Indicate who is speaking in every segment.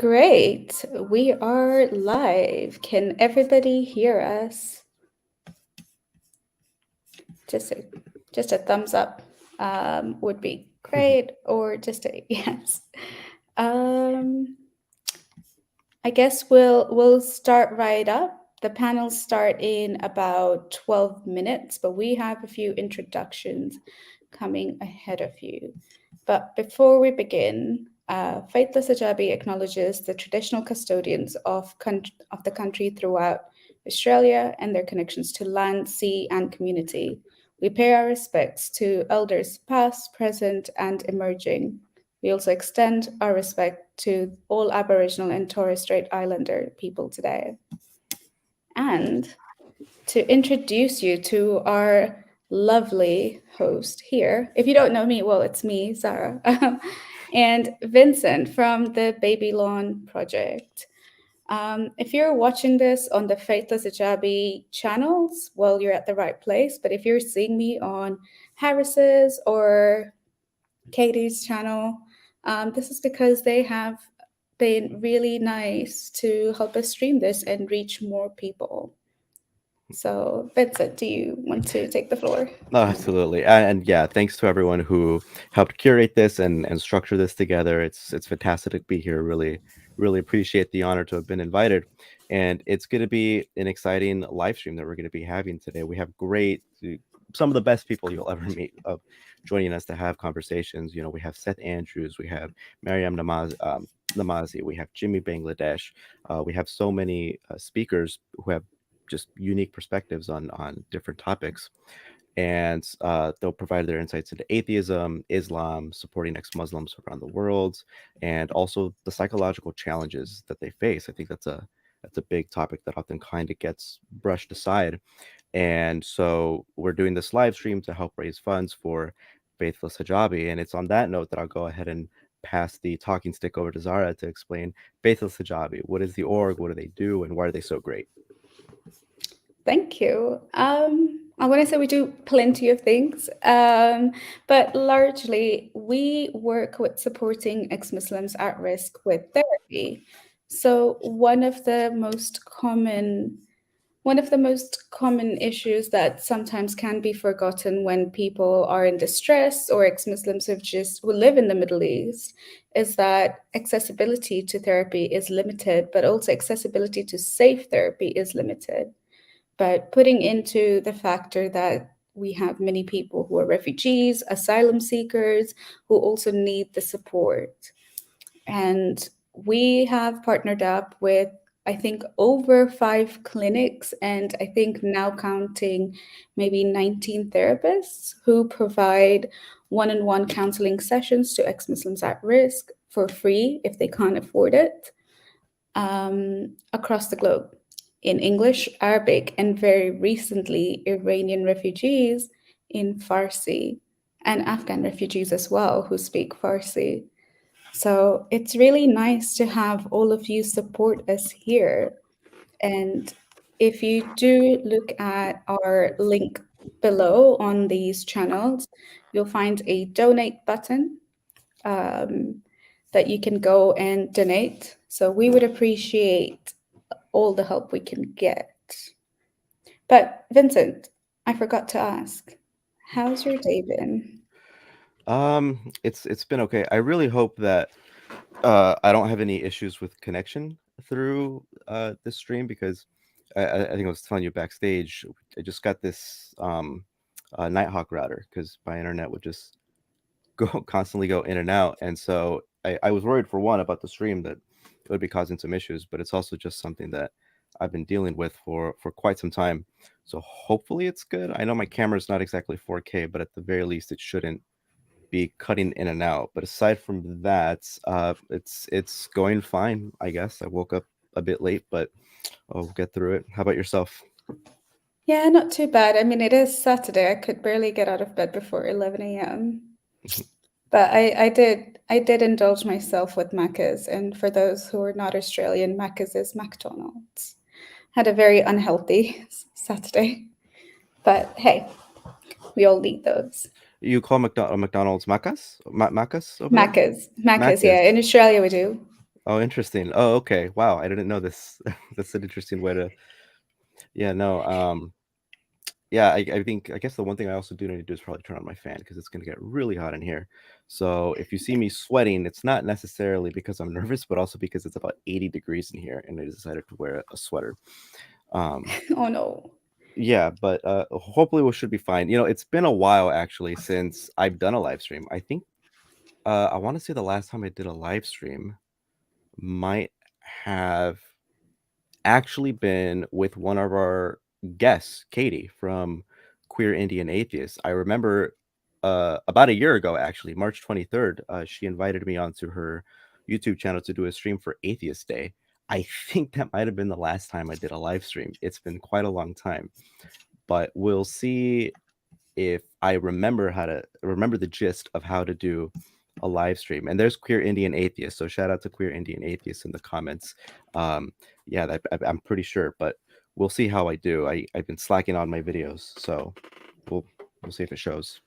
Speaker 1: Great. We are live. Can everybody hear us? Just a thumbs up would be great, or just a yes. I guess we'll start right up. The panels start in about 12 minutes, but we have a few introductions coming ahead of you. But before we begin, Faithless Hijabi acknowledges the traditional custodians of the country throughout Australia and their connections to land, sea, and community. We pay our respects to elders past, present, and emerging. We also extend our respect to all Aboriginal and Torres Strait Islander people today. And to introduce you to our lovely host here. If you don't know me, well, it's me, Zara, and Vincent from the Baby Lawn Project. If you're watching this on the Faithless Hijabi channels, well, you're at the right place. But if you're seeing me on Harris's or Katie's channel, this is because they have been really nice to help us stream this and reach more people. So, Vincent, do you want to take the floor?
Speaker 2: No, absolutely. And yeah, thanks to everyone who helped curate this and structure this together. It's fantastic to be here. Really appreciate the honor to have been invited. And it's going to be an exciting live stream that we're going to be having today. We have some of the best people you'll ever meet joining us to have conversations. We have Seth Andrews, we have Maryam Namazie, we have Jimmy Bangladesh. We have so many speakers who have just unique perspectives on different topics, and they'll provide their insights into atheism, Islam, supporting ex-Muslims around the world, and also the psychological challenges that they face. I think that's a big topic that often kind of gets brushed aside. And so we're doing this live stream to help raise funds for Faithless Hijabi, and it's on that note that I'll go ahead and pass the talking stick over to Zara to explain Faithless Hijabi. What is the org? What do they do? And why are they so great?
Speaker 1: Thank you. I want to say we do plenty of things, but largely we work with supporting ex-Muslims at risk with therapy. So one of the most common issues that sometimes can be forgotten when people are in distress or ex-Muslims who live in the Middle East is that accessibility to therapy is limited, but also accessibility to safe therapy is limited. But putting into the factor that we have many people who are refugees, asylum seekers, who also need the support. And we have partnered up with, I think, over 5 clinics, and I think now counting maybe 19 therapists who provide one-on-one counseling sessions to ex-Muslims at risk for free if they can't afford it, across the globe, in English, Arabic, and very recently Iranian refugees in Farsi, and Afghan refugees as well who speak Farsi. So it's really nice to have all of you support us here. And if you do look at our link below on these channels, you'll find a donate button that you can go and donate. So we would appreciate all the help we can get. But Vincent, I forgot to ask, how's your day been?
Speaker 2: It's been okay. I really hope that I don't have any issues with connection through this stream, because I think I was telling you backstage, I just got this Nighthawk router because my internet would just constantly go in and out, and so I was worried, for one, about the stream, that it would be causing some issues, but it's also just something that I've been dealing with for quite some time. So hopefully it's good. I know my camera's not exactly 4K, but at the very least it shouldn't be cutting in and out. But aside from that, it's going fine, I guess. I woke up a bit late, but I'll get through it. How about yourself?
Speaker 1: Yeah, not too bad. I mean, it is Saturday. I could barely get out of bed before 11 a.m. But I did indulge myself with Macca's, and for those who are not Australian, Macca's is McDonald's. Had a very unhealthy Saturday, but hey, we all need those.
Speaker 2: You call McDonald's Macca's? Macca's over there?
Speaker 1: Macca's, yeah. In Australia, we do.
Speaker 2: Oh, interesting. Oh, okay. Wow, I didn't know this. That's an interesting way to. Yeah, no. Yeah, I guess the one thing I also do need to do is probably turn on my fan because it's gonna get really hot in here. So if you see me sweating, it's not necessarily because I'm nervous, but also because it's about 80 degrees in here, and I decided to wear a sweater. Um,
Speaker 1: Oh no.
Speaker 2: yeah, but hopefully we should be fine. You know, it's been a while actually since I've done a live stream. I think I want to say the last time I did a live stream might have actually been with one of our guests, Katie from Queer Indian Atheists. I remember about a year ago, actually, March 23rd, she invited me onto her YouTube channel to do a stream for Atheist Day. I think that might have been the last time I did a live stream. It's been quite a long time, but we'll see if I remember the gist of how to do a live stream. And there's Queer Indian Atheists, so shout out to Queer Indian Atheists in the comments. Yeah, I'm pretty sure, but we'll see how I do. I've been slacking on my videos, so we'll see if it shows.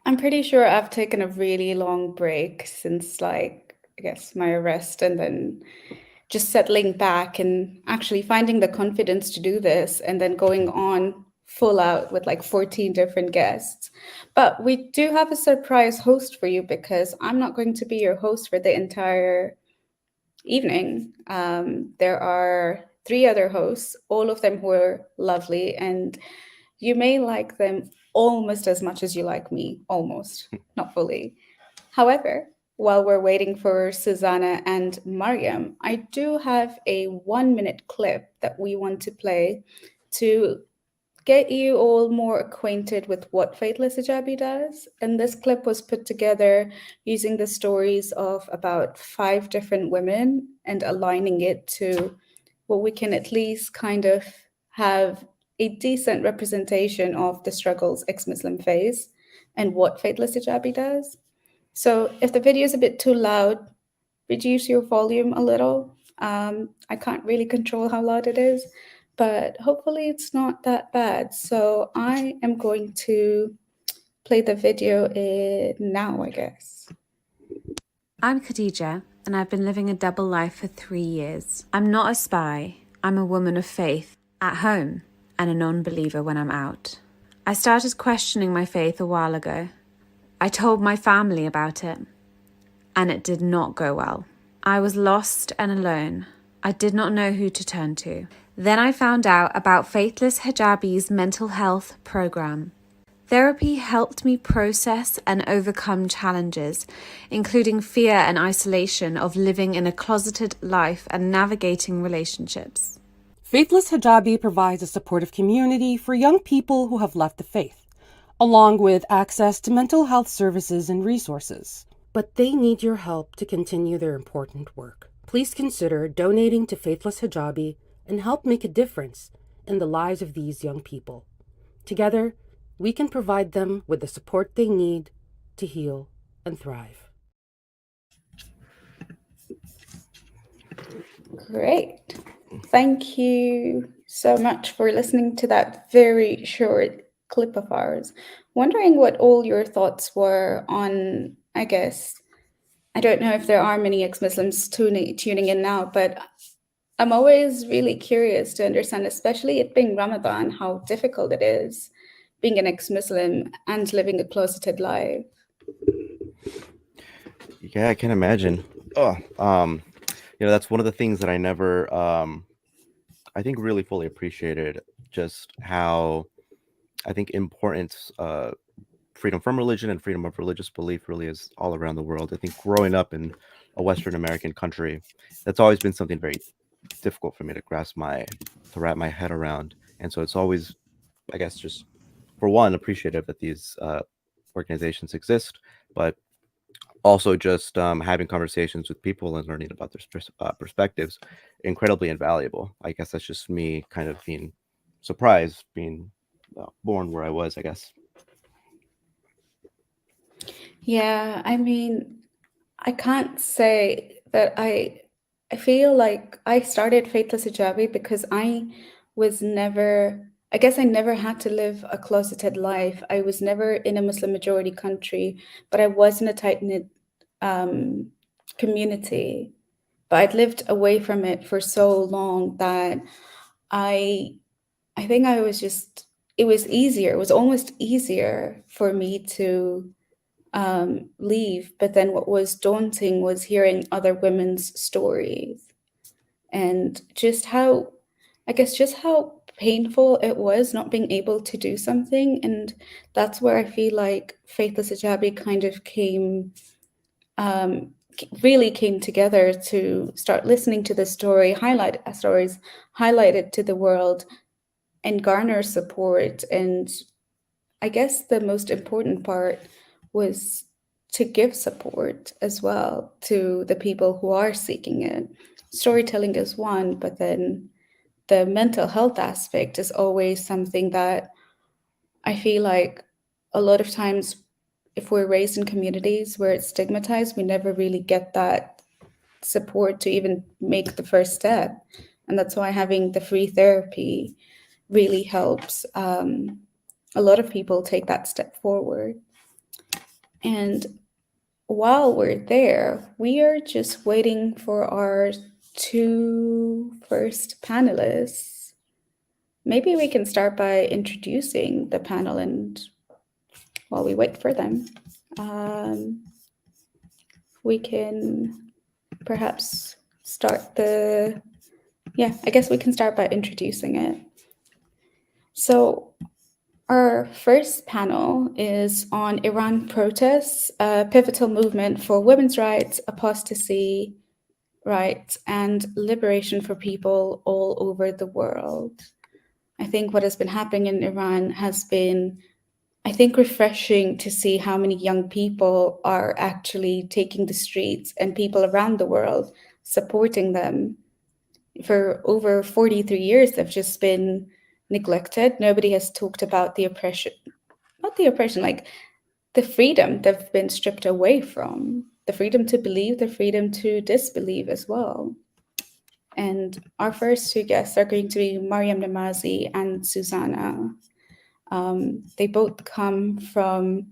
Speaker 1: I'm pretty sure I've taken a really long break since, like, I guess my arrest, and then just settling back and actually finding the confidence to do this and then going on full out with like 14 different guests. But we do have a surprise host for you because I'm not going to be your host for the entire evening. There are three other hosts, all of them who are lovely, and you may like them almost as much as you like me, almost, not fully. However, while we're waiting for Susanna and Maryam, I do have a 1 minute clip that we want to play to get you all more acquainted with what Faithless Hijabi does. And this clip was put together using the stories of about 5 different women and aligning it to what we can at least kind of have a decent representation of the struggles ex-Muslim face and what Faithless Hijabi does. So if the video is a bit too loud, reduce your volume a little. I can't really control how loud it is, but hopefully it's not that bad. So I am going to play the video now, I guess.
Speaker 3: I'm Khadija, and I've been living a double life for 3 years. I'm not a spy. I'm a woman of faith at home and a non-believer when I'm out. I started questioning my faith a while ago. I told my family about it, and it did not go well. I was lost and alone. I did not know who to turn to. Then I found out about Faithless Hijabi's mental health program. Therapy helped me process and overcome challenges, including fear and isolation of living in a closeted life and navigating relationships.
Speaker 4: Faithless Hijabi provides a supportive community for young people who have left the faith, along with access to mental health services and resources. But they need your help to continue their important work. Please consider donating to Faithless Hijabi and help make a difference in the lives of these young people. Together, we can provide them with the support they need to heal and thrive.
Speaker 1: Great. Thank you so much for listening to that very short clip of ours. Wondering what all your thoughts were on, I guess, I don't know if there are many ex-Muslims tuning in now, but I'm always really curious to understand, especially it being Ramadan, how difficult it is being an ex-Muslim and living a closeted life.
Speaker 2: Yeah, I can imagine. Oh, that's one of the things that I never, I think, really fully appreciated. Just how I think important freedom from religion and freedom of religious belief really is all around the world. I think growing up in a Western American country, that's always been something very difficult for me to wrap my head around. And so it's always, I guess, just for one, appreciative that these organizations exist, but also just having conversations with people and learning about their perspectives, incredibly invaluable. I guess that's just me kind of being surprised, being born where I was, I guess.
Speaker 1: Yeah, I mean, I can't say that I feel like I started Faithless Hijabi because I guess I never had to live a closeted life. I was never in a Muslim majority country, but I was in a tight-knit community. but I'd lived away from it for so long that I think I was just, it was easier. It was almost easier for me to leave. But then what was daunting was hearing other women's stories and just how, I guess, just how painful it was not being able to do something. And that's where I feel like Faithless Hijabi kind of really came together to start listening to the story, highlight stories, highlight it to the world, and garner support. And I guess the most important part was to give support as well to the people who are seeking it. Storytelling is one, but then the mental health aspect is always something that I feel like a lot of times, if we're raised in communities where it's stigmatized, we never really get that support to even make the first step. And that's why having the free therapy really helps a lot of people take that step forward. And while we're there, we are just waiting for our 2 first panelists. Maybe we can start by introducing the panel, and while we wait for them, we can perhaps start I guess we can start by introducing it. So our first panel is on Iran protests, a pivotal movement for women's rights, apostasy rights, and liberation for people all over the world. I think what has been happening in Iran has been, I think, refreshing to see how many young people are actually taking the streets and people around the world supporting them. For over 43 years, they've just been neglected. Nobody has talked about the oppression, not the oppression, like the freedom they've been stripped away from, the freedom to believe, the freedom to disbelieve as well. And our first 2 guests are going to be Maryam Namazie and Susanna. They both come from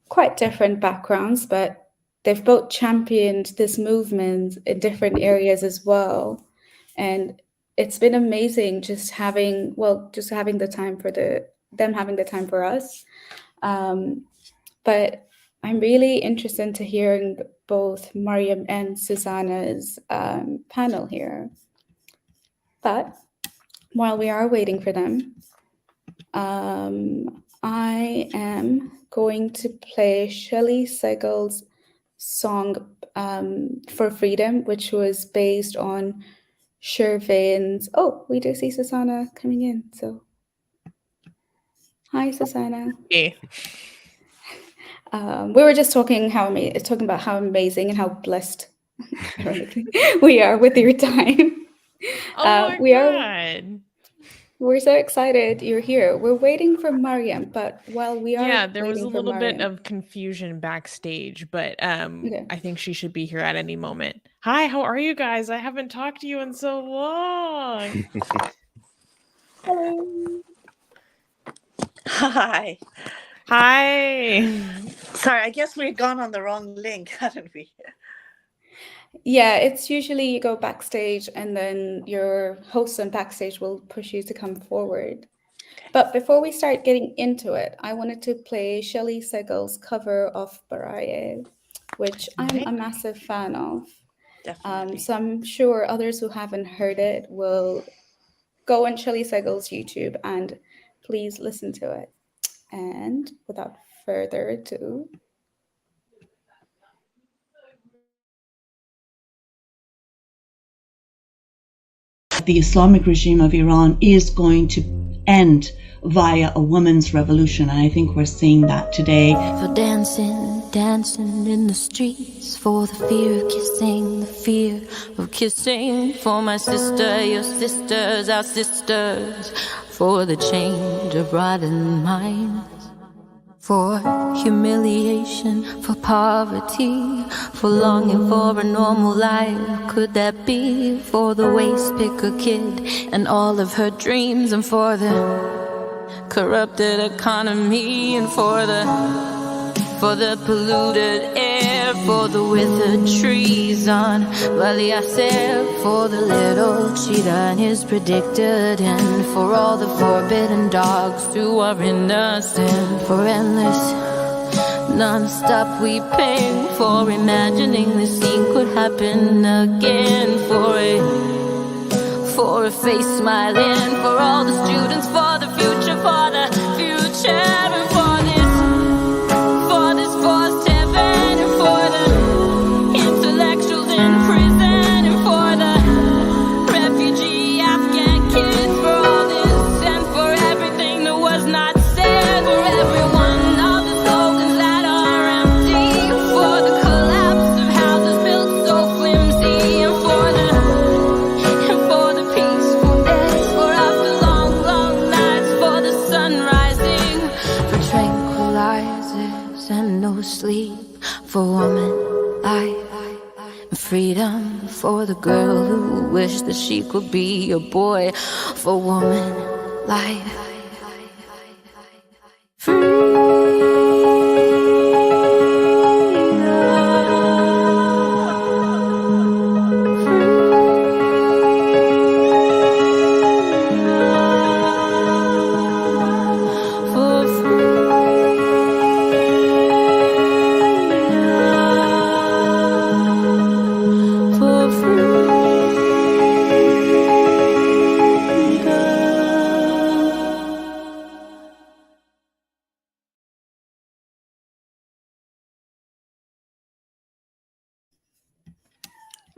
Speaker 1: quite different backgrounds, but they've both championed this movement in different areas as well. And it's been amazing just having the time for them having the time for us. But I'm really interested to hearing both Maryam and Susanna's panel here. But while we are waiting for them, I am going to play Shelley Seigel's song For Freedom, which was based on Shervin's. Oh, we do see Susanna coming in. So, hi, Susanna.
Speaker 5: Hey.
Speaker 1: We were just talking about how amazing and how blessed, ironically, we are with your time.
Speaker 5: Oh my God.
Speaker 1: We're so excited you're here. We're waiting for Maryam, but while we are
Speaker 5: there was a little bit of confusion backstage, but
Speaker 1: Okay.
Speaker 5: I think she should be here at any moment. Hi, how are you guys? I haven't talked to you in so long.
Speaker 1: Hello.
Speaker 6: Hi.
Speaker 5: Hi.
Speaker 6: Sorry, I guess we'd gone on the wrong link, hadn't we?
Speaker 1: Yeah, it's usually you go backstage and then your host on backstage will push you to come forward. But before we start getting into it, I wanted to play Shelley Seigel's cover of Baraye, which I'm a massive fan of.
Speaker 6: Definitely.
Speaker 1: So I'm sure others who haven't heard it will go on Shelley Seigel's YouTube and please listen to it. And without further ado,
Speaker 7: the Islamic regime of Iran is going to end via a women's revolution, and I think we're seeing that today.
Speaker 8: For dancing in the streets, for the fear of kissing, for my sister, your sisters, our sisters, for the change of brighter minds, for humiliation, for poverty, for longing for a normal life. Could that be for the waste picker kid and all of her dreams, and for the corrupted economy, and for for the polluted air, for the withered trees on Valley Asir, for the little cheetah and his predicted end, for all the forbidden dogs who are innocent, for endless non-stop weeping, for imagining the scene could happen again, for a face smiling, for all the students, for the future, and for this forced heaven, and for the intellectuals in prison, and for the refugee Afghan kids, for all this and for everything that was not said, for everyone, all the slogans that are empty, for the collapse of houses built so flimsy, and for the peaceful days, for after long, long nights, for the sun rising, for tranquilizers and no sleep, for woman, life, and freedom, for the girl who wished that she could be a boy, for woman, life,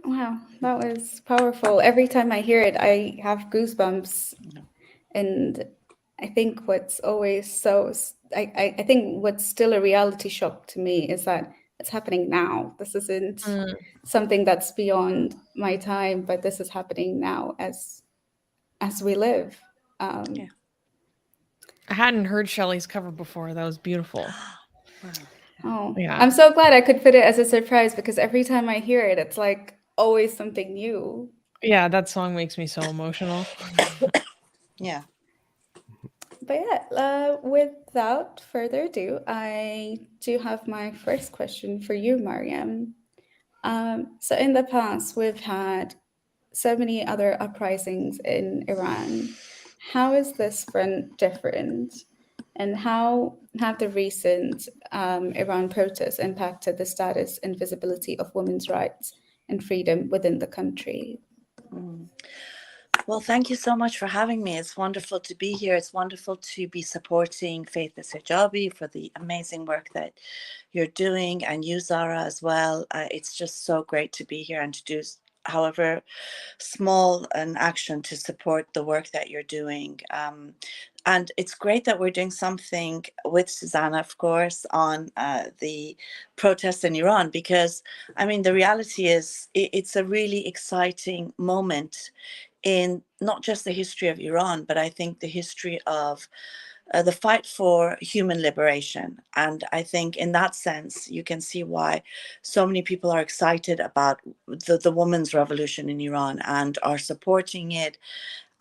Speaker 1: Wow, that was powerful. Every time I hear it, I have goosebumps. And I think what's always I think what's still a reality shock to me is that it's happening now. This isn't something that's beyond my time, but this is happening now as we live.
Speaker 5: I hadn't heard Shelley's cover before. That was beautiful.
Speaker 1: Oh,
Speaker 5: Yeah.
Speaker 1: I'm so glad I could fit it as a surprise, because every time I hear it, it's like always something new.
Speaker 5: Yeah, that song makes me so emotional.
Speaker 6: Yeah.
Speaker 1: But yeah, without further ado, I do have my first question for you, Maryam. So in the past, we've had so many other uprisings in Iran. How is this front different? And how have the recent Iran protests impacted the status and visibility of women's rights and freedom within the country?
Speaker 6: Well, thank you so much for having me. It's wonderful to be here. It's wonderful to be supporting Faithless Hijabi for the amazing work that you're doing, and you, Zara, as well. It's just so great to be here and to do however small an action to support the work that you're doing. And it's great that we're doing something with Susanna, of course, on the protests in Iran, because, I mean, the reality is it's a really exciting moment in not just the history of Iran, but I think the history of the fight for human liberation. And I think in that sense, you can see why so many people are excited about the women's revolution in Iran and are supporting it,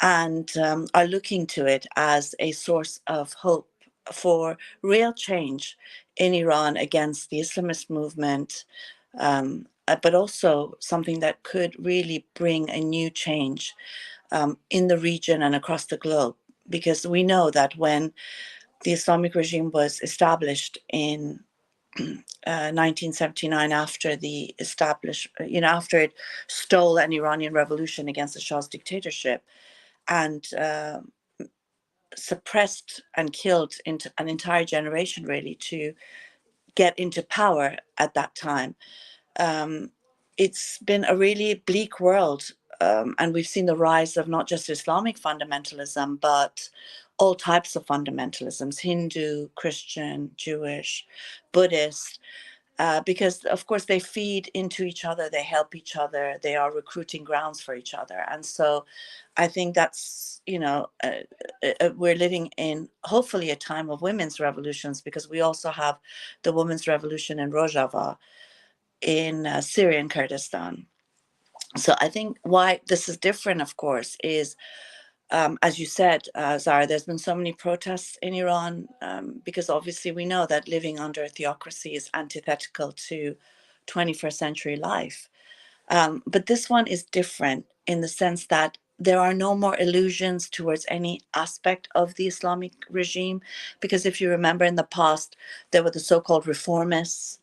Speaker 6: and are looking to it as a source of hope for real change in Iran against the Islamist movement, but also something that could really bring a new change in the region and across the globe. Because we know that when the Islamic regime was established in 1979, after the after it stole an Iranian revolution against the Shah's dictatorship, and suppressed and killed into an entire generation, really, to get into power at that time. It's been a really bleak world, and we've seen the rise of not just Islamic fundamentalism, but all types of fundamentalisms: Hindu, Christian, Jewish, Buddhist, because of course they feed into each other, they help each other, they are recruiting grounds for each other. And so I think that's, we're living in hopefully a time of women's revolutions, because we also have the women's revolution in Rojava in Syrian Kurdistan. So I think why this is different, of course, is as you said, Zara, there's been so many protests in Iran because obviously we know that living under a theocracy is antithetical to 21st century life. But this one is different in the sense that there are no more illusions towards any aspect of the Islamic regime. Because if you remember in the past, there were the so-called reformists,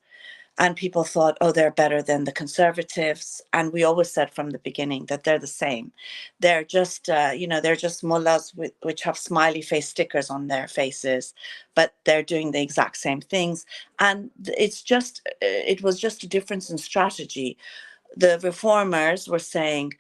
Speaker 6: and people thought, oh, they're better than the conservatives. And we always said from the beginning that they're the same. They're just, they're just mullahs which have smiley face stickers on their faces, but they're doing the exact same things. And it was just a difference in strategy. The reformers were saying,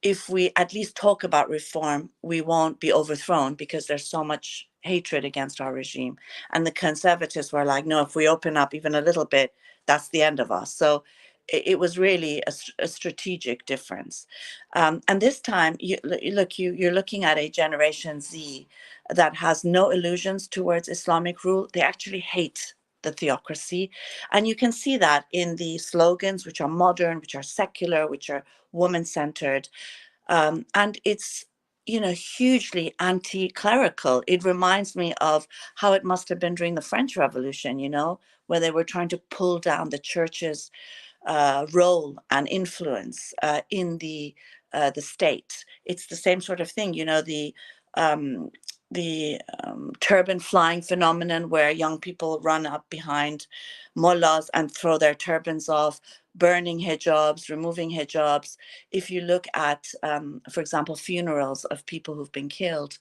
Speaker 6: if we at least talk about reform, we won't be overthrown because there's so much hatred against our regime. And the conservatives were like, no, if we open up even a little bit, that's the end of us. So it was really a strategic difference. And this time, you're looking at a Generation Z that has no illusions towards Islamic rule. They actually hate the theocracy. And you can see that in the slogans, which are modern, which are secular, which are woman-centered. And it's, hugely anti-clerical. It reminds me of how it must have been during the French Revolution, where they were trying to pull down the church's role and influence in the state. It's the same sort of thing, the turban flying phenomenon, where young people run up behind mullahs and throw their turbans off, burning hijabs, removing hijabs. If you look at, for example, funerals of people who've been killed,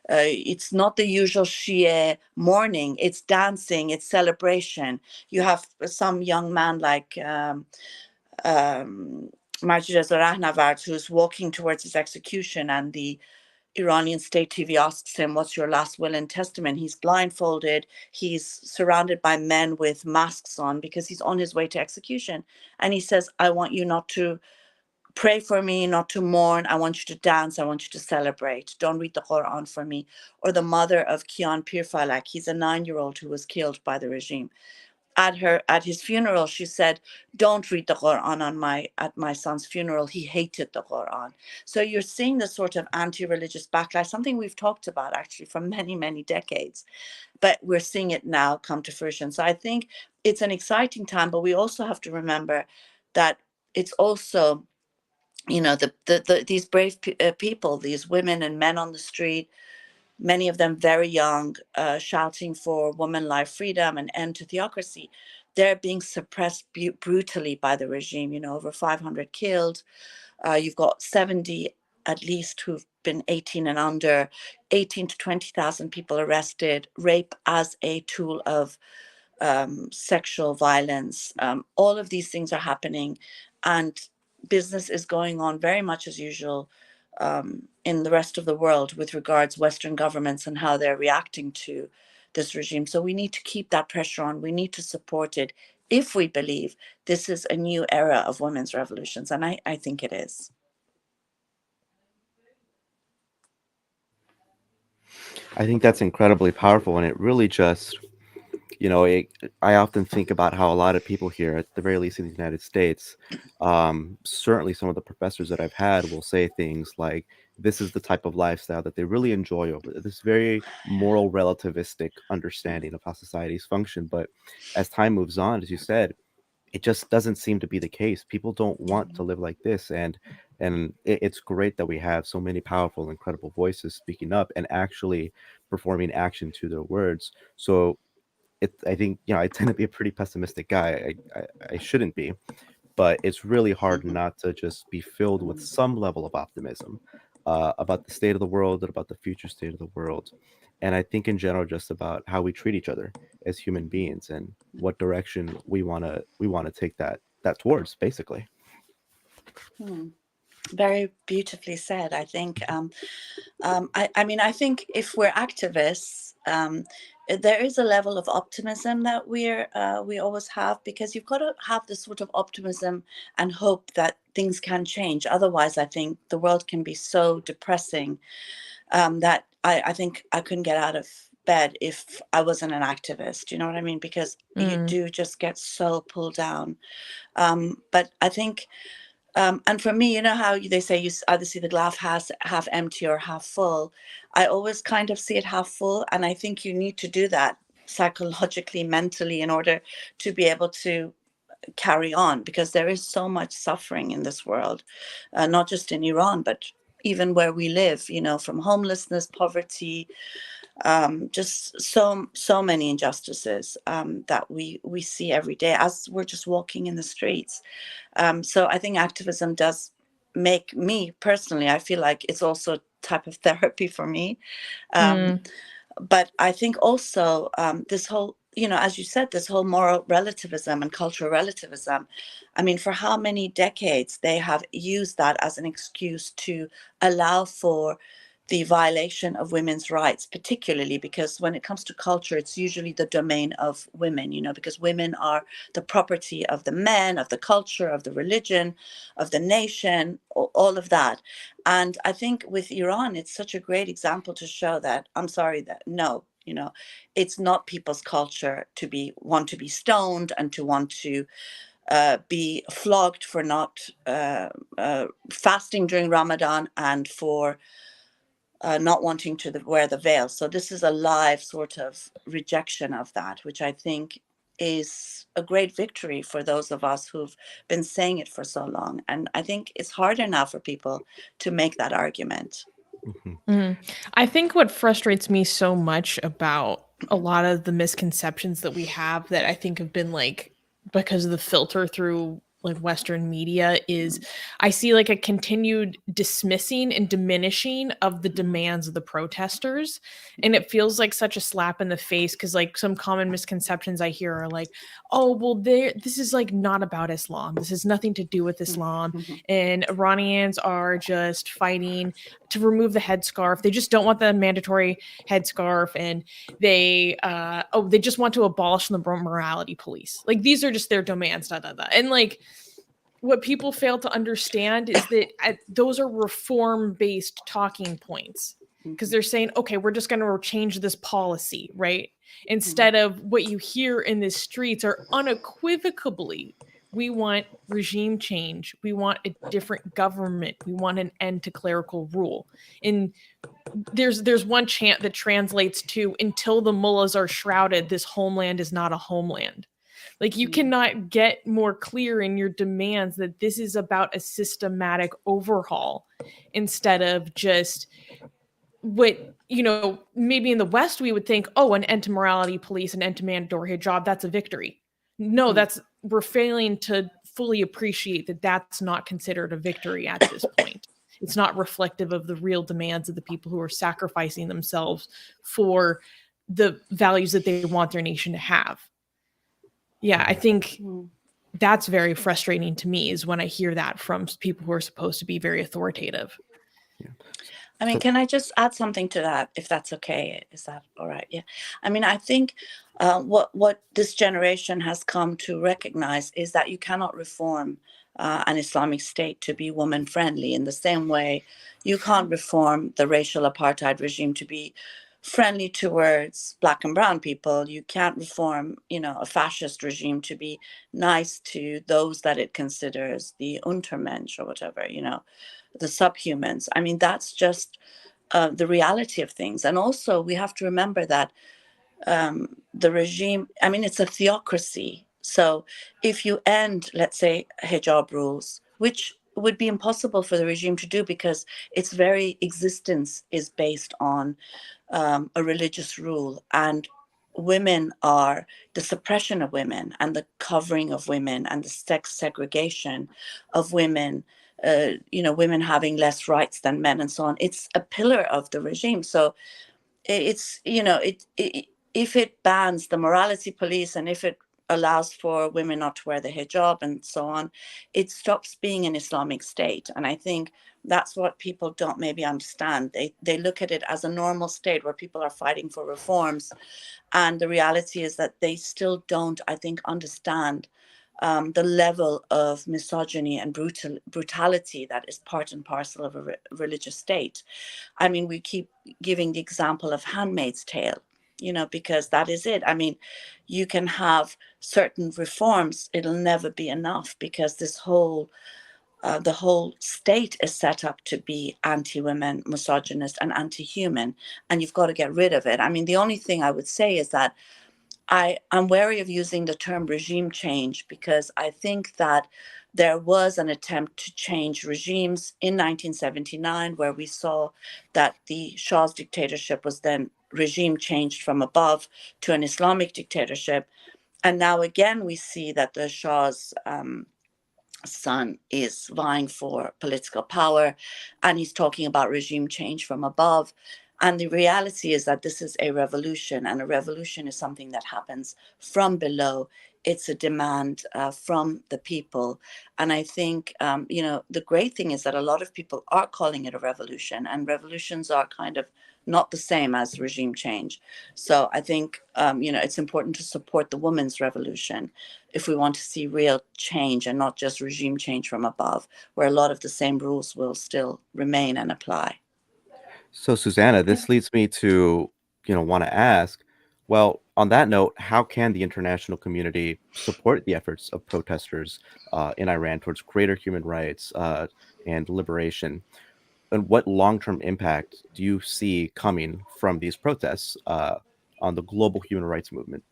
Speaker 6: it's not the usual Shia mourning. It's dancing, it's celebration. You have some young man like Majid Rahnavard, who's walking towards his execution, and the Iranian state TV asks him, what's your last will and testament? He's blindfolded. He's surrounded by men with masks on because he's on his way to execution. And he says, I want you not to pray for me, not to mourn. I want you to dance. I want you to celebrate. Don't read the Quran for me. Or the mother of Kian Pirfalak. He's a 9-year-old who was killed by the regime. At his funeral, she said, don't read the Quran at my son's funeral. He hated the Quran. So you're seeing this sort of anti-religious backlash, something we've talked about actually for many, many decades, but we're seeing it now come to fruition. So I think it's an exciting time, but we also have to remember that it's also, these brave people, these women and men on the street, many of them very young, shouting for woman life freedom and end to theocracy. They're being suppressed brutally by the regime, over 500 killed. You've got 70 at least who've been 18 and under, 18 to 20,000 people arrested, rape as a tool of sexual violence. All of these things are happening, and business is going on very much as usual in the rest of the world with regards Western governments and how they're reacting to this regime. So we need to keep that pressure on. We need to support it if we believe this is a new era of women's revolutions. And I think it is.
Speaker 2: I think that's incredibly powerful, and it really just, I often think about how a lot of people here, at the very least in the United States, certainly some of the professors that I've had will say things like, this is the type of lifestyle that they really enjoy over there. This very moral relativistic understanding of how societies function. But as time moves on, as you said, it just doesn't seem to be the case. People don't want to live like this. And it's great that we have so many powerful, incredible voices speaking up and actually performing action to their words. So I think, I tend to be a pretty pessimistic guy. I shouldn't be, but it's really hard not to just be filled with some level of optimism about the state of the world and about the future state of the world. And I think in general, just about how we treat each other as human beings and what direction we want to take that towards, basically.
Speaker 6: Very beautifully said. I think, I think if we're activists, there is a level of optimism that we always have, because you've got to have this sort of optimism and hope that things can change. Otherwise, I think the world can be so depressing that I think I couldn't get out of bed if I wasn't an activist. You know what I mean? Because you do just get so pulled down. But I think And for me, you know how they say you either see the glass half empty or half full. I always kind of see it half full, and I think you need to do that psychologically, mentally, in order to be able to carry on, because there is so much suffering in this world, not just in Iran, but even where we live, you know, from homelessness, poverty, just so many injustices that we see every day as we're just walking in the streets. So I think activism does make me personally, I feel like it's also a type of therapy for me. But I think also this whole, you know, as you said, this whole moral relativism and cultural relativism, I mean, for how many decades they have used that as an excuse to allow for the violation of women's rights, particularly because when it comes to culture, it's usually the domain of women, you know, because women are the property of the men, of the culture, of the religion, of the nation, all of that. And I think with Iran, it's such a great example to show that, I'm sorry, that no, you know, it's not people's culture to want to be stoned and to want to be flogged for not fasting during Ramadan and for not wanting to wear the veil. So this is a live sort of rejection of that, which I think is a great victory for those of us who've been saying it for so long. And I think it's harder now for people to make that argument.
Speaker 5: I think what frustrates me so much about a lot of the misconceptions that we have that I think have been like because of the filter through like Western media is I see like a continued dismissing and diminishing of the demands of the protesters. And it feels like such a slap in the face because like some common misconceptions I hear are like, oh, well, this is like not about Islam. This has nothing to do with Islam. And Iranians are just fighting to remove the headscarf. They just don't want the mandatory headscarf. And they just want to abolish the morality police. Like these are just their demands, And like, what people fail to understand is that those are reform-based talking points because they're saying, okay, we're just going to change this policy, right? Instead of what you hear in the streets are unequivocally, we want regime change. We want a different government. We want an end to clerical rule. And there's one chant that translates to, until the mullahs are shrouded, this homeland is not a homeland. Like you cannot get more clear in your demands that this is about a systematic overhaul instead of just what, you know, maybe in the West we would think, oh, an end to morality police, an end to mandatory hijab, that's a victory. No, we're failing to fully appreciate that that's not considered a victory at this point. It's not reflective of the real demands of the people who are sacrificing themselves for the values that they want their nation to have. Yeah, I think that's very frustrating to me is when I hear that from people who are supposed to be very authoritative.
Speaker 2: Yeah.
Speaker 6: I mean, can I just add something to that, if that's okay? Is that all right? Yeah. I mean, I think what this generation has come to recognize is that you cannot reform an Islamic state to be woman friendly in the same way you can't reform the racial apartheid regime to be friendly towards black and brown people. You can't reform, you know, a fascist regime to be nice to those that it considers the Untermensch or whatever, you know, the subhumans. I mean, that's just the reality of things. And also we have to remember that the regime, I mean, it's a theocracy. So if you end, let's say, hijab rules, which would be impossible for the regime to do because its very existence is based on a religious rule, and women are the suppression of women and the covering of women and the sex segregation of women, you know, women having less rights than men and so on. It's a pillar of the regime. So it's, you know, if it bans the morality police and if it allows for women not to wear the hijab and so on, it stops being an Islamic state. And I think that's what people don't maybe understand. They look at it as a normal state where people are fighting for reforms. And the reality is that they still don't, I think, understand the level of misogyny and brutality that is part and parcel of a religious state. I mean, we keep giving the example of Handmaid's Tale, you know, because that is it. I mean, you can have certain reforms, it'll never be enough because this whole the whole state is set up to be anti-women, misogynist, and anti-human, and you've got to get rid of it. I mean, the only thing I would say is that I'm wary of using the term regime change, because I think that there was an attempt to change regimes in 1979, where we saw that the Shah's dictatorship was then regime changed from above to an Islamic dictatorship. And now again, we see that the Shah's son is vying for political power, and he's talking about regime change from above. And the reality is that this is a revolution, and a revolution is something that happens from below. It's a demand from the people. And I think, the great thing is that a lot of people are calling it a revolution, and revolutions are kind of not the same as regime change. So I think, it's important to support the women's revolution if we want to see real change and not just regime change from above, where a lot of the same rules will still remain and apply.
Speaker 2: So, Susanna, this leads me to, want to ask, well, on that note, how can the international community support the efforts of protesters in Iran towards greater human rights and liberation? And what long-term impact do you see coming from these protests on the global human rights movement?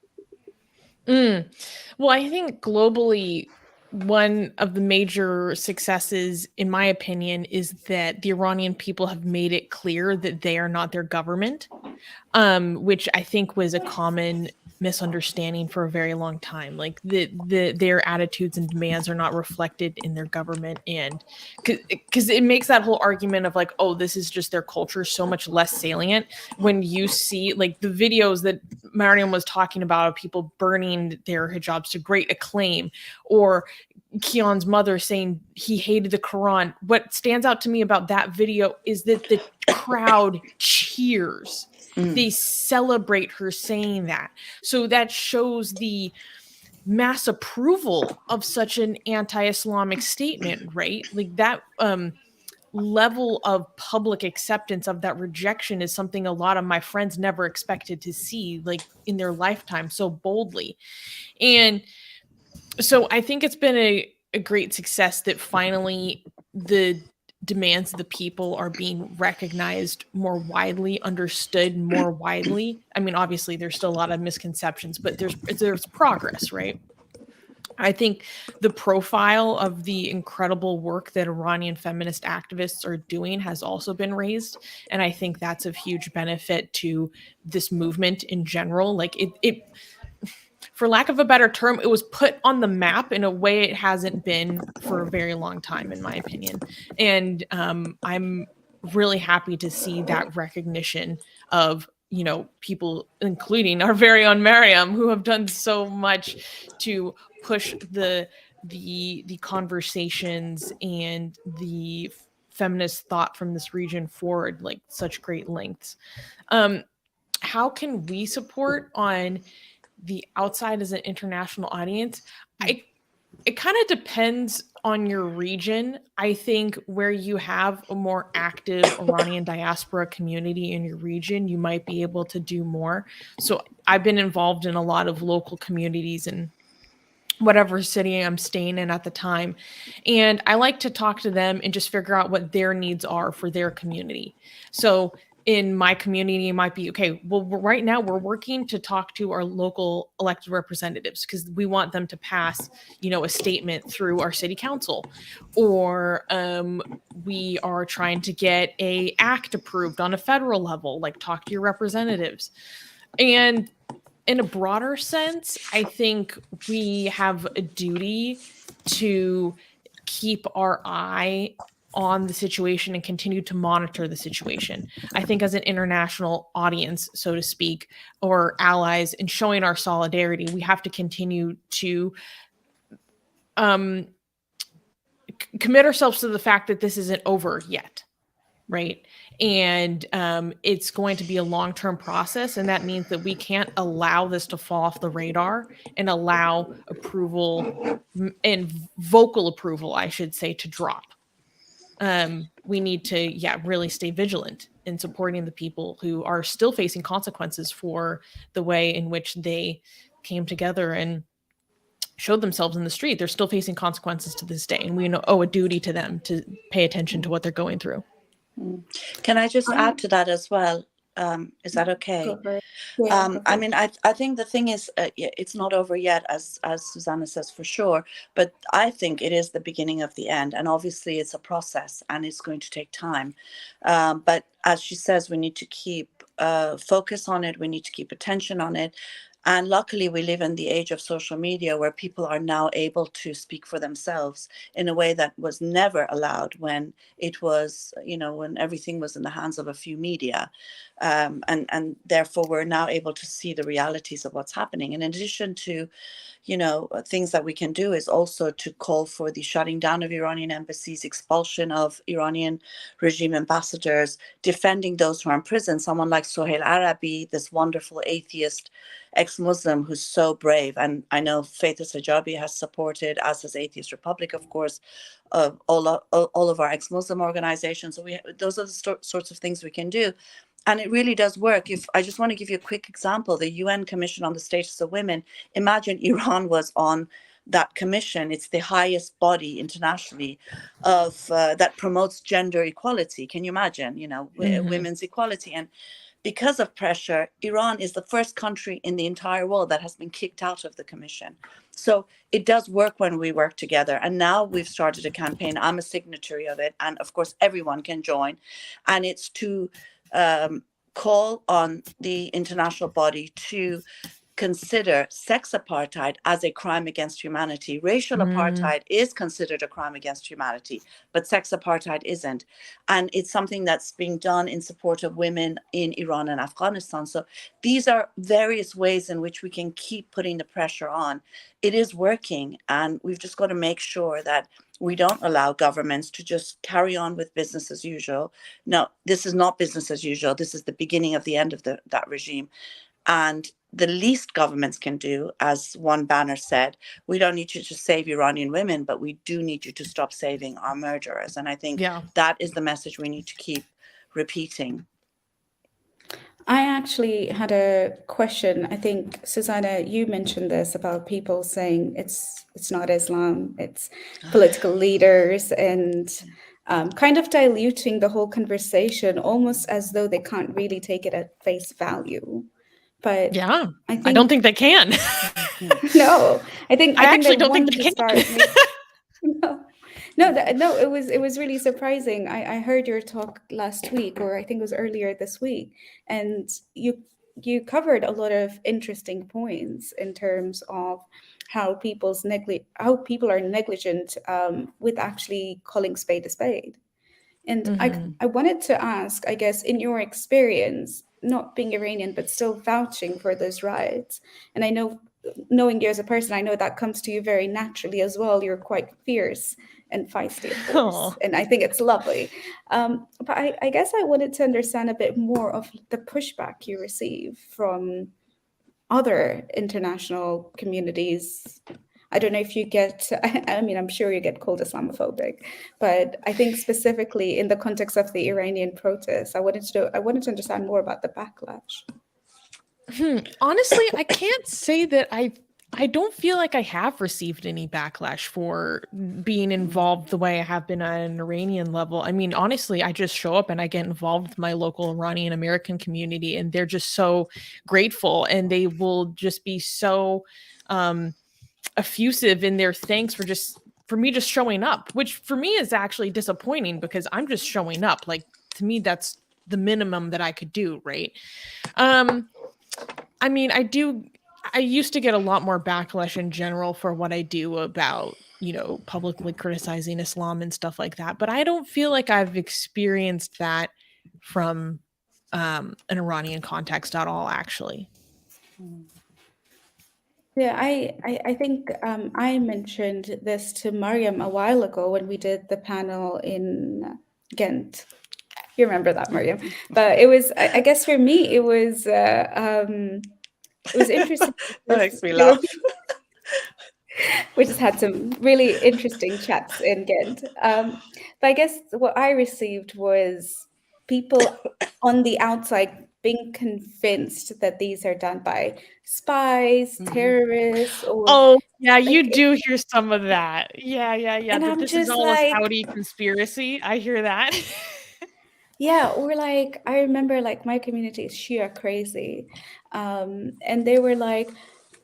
Speaker 5: Well, I think globally, one of the major successes, in my opinion, is that the Iranian people have made it clear that they are not their government, which I think was a common misunderstanding for a very long time. Like their attitudes and demands are not reflected in their government, and because it makes that whole argument of like, oh, this is just their culture so much less salient when you see like the videos that Maryam was talking about of people burning their hijabs to great acclaim, or Kian's mother saying he hated the Quran. What stands out to me about that video is that the crowd cheers. They celebrate her saying that. So that shows the mass approval of such an anti-Islamic statement, right? Like that level of public acceptance of that rejection is something a lot of my friends never expected to see, like in their lifetime, so boldly. And so I think it's been a great success that finally the demands of the people are being recognized more widely, understood more widely. I mean, obviously there's still a lot of misconceptions, but there's progress, right? I think the profile of the incredible work that Iranian feminist activists are doing has also been raised. And I think that's of huge benefit to this movement in general. Like it for lack of a better term, it was put on the map in a way it hasn't been for a very long time, in my opinion. And I'm really happy to see that recognition of, people, including our very own Maryam, who have done so much to push the conversations and the feminist thought from this region forward, like such great lengths. How can we support on the outside as an international audience? It kind of depends on your region. I think where you have a more active Iranian diaspora community in your region, you might be able to do more. So I've been involved in a lot of local communities in whatever city I'm staying in at the time. And I like to talk to them and just figure out what their needs are for their community. So in my community, it might be, okay, well, right now we're working to talk to our local elected representatives because we want them to pass, a statement through our city council, or we are trying to get a act approved on a federal level, like talk to your representatives. And in a broader sense, I think we have a duty to keep our eye on the situation and continue to monitor the situation. I think as an international audience, so to speak, or allies, in showing our solidarity, we have to continue to commit ourselves to the fact that this isn't over yet, right? And it's going to be a long-term process, and that means that we can't allow this to fall off the radar and allow approval and vocal approval, I should say, to drop. We need to, really stay vigilant in supporting the people who are still facing consequences for the way in which they came together and showed themselves in the street, they're still facing consequences to this day. And we owe a duty to them to pay attention to what they're going through.
Speaker 6: Can I just add to that as well? Is that okay?
Speaker 1: Go for it. Yeah, go for
Speaker 6: I
Speaker 1: it.
Speaker 6: mean, I think the thing is, it's not over yet, as Susanna says, for sure. But I think it is the beginning of the end. And obviously, it's a process and it's going to take time. But as she says, we need to keep focus on it. We need to keep attention on it. And luckily, we live in the age of social media where people are now able to speak for themselves in a way that was never allowed when it was, when everything was in the hands of a few media. And therefore, we're now able to see the realities of what's happening. And in addition to, things that we can do is also to call for the shutting down of Iranian embassies, expulsion of Iranian regime ambassadors, defending those who are in prison. Someone like Sohail Arabi, this wonderful atheist ex-Muslim who's so brave. And I know Faithless Hijabi has supported, as has Atheist Republic, of course, all of our ex-Muslim organizations. So those are the sorts of things we can do. And it really does work. If I just want to give you a quick example, the UN Commission on the Status of Women, imagine Iran was on that commission. It's the highest body internationally of that promotes gender equality. Can you imagine, women's equality? And because of pressure, Iran is the first country in the entire world that has been kicked out of the commission. So it does work when we work together. And now we've started a campaign. I'm a signatory of it. And of course, everyone can join. And it's to call on the international body to consider sex apartheid as a crime against humanity. Racial apartheid is considered a crime against humanity, but sex apartheid isn't. And it's something that's being done in support of women in Iran and Afghanistan. So these are various ways in which we can keep putting the pressure on. It is working, and we've just got to make sure that we don't allow governments to just carry on with business as usual. No, this is not business as usual. This is the beginning of the end of that regime. And the least governments can do, as one banner said, we don't need you to save Iranian women, but we do need you to stop saving our murderers. And I think that is the message we need to keep repeating.
Speaker 1: I actually had a question. I think, Susanna, you mentioned this about people saying it's not Islam, it's political leaders, and kind of diluting the whole conversation, almost as though they can't really take it at face value. But
Speaker 5: I don't think they can.
Speaker 1: No, I think
Speaker 5: actually
Speaker 1: they
Speaker 5: don't think
Speaker 1: want
Speaker 5: they
Speaker 1: to
Speaker 5: can.
Speaker 1: start. No, it was really surprising. I heard your talk last week, or I think it was earlier this week, and you covered a lot of interesting points in terms of how people are negligent with actually calling spade a spade. And I wanted to ask, I guess, in your experience, not being Iranian, but still vouching for those rights. And I know, knowing you as a person, I know that comes to you very naturally as well. You're quite fierce and feisty, of course. And I think it's lovely. But I guess I wanted to understand a bit more of the pushback you receive from other international communities. I don't know if you get, I mean, I'm sure you get called Islamophobic, but I think specifically in the context of the Iranian protests, I wanted to understand more about the backlash.
Speaker 5: Honestly, I can't say that I don't feel like I have received any backlash for being involved the way I have been at an Iranian level. I mean, honestly, I just show up and I get involved with my local Iranian American community, and they're just so grateful, and they will just be so effusive in their thanks for me just showing up, which for me is actually disappointing because I'm just showing up. Like, to me, that's the minimum that I could do, right? I mean, I used to get a lot more backlash in general for what I do about, publicly criticizing Islam and stuff like that. But I don't feel like I've experienced that from an Iranian context at all, actually.
Speaker 1: Yeah, I think I mentioned this to Maryam a while ago when we did the panel in Ghent. You remember that, Maryam? But it was, I guess for me, it was interesting.
Speaker 6: That makes me laugh.
Speaker 1: We just had some really interesting chats in Ghent. But I guess what I received was people on the outside being convinced that these are done by spies, terrorists, or
Speaker 5: Yeah, you
Speaker 1: Like,
Speaker 5: do hear some of that. Yeah.
Speaker 1: and
Speaker 5: That
Speaker 1: I'm
Speaker 5: this is
Speaker 1: just
Speaker 5: all a
Speaker 1: like,
Speaker 5: Saudi conspiracy. I hear that.
Speaker 1: yeah, or like I remember like my community is Shia crazy. And they were like,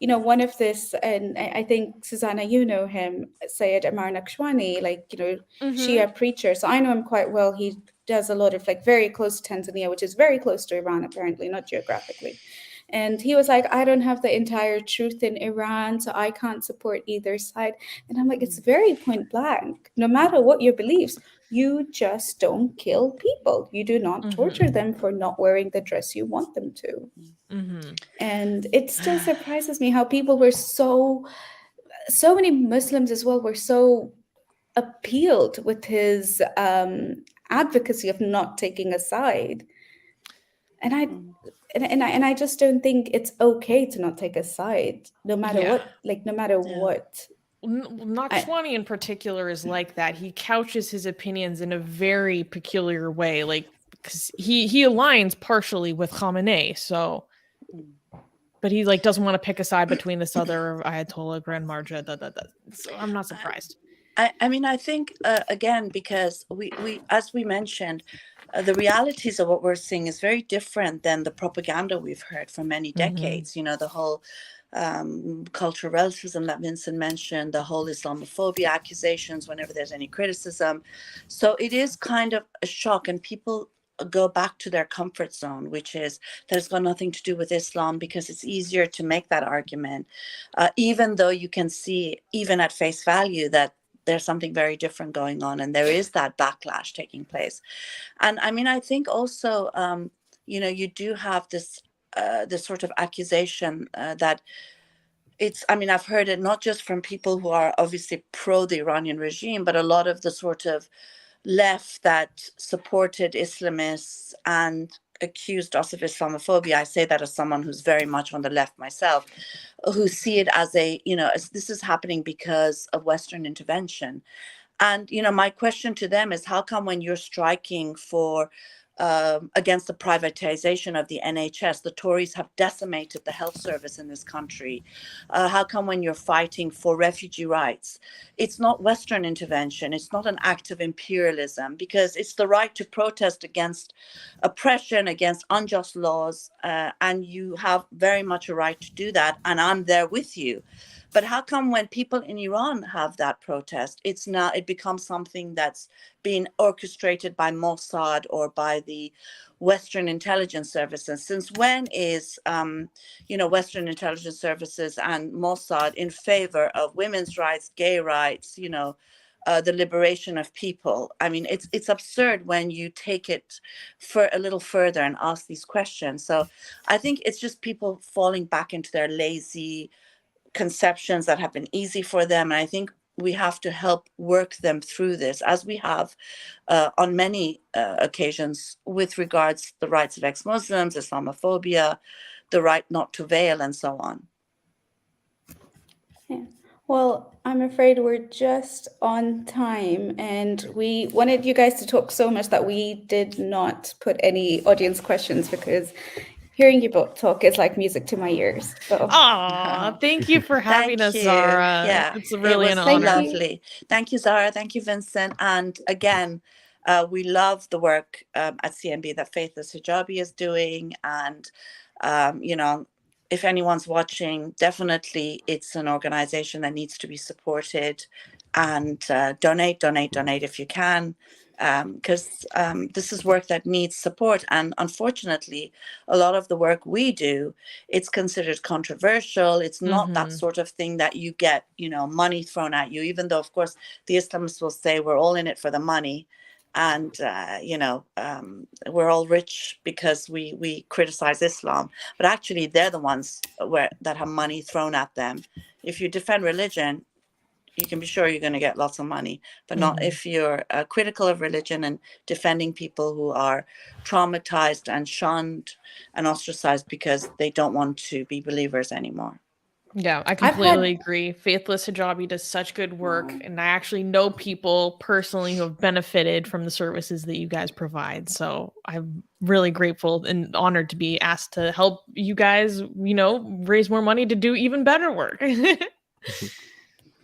Speaker 1: one of this, and I think Susanna, you know him, Sayyid Amar Naqshwani, like,
Speaker 5: Mm-hmm.
Speaker 1: Shia preacher. So I know him quite well. He does a lot of like very close to Tanzania, which is very close to Iran, apparently, not geographically. And he was like, I don't have the entire truth in Iran, so I can't support either side. And I'm like, it's very point blank. No matter what your beliefs, you just don't kill people. You do not torture them for not wearing the dress you want them to.
Speaker 5: Mm-hmm.
Speaker 1: And it still surprises me how people were so many Muslims as well were so appealed with his advocacy of not taking a side. And I just don't think it's okay to not take a side, no matter
Speaker 5: Yeah.
Speaker 1: what. Like, no matter what.
Speaker 5: Naqshwani in particular is like that. He couches his opinions in a very peculiar way, like because he aligns partially with Khamenei, so but he like doesn't want to pick a side between this other Ayatollah Grand Marja. So I'm not surprised.
Speaker 6: I mean, I think again, because we as we mentioned, the realities of what we're seeing is very different than the propaganda we've heard for many decades. The whole cultural relativism that Vincent mentioned, the whole Islamophobia accusations whenever there's any criticism. So it is kind of a shock, and people go back to their comfort zone, which is that it's got nothing to do with Islam, because it's easier to make that argument, even though you can see, even at face value, that there's something very different going on, and there is that backlash taking place. And I mean, I think also, you do have this sort of accusation that I mean, I've heard it not just from people who are obviously pro the Iranian regime, but a lot of the sort of left that supported Islamists and accused us of Islamophobia. I say that as someone who's very much on the left myself, who see it as as this is happening because of Western intervention. And, my question to them is, how come when you're striking for against the privatization of the NHS, the Tories have decimated the health service in this country? How come when you're fighting for refugee rights, it's not Western intervention, it's not an act of imperialism, because it's the right to protest against oppression, against unjust laws, and you have very much a right to do that, and I'm there with you. But how come when people in Iran have that protest, it becomes something that's being orchestrated by Mossad or by the Western intelligence services? Since when is, Western intelligence services and Mossad in favor of women's rights, gay rights, the liberation of people? I mean, it's absurd when you take it for a little further and ask these questions. So I think it's just people falling back into their lazy conceptions that have been easy for them. And I think we have to help work them through this, as we have on many occasions, with regards to the rights of ex-Muslims, Islamophobia, the right not to veil, and so on.
Speaker 1: Yeah. Well, I'm afraid we're just on time, and we wanted you guys to talk so much that we did not put any audience questions, because hearing you both talk is like music to my ears. So,
Speaker 5: Thank you for having us, Zara.
Speaker 6: Yeah,
Speaker 5: it's really an
Speaker 6: it was
Speaker 5: honor.
Speaker 6: lovely. Thank you, Zara. Thank you, Vincent. And again, we love the work at CMB that Faithless Hijabi is doing. And, if anyone's watching, definitely it's an organization that needs to be supported. And donate if you can. Because this is work that needs support. And unfortunately, a lot of the work we do, it's considered controversial. It's not that sort of thing that you get, money thrown at you, even though, of course, the Islamists will say we're all in it for the money. And, we're all rich because we criticize Islam. But actually, they're the ones that have money thrown at them. If you defend religion, you can be sure you're going to get lots of money, but not if you're critical of religion and defending people who are traumatized and shunned and ostracized because they don't want to be believers anymore.
Speaker 5: Yeah, I completely agree. Faithless Hijabi does such good work, and I actually know people personally who have benefited from the services that you guys provide. So I'm really grateful and honored to be asked to help you guys, raise more money to do even better work.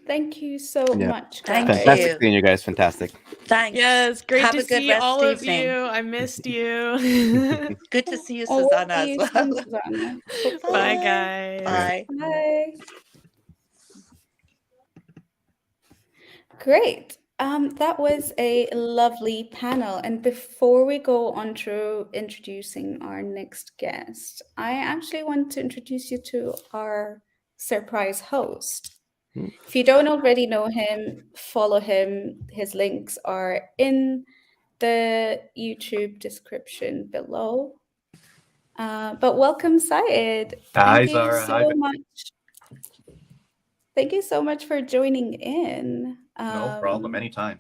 Speaker 1: Thank you so
Speaker 2: Yeah.
Speaker 1: much,
Speaker 6: Thank
Speaker 1: guys.
Speaker 2: Fantastic
Speaker 6: you.
Speaker 2: seeing you guys. Fantastic.
Speaker 6: Thanks.
Speaker 5: Yes, great
Speaker 6: Have
Speaker 5: to
Speaker 6: a good
Speaker 5: see
Speaker 6: rest
Speaker 5: all of
Speaker 6: evening.
Speaker 5: you. I missed you.
Speaker 6: Good to see you,
Speaker 1: Oh, we'll
Speaker 6: Susanna,
Speaker 1: see
Speaker 6: as
Speaker 1: you soon,
Speaker 6: well.
Speaker 1: Susanna.
Speaker 5: Bye, guys.
Speaker 6: Bye.
Speaker 1: Bye. Great. That was a lovely panel. And before we go on to introducing our next guest, I actually want to introduce you to our surprise host. If you don't already know him, follow him. His links are in the YouTube description below. But welcome, Seyyid.
Speaker 9: Hi,
Speaker 1: Thank you
Speaker 9: Zara.
Speaker 1: so
Speaker 9: Hi.
Speaker 1: much. Thank you so much for joining in.
Speaker 9: No problem. Anytime.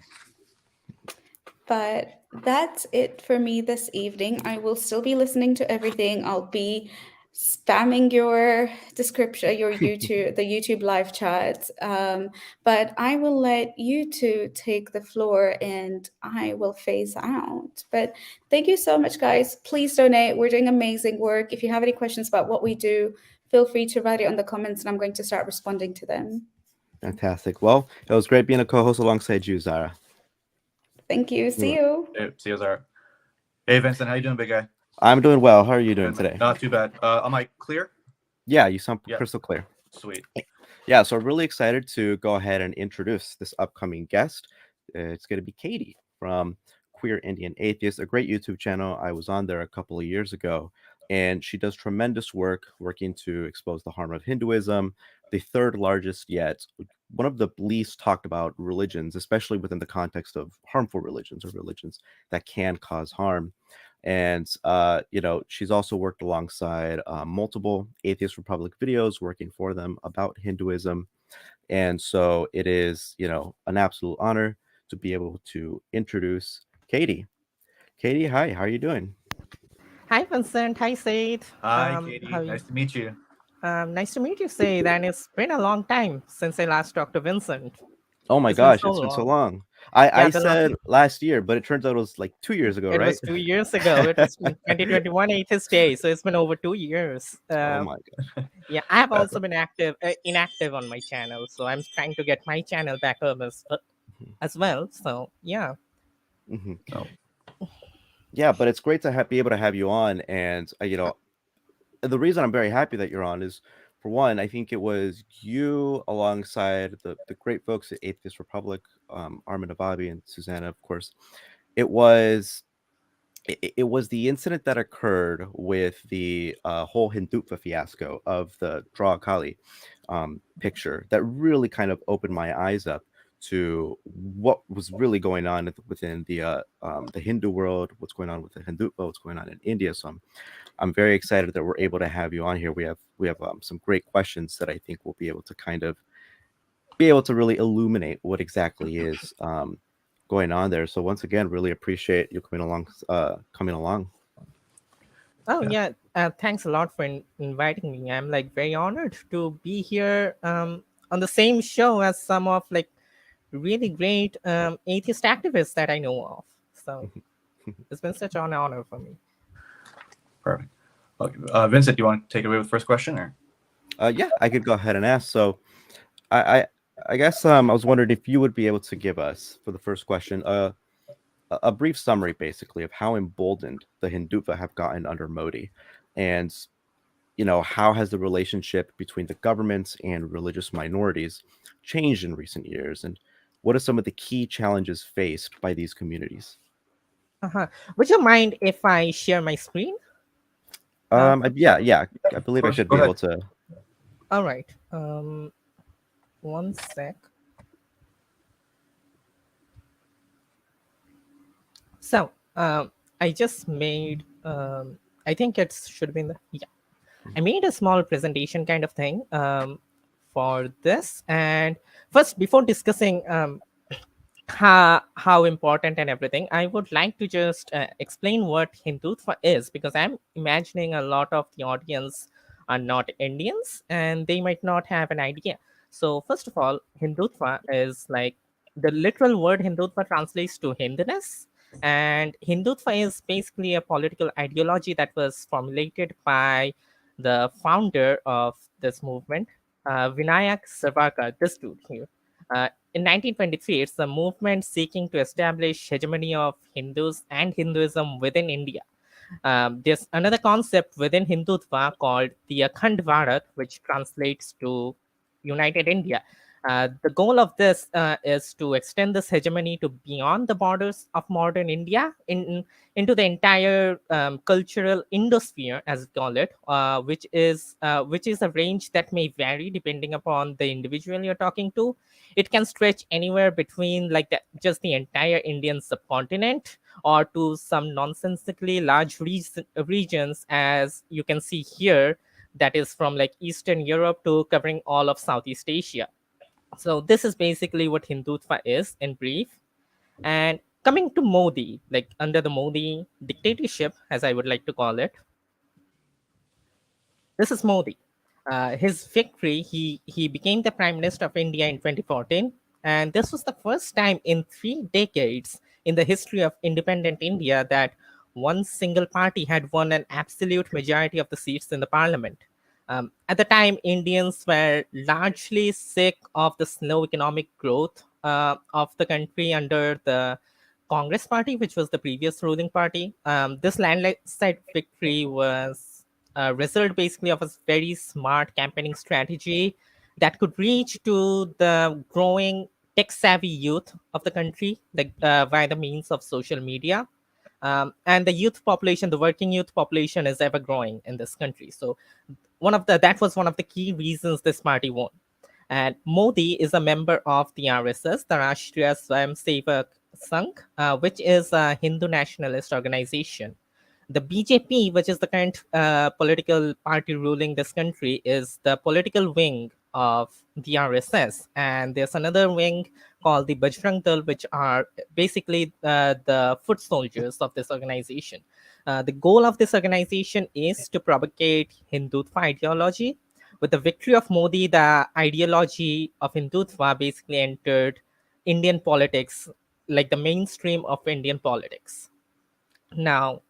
Speaker 1: But that's it for me this evening. I will still be listening to everything. I'll be spamming your description, your YouTube, the YouTube live chat. But I will let you two take the floor and I will phase out. But thank you so much, guys. Please donate. We're doing amazing work. If you have any questions about what we do, feel free to write it on the comments and I'm going to start responding to them.
Speaker 2: Fantastic. Well, it was great being a co-host alongside you, Zara.
Speaker 1: Thank you. See you.
Speaker 9: Hey, see you, Zara. Hey, Vincent. How you doing, big guy?
Speaker 2: I'm doing well. How are you doing today?
Speaker 9: Not too bad. Am I clear?
Speaker 2: Yeah, you sound
Speaker 9: Yeah.
Speaker 2: crystal clear.
Speaker 9: Sweet.
Speaker 2: Yeah, so I'm really excited to go ahead and introduce this upcoming guest. It's going to be Katie from Queer Indian Atheist, a great YouTube channel. I was on there a couple of years ago, and she does tremendous work working to expose the harm of Hinduism, the third largest yet, one of the least talked about religions, especially within the context of harmful religions or religions that can cause harm. And, she's also worked alongside multiple Atheist Republic videos, working for them about Hinduism. And so it is, an absolute honor to be able to introduce Katie. Katie, hi, how are you doing?
Speaker 10: Hi, Vincent. Hi, Seyyid.
Speaker 9: Hi, Katie.
Speaker 10: How are you?
Speaker 9: Nice to meet you.
Speaker 10: Nice to meet you, Seyyid. And it's been a long time since I last talked to Vincent.
Speaker 2: Oh my
Speaker 10: It's been
Speaker 2: gosh,
Speaker 10: so
Speaker 2: it's been so
Speaker 10: long.
Speaker 2: long. I
Speaker 10: the
Speaker 2: said last year, but it turns out it was like 2 years ago,
Speaker 10: It
Speaker 2: right?
Speaker 10: was 2 years ago. It was 2021 Atheist Day, so it's been over 2 years.
Speaker 2: Oh my gosh.
Speaker 10: Yeah, I have also been inactive on my channel, so I'm trying to get my channel back up as well. So yeah.
Speaker 2: Mhm.
Speaker 9: Oh.
Speaker 2: Yeah, but it's great to be able to have you on. And, the reason I'm very happy that you're on is, for one, I think it was you alongside the great folks at Atheist Republic, Maryam Namazie and Susanna, of course. It was the incident that occurred with the whole Hindutva fiasco of the Draw Kali picture that really kind of opened my eyes up to what was really going on within the Hindu world, what's going on with the Hindutva, what's going on in India. So I'm very excited that we're able to have you on here. We have some great questions that I think we'll be able to kind of really illuminate what exactly is going on there. So once again, really appreciate you coming along.
Speaker 10: Oh yeah, thanks a lot for inviting me. I'm very honored to be here on the same show as some of really great atheist activists that I know of. So it's been such an honor for me.
Speaker 9: Perfect. Okay. Vincent, do you want to take it away with the first question, or?
Speaker 2: Yeah, I could go ahead and ask. So I guess I was wondering if you would be able to give us, for the first question, a brief summary, basically, of how emboldened the Hindutva have gotten under Modi, and how has the relationship between the government and religious minorities changed in recent years, and what are some of the key challenges faced by these communities?
Speaker 10: Would you mind if I share my screen?
Speaker 2: Yeah, I believe I should be able to.
Speaker 10: All right. One sec. So I just made, I think it should be I made a small presentation kind of thing for this. And first, before discussing how important and everything, I would like to just explain what Hindutva is, because I'm imagining a lot of the audience are not Indians and they might not have an idea. So first of all, Hindutva is the literal word Hindutva translates to Hinduness, and Hindutva is basically a political ideology that was formulated by the founder of this movement, Vinayak Savarkar, this dude here. In 1923, it's a movement seeking to establish hegemony of Hindus and Hinduism within India. There's another concept within Hindutva called the Akhand Bharat, which translates to United India. The goal of this is to extend this hegemony to beyond the borders of modern India into the entire cultural Indosphere, as we call it, which is a range that may vary depending upon the individual you're talking to. It can stretch anywhere between like just the entire Indian subcontinent or to some nonsensically large regions, as you can see here, that is from like Eastern Europe to covering all of Southeast Asia. So this is basically what Hindutva is in brief. And coming to Modi, like under the Modi dictatorship, as I would like to call it, this is Modi. His victory, he became the Prime Minister of India in 2014. And this was the first time in 3 decades in the history of independent India that one single party had won an absolute majority of the seats in the parliament. At the time, Indians were largely sick of the slow economic growth of the country under the Congress party, which was the previous ruling party. This landslide victory was a result basically of a very smart campaigning strategy that could reach to the growing tech-savvy youth of the country, like via the means of social media. And the youth population, the working youth population, is ever growing in this country. So that was one of the key reasons this party won. And Modi is a member of the RSS, the Rashtriya Swayamsevak Sangh, which is a Hindu nationalist organization. The BJP, which is the current political party ruling this country, is the political wing of the RSS. And there's another wing called the Bajrang Dal, which are basically the foot soldiers of this organization. The goal of this organization is to propagate Hindutva ideology. With the victory of Modi, the ideology of Hindutva basically entered Indian politics, like the mainstream of Indian politics. Now,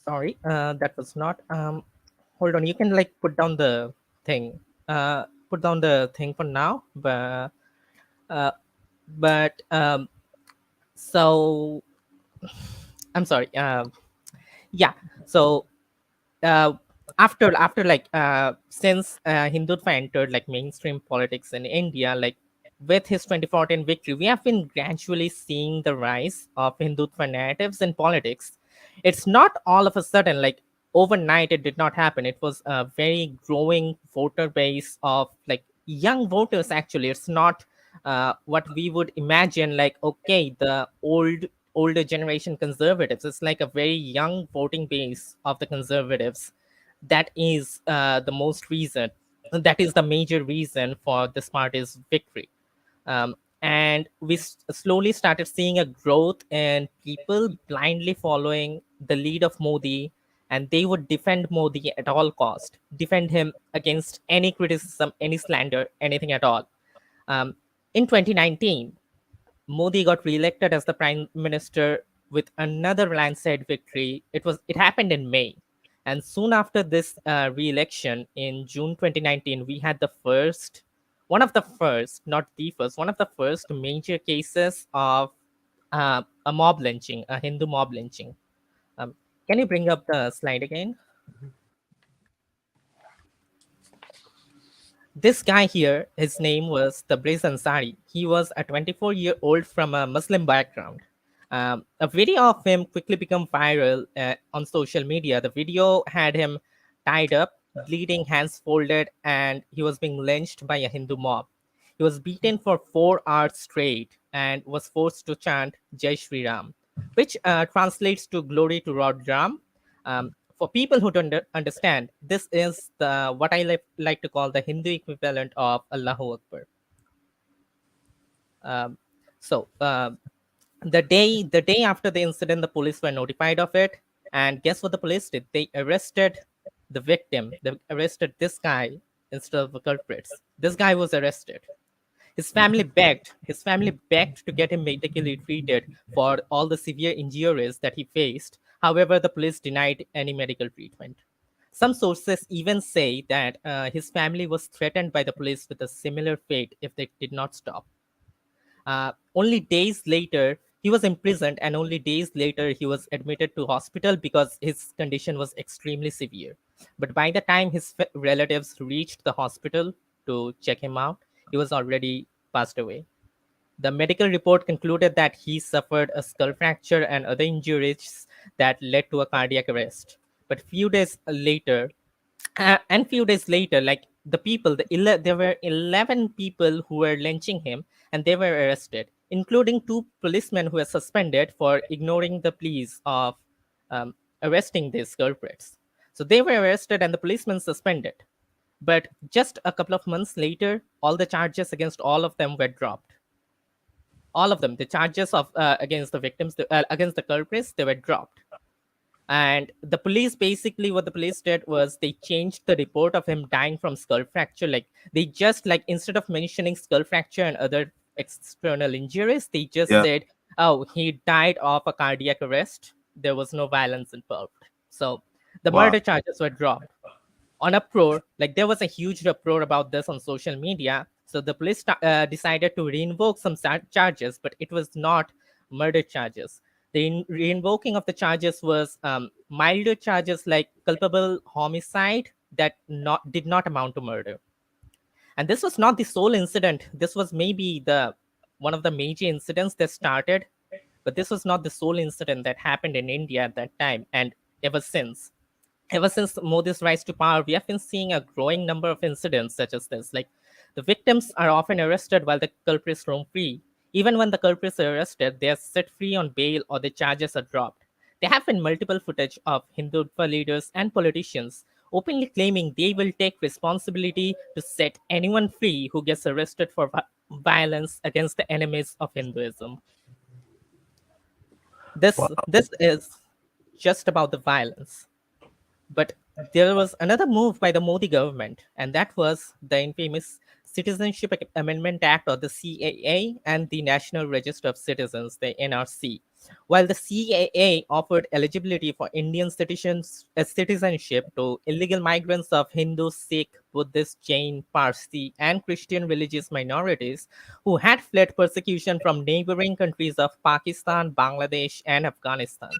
Speaker 10: sorry, that was not. Hold on, you can like put down the thing. Put down the thing for now, but so I'm sorry. Yeah. So after like since Hindutva entered like mainstream politics in India, like with his 2014 victory, we have been gradually seeing the rise of Hindutva narratives in politics. It's not all of a sudden, like overnight, it did not happen. It was a very growing voter base of like young voters. Actually, it's not what we would imagine, like, okay, the older generation conservatives. It's like a very young voting base of the conservatives. That is the most reason. That is the major reason for this party's victory. And we slowly started seeing a growth in people blindly following the lead of Modi, and they would defend Modi at all cost, defend him against any criticism, any slander, anything at all. In 2019, Modi got re-elected as the prime minister with another landslide victory. It happened in May, and soon after this re-election in June 2019, we had one of the first, not the first, one of the first major cases of a mob lynching, a Hindu mob lynching. Can you bring up the slide again? This guy here, his name was Tabriz Ansari. He was a 24-year-old from a Muslim background. A video of him quickly became viral on social media. The video had him tied up, bleeding, hands folded, and he was being lynched by a Hindu mob. He was beaten for 4 hours straight and was forced to chant Jai Shri Ram, which translates to glory to Lord Ram. For people who don't understand, this is what I like to call the Hindu equivalent of Allahu Akbar. The day after the incident, the police were notified of it, and guess what the police did? They arrested the victim. They arrested this guy instead of the culprits. This guy was arrested. His family begged to get him medically treated for all the severe injuries that he faced. However, the police denied any medical treatment. Some sources even say that his family was threatened by the police with a similar fate if they did not stop. Only days later, he was imprisoned, and only days later, he was admitted to hospital because his condition was extremely severe. But by the time his relatives reached the hospital to check him out, he was already passed away. The medical report concluded that he suffered a skull fracture and other injuries that led to a cardiac arrest. But few days later, like the people, there were 11 people who were lynching him, and they were arrested, including 2 policemen who were suspended for ignoring the pleas of arresting these culprits. So they were arrested and the policemen suspended. But just a couple of months later, all the charges against all of them were dropped. All of them, the charges of against the victims, against the culprits, they were dropped. And the police, basically what the police did was they changed the report of him dying from skull fracture. Like they just, like, instead of mentioning skull fracture and other external injuries, they just said, oh, he died of a cardiac arrest. There was no violence involved. So the murder charges were dropped. On uproar, like there was a huge uproar about this on social media. So the police decided to reinvoke some charges, but it was not murder charges. The reinvoking of the charges was milder charges like culpable homicide that did not amount to murder. And this was not the sole incident. This was maybe one of the major incidents that started, but this was not the sole incident that happened in India at that time. And ever since Modi's rise to power, we have been seeing a growing number of incidents such as this. Like the victims are often arrested while the culprits roam free. Even when the culprits are arrested, they are set free on bail or the charges are dropped. There have been multiple footage of Hindutva leaders and politicians openly claiming they will take responsibility to set anyone free who gets arrested for violence against the enemies of Hinduism. This is just about the violence. But there was another move by the Modi government, and that was the infamous Citizenship Amendment Act, or the CAA, and the National Register of Citizens, the NRC. While the CAA offered eligibility for Indian citizenship to illegal migrants of Hindu, Sikh, Buddhist, Jain, Parsi, and Christian religious minorities who had fled persecution from neighboring countries of Pakistan, Bangladesh, and Afghanistan.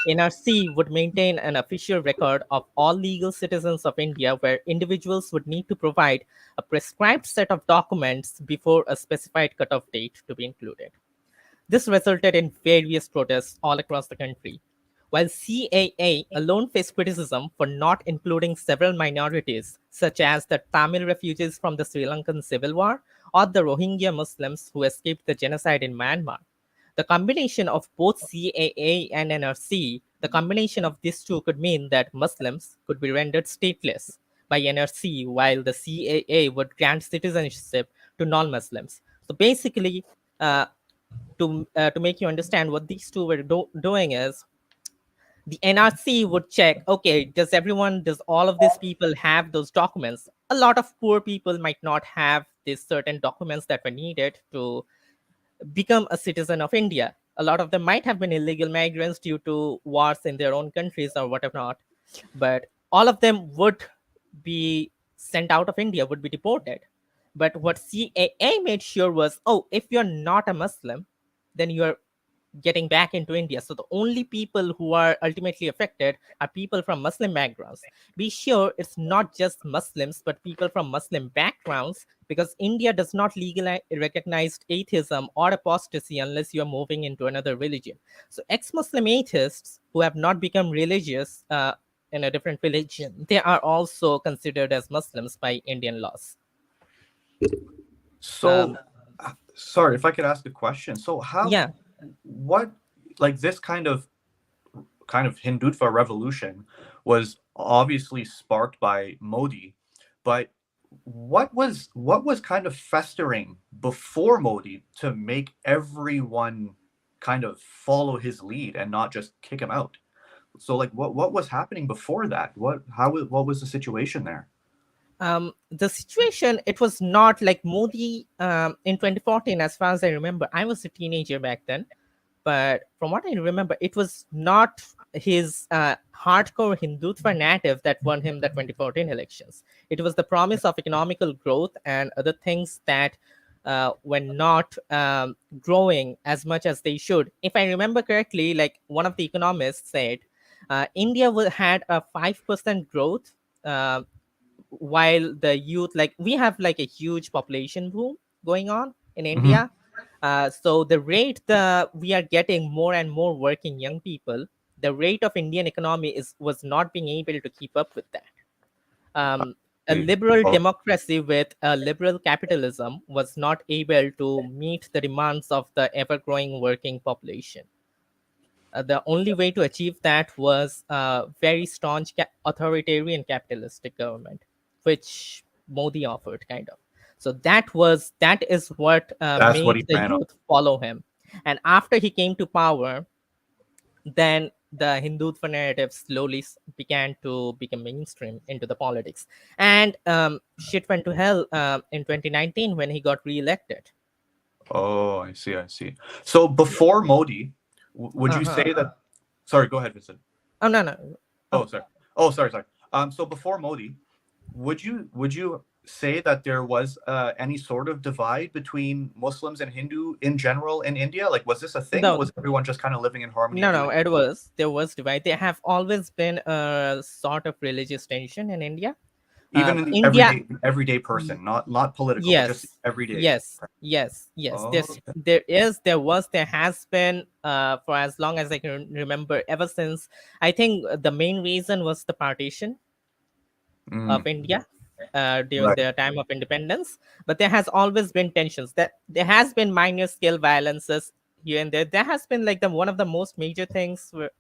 Speaker 10: NRC would maintain an official record of all legal citizens of India, where individuals would need to provide a prescribed set of documents before a specified cutoff date to be included. This resulted in various protests all across the country. While CAA alone faced criticism for not including several minorities, such as the Tamil refugees from the Sri Lankan Civil War or the Rohingya Muslims who escaped the genocide in Myanmar. The combination of both CAA and NRC, the combination of these two could mean that Muslims could be rendered stateless by NRC, while the CAA would grant citizenship to non-Muslims. So basically, to make you understand what these two were doing is, the NRC would check, okay, does all of these people have those documents? A lot of poor people might not have these certain documents that were needed to become a citizen of India. A lot of them might have been illegal migrants due to wars in their own countries or whatever not. But all of them would be sent out of India, would be deported. But what CAA made sure was, if you're not a Muslim, then you're getting back into India. So the only people who are ultimately affected are people from Muslim backgrounds. Be sure it's not just Muslims, but people from Muslim backgrounds, because India does not legally recognize atheism or apostasy unless you're moving into another religion. So ex-Muslim atheists who have not become religious in a different religion, they are also considered as Muslims by Indian laws.
Speaker 9: So, sorry, if I could ask a question. So what, like, this kind of Hindutva revolution was obviously sparked by Modi, but what was kind of festering before Modi to make everyone kind of follow his lead and not just kick him out? So, like, what was happening before that? What was the situation there?
Speaker 10: The situation, it was not like Modi in 2014, as far as I remember. I was a teenager back then, but from what I remember, it was not his hardcore Hindutva narrative that won him the 2014 elections. It was the promise of economical growth and other things that were not growing as much as they should. If I remember correctly, like one of the economists said, India had a 5% growth, while the youth, like we have like a huge population boom going on in India. So the rate we are getting more and more working young people, the rate of Indian economy was not being able to keep up with that. A liberal democracy with a liberal capitalism was not able to meet the demands of the ever-growing working population. The only way to achieve that was a very staunch authoritarian capitalistic government, which Modi offered, kind of. So that is what made the youth follow him. And after he came to power, then the Hindutva narrative slowly began to become mainstream into the politics. And shit went to hell in 2019 when he got re-elected.
Speaker 9: Oh, I see. So before Modi, would you say that... Sorry, go ahead, Vincent.
Speaker 10: Oh, no.
Speaker 9: Sorry. So before Modi, would you say that there was any sort of divide between Muslims and Hindu in general in India? Like, was this a thing? Or was everyone just kind of living in harmony?
Speaker 10: No, there was divide. There have always been a sort of religious tension in India.
Speaker 9: Even in the everyday person, not political,
Speaker 10: yes,
Speaker 9: but just everyday.
Speaker 10: Yes.
Speaker 9: Oh,
Speaker 10: There has been for as long as I can remember, ever since, I think the main reason was the partition of India during the time of independence. But there has always been tensions. That there has been minor scale violences here and there. There has been like one of the most major things were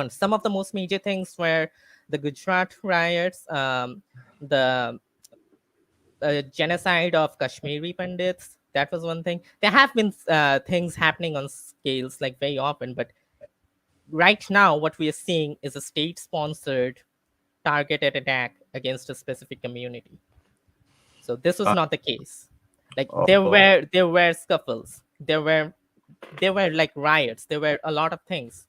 Speaker 10: some of the most major things were the Gujarat riots, the genocide of Kashmiri Pandits. That was one thing. There have been things happening on scales like very often, but right now what we are seeing is a state-sponsored targeted attack against a specific community. So this was not the case. Like there were scuffles, there were like riots, there were a lot of things,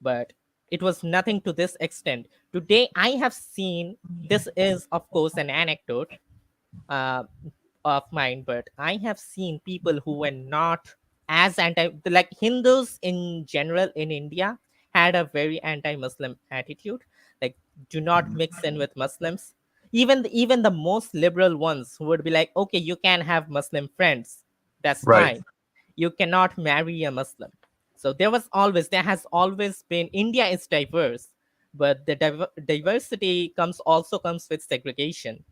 Speaker 10: but it was nothing to this extent. Today, I have seen, this is of course an anecdote of mine, but I have seen people who were not as like Hindus in general in India had a very anti-Muslim attitude. Like, do not mix in with Muslims. Even the most liberal ones who would be like, okay, you can have Muslim friends, that's fine. You cannot marry a Muslim. So there has always been, India is diverse, but the diversity also comes with segregation.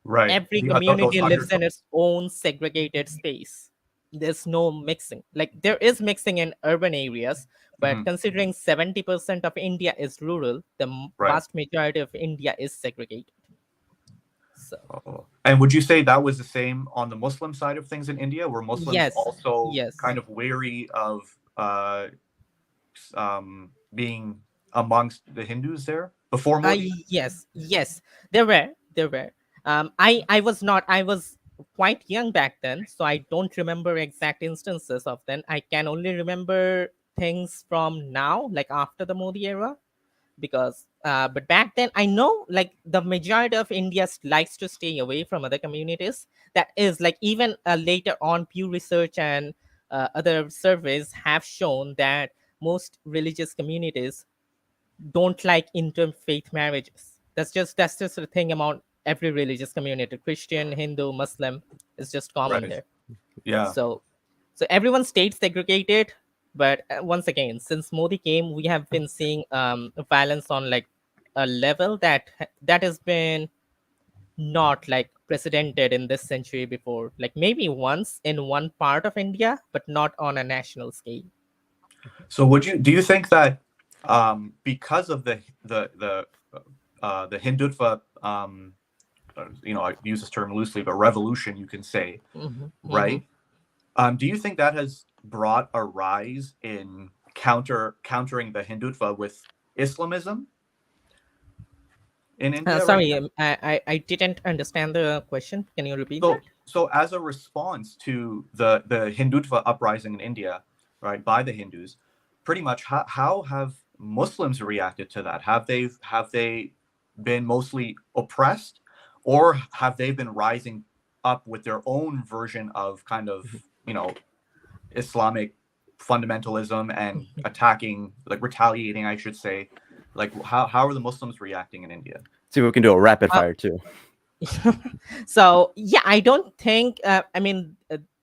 Speaker 9: Right.
Speaker 10: Every community lives in its own segregated space. There's no mixing. Like there is mixing in urban areas, but considering 70% of India is rural, the vast majority of India is segregated. So.
Speaker 9: And would you say that was the same on the Muslim side of things in India? Were Muslims also kind of wary of being amongst the Hindus there before Modi?
Speaker 10: Yes, there were. I was quite young back then, so I don't remember exact instances of then. I can only remember things from now, like after the Modi era, because but back then I know like the majority of India likes to stay away from other communities. That is like even later on Pew Research and other surveys have shown that most religious communities don't like interfaith marriages. That's just a thing among every religious community. Christian, Hindu, Muslim is just common there.
Speaker 9: Yeah.
Speaker 10: So everyone stayed segregated. But once again, since Modi came, we have been seeing violence on like a level that has been not like precedented in this century before. Like maybe once in one part of India, but not on a national scale.
Speaker 9: So do you think that because of the Hindutva, I use this term loosely, but revolution, you can say, right? Do you think that has brought a rise in countering the Hindutva with Islamism in India?
Speaker 10: Sorry, I didn't understand the question. Can you repeat that?
Speaker 9: So as a response to the Hindutva uprising in India, right, by the Hindus, pretty much how have Muslims reacted to that? Have they been mostly oppressed, or have they been rising up with their own version of kind of, you know, Islamic fundamentalism and attacking, like retaliating, I should say? Like, how are the Muslims reacting in India?
Speaker 2: See if we can do a rapid fire too.
Speaker 10: So yeah, I don't think I mean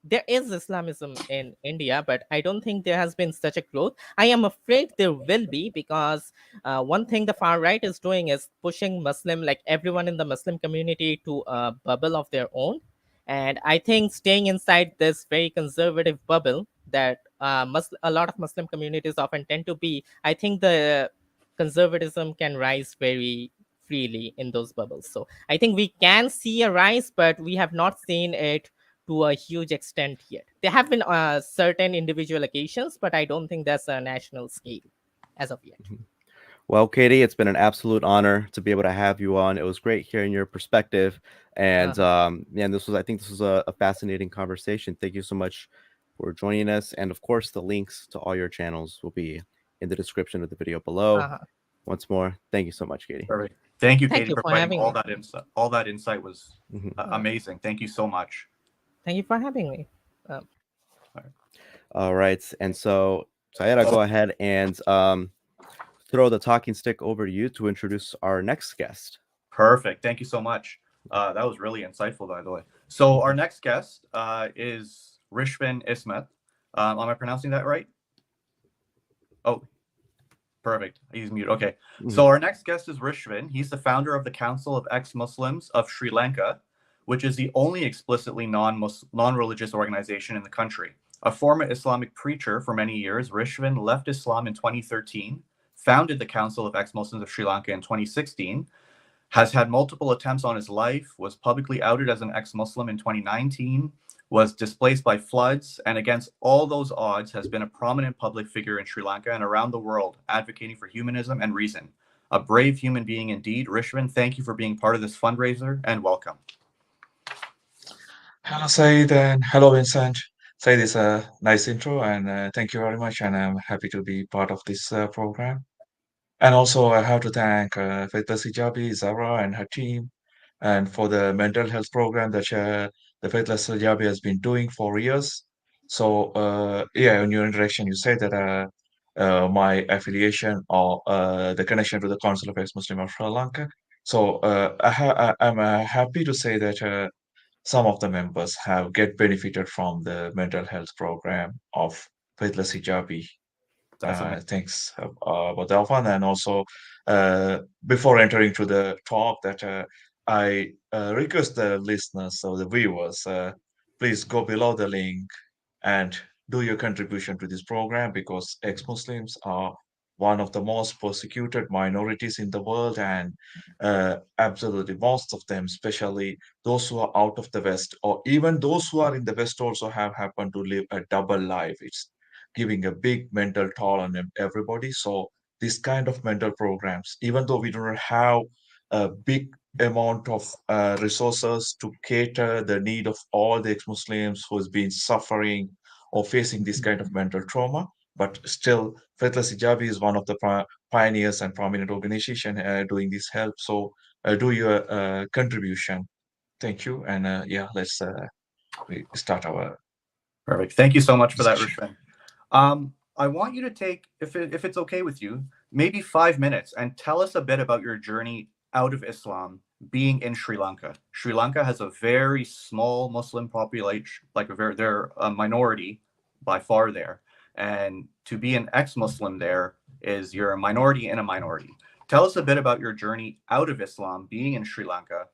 Speaker 10: there is Islamism in India, but I don't think there has been such a growth. I am afraid there will be, because one thing the far right is doing is pushing Muslim, like everyone in the Muslim community, to a bubble of their own. And I think staying inside this very conservative bubble that a lot of Muslim communities often tend to be, I think the conservatism can rise very freely in those bubbles. So I think we can see a rise, but we have not seen it to a huge extent yet. There have been certain individual occasions, but I don't think that's a national scale as of yet.
Speaker 2: Well, Katie, it's been an absolute honor to be able to have you on. It was great hearing your perspective, and I think this was a fascinating conversation. Thank you so much for joining us, and of course, the links to all your channels will be in the description of the video below. Once more, thank you so much, Katie.
Speaker 9: Perfect. Thank you, Katie,
Speaker 10: you
Speaker 9: for
Speaker 10: for
Speaker 9: providing
Speaker 10: having
Speaker 9: all
Speaker 10: me.
Speaker 9: that insight. All that insight was amazing. Thank you so much.
Speaker 10: Thank you for having me.
Speaker 2: All right, and so Seyyid, I'll go ahead and throw the talking stick over to you to introduce our next guest.
Speaker 9: Perfect. Thank you so much. That was really insightful, by the way. So our next guest is Rishvin Ismath. Am I pronouncing that right? Oh, perfect. He's muted. Okay. So our next guest is Rishvin. He's the founder of the Council of Ex-Muslims of Sri Lanka, which is the only explicitly non-religious organization in the country. A former Islamic preacher for many years, Rishvin left Islam in 2013, founded the Council of Ex-Muslims of Sri Lanka in 2016, has had multiple attempts on his life, was publicly outed as an ex-Muslim in 2019, was displaced by floods, and against all those odds has been a prominent public figure in Sri Lanka and around the world, advocating for humanism and reason. A brave human being indeed. Rishvin, thank you for being part of this fundraiser, and welcome.
Speaker 11: Hello, Seyyid, and hello, Vincent. Seyyid is a nice intro, and thank you very much, and I'm happy to be part of this program. And also, I have to thank Faithless Hijabi, Zara, and her team, and for the mental health program that the Faithless Hijabi has been doing for years. So, yeah, in your introduction, you said that my affiliation or the connection to the Council of Ex-Muslim of Sri Lanka. So, I'm happy to say that some of the members have get benefited from the mental health program of Faithless Hijabi. Thanks about that one. And also, before entering to the talk, that I request the listeners or the viewers, please go below the link and do your contribution to this program, because ex-Muslims are one of the most persecuted minorities in the world, and absolutely most of them, especially those who are out of the West, or even those who are in the West, also have happened to live a double life. It's giving a big mental toll on everybody. So this kind of mental programs, even though we don't have a big amount of resources to cater the need of all the ex-Muslims who has been suffering or facing this kind of mental trauma, but still Faithless Hijabi is one of the pioneers and prominent organization doing this help. So do your contribution. Thank you. And yeah, let's we start our
Speaker 9: Perfect. Thank you so much for that, Rishvin. I want you to take, if it's okay with you, maybe 5 minutes and tell us a bit about your journey out of Islam, being in Sri Lanka. Sri Lanka has a very small Muslim population, they're a minority by far there. And to be an ex-Muslim there is you're a minority in a minority. Tell us a bit about your journey out of Islam, being in Sri Lanka,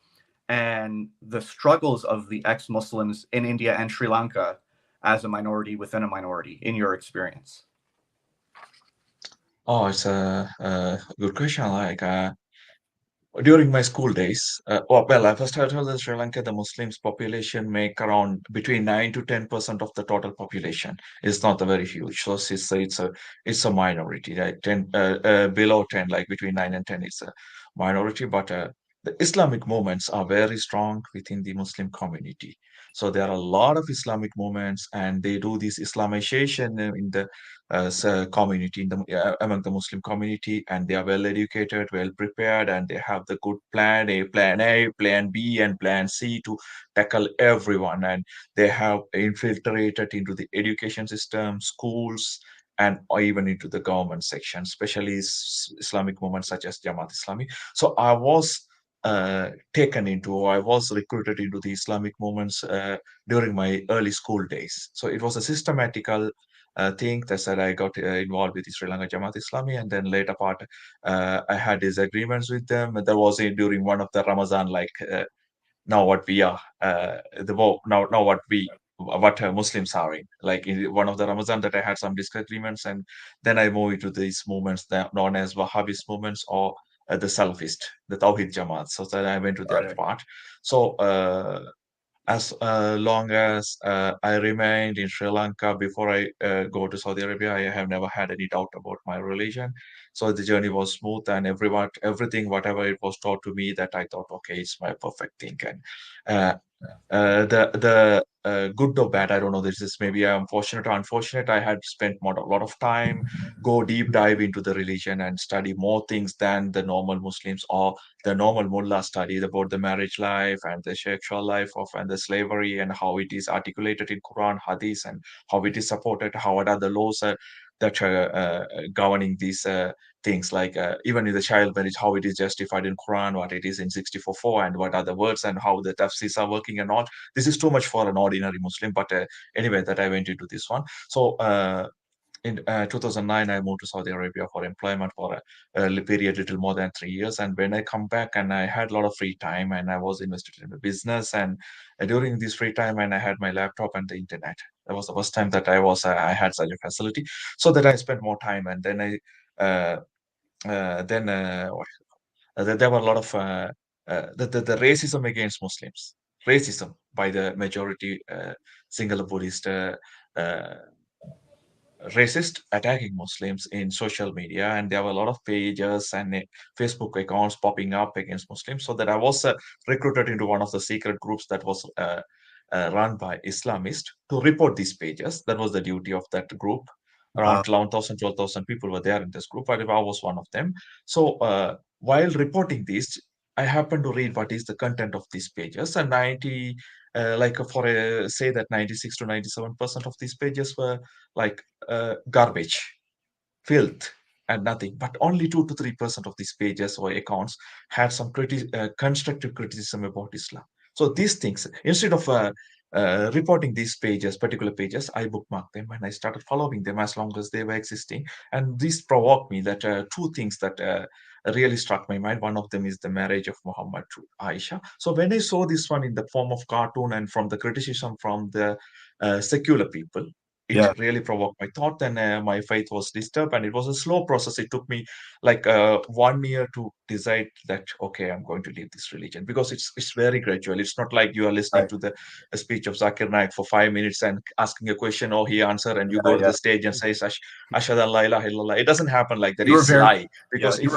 Speaker 9: and the struggles of the ex-Muslims in India and Sri Lanka as a minority within a minority, in your experience.
Speaker 11: Oh, it's a good question. Like during my school days, first I told that Sri Lanka, the Muslims population make around between 9 to 10% of the total population. It's not a very huge. So it's a minority. Right? 10 below 10, like between 9 and 10, is a minority. But the Islamic movements are very strong within the Muslim community. So there are a lot of Islamic movements, and they do this Islamization in the community among the Muslim community, and they are well educated, well prepared, and they have the good plan A, plan B, and plan C to tackle everyone. And they have infiltrated into the education system, schools, and even into the government section, especially Islamic movements such as Jamaat Islami. So I was I was recruited into the Islamic movements during my early school days. So it was a systematical thing that I got involved with the Sri Lanka Jamaat Islami, and then later part, I had disagreements with them. There was during one of the Ramadan, now what we are, now what Muslims are in. Like in one of the Ramadan that I had some disagreements, and then I moved to these movements that known as Wahhabist movements or the Salafist, the Tawhid Jamaat. So then I went to that part. So as long as I remained in Sri Lanka before I go to Saudi Arabia, I have never had any doubt about my religion. So the journey was smooth, and everything, whatever it was taught to me, that I thought, okay, it's my perfect thing. And the good or bad, I don't know. This is maybe I'm fortunate or unfortunate. I had spent a lot of time, go deep dive into the religion and study more things than the normal Muslims or the normal mullah studies about the marriage life and the sexual life of and the slavery and how it is articulated in Quran, Hadith, and how it is supported. How what are the laws that are governing these things, like even in the child marriage, how it is justified in Quran, what it is in 64:4, and what are the words and how the tafsirs are working and all. This is too much for an ordinary Muslim, but anyway, that I went into this one. So in 2009, I moved to Saudi Arabia for employment for a period little more than 3 years. And when I come back, and I had a lot of free time, and I was invested in the business. And during this free time, and I had my laptop and the internet. That was the first time that I had such a facility, so that I spent more time. And then there were a lot of the racism against Muslims, racism by the majority single Buddhist. Racist attacking Muslims in social media, and there were a lot of pages and Facebook accounts popping up against Muslims. So that I was recruited into one of the secret groups that was run by Islamists to report these pages. That was the duty of that group. Around 11,000, 12,000 people were there in this group. I was one of them. So while reporting this, I happened to read what is the content of these pages, and 90, say that 96 to 97% of these pages were like garbage, filth, and nothing. But only 2 to 3% of these pages or accounts had some constructive criticism about Islam. So these things, instead of reporting these pages, particular pages, I bookmarked them and I started following them as long as they were existing. And this provoked me that two things that really struck my mind. One of them is the marriage of Muhammad to Aisha. So when I saw this one in the form of cartoon and from the criticism from the secular people, it really provoked my thought, and my faith was disturbed. And it was a slow process. It took me like 1 year to decide that, okay, I'm going to leave this religion, because it's very gradual. It's not like you are listening to the speech of Zakir Naik for 5 minutes and asking a question, or he answer, and you go to the stage and say, Ashhadu an la ilaha illallah. It doesn't happen like that. It's lie. Because if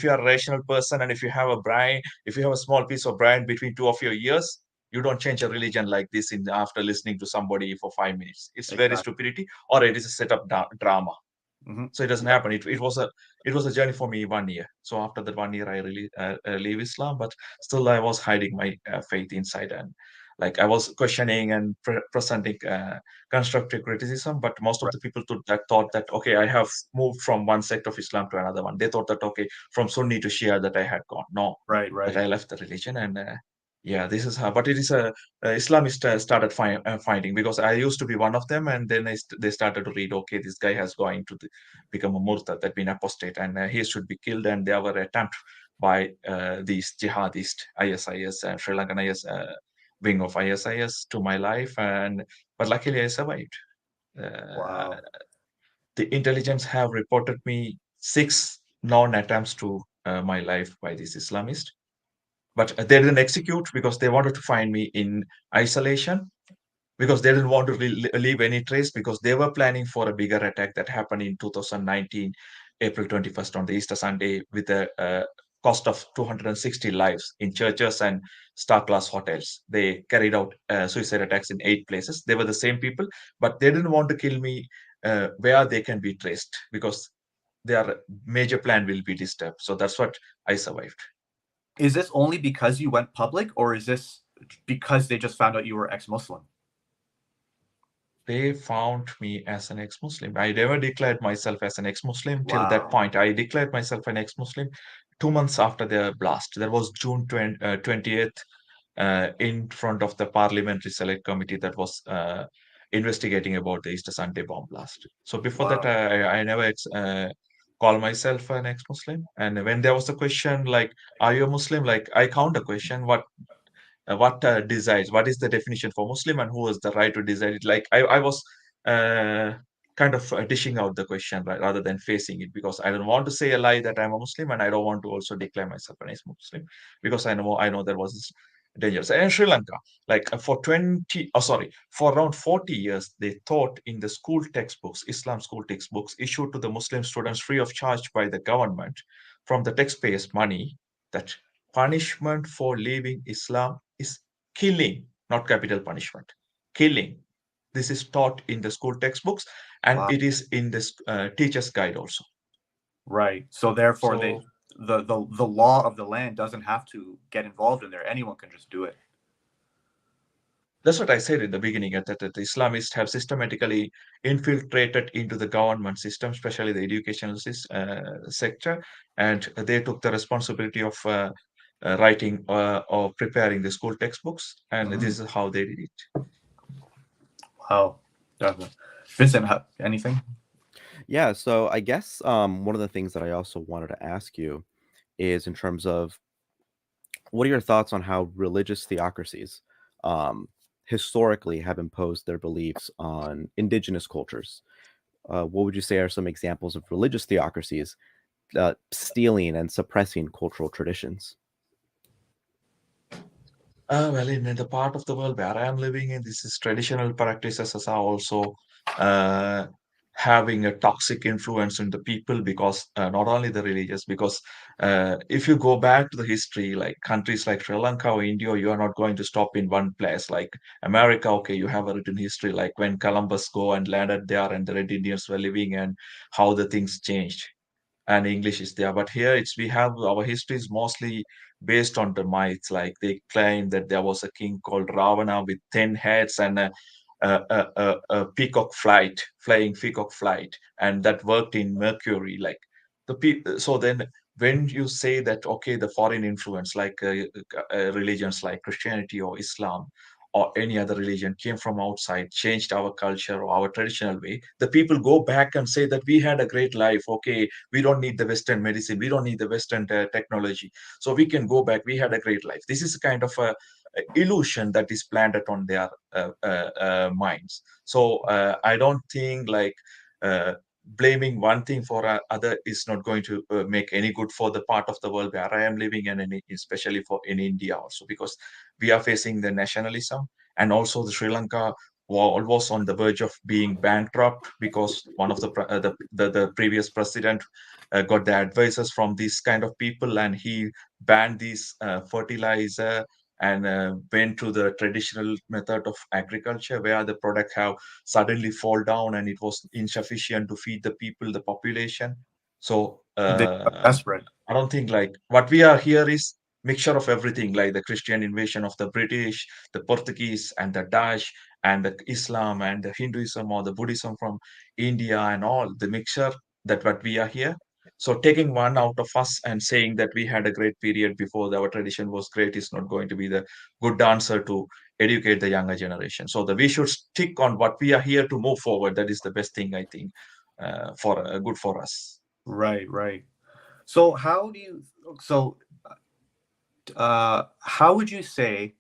Speaker 11: you are a rational person, and if you have a small piece of brine between two of your ears, you don't change a religion like this after listening to somebody for 5 minutes. It's very stupidity, or it is a set up drama. So it doesn't happen. It was a journey for me 1 year. So after that 1 year, I really leave Islam, but still I was hiding my faith inside, and like I was questioning and presenting constructive criticism. But most of the people thought that, okay, I have moved from one sect of Islam to another one. They thought that, okay, from Sunni to Shia that I had gone. No, that I left the religion. And yeah, this is how. But it is Islamists started finding, because I used to be one of them, and then they started to read. Okay, this guy has going to become a murtad, that been apostate, and he should be killed. And there were attempts by these jihadist ISIS and Sri Lankan wing of ISIS to my life, but luckily I survived. The intelligence have reported me 6 known attempts to my life by this Islamist. But they didn't execute because they wanted to find me in isolation, because they didn't want to leave any trace, because they were planning for a bigger attack that happened in 2019, April 21st, on the Easter Sunday, with a cost of 260 lives in churches and star-class hotels. They carried out suicide attacks in 8 places. They were the same people, but they didn't want to kill me where they can be traced, because their major plan will be disturbed. So that's what I survived.
Speaker 9: Is this only because you went public, or is this because they just found out you were ex-Muslim?
Speaker 11: They found me as an ex-Muslim. I never declared myself as an ex-Muslim till that point. I declared myself an ex-Muslim 2 months after the blast. That was June 20th, in front of the Parliamentary Select Committee that was investigating about the Easter Sunday bomb blast. So before that, I never call myself an ex-Muslim. And when there was a question like, are you a Muslim? Like, I count a question, what decides, what is the definition for Muslim and who has the right to decide it? Like, I was kind of dishing out the question, right, rather than facing it, because I don't want to say a lie that I'm a Muslim, and I don't want to also declare myself an ex-Muslim, because I know there was dangerous. And in Sri Lanka, like for around 40 years, they taught in the school textbooks, Islam school textbooks issued to the Muslim students free of charge by the government from the taxpayers' money, that punishment for leaving Islam is killing, not capital punishment. Killing. This is taught in the school textbooks, and it is in this teacher's guide also.
Speaker 9: Right. So therefore, the law of the land doesn't have to get involved in there. Anyone can just do it.
Speaker 11: That's what I said in the beginning, that the Islamists have systematically infiltrated into the government system, especially the educational sector, and they took the responsibility of writing or preparing the school textbooks, and this is how they did it.
Speaker 9: Wow. Definitely. Vincent, anything?
Speaker 2: Yeah, so I guess one of the things that I also wanted to ask you is in terms of, what are your thoughts on how religious theocracies historically have imposed their beliefs on indigenous cultures? What would you say are some examples of religious theocracies stealing and suppressing cultural traditions?
Speaker 11: Well, in the part of the world where I am living in, this is traditional practices are also having a toxic influence on the people, because not only the religious, because if you go back to the history, like countries like Sri Lanka or India, you are not going to stop in one place. Like America, okay, you have a written history, like when Columbus go and landed there and the Red Indians were living and how the things changed, and English is there. But here we have our history is mostly based on the myths. Like they claim that there was a king called Ravana with 10 heads and a peacock flying peacock flight, and that worked in Mercury. Like the people. So then, when you say that, okay, the foreign influence, like religions like Christianity or Islam or any other religion came from outside, changed our culture or our traditional way, the people go back and say that we had a great life. Okay, we don't need the Western medicine, we don't need the Western technology, so we can go back. We had a great life. This is a kind of a illusion that is planted on their minds. So I don't think like blaming one thing for other is not going to make any good for the part of the world where I am living, and especially in India also, because we are facing the nationalism, and also the Sri Lanka was on the verge of being bankrupt, because one of the previous president got the advices from these kind of people, and he banned these fertilizer and went to the traditional method of agriculture, where the product have suddenly fall down and it was insufficient to feed the people, the population. So
Speaker 9: desperate.
Speaker 11: I don't think like what we are here is mixture of everything, like the Christian invasion of the British, the Portuguese and the Dutch, and the Islam and the Hinduism or the Buddhism from India, and all the mixture that what we are here. So taking one out of us and saying that we had a great period before our tradition was great is not going to be the good answer to educate the younger generation. So we should stick on what we are here to move forward. That is the best thing, I think, for good for us.
Speaker 9: Right. So how would you say,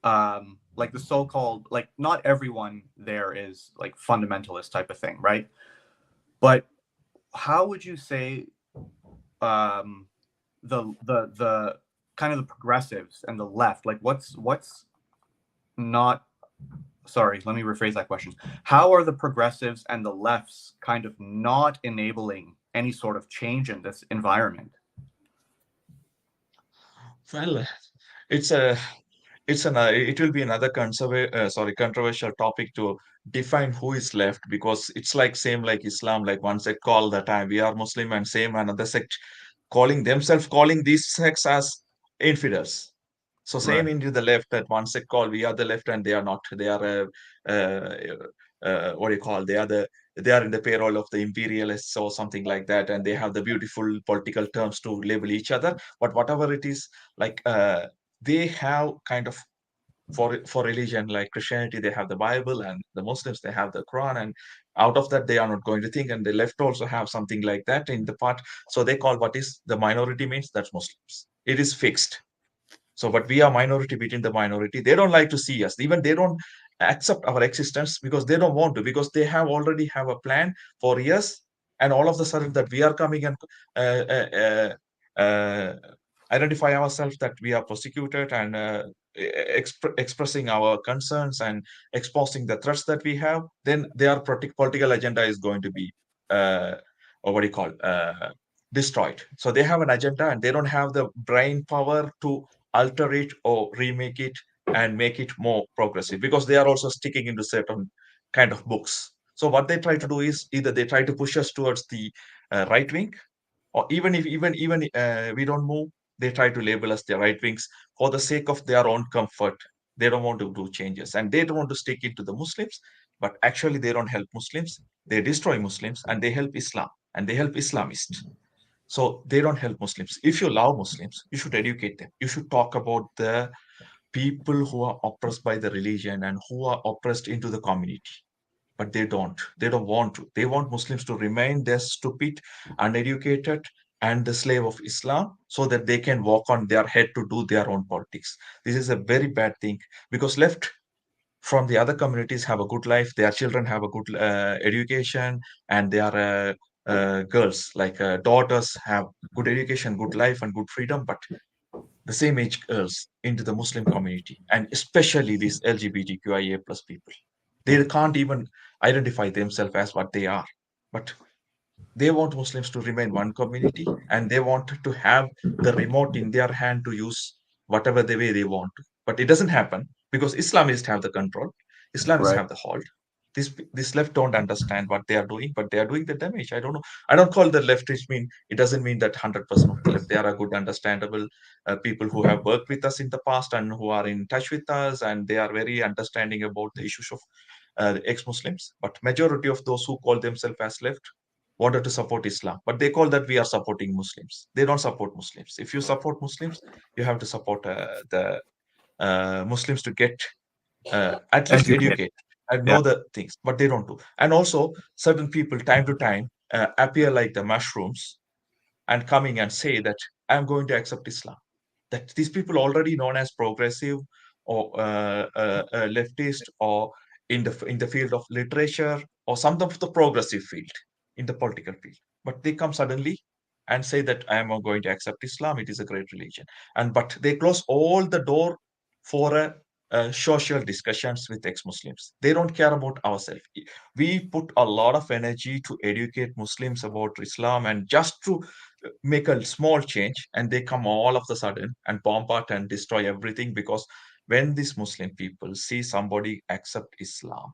Speaker 9: like the so-called, like not everyone there is like fundamentalist type of thing, right? But how would you say the kind of the progressives and the left, like what's not, sorry, let me rephrase that question. How are the progressives and the lefts kind of not enabling any sort of change in this environment?
Speaker 11: Well, it's a it will be another controversial topic to define who is left, because it's like same like Islam, like one sect call the time we are Muslim, and same another sect calling these sects as infidels. So same
Speaker 9: Right.
Speaker 11: into the left, that one sect call we are the left and they are not. They are what do you call? They are in the payroll of the imperialists or something like that, and they have the beautiful political terms to label each other. But whatever it is, like they have kind of for religion, like Christianity, they have the Bible, and the Muslims they have the Quran, and out of that they are not going to think. And the left also have something like that in the part. So they call what is the minority means that's Muslims. It is fixed. So, but we are minority between the minority. They don't like to see us. Even they don't accept our existence because they don't want to, because they have already have a plan for years. And all of the sudden that we are coming and identify ourselves that we are prosecuted, and expressing our concerns and exposing the threats that we have, then their political agenda is going to be, or what do you call, destroyed. So they have an agenda and they don't have the brain power to alter it or remake it and make it more progressive, because they are also sticking into certain kind of books. So what they try to do is either they try to push us towards the right wing, or even we don't move, they try to label us the right wings for the sake of their own comfort. They don't want to do changes and they don't want to stick into the Muslims, but actually they don't help Muslims. They destroy Muslims and they help Islam and they help Islamists. So they don't help Muslims. If you love Muslims, you should educate them. You should talk about the people who are oppressed by the religion and who are oppressed into the community. But they don't. They don't want to. They want Muslims to remain their stupid, uneducated, and the slave of Islam, so that they can walk on their head to do their own politics. This is a very bad thing, because left from the other communities have a good life, their children have a good education, and their girls, like daughters, have good education, good life, and good freedom. But the same age girls into the Muslim community, and especially these LGBTQIA plus people, they can't even identify themselves as what they are. But they want Muslims to remain one community, and they want to have the remote in their hand to use whatever the way they want to. But it doesn't happen because Islamists have the control. Islamists
Speaker 9: Right.
Speaker 11: have the hold. This left don't understand what they are doing, but they are doing the damage. I don't know. I don't call the left. It doesn't mean that 100% of the left. They are a good, understandable people who have worked with us in the past and who are in touch with us, and they are very understanding about the issues of ex-Muslims. But majority of those who call themselves as left wanted to support Islam, but they call that we are supporting Muslims. They don't support Muslims. If you support Muslims, you have to support the Muslims to get at least
Speaker 9: Educate.
Speaker 11: educate and
Speaker 9: Yeah.
Speaker 11: know the things, but they don't do. And also, certain people, time to time, appear like the mushrooms and coming and say that I'm going to accept Islam. That these people already known as progressive or leftist, or in the field of literature, or some of the progressive field in the political field, but they come suddenly and say that I am going to accept Islam. It is a great religion, and but they close all the door for social discussions with ex-Muslims. They don't care about ourselves. We put a lot of energy to educate Muslims about Islam and just to make a small change, and they come all of the sudden and bombard and destroy everything. Because when these Muslim people see somebody accept Islam,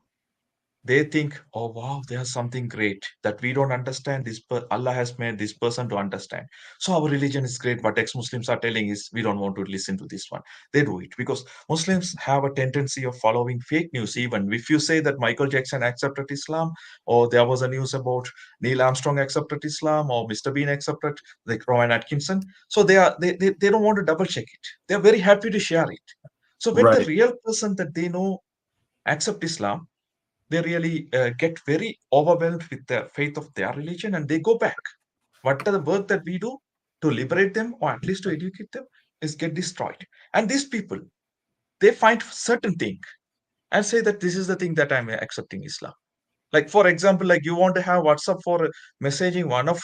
Speaker 11: they think, oh wow, there's something great that we don't understand. Allah has made this person to understand, so our religion is great. But ex-Muslims are telling is, we don't want to listen to this one. They do it because Muslims have a tendency of following fake news. Even if you say that Michael Jackson accepted Islam, or there was a news about Neil Armstrong accepted Islam, or Mr. Bean accepted, like Rowan Atkinson, so they don't want to double check it. They're very happy to share it. So when the
Speaker 9: Right.
Speaker 11: real person that they know accept Islam, they really get very overwhelmed with the faith of their religion, and they go back. What are the work that we do to liberate them, or at least to educate them, is get destroyed. And these people, they find certain thing and say that this is the thing that I'm accepting Islam. Like, for example, like you want to have WhatsApp for messaging one of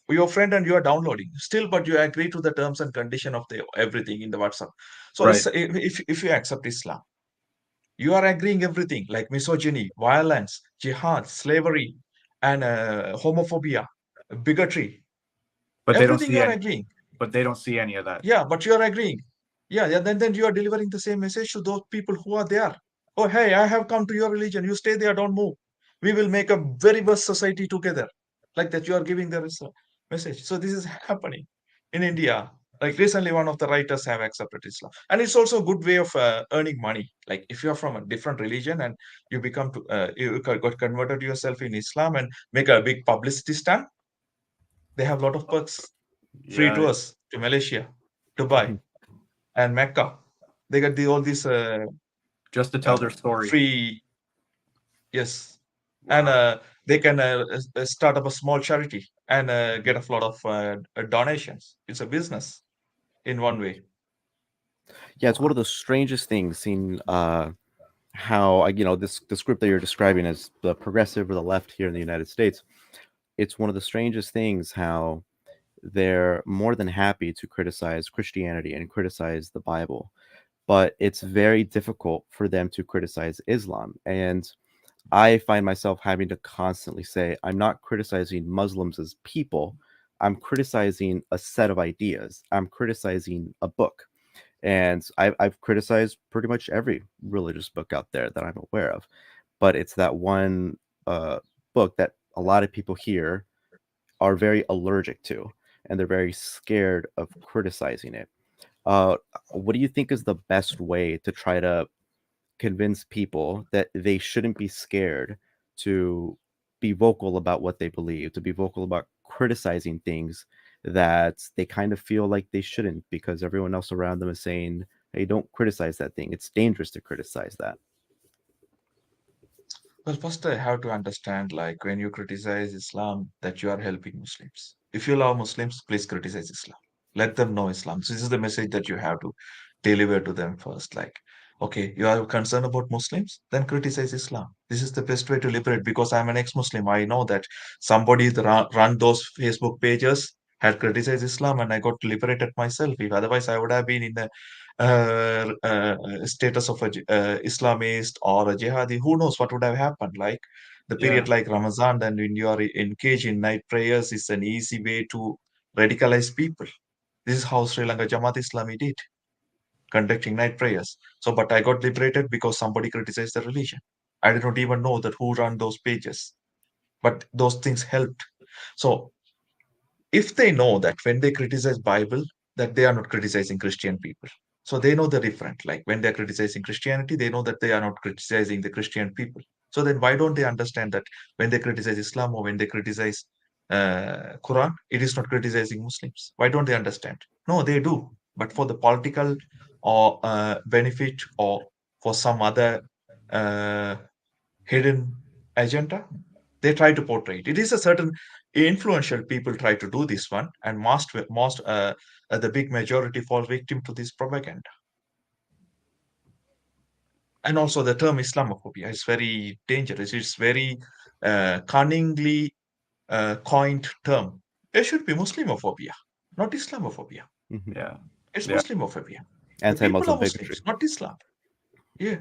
Speaker 11: your friend, and you are downloading still, but you agree to the terms and condition of the everything in the WhatsApp. So
Speaker 9: Right.
Speaker 11: if you accept Islam, you are agreeing everything like misogyny, violence, jihad, slavery, and homophobia, bigotry.
Speaker 9: But they don't
Speaker 11: Everything
Speaker 9: see
Speaker 11: you are
Speaker 9: any.
Speaker 11: agreeing.
Speaker 9: But they don't see any of that.
Speaker 11: Yeah, but you are agreeing. Yeah, then you are delivering the same message to those people who are there. Oh, hey, I have come to your religion. You stay there, don't move. We will make a very best society together. Like that, you are giving the message. So this is happening in India. Like recently, one of the writers have accepted Islam, and it's also a good way of earning money. Like if you are from a different religion and you become you got converted yourself in Islam and make a big publicity stunt, they have a lot of perks, free
Speaker 9: Yeah.
Speaker 11: tours to Malaysia, Dubai, and Mecca. They got all these
Speaker 9: just to tell their story.
Speaker 11: Free, yes, and they can start up a small charity and get a lot of donations. It's a business in one way.
Speaker 2: Yeah, it's one of the strangest things seeing how this group that you're describing as the progressive or the left here in the United States. It's one of the strangest things how they're more than happy to criticize Christianity and criticize the Bible, but it's very difficult for them to criticize Islam. And I find myself having to constantly say, I'm not criticizing Muslims as people. I'm criticizing a set of ideas. I'm criticizing a book. And I've criticized pretty much every religious book out there that I'm aware of. But it's that one book that a lot of people here are very allergic to, and they're very scared of criticizing it. What do you think is the best way to try to convince people that they shouldn't be scared to be vocal about what they believe, to be vocal about criticizing things that they kind of feel like they shouldn't because everyone else around them is saying, hey, don't criticize that thing. It's dangerous to criticize that.
Speaker 11: Well, first I have to understand, like when you criticize Islam, that you are helping Muslims. If you love Muslims, please criticize Islam. Let them know Islam. So this is the message that you have to deliver to them first. Like, okay, you are concerned about Muslims, then criticize Islam. This is the best way to liberate, because I'm an ex-Muslim. I know that somebody run those Facebook pages had criticized Islam, and I got liberated myself. If otherwise, I would have been in the status of a Islamist or a jihadi. Who knows what would have happened? Like the period like Ramadan, then when you are engaged in night prayers, is an easy way to radicalize people. This is how Sri Lanka Jamaat Islami did, conducting night prayers. So, but I got liberated because somebody criticized the religion. I did not even know that who ran those pages, but those things helped. So, if they know that when they criticize Bible, that they are not criticizing Christian people, so they know the difference. Like when they're criticizing Christianity, they know that they are not criticizing the Christian people. So then why don't they understand that when they criticize Islam or when they criticize Quran, it is not criticizing Muslims? Why don't they understand? No, they do. But for the political or benefit or for some other hidden agenda, they try to portray it. It is a certain influential people try to do this one, and the big majority fall victim to this propaganda. And also the term Islamophobia is very dangerous. It's very cunningly coined term. There should be Muslimophobia, not Islamophobia.
Speaker 9: Yeah,
Speaker 11: it's Muslimophobia.
Speaker 2: Anti-Muslim
Speaker 11: Muslims,
Speaker 2: bigotry,
Speaker 11: not Islam. Yeah,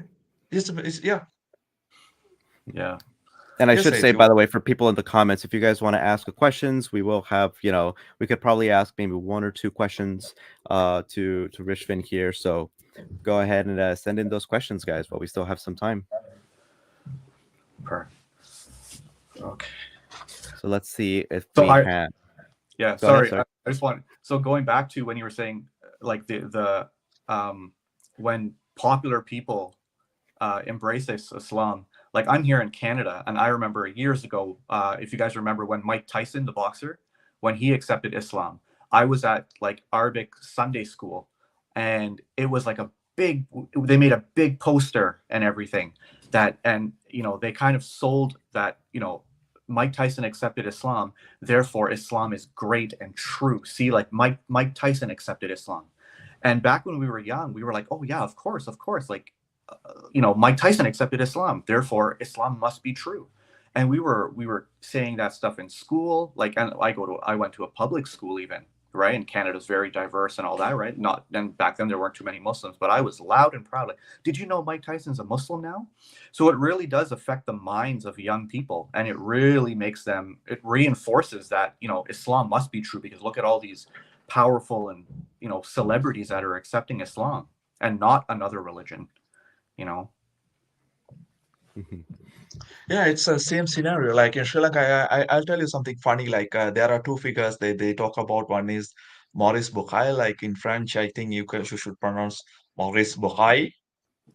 Speaker 11: yeah.
Speaker 2: And I should say, by the way, for people in the comments, if you guys want to ask questions, we will have, we could probably ask maybe 1 or 2 questions to Rishvin here. So go ahead and send in those questions, guys, while we still have some time.
Speaker 9: Okay.
Speaker 2: So let's see if we can.
Speaker 9: Yeah, sorry. I just want. So going back to when you were saying, like the when popular people embrace Islam. Like I'm here in Canada, and I remember years ago, if you guys remember when Mike Tyson, the boxer, when he accepted Islam, I was at like Arabic Sunday school, and it was like they made a big poster and everything and they kind of sold that, Mike Tyson accepted Islam, therefore Islam is great and true. See, like Mike Tyson accepted Islam. And back when we were young, we were like, oh yeah, of course. Like, Mike Tyson accepted Islam, therefore Islam must be true. And we were saying that stuff in school. Like, and I went to a public school even, right? And Canada's very diverse and all that, right? And back then there weren't too many Muslims, but I was loud and proud. Like, did you know Mike Tyson's a Muslim now? So it really does affect the minds of young people, and it really makes them, it reinforces that, Islam must be true, because look at all these powerful and celebrities that are accepting Islam and not another religion.
Speaker 11: Yeah, it's the same scenario. Like in Sri Lanka, I'll tell you something funny. Like there are two figures they talk about. One is Maurice Bucaille. Like in French, I think you should pronounce Maurice Bucaille.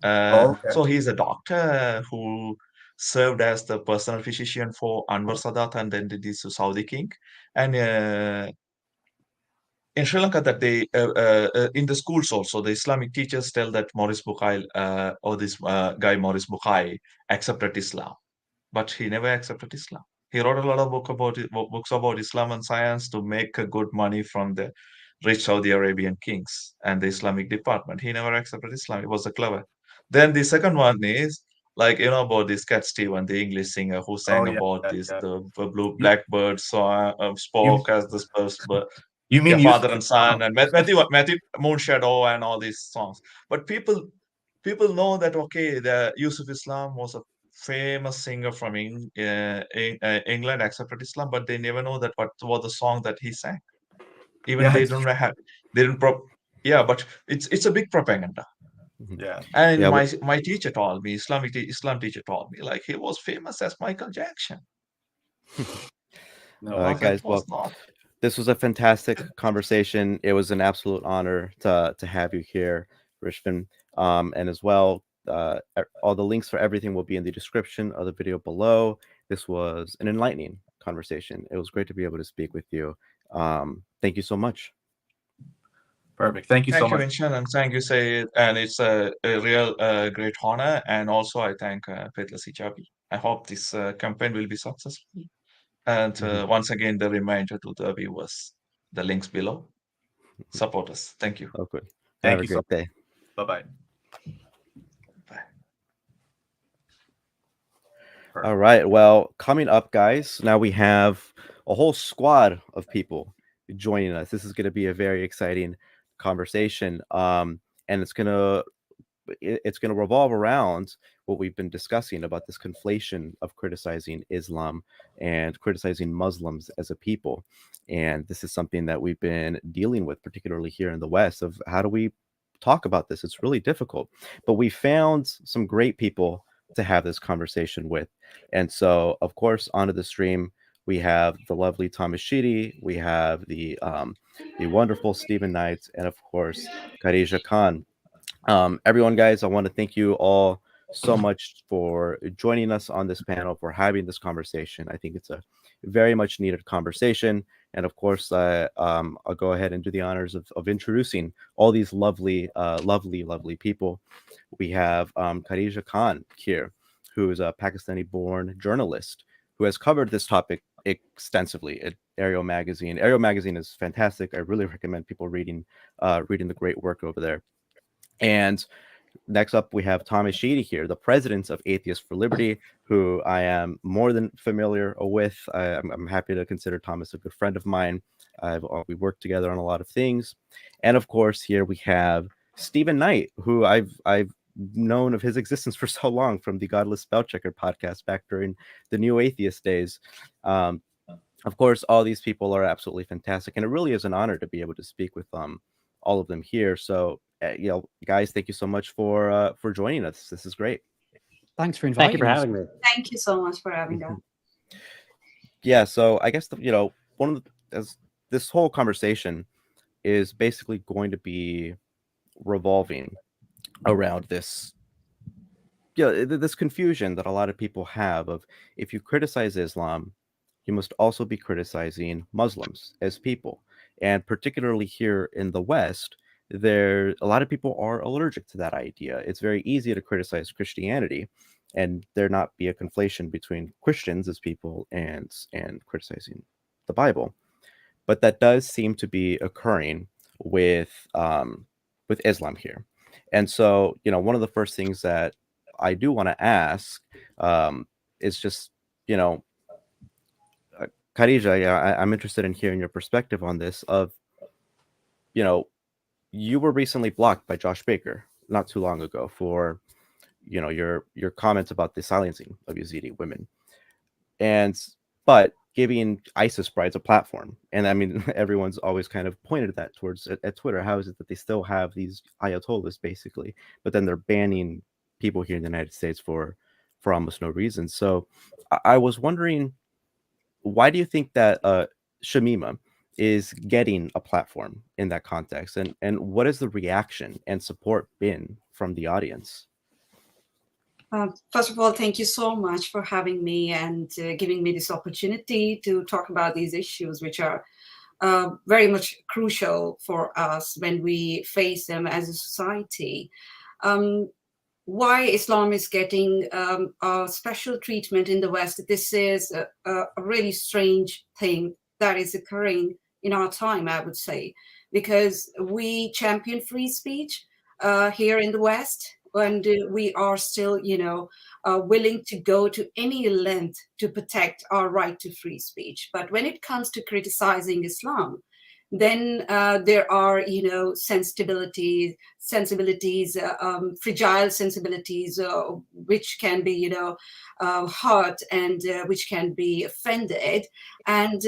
Speaker 9: Okay.
Speaker 11: So he's a doctor who served as the personal physician for Anwar Sadat and then did this to Saudi king. And in Sri Lanka, that they in the schools also, the Islamic teachers tell that Maurice Bucaille or this guy Maurice Bucaille accepted Islam, but he never accepted Islam. He wrote a lot of books about Islam and science to make good money from the rich Saudi Arabian kings and the Islamic department. He never accepted Islam. He was a clever. Then the second one is like about this Cat Stevens, the English singer who sang about this the blue blackbird spoke as the first bird.
Speaker 9: You mean
Speaker 11: Father and Son and Matthew Moonshadow and all these songs. But people know that the Yusuf Islam was a famous singer from England, accepted Islam, but they never know that what was the song that he sang. Even they don't have, but it's a big propaganda.
Speaker 9: Yeah.
Speaker 11: And my teacher told me, Islam teacher told me, like he was famous as Michael Jackson.
Speaker 2: No, guys, this was a fantastic conversation. It was an absolute honor to have you here, Rishvin. And as well, all the links for everything will be in the description of the video below. This was an enlightening conversation. It was great to be able to speak with you. Thank you so much.
Speaker 9: Perfect. Thank you so much.
Speaker 11: Vincent, and thank you, Seyyid. And it's a real great honor. And also, I thank Faithless Hijabi. I hope this campaign will be successful. And once again, the reminder to the viewers, the links below. Support us. Thank you.
Speaker 2: Okay.
Speaker 9: Thank
Speaker 2: Have
Speaker 9: you
Speaker 2: a great day.
Speaker 9: Bye-bye.
Speaker 2: All right. Well, coming up, guys, now we have a whole squad of people joining us. This is going to be a very exciting conversation. And it's going to revolve around what we've been discussing about this conflation of criticizing Islam and criticizing Muslims as a people. And this is something that we've been dealing with, particularly here in the West, of how do we talk about this? It's really difficult. But we found some great people to have this conversation with. And so, of course, onto the stream, we have the lovely Thomas Sheedy, we have the wonderful Stephen Knight, and of course, Khadija Khan. Everyone, guys, I want to thank you all so much for joining us on this panel, for having this conversation. I think it's a very much needed conversation. And of course, I'll go ahead and do the honors of introducing all these lovely people. We have Khadija Khan here, who is a Pakistani-born journalist who has covered this topic extensively at Ariel Magazine. Ariel Magazine is fantastic. I really recommend people reading the great work over there. And next up, we have Thomas Sheedy here, the president of Atheists for Liberty, who I am more than familiar with. I'm happy to consider Thomas a good friend of mine. We worked together on a lot of things. And of course, here we have Stephen Knight, who I've known of his existence for so long from the Godless Spellchecker podcast back during the New Atheist days. Of course, all these people are absolutely fantastic, and it really is an honor to be able to speak with all of them here. So, guys, thank you so much for joining us. This is great.
Speaker 12: Thanks for inviting
Speaker 13: Thank you for having me.
Speaker 14: Thank you so much for having us.
Speaker 2: Yeah, so I guess this whole conversation is basically going to be revolving around this this confusion that a lot of people have of, if you criticize Islam, you must also be criticizing Muslims as people. And particularly here in the West, a lot of people are allergic to that idea. It's very easy to criticize Christianity and there not be a conflation between Christians as people and criticizing the Bible. But that does seem to be occurring with Islam here. And so, one of the first things that I do want to ask is just, Khadija, I'm interested in hearing your perspective on this of, you were recently blocked by Josh Baker not too long ago for, your comments about the silencing of Yazidi women. But giving ISIS brides a platform. And I mean, everyone's always kind of pointed that towards at Twitter. How is it that they still have these ayatollahs basically, but then they're banning people here in the United States for almost no reason? So I was wondering, why do you think that Shamima is getting a platform in that context, and what has the reaction and support been from the audience?
Speaker 14: First of all, thank you so much for having me and giving me this opportunity to talk about these issues, which are very much crucial for us when we face them as a society. Why Islam is getting a special treatment in the West, this is a really strange thing that is occurring in our time, I would say, because we champion free speech here in the West, and we are still, willing to go to any length to protect our right to free speech. But when it comes to criticizing Islam, then there are, sensibilities, fragile sensibilities, which can be, hurt and which can be offended. And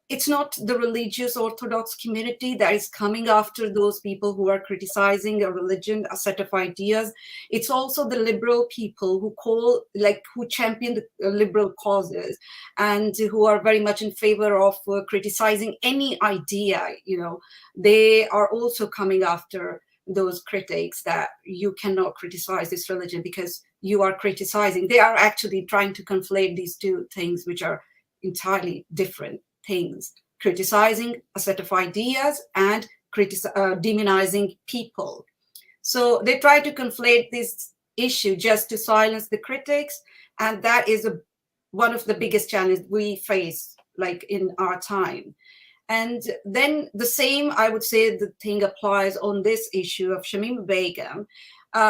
Speaker 14: it's not the religious Orthodox community that is coming after those people who are criticizing a religion, a set of ideas. It's also the liberal people who champion the liberal causes and who are very much in favor of criticizing any idea. They are also coming after those critics that you cannot criticize this religion because you are criticizing. They are actually trying to conflate these two things, which are entirely different things: criticizing a set of ideas and demonizing people. So they try to conflate this issue just to silence the critics, and that is one of the biggest challenges we face, like in our time. And then the same, I would say, the thing applies on this issue of Shamima Begum.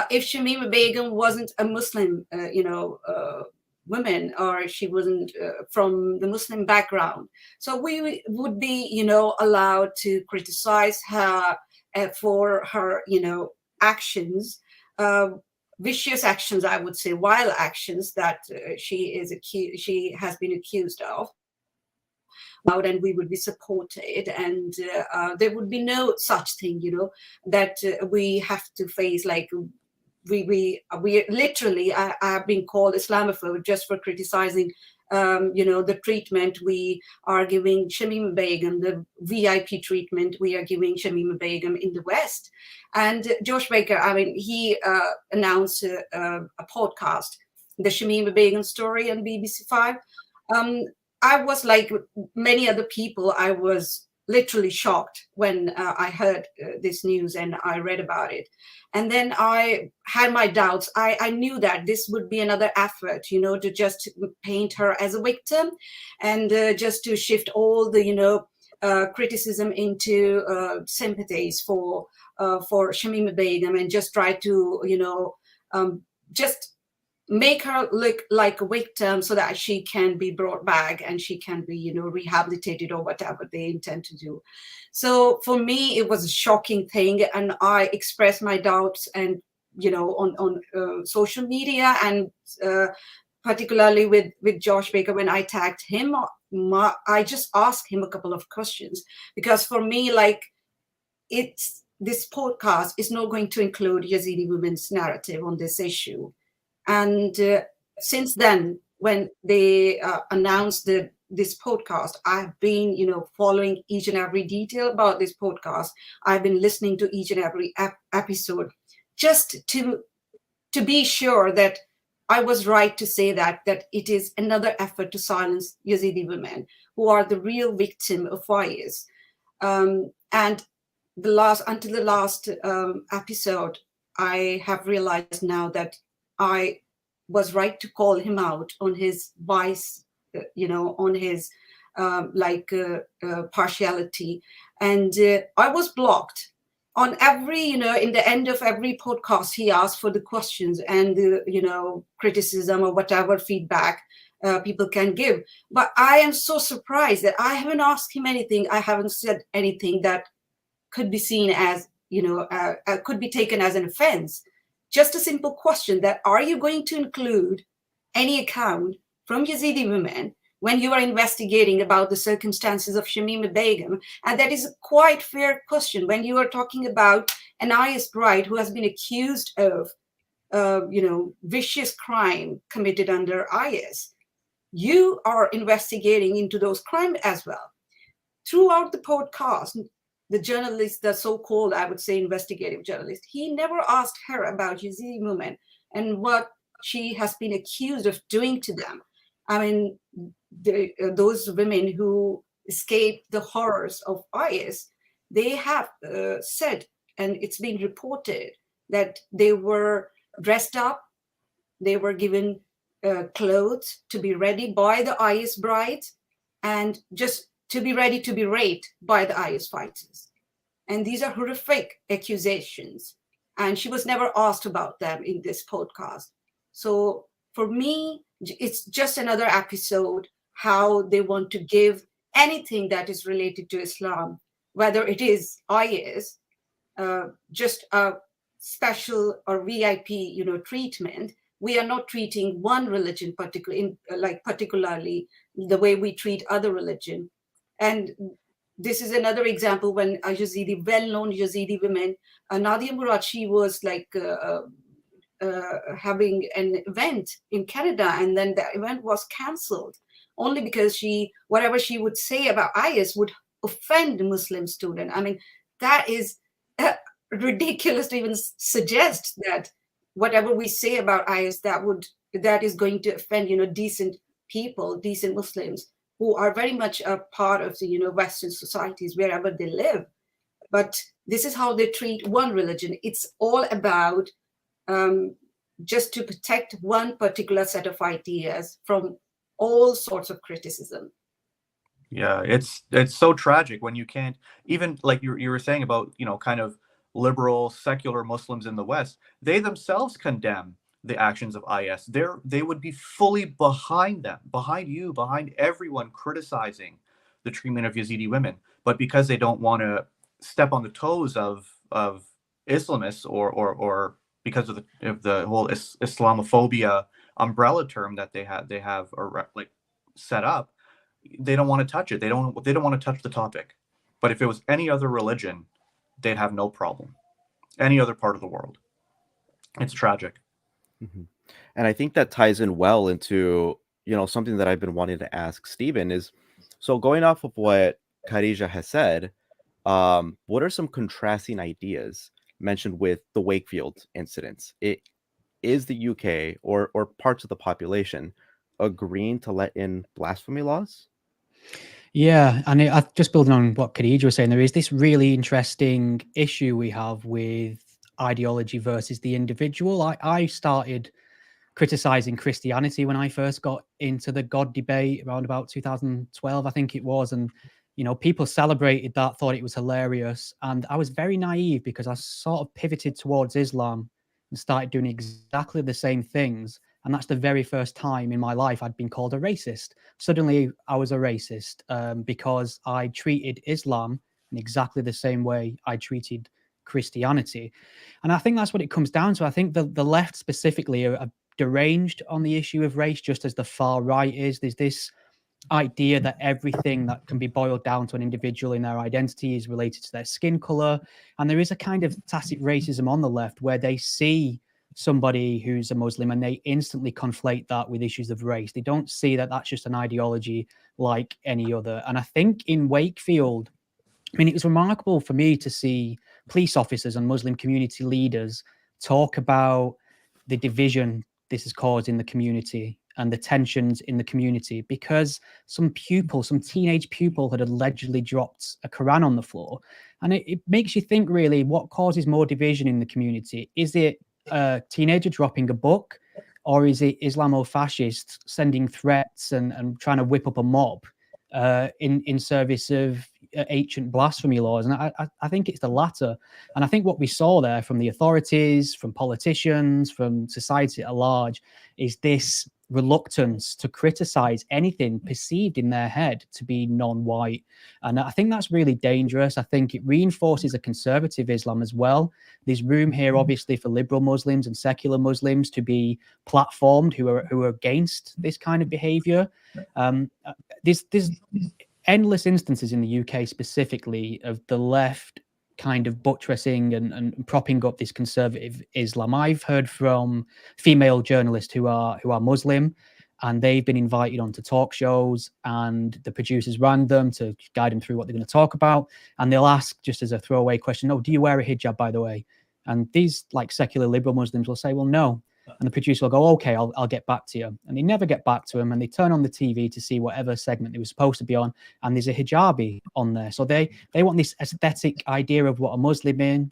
Speaker 14: If Shamima Begum wasn't a Muslim, woman, or she wasn't from the Muslim background, so we would be, allowed to criticize her for her, actions, vicious actions, I would say, wild actions that she has been accused of. And we would be supported, and there would be no such thing, that we have to face. Like we literally, I have been called Islamophobe just for criticizing, the treatment we are giving Shamima Begum, the VIP treatment we are giving Shamima Begum in the West. And Josh Baker, he announced a podcast, The Shamima Begum Story, on BBC 5. I was like many other people, I was literally shocked when I heard this news and I read about it. And then I had my doubts. I knew that this would be another effort, to just paint her as a victim and just to shift all the, criticism into sympathies for Shamima Begum, and just try to, just make her look like a victim so that she can be brought back and she can be, rehabilitated or whatever they intend to do. So for me, it was a shocking thing, and I expressed my doubts and, on social media, and particularly with Josh Baker, when I tagged him, I just asked him a couple of questions, because for me, this podcast is not going to include Yazidi women's narrative on this issue. And since then, when they announced this podcast, I've been, following each and every detail about this podcast. I've been listening to each and every episode, just to be sure that I was right to say that it is another effort to silence Yazidi women, who are the real victim of IS. And until the last episode, I have realized now that I was right to call him out on his bias, on his partiality. And I was blocked on every, in the end of every podcast, he asked for the questions and the, criticism or whatever feedback people can give. But I am so surprised that I haven't asked him anything. I haven't said anything that could be seen as, could be taken as an offense. Just a simple question that, are you going to include any account from Yazidi women when you are investigating about the circumstances of Shamima Begum. And that is a quite fair question when you are talking about an IS bride who has been accused of, vicious crime committed under IS. You are investigating into those crimes as well. Throughout the podcast, the journalist, the so-called, I would say, investigative journalist, he never asked her about Yazidi movement and what she has been accused of doing to them. I mean, those women who escaped the horrors of IS, they have said, and it's been reported, that they were dressed up, they were given clothes to be ready by the IS brides, and just to be ready to be raped by the IS fighters. And these are horrific accusations. And she was never asked about them in this podcast. So for me, it's just another episode how they want to give anything that is related to Islam, whether it is IS, just a special or VIP, treatment. We are not treating one religion particularly the way we treat other religion. And this is another example when a Yazidi, well-known Yazidi women, Nadia Murad, she was having an event in Canada, and then the event was cancelled only because whatever she would say about IS would offend Muslim students. I mean, that is ridiculous to even suggest that whatever we say about IS, that is going to offend, decent people, decent Muslims who are very much a part of the, Western societies wherever they live. But this is how they treat one religion. It's all about just to protect one particular set of ideas from all sorts of criticism.
Speaker 9: Yeah, it's so tragic when you can't even, like you were saying about, kind of liberal secular Muslims in the West, they themselves condemn the actions of IS. They would be fully behind them, behind you, behind everyone criticizing the treatment of Yazidi women. But because they don't want to step on the toes of Islamists or because of the whole Islamophobia umbrella term that they have set up, they don't want to touch it. They don't want to touch the topic. But if it was any other religion, they'd have no problem. Any other part of the world. It's tragic.
Speaker 2: Mm-hmm. And I think that ties in well into, something that I've been wanting to ask Stephen is, so going off of what Khadija has said, what are some contrasting ideas mentioned with the Wakefield incidents? Is the UK or parts of the population agreeing to let in blasphemy laws?
Speaker 12: Yeah, and I just building on what Khadija was saying, there is this really interesting issue we have with ideology versus the individual. I started criticizing Christianity when I first got into the God debate around about 2012, I think it was. And, people celebrated that, thought it was hilarious. And I was very naive because I sort of pivoted towards Islam and started doing exactly the same things. And that's the very first time in my life I'd been called a racist. Suddenly I was a racist because I treated Islam in exactly the same way I treated Christianity. And I think that's what it comes down to. I think the left specifically are deranged on the issue of race, just as the far right is. There's this idea that everything that can be boiled down to an individual in their identity is related to their skin color. And there is a kind of tacit racism on the left where they see somebody who's a Muslim and they instantly conflate that with issues of race. They don't see that that's just an ideology like any other. And I think in Wakefield, it was remarkable for me to see police officers and Muslim community leaders talk about the division this has caused in the community and the tensions in the community, because some teenage pupil had allegedly dropped a Quran on the floor. And it makes you think, really, what causes more division in the community? Is it a teenager dropping a book, or is it Islamofascists sending threats and trying to whip up a mob in service of ancient blasphemy laws? And I think it's the latter. And I think what we saw there from the authorities, from politicians, from society at large, is this reluctance to criticize anything perceived in their head to be non-white. And I think that's really dangerous. I think it reinforces a conservative Islam as well. There's room here, obviously, for liberal Muslims and secular Muslims to be platformed who are against this kind of behavior. There's endless instances in the UK specifically of the left kind of buttressing and propping up this conservative Islam. I've heard from female journalists who are Muslim, and they've been invited onto talk shows, and the producers rang them to guide them through what they're going to talk about, and they'll ask, just as a throwaway question, "Oh, do you wear a hijab, by the way?" And these like secular liberal Muslims will say, "Well, no." And the producer will go, "Okay, I'll get back to you." And they never get back to him, and they turn on the TV to see whatever segment they were supposed to be on, and there's a hijabi on there. So they want this aesthetic idea of what a Muslim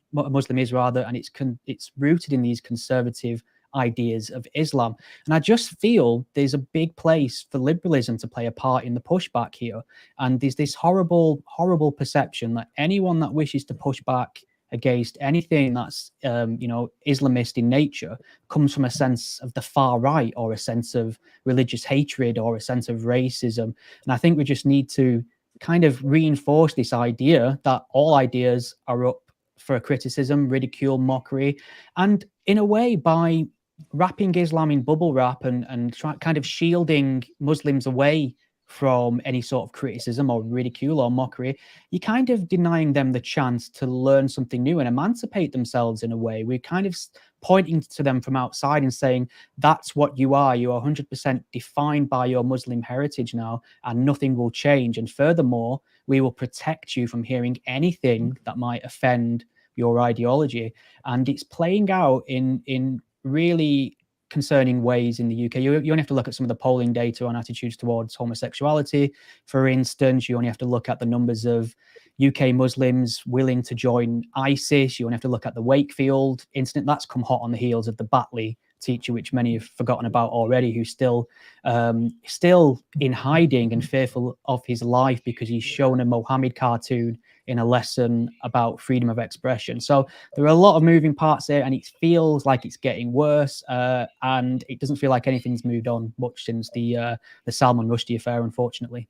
Speaker 12: is, rather, and it's rooted in these conservative ideas of Islam. And I just feel there's a big place for liberalism to play a part in the pushback here. And there's this horrible perception that anyone that wishes to push back against anything that's Islamist in nature comes from a sense of the far right, or a sense of religious hatred, or a sense of racism. And I think we just need to kind of reinforce this idea that all ideas are up for criticism, ridicule, mockery, and in a way, by wrapping Islam in bubble wrap and kind of shielding Muslims away from any sort of criticism or ridicule or mockery, you're kind of denying them the chance to learn something new and emancipate themselves in a way. We're kind of pointing to them from outside and saying, that's what you are. You are 100% defined by your Muslim heritage now, and nothing will change. And furthermore, we will protect you from hearing anything that might offend your ideology. And it's playing out in really concerning ways in the UK. You only have to look at some of the polling data on attitudes towards homosexuality. For instance, you only have to look at the numbers of UK Muslims willing to join ISIS. You only have to look at the Wakefield incident. That's come hot on the heels of the Batley teacher, which many have forgotten about already, who's still in hiding and fearful of his life because he's shown a Mohammed cartoon in a lesson about freedom of expression. So there are a lot of moving parts there, and it feels like it's getting worse, and it doesn't feel like anything's moved on much since the Salman Rushdie affair, unfortunately.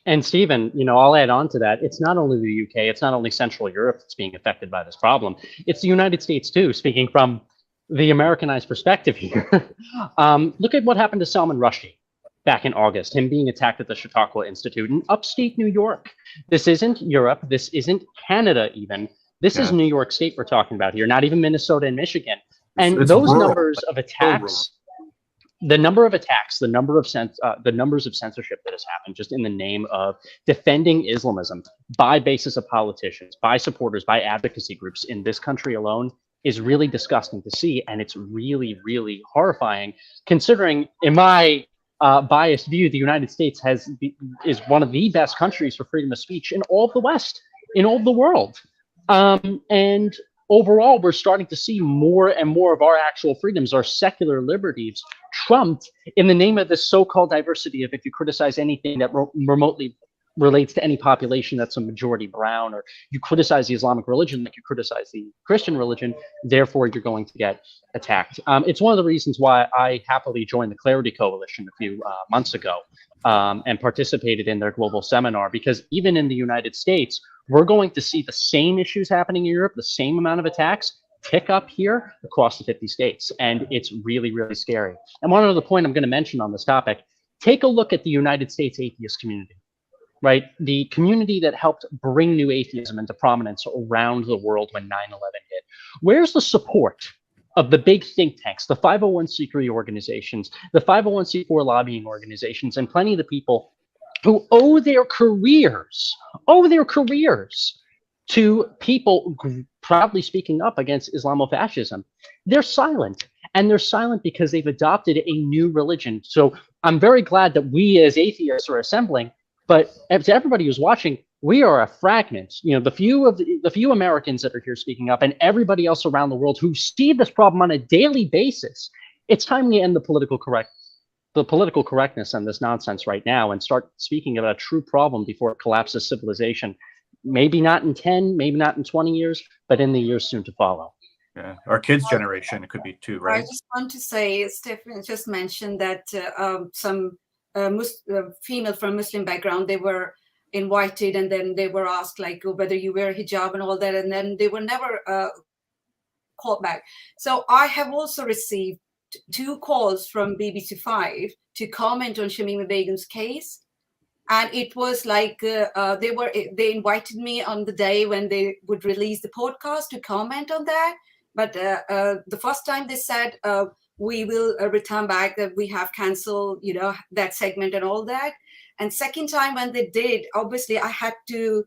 Speaker 13: And Stephen, I'll add on to that. It's not only the UK, it's not only Central Europe that's being affected by this problem. It's the United States too, speaking from the Americanized perspective here. Look at what happened to Salman Rushdie back in August, him being attacked at the Chautauqua Institute in upstate New York. This isn't Europe. This isn't Canada even. This is New York State we're talking about here, not even Minnesota and Michigan. And it's those rural. Numbers of attacks, the numbers of censorship that has happened just in the name of defending Islamism by basis of politicians, by supporters, by advocacy groups in this country alone is really disgusting to see. And it's really, really horrifying, considering, in my biased view, the United States is one of the best countries for freedom of speech in all of the West, in all of the world. And overall, we're starting to see more and more of our actual freedoms, our secular liberties, trumped in the name of this so-called diversity of, if you criticize anything that remotely relates to any population that's a majority brown, or you criticize the Islamic religion like you criticize the Christian religion, therefore you're going to get attacked. It's one of the reasons why I happily joined the Clarity Coalition a few months ago and participated in their global seminar, because even in the United States, we're going to see the same issues happening in Europe, the same amount of attacks pick up here across the 50 states. And it's really, really scary. And one other point I'm going to mention on this topic, take a look at the United States atheist community. Right? The community that helped bring new atheism into prominence around the world when 9/11 hit. Where's the support of the big think tanks, the 501c3 organizations, the 501c4 lobbying organizations, and plenty of the people who owe their careers to people proudly speaking up against Islamofascism? They're silent. And they're silent because they've adopted a new religion. So I'm very glad that we as atheists are assembling. But to everybody who's watching, we are a fragment. The few Americans that are here speaking up, and everybody else around the world who see this problem on a daily basis. It's time we end the political correctness and this nonsense right now, and start speaking about a true problem before it collapses civilization. Maybe not in 10, maybe not in 20 years, but in the years soon to follow.
Speaker 9: Yeah, our kids' generation, it could be too,
Speaker 14: I
Speaker 9: right?
Speaker 14: just want to say, Stephen just mentioned that some female from Muslim background, they were invited and then they were asked like whether you wear hijab and all that, and then they were never called back. So I have also received 2 calls from BBC 5 to comment on Shamima Begum's case. And it was like they invited me on the day when they would release the podcast to comment on that. But the first time they said we will return back, that we have cancelled, that segment and all that. And second time when they did, obviously I had to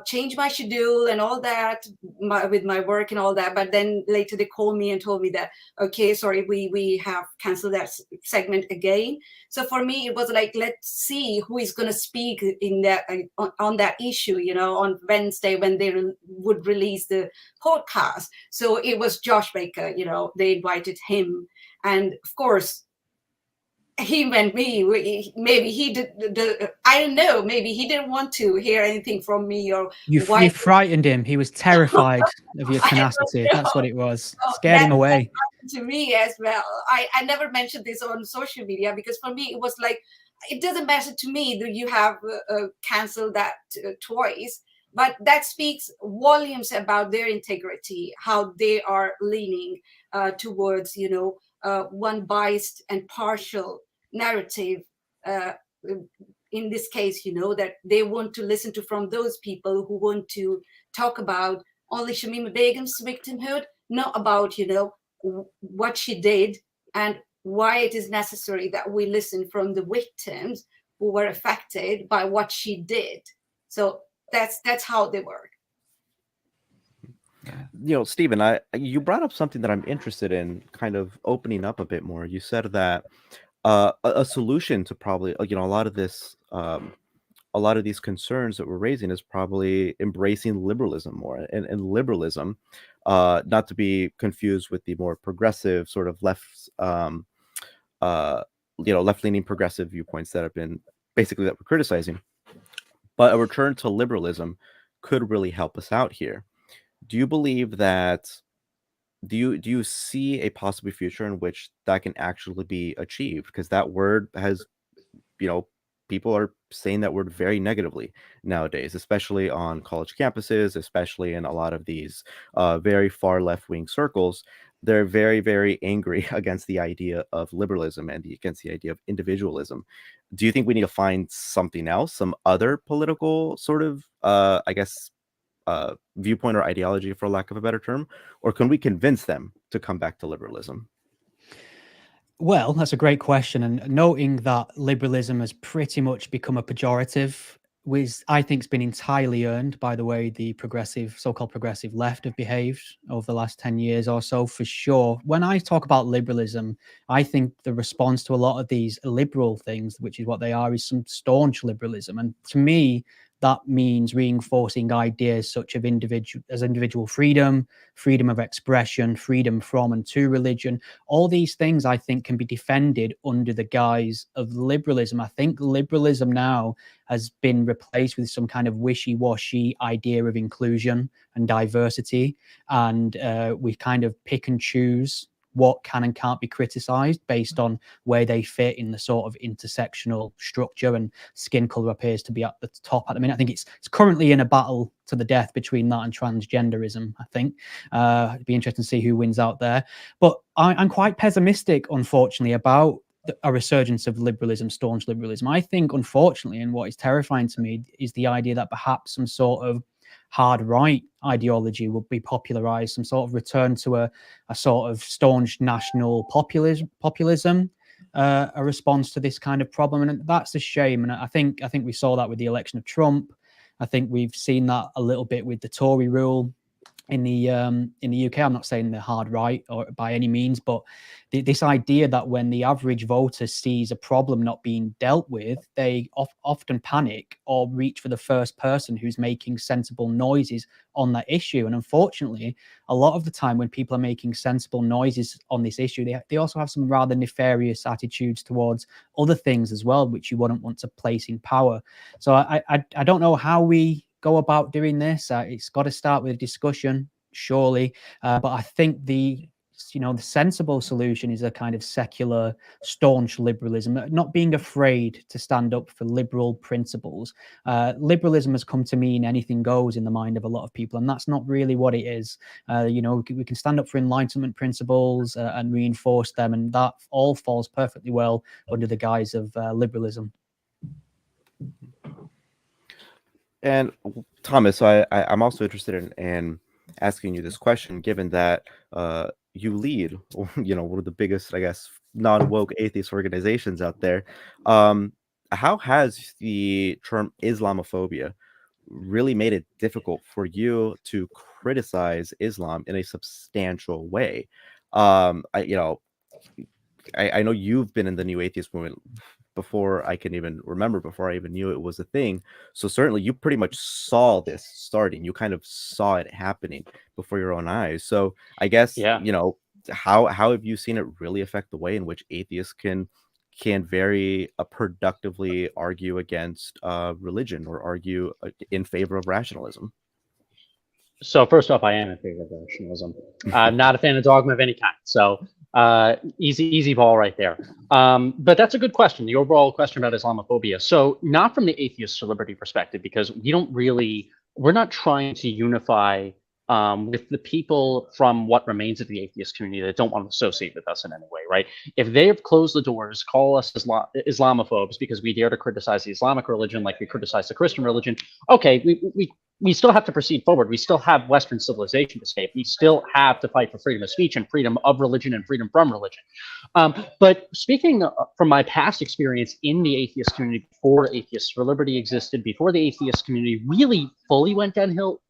Speaker 14: change my schedule and all that with my work and all that. But then later they called me and told me that, okay, sorry, we have canceled that segment again. So for me, it was like, let's see who is going to speak in that on that issue, on Wednesday when they would release the podcast. So it was Josh Baker, they invited him. And of course, he went me. Maybe he did. I don't know. Maybe he didn't want to hear anything from me, or
Speaker 12: you frightened him. He was terrified of your tenacity. That's what it was. Scared him away.
Speaker 14: To me as well. I never mentioned this on social media because for me it was like, it doesn't matter to me that you have canceled that twice, but that speaks volumes about their integrity, how they are leaning towards one biased and partial narrative, in this case, that they want to listen to from those people who want to talk about only Shamima Begum's victimhood, not about, what she did and why it is necessary that we listen from the victims who were affected by what she did. So that's how they work.
Speaker 2: Stephen, you brought up something that I'm interested in kind of opening up a bit more. You said that a solution to probably, a lot of this, a lot of these concerns that we're raising is probably embracing liberalism more, and liberalism, not to be confused with the more progressive sort of left-leaning progressive viewpoints that have been basically that we're criticizing. But a return to liberalism could really help us out here. Do you believe that? Do you see a possible future in which that can actually be achieved? Because that word has, people are saying that word very negatively nowadays, especially on college campuses, especially in a lot of these very far left-wing circles. They're very, very angry against the idea of liberalism and against the idea of individualism. Do you think we need to find something else, some other political sort of, viewpoint or ideology, for lack of a better term, or can we convince them to come back to liberalism?
Speaker 12: Well, that's a great question. And noting that liberalism has pretty much become a pejorative, which I think has been entirely earned by the way the so-called progressive left have behaved over the last 10 years or so, for sure. When I talk about liberalism, I think the response to a lot of these liberal things, which is what they are, is some staunch liberalism. And to me, that means reinforcing ideas such as individual freedom, freedom of expression, freedom from and to religion. All these things, I think, can be defended under the guise of liberalism. I think liberalism now has been replaced with some kind of wishy-washy idea of inclusion and diversity. And we kind of pick and choose what can and can't be criticized based on where they fit in the sort of intersectional structure, and skin color appears to be at the top at the minute. I think it's currently in a battle to the death between that and transgenderism, I think. It'd be interesting to see who wins out there. But I'm quite pessimistic, unfortunately, about a resurgence of liberalism, staunch liberalism. I think, unfortunately, and what is terrifying to me is the idea that perhaps some sort of hard right ideology would be popularized, some sort of return to a sort of staunch national populism, a response to this kind of problem. And that's a shame. And I think we saw that with the election of Trump. I think we've seen that a little bit with the Tory rule in the UK. I'm not saying the hard right or by any means, but this idea that when the average voter sees a problem not being dealt with, they often panic or reach for the first person who's making sensible noises on that issue. And unfortunately, a lot of the time when people are making sensible noises on this issue, they also have some rather nefarious attitudes towards other things as well, which you wouldn't want to place in power. So I don't know how we go about doing this. It's got to start with a discussion, surely. But I think the sensible solution is a kind of secular, staunch liberalism, not being afraid to stand up for liberal principles. Liberalism has come to mean anything goes in the mind of a lot of people, and that's not really what it is. We can stand up for Enlightenment principles and reinforce them, and that all falls perfectly well under the guise of liberalism.
Speaker 2: And Thomas, so I'm also interested in asking you this question, given that you lead, one of the biggest, I guess, non-woke atheist organizations out there. How has the term Islamophobia really made it difficult for you to criticize Islam in a substantial way? I know you've been in the new atheist movement before I can even remember, before I even knew it was a thing. So certainly you pretty much saw this starting. You kind of saw it happening before your own eyes. So I guess, how have you seen it really affect the way in which atheists can very productively argue against religion or argue in favor of rationalism?
Speaker 13: So first off, I am in favor of rationalism. I'm not a fan of dogma of any kind. So easy ball right there. But that's a good question, the overall question about Islamophobia. So not from the atheist to liberty perspective, because we're not trying to unify with the people from what remains of the atheist community that don't want to associate with us in any way, right? If they have closed the doors, call us Islamophobes because we dare to criticize the Islamic religion like we criticize the Christian religion, okay, we still have to proceed forward. We still have Western civilization to save. We still have to fight for freedom of speech and freedom of religion and freedom from religion. But speaking from my past experience in the atheist community, before Atheists for Liberty existed, before the atheist community really fully went downhill,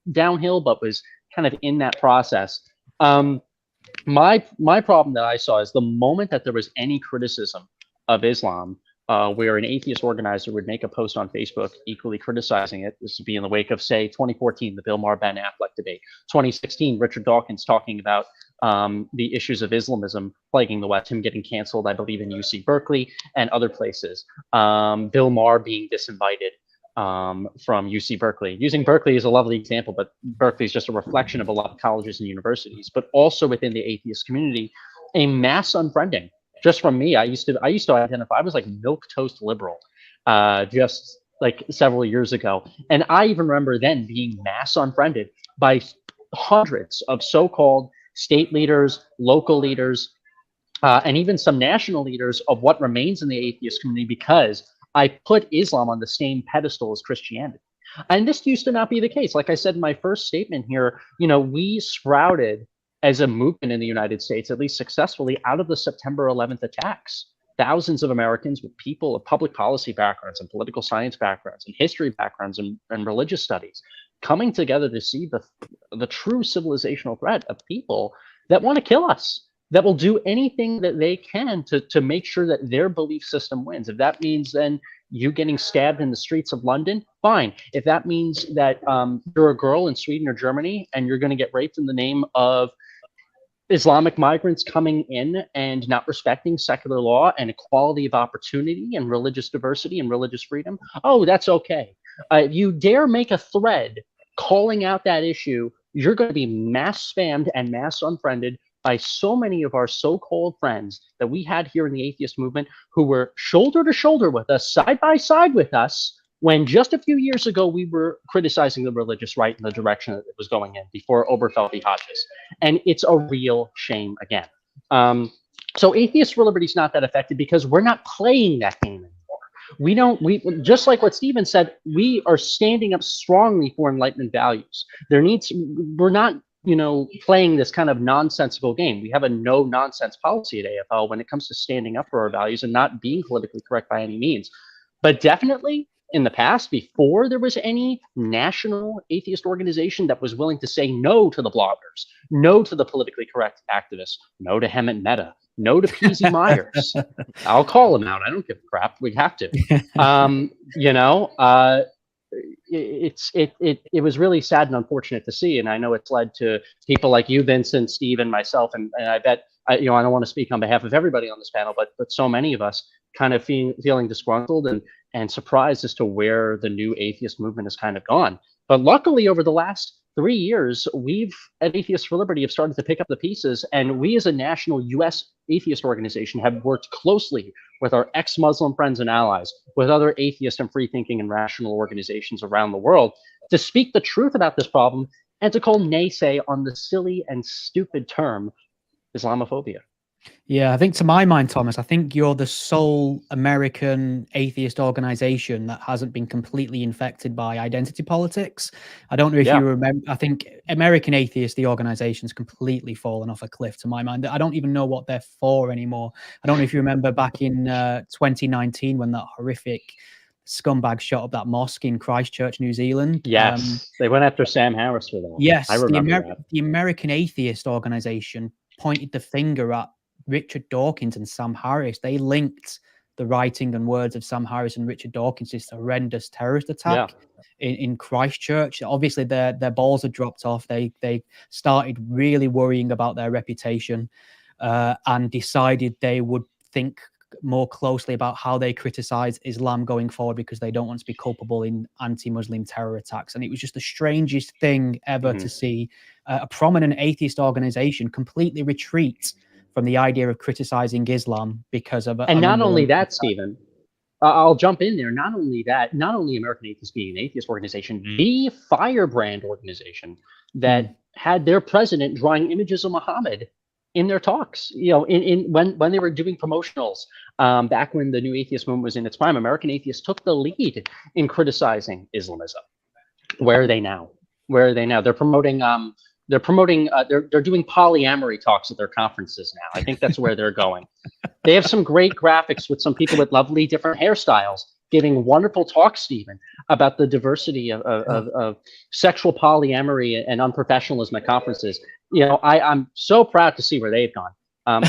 Speaker 13: but was kind of in that process, my problem that I saw is the moment that there was any criticism of Islam, where an atheist organizer would make a post on Facebook equally criticizing it. This would be in the wake of, say, 2014, the Bill Maher Ben Affleck debate. 2016, Richard Dawkins talking about the issues of Islamism plaguing the West, him getting canceled, I believe, in UC Berkeley and other places. Bill Maher being disinvited from UC Berkeley. Using Berkeley is a lovely example, but Berkeley is just a reflection of a lot of colleges and universities, but also within the atheist community, a mass unfriending. Just from me, I used to identify, I was like milquetoast liberal, just like several years ago. And I even remember then being mass unfriended by hundreds of so-called state leaders, local leaders, and even some national leaders of what remains in the atheist community because I put Islam on the same pedestal as Christianity. And this used to not be the case. Like I said in my first statement here, we sprouted as a movement in the United States, at least successfully, out of the September 11th attacks. Thousands of Americans with people of public policy backgrounds and political science backgrounds and history backgrounds and religious studies coming together to see the true civilizational threat of people that want to kill us, that will do anything that they can to make sure that their belief system wins. If that means then you getting stabbed in the streets of London, fine. If that means that you're a girl in Sweden or Germany and you're going to get raped in the name of Islamic migrants coming in and not respecting secular law and equality of opportunity and religious diversity and religious freedom, oh, that's okay. If you dare make a thread calling out that issue, you're going to be mass spammed and mass unfriended by so many of our so-called friends that we had here in the atheist movement who were shoulder to shoulder with us, side by side with us, when just a few years ago we were criticizing the religious right in the direction that it was going in before Oberfeld v. Hodges. And it's a real shame again. So Atheists for Liberty is not that affected because we're not playing that game anymore. We just like what Stephen said, we are standing up strongly for Enlightenment values. We're not playing this kind of nonsensical game. We have a no nonsense policy at AFL when it comes to standing up for our values and not being politically correct by any means. But definitely in the past, before there was any national atheist organization that was willing to say no to the bloggers, no to the politically correct activists, no to Hemant Mehta, no to P.Z. Myers. I'll call him out. I don't give a crap. We have to. It was really sad and unfortunate to see, and I know it's led to people like you, Vincent, Steve, and myself, and I bet I don't want to speak on behalf of everybody on this panel, but so many of us kind of feeling disgruntled and surprised as to where the new atheist movement has kind of gone. But luckily, over the last 3 years, we've at Atheists for Liberty have started to pick up the pieces, and we as a national U.S. atheist organization have worked closely with our ex-Muslim friends and allies, with other atheist and free-thinking and rational organizations around the world, to speak the truth about this problem and to call naysay on the silly and stupid term Islamophobia.
Speaker 12: Yeah, I think to my mind, Thomas, I think you're the sole American atheist organization that hasn't been completely infected by identity politics. I don't know if you remember, I think American Atheist, the organization's completely fallen off a cliff to my mind. I don't even know what they're for anymore. I don't know if you remember back in 2019 when that horrific scumbag shot up that mosque in Christchurch, New Zealand.
Speaker 13: Yes, they went after Sam Harris for that.
Speaker 12: Yes,
Speaker 13: I remember that.
Speaker 12: The American Atheist organization pointed the finger at Richard Dawkins and Sam Harris. They linked the writing and words of Sam Harris and Richard Dawkins to this horrendous terrorist attack in Christchurch. Obviously, their balls had dropped off. They started really worrying about their reputation and decided they would think more closely about how they criticize Islam going forward, because they don't want to be culpable in anti-Muslim terror attacks. And it was just the strangest thing ever to see a prominent atheist organization completely retreat from the idea of criticizing Islam because of
Speaker 13: and not only that, Stephen, I'll jump in there. Not only that, not only American Atheist being an atheist organization, the Firebrand organization that had their president drawing images of Muhammad in their talks, you know, when they were doing promotionals, back when the new atheist movement was in its prime, American Atheists took the lead in criticizing Islamism. Where are they now? Where are they now? They're promoting they're doing polyamory talks at their conferences now. I think that's where they're going. They have some great graphics with some people with lovely different hairstyles giving wonderful talks, Stephen, about the diversity of sexual polyamory and unprofessionalism at conferences. You know, I'm so proud to see where they've gone.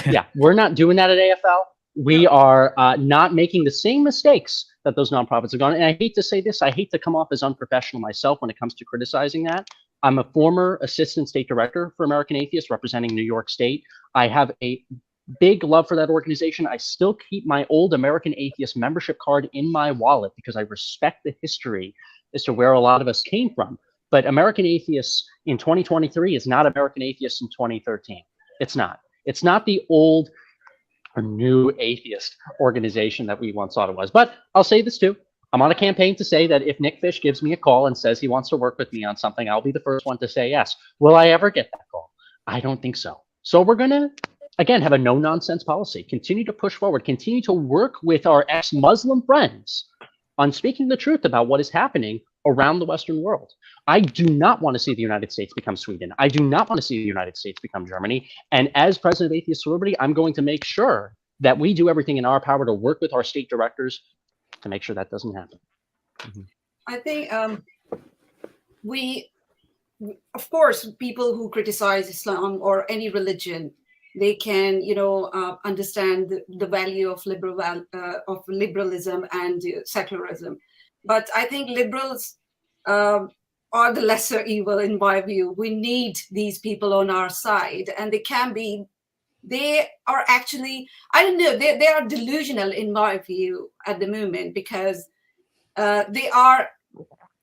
Speaker 13: Yeah, we're not doing that at AFL. We are not making the same mistakes that those nonprofits have gone. And I hate to say this, I hate to come off as unprofessional myself when it comes to criticizing that. I'm a former assistant state director for American Atheists representing New York State. I have a big love for that organization. I still keep my old American Atheist membership card in my wallet because I respect the history as to where a lot of us came from. But American Atheists in 2023 is not American Atheists in 2013. It's not. It's not the old or new atheist organization that we once thought it was. But I'll say this too. I'm on a campaign to say that if Nick Fish gives me a call and says he wants to work with me on something, I'll be the first one to say yes. Will I ever get that call? I don't think so. So we're going to, again, have a no-nonsense policy, continue to push forward, continue to work with our ex-Muslim friends on speaking the truth about what is happening around the Western world. I do not want to see the United States become Sweden. I do not want to see the United States become Germany. And as president of Atheists for Liberty, I'm going to make sure that we do everything in our power to work with our state directors to make sure that doesn't happen.
Speaker 14: I think we, of course, people who criticize Islam or any religion, they can, you know, understand the value of liberalism and secularism. But I think liberals are the lesser evil in my view. We need these people on our side, and they are actually, I don't know, they are delusional in my view at the moment, because they are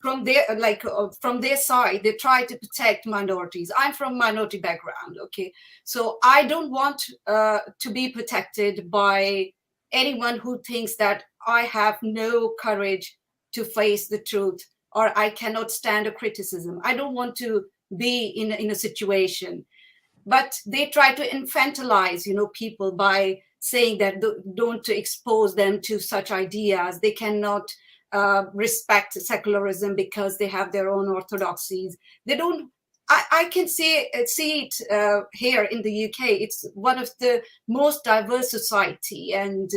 Speaker 14: from their side, they try to protect minorities. I'm from minority background, okay? So I don't want to be protected by anyone who thinks that I have no courage to face the truth, or I cannot stand a criticism. I don't want to be in a situation. But they try to infantilize, you know, people by saying that don't expose them to such ideas. They cannot respect secularism because they have their own orthodoxies. They don't. I can see it here in the UK. It's one of the most diverse society, and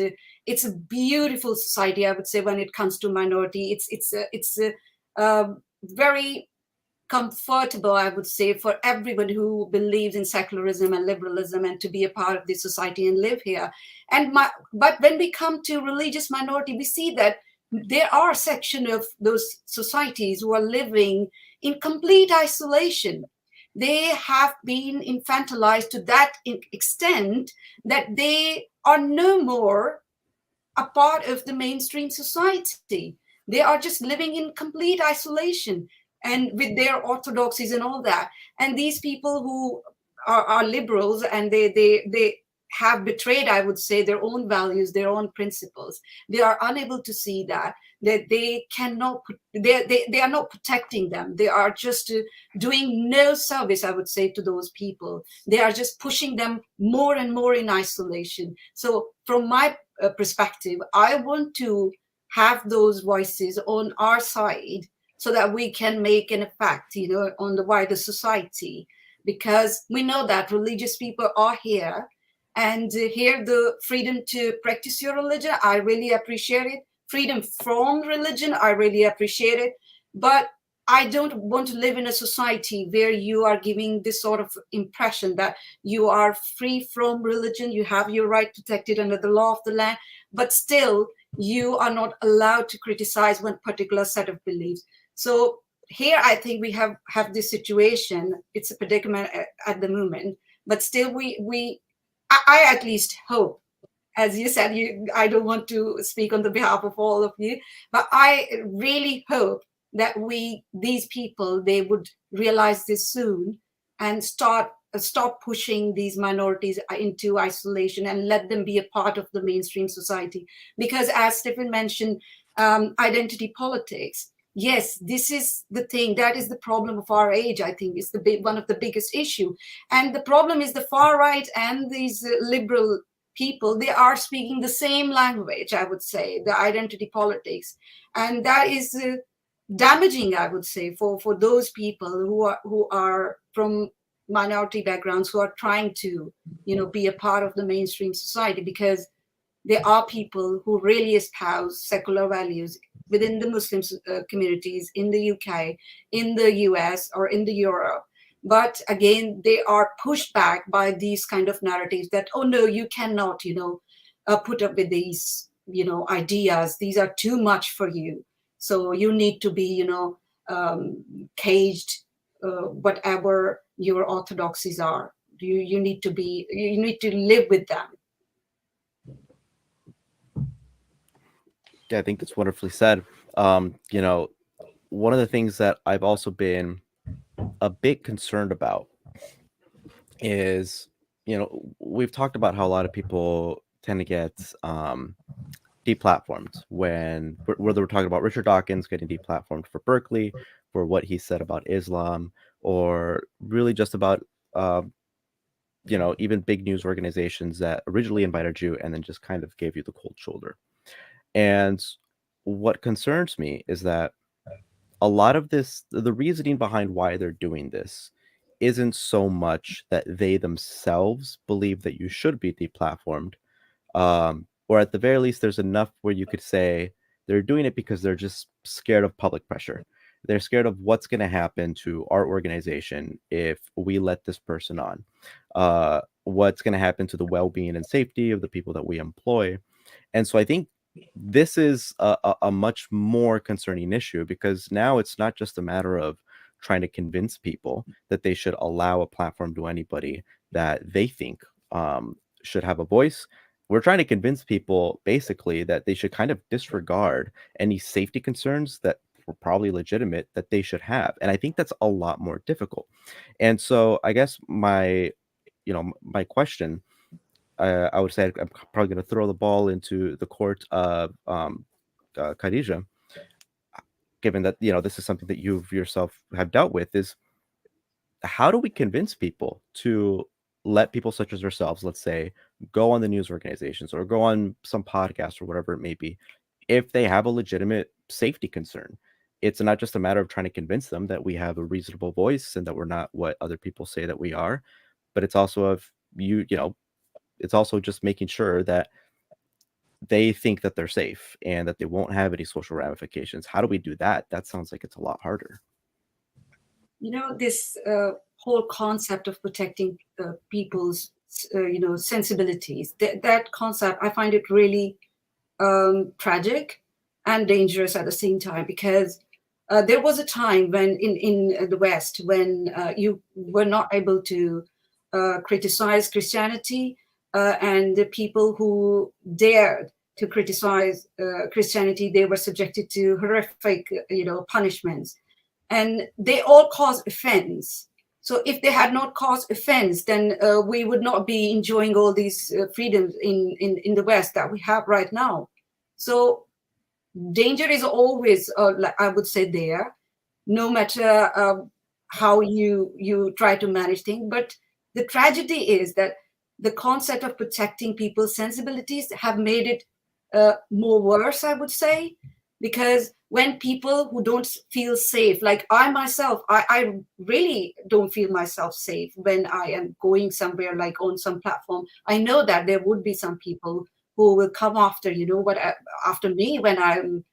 Speaker 14: it's a beautiful society, I would say, when it comes to minority. It's very comfortable, I would say, for everyone who believes in secularism and liberalism and to be a part of this society and live here. But when we come to religious minority, we see that there are a section of those societies who are living in complete isolation. They have been infantilized to that extent that they are no more a part of the mainstream society. They are just living in complete isolation. and with their orthodoxies and all that. And these people who are liberals, and they have betrayed, I would say, their own values, their own principles. They are unable to see that they cannot, they are not protecting them. They are just doing no service, I would say, to those people. They are just pushing them more and more in isolation. So from my perspective, I want to have those voices on our side so that we can make an effect, you know, on the wider society, because we know that religious people are here, and here the freedom to practice your religion, I really appreciate it. Freedom from religion, I really appreciate it. But I don't want to live in a society where you are giving this sort of impression that you are free from religion, you have your right protected under the law of the land, but still you are not allowed to criticize one particular set of beliefs. So here I think we have this situation. It's a predicament at the moment, but still I at least hope, as you said, I don't want to speak on the behalf of all of you, but I really hope that these people, they would realize this soon and stop pushing these minorities into isolation and let them be a part of the mainstream society. Because as Stephen mentioned, identity politics, yes, this is the thing, that is the problem of our age. I think it's one of the biggest issue. And the problem is the far right and these liberal people, they are speaking the same language, I would say, the identity politics. And that is damaging, I would say, for those people who are from minority backgrounds, who are trying to, you know, be a part of the mainstream society, because there are people who really espouse secular values within the Muslim communities in the UK, in the US, or in the Europe. But again, they are pushed back by these kind of narratives that, oh no, you cannot, you know, put up with these, you know, ideas. These are too much for you. So you need to be, you know, caged, whatever your orthodoxies are. You need to live with them.
Speaker 2: Yeah, I think that's wonderfully said. You know, one of the things that I've also been a bit concerned about is, you know, we've talked about how a lot of people tend to get deplatformed when, whether we're talking about Richard Dawkins getting deplatformed for Berkeley, for what he said about Islam, or really just about, you know, even big news organizations that originally invited you and then just kind of gave you the cold shoulder. And what concerns me is that a lot of this, the reasoning behind why they're doing this isn't so much that they themselves believe that you should be deplatformed, or at the very least, there's enough where you could say they're doing it because they're just scared of public pressure. They're scared of what's going to happen to our organization if we let this person on, what's going to happen to the well-being and safety of the people that we employ. And so I think this is a much more concerning issue, because now it's not just a matter of trying to convince people that they should allow a platform to anybody that they think should have a voice. We're trying to convince people basically that they should kind of disregard any safety concerns that were probably legitimate that they should have. And I think that's a lot more difficult. And so I guess my question, I would say, I'm probably going to throw the ball into the court of Khadija, given that, you know, this is something that you yourself have dealt with, is how do we convince people to let people such as yourselves, let's say, go on the news organizations or go on some podcast or whatever it may be, if they have a legitimate safety concern? It's not just a matter of trying to convince them that we have a reasonable voice and that we're not what other people say that we are, but it's also of it's also just making sure that they think that they're safe and that they won't have any social ramifications. How do we do that? That sounds like it's a lot harder.
Speaker 14: You know, this whole concept of protecting people's, sensibilities, that concept, I find it really tragic and dangerous at the same time, because there was a time when in the West, when you were not able to criticize Christianity, and the people who dared to criticize Christianity, they were subjected to horrific, punishments. and they all cause offense. So if they had not caused offense, then we would not be enjoying all these freedoms in the West that we have right now. So danger is always, I would say, there, no matter how you try to manage things. But the tragedy is that the concept of protecting people's sensibilities have made it more worse, I would say, because when people who don't feel safe, like I myself, I really don't feel myself safe when I am going somewhere, like on some platform. I know that there would be some people who will come after, after me when I'm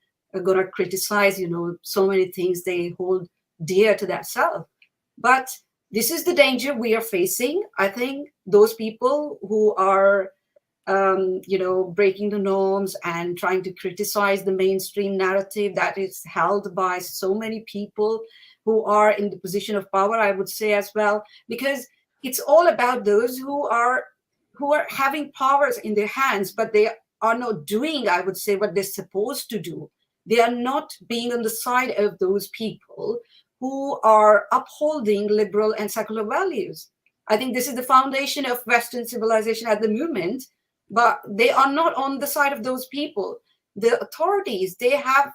Speaker 14: going to criticize, so many things they hold dear to that self. But this is the danger we are facing. I think those people who are breaking the norms and trying to criticize the mainstream narrative that is held by so many people who are in the position of power, I would say as well, because it's all about those who are having powers in their hands, but they are not doing, I would say, what they're supposed to do. They are not being on the side of those people who are upholding liberal and secular values. I think this is the foundation of Western civilization at the moment, but they are not on the side of those people. The authorities, they have,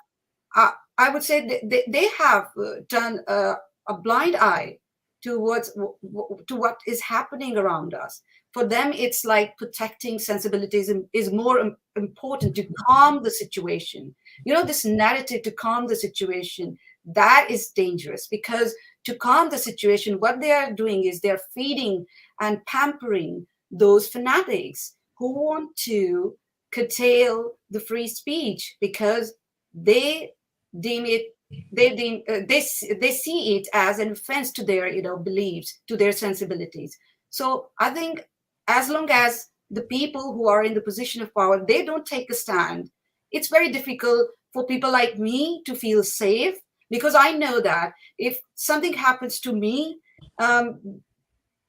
Speaker 14: I would say, they have done a blind eye to what is happening around us. For them, it's like protecting sensibilities is more important to calm the situation. This narrative to calm the situation, that is dangerous, because to calm the situation, what they are doing is they're feeding and pampering those fanatics who want to curtail the free speech because they deem it, they see it as an offense to their beliefs, to their sensibilities. So I think as long as the people who are in the position of power, they don't take a stand, it's very difficult for people like me to feel safe, because I know that if something happens to me,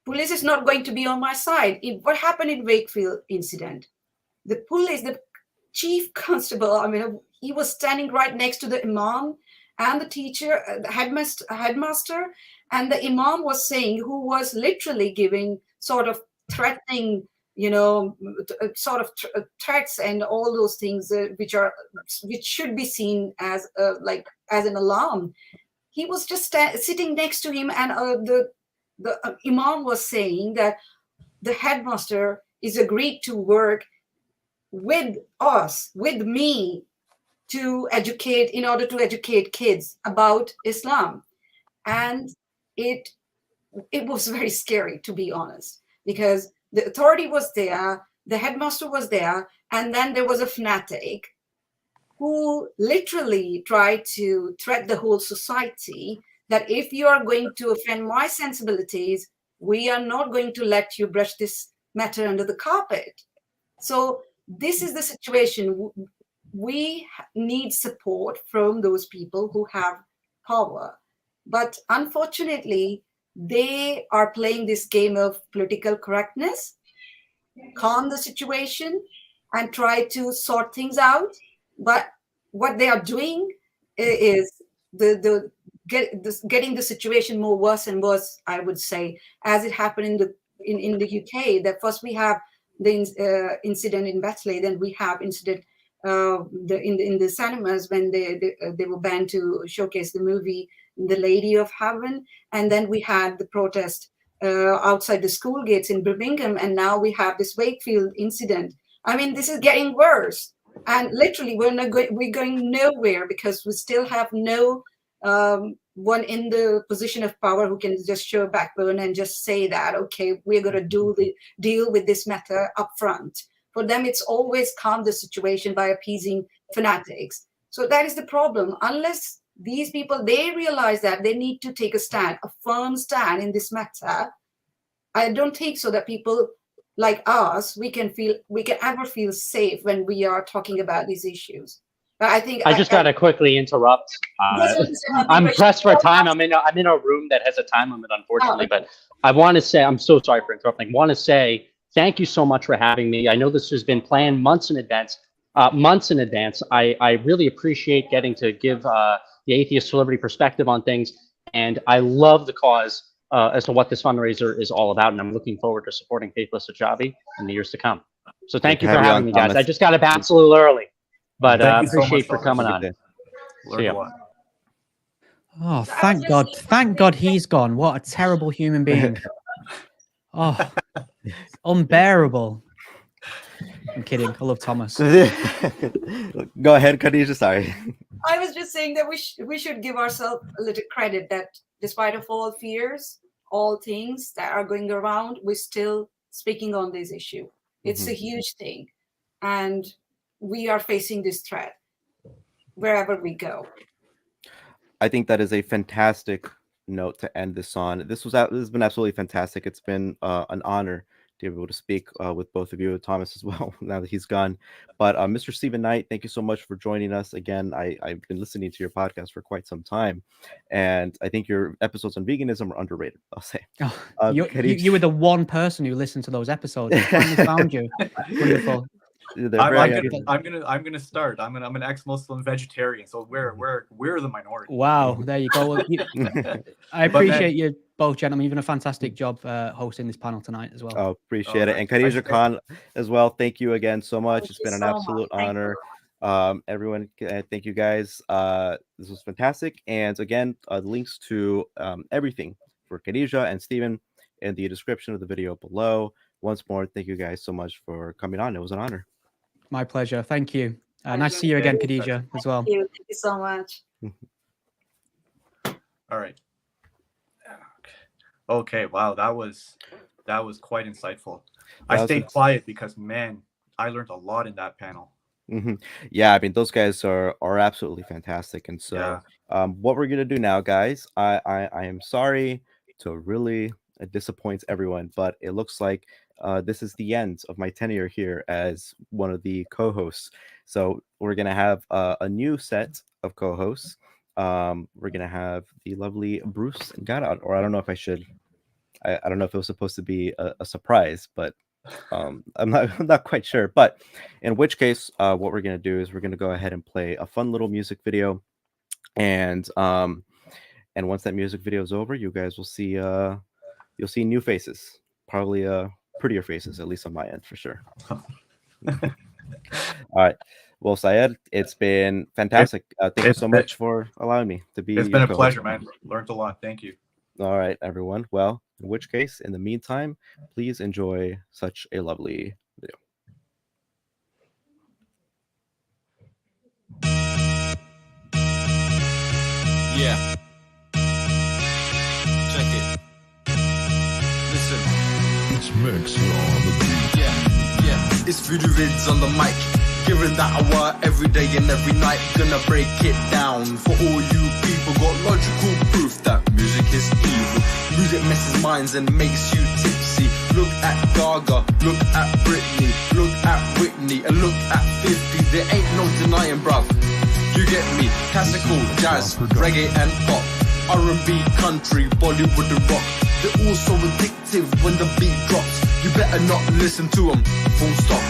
Speaker 14: police is not going to be on my side. What happened in Wakefield incident? The police, the chief constable, he was standing right next to the imam and the teacher, the headmaster, and the imam was saying, who was literally giving sort of threatening, threats and all those things which should be seen as an alarm. He was just sitting next to him, and the imam was saying that the headmaster is agreed to work with us, with me, in order to educate kids about Islam. And it was very scary, to be honest, because the authority was there, the headmaster was there, and then there was a fanatic who literally tried to threat the whole society that if you are going to offend my sensibilities, we are not going to let you brush this matter under the carpet. So this is the situation. We need support from those people who have power. But unfortunately, they are playing this game of political correctness, calm the situation, and try to sort things out. But what they are doing is getting the situation more worse and worse, I would say, as it happened in the UK. That first we have the incident in Bexley, then we have incident in the cinemas when they were banned to showcase the movie The Lady of Heaven, and then we had the protest outside the school gates in Birmingham, and now we have this Wakefield incident. This is getting worse, and literally we're going nowhere, because we still have no one in the position of power who can just show a backbone and just say that, okay, we're going to deal with this matter up front. For them, it's always calm the situation by appeasing fanatics. So that is the problem. Unless these people, they realize that they need to take a stand, a firm stand in this matter, I don't think so that people like us, we can ever feel safe when we are talking about these issues. But I think
Speaker 13: I just got to quickly interrupt. I'm pressed for time. I'm in a room that has a time limit, unfortunately. But I want to say, I'm so sorry for interrupting. I want to say thank you so much for having me. I know this has been planned months in advance. months in advance. I really appreciate getting to give the Atheist for Liberty perspective on things, and I love the cause as to what this fundraiser is all about, and I'm looking forward to supporting Faithless Hijabi in the years to come. So thank you for having me, guys. I just got to bounce a little early, but appreciate for coming on. See ya.
Speaker 12: Oh, thank God. Thank God he's gone. What a terrible human being. Oh, unbearable. I'm kidding. I love Thomas.
Speaker 2: Go ahead, Khadija. Sorry.
Speaker 14: I was just saying that we should give ourselves a little credit that despite of all fears, all things that are going around, we're still speaking on this issue. It's a huge thing. And we are facing this threat wherever we go.
Speaker 2: I think that is a fantastic note to end this on. This has been absolutely fantastic. It's been an honor to be able to speak with both of you, Thomas as well, now that he's gone. But Mr. Stephen Knight, thank you so much for joining us again. I've been listening to your podcast for quite some time, and I think your episodes on veganism are underrated, I'll say.
Speaker 12: Oh, you were the one person who listened to those episodes. I finally found you. Wonderful.
Speaker 9: I'm gonna start. I'm an ex-Muslim vegetarian, so we're the minority.
Speaker 12: Wow, there you go. I appreciate you both, gentlemen. You've done a fantastic job hosting this panel tonight as well.
Speaker 2: Oh, appreciate it. And Khadija Khan as well. Thank you again so much. It's been an absolute honor. Everyone, thank you guys. This was fantastic. And again, the links to everything for Khadija and Stephen in the description of the video below. Once more, thank you guys so much for coming on. It was an honor.
Speaker 12: My pleasure. Thank you. Nice to see you again, Khadija, as well.
Speaker 14: Thank you so much.
Speaker 9: All right. Okay. Wow, that was quite insightful. I stayed quiet because, man, I learned a lot in that panel.
Speaker 2: Yeah, I mean, those guys are absolutely fantastic. And so what we're gonna do now, guys, I am sorry to really disappoint everyone, but it looks like this is the end of my tenure here as one of the co-hosts. So we're gonna have a new set of co-hosts. We're gonna have the lovely Bruce and Ghada, or I don't know if I should. I don't know if it was supposed to be a surprise, but I'm not quite sure. But in which case, what we're gonna do is we're gonna go ahead and play a fun little music video, and once that music video is over, you guys will see you'll see new faces, probably prettier faces, at least on my end for sure. All right. Well, Seyyid, it's been fantastic. Thank you so much for allowing me to be.
Speaker 9: It's been a pleasure, man. Learned a lot. Thank you.
Speaker 2: All right, everyone. Well, in which case, in the meantime, please enjoy such a lovely video.
Speaker 15: Yeah. Check it. Listen. It's Mix on the beat. Yeah. It's Voodoo Vids on the mic. Given that I work every day and every night, gonna break it down for all you people. Got logical proof that music is evil. Music messes minds and makes you tipsy. Look at Gaga, look at Britney, look at Whitney, and look at 50. There ain't no denying, bruv. You get me? Classical, jazz, reggae and pop, R&B, country, Bollywood and rock. They're all so addictive when the beat drops. You better not listen to them, full stop.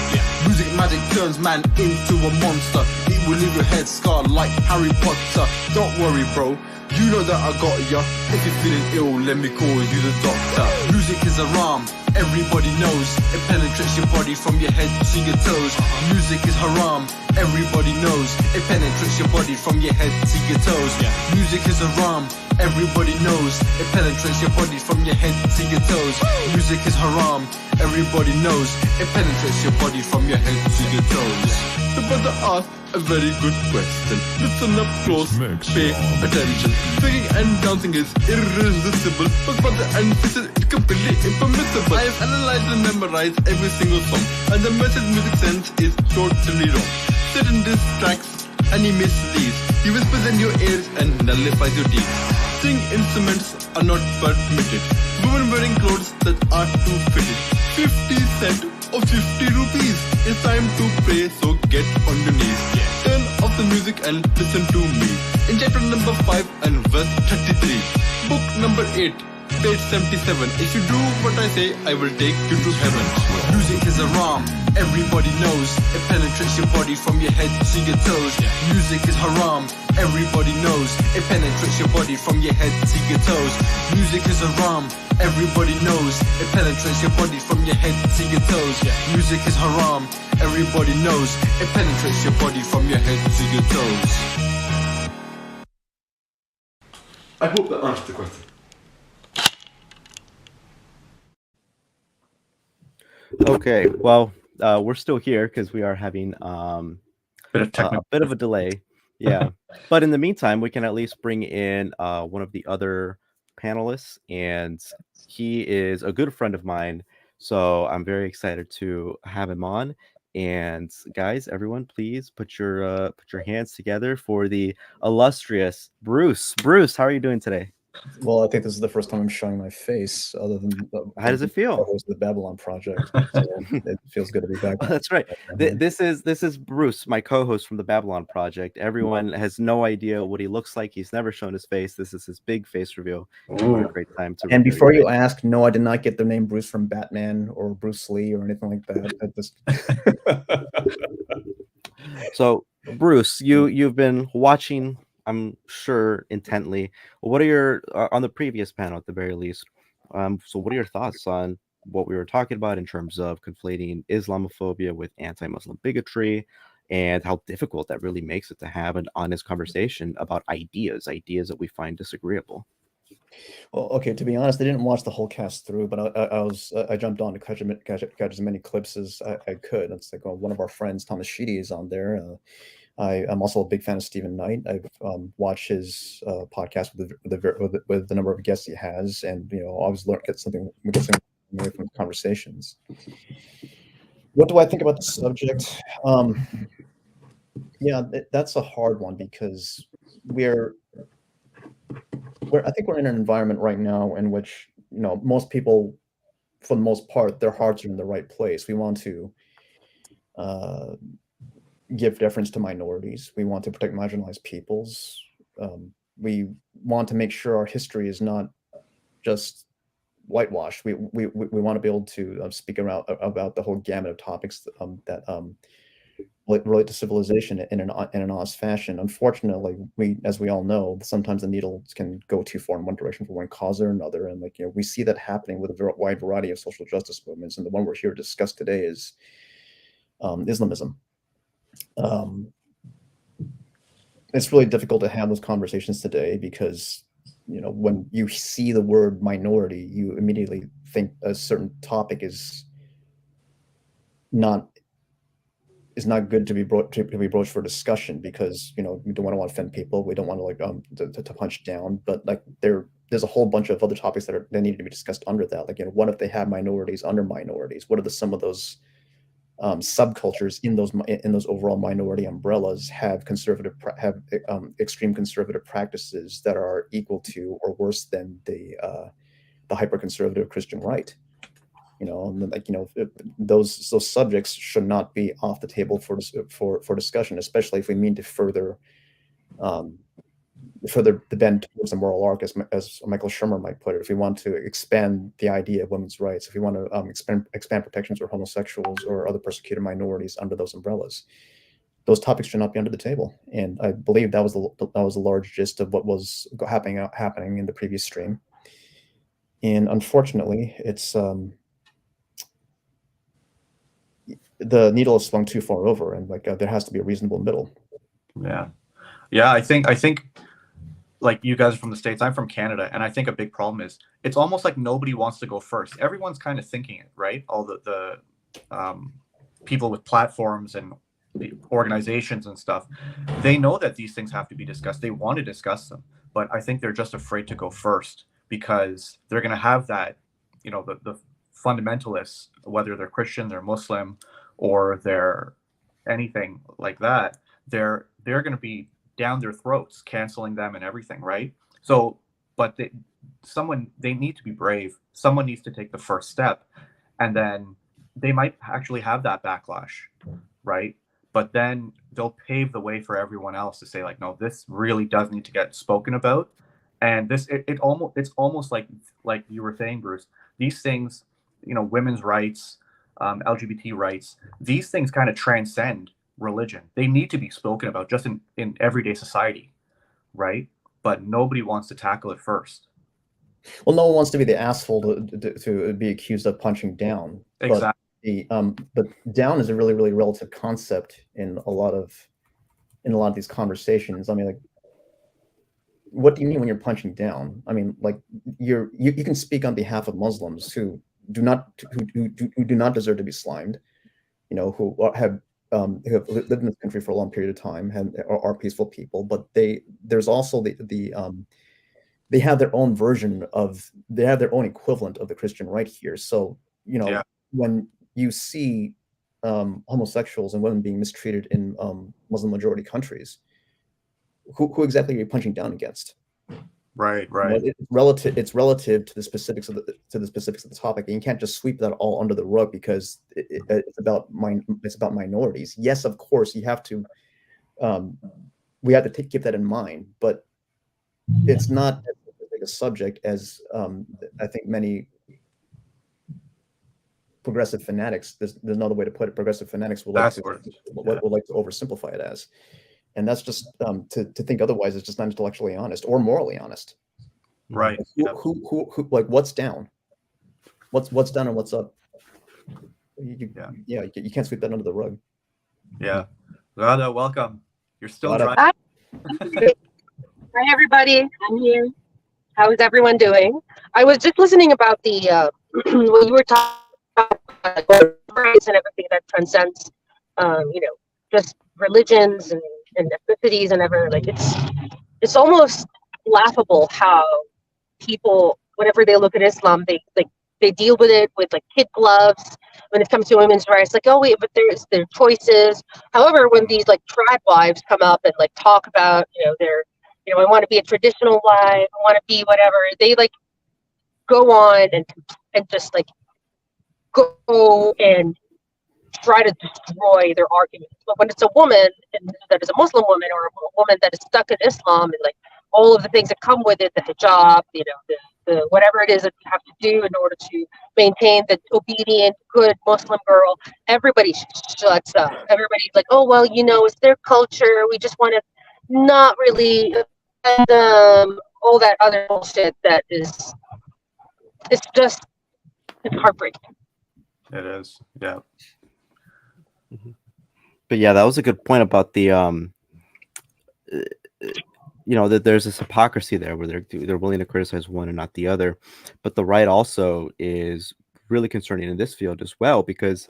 Speaker 15: Music magic turns man into a monster. It will leave your head scarred like Harry Potter. Don't worry, bro, you know that I got ya. If you're feeling ill, let me call you the doctor. Music is a rhyme, everybody knows. It penetrates your body from your head to your toes. Music is haram, everybody knows. It penetrates your body from your head to your toes. Music is haram, everybody knows. It penetrates your body from your head to your toes. Music is haram, everybody knows. It penetrates your body from your head to your toes. The brother asked a very good question. Listen up close, pay attention. Singing and dancing is irresistible, but brother and sister, it's completely impermissible. I have analyzed and memorized every single song, and the message music sends is totally wrong. Satan distracts and he misleads. He whispers in your ears and nullifies your deeds. String instruments are not permitted. Women wearing clothes that are too fitted. 50 cents or 50 rupees. It's time to pray, so get on your knees. Turn off the music and listen to me. In chapter number 5 and verse 33. Book number 8. page 77. If you do what I say, I will take you to heaven. Music is a ram, everybody knows. It penetrates your body from your head to your toes. Music is haram, everybody knows. It penetrates your body from your head to your toes. Music is haram, everybody knows. It penetrates your body from your head to your toes. Music is haram, everybody knows. It penetrates your body from your head to your toes.
Speaker 16: I hope that answers the question.
Speaker 2: Okay, well, we're still here because we are having a bit of a delay. Yeah, but in the meantime, we can at least bring in one of the other panelists, and he is a good friend of mine. So I'm very excited to have him on. And guys, everyone, please put your hands together for the illustrious Bruce. Bruce, how are you doing today?
Speaker 17: Well, I think this is the first time I'm showing my face, other than
Speaker 2: how does it feel?
Speaker 17: The Babylon Project. So it feels good to be back.
Speaker 2: That's right. This is Bruce, my co-host from the Babylon Project. Everyone has no idea what he looks like. He's never shown his face. This is his big face reveal. What a great time to.
Speaker 17: And before you ask, no, I did not get the name Bruce from Batman or Bruce Lee or anything like that.
Speaker 2: So, Bruce, you've been watching, I'm sure, intently. What are your on the previous panel at the very least? So what are your thoughts on what we were talking about in terms of conflating Islamophobia with anti-Muslim bigotry, and how difficult that really makes it to have an honest conversation about ideas that we find disagreeable?
Speaker 17: Well, okay, to be honest, I didn't watch the whole cast through, but I jumped on to catch as many clips as I could. It's like one of our friends, Thomas Sheedy, is on there. I'm also a big fan of Stephen Knight. I've watched his podcast with the number of guests he has, and always get something away from the conversations. What do I think about the subject? Yeah, that's a hard one because I think we're in an environment right now in which most people, for the most part, their hearts are in the right place. We want to give deference to minorities. We want to protect marginalized peoples. We want to make sure our history is not just whitewashed. We want to be able to speak about the whole gamut of topics that relate to civilization in an honest fashion. Unfortunately, as we all know, sometimes the needles can go too far in one direction for one cause or another, and we see that happening with a wide variety of social justice movements. And the one we're here to discuss today is Islamism. It's really difficult to have those conversations today because when you see the word minority, you immediately think a certain topic is not good to be broached for discussion, because we don't want to offend people. We don't want to to punch down, but there's a whole bunch of other topics that need to be discussed under that. What if they have minorities under minorities? What are some of those subcultures in those overall minority umbrellas have extreme conservative practices that are equal to or worse than the hyper conservative Christian right? Those subjects should not be off the table for discussion, especially if we mean to further the bend towards the moral arc, as Michael Shermer might put it. If we want to expand the idea of women's rights, if we want to expand protections for homosexuals or other persecuted minorities under those umbrellas, those topics should not be under the table. And I believe that was the large gist of what was happening in the previous stream. And unfortunately, it's the needle is swung too far over, and there has to be a reasonable middle.
Speaker 9: Yeah. I think like, you guys are from the States, I'm from Canada, and I think a big problem is it's almost like nobody wants to go first. Everyone's kind of thinking it, right? All the people with platforms and the organizations and stuff, they know that these things have to be discussed. They want to discuss them, but I think they're just afraid to go first because they're going to have that, the fundamentalists, whether they're Christian, they're Muslim, or they're anything like that, they're going to be down their throats, canceling them and everything, right? So, but they need to be brave. Someone needs to take the first step, and then they might actually have that backlash, right? But then they'll pave the way for everyone else to say, no, this really does need to get spoken about, And this it's almost like you were saying, Bruce, these things, women's rights, LGBT rights, these things kind of transcend religion. They need to be spoken about just in everyday society, right? But nobody wants to tackle it first.
Speaker 17: Well, no one wants to be the asshole to be accused of punching down.
Speaker 9: Exactly.
Speaker 17: But down is a really, really relative concept in a lot of these conversations. I mean, like, what do you mean when you're punching down? I mean, like, you can speak on behalf of Muslims who do not deserve to be slimed, who have lived in this country for a long period of time and are peaceful people, but there's also they have their own they have their own equivalent of the Christian right here. So, when you see homosexuals and women being mistreated in Muslim majority countries, who exactly are you punching down against?
Speaker 9: Right.
Speaker 17: It's relative to the specifics of the topic, and you can't just sweep that all under the rug because it's about minorities. Yes, of course, you have to. We have to keep that in mind, but it's not as big a subject as I think many progressive fanatics. There's another way to put it. Progressive fanatics would like to oversimplify it as. And that's just to think otherwise is just not intellectually honest or morally honest.
Speaker 9: Right.
Speaker 17: Who like what's down? What's down and what's up? You can't sweep that under the rug.
Speaker 9: Yeah. Ghada, welcome. You're still
Speaker 18: Ghada.
Speaker 9: driving.
Speaker 18: Hi, everybody. I'm here. How is everyone doing? I was just listening about the when you were talking about rights and everything that transcends, just religions and ethnicities and ever, like, it's almost laughable how people, whenever they look at Islam, they deal with it with like kid gloves when it comes to women's rights. Like, oh wait, but their choices. However, when these like tribe wives come up and like talk about I want to be a traditional wife, I want to be whatever, they like go on and just like go and try to destroy their arguments. But when it's a woman that is a Muslim woman or a woman that is stuck in Islam and like all of the things that come with it, the hijab, the whatever it is that you have to do in order to maintain the obedient, good Muslim girl, everybody shuts up. Everybody's like, oh, well, it's their culture. We just want to not really all that other bullshit that is, it's heartbreaking.
Speaker 9: It is, yeah.
Speaker 2: But yeah, that was a good point about the that there's this hypocrisy there where they're willing to criticize one and not the other. But the right also is really concerning in this field as well, because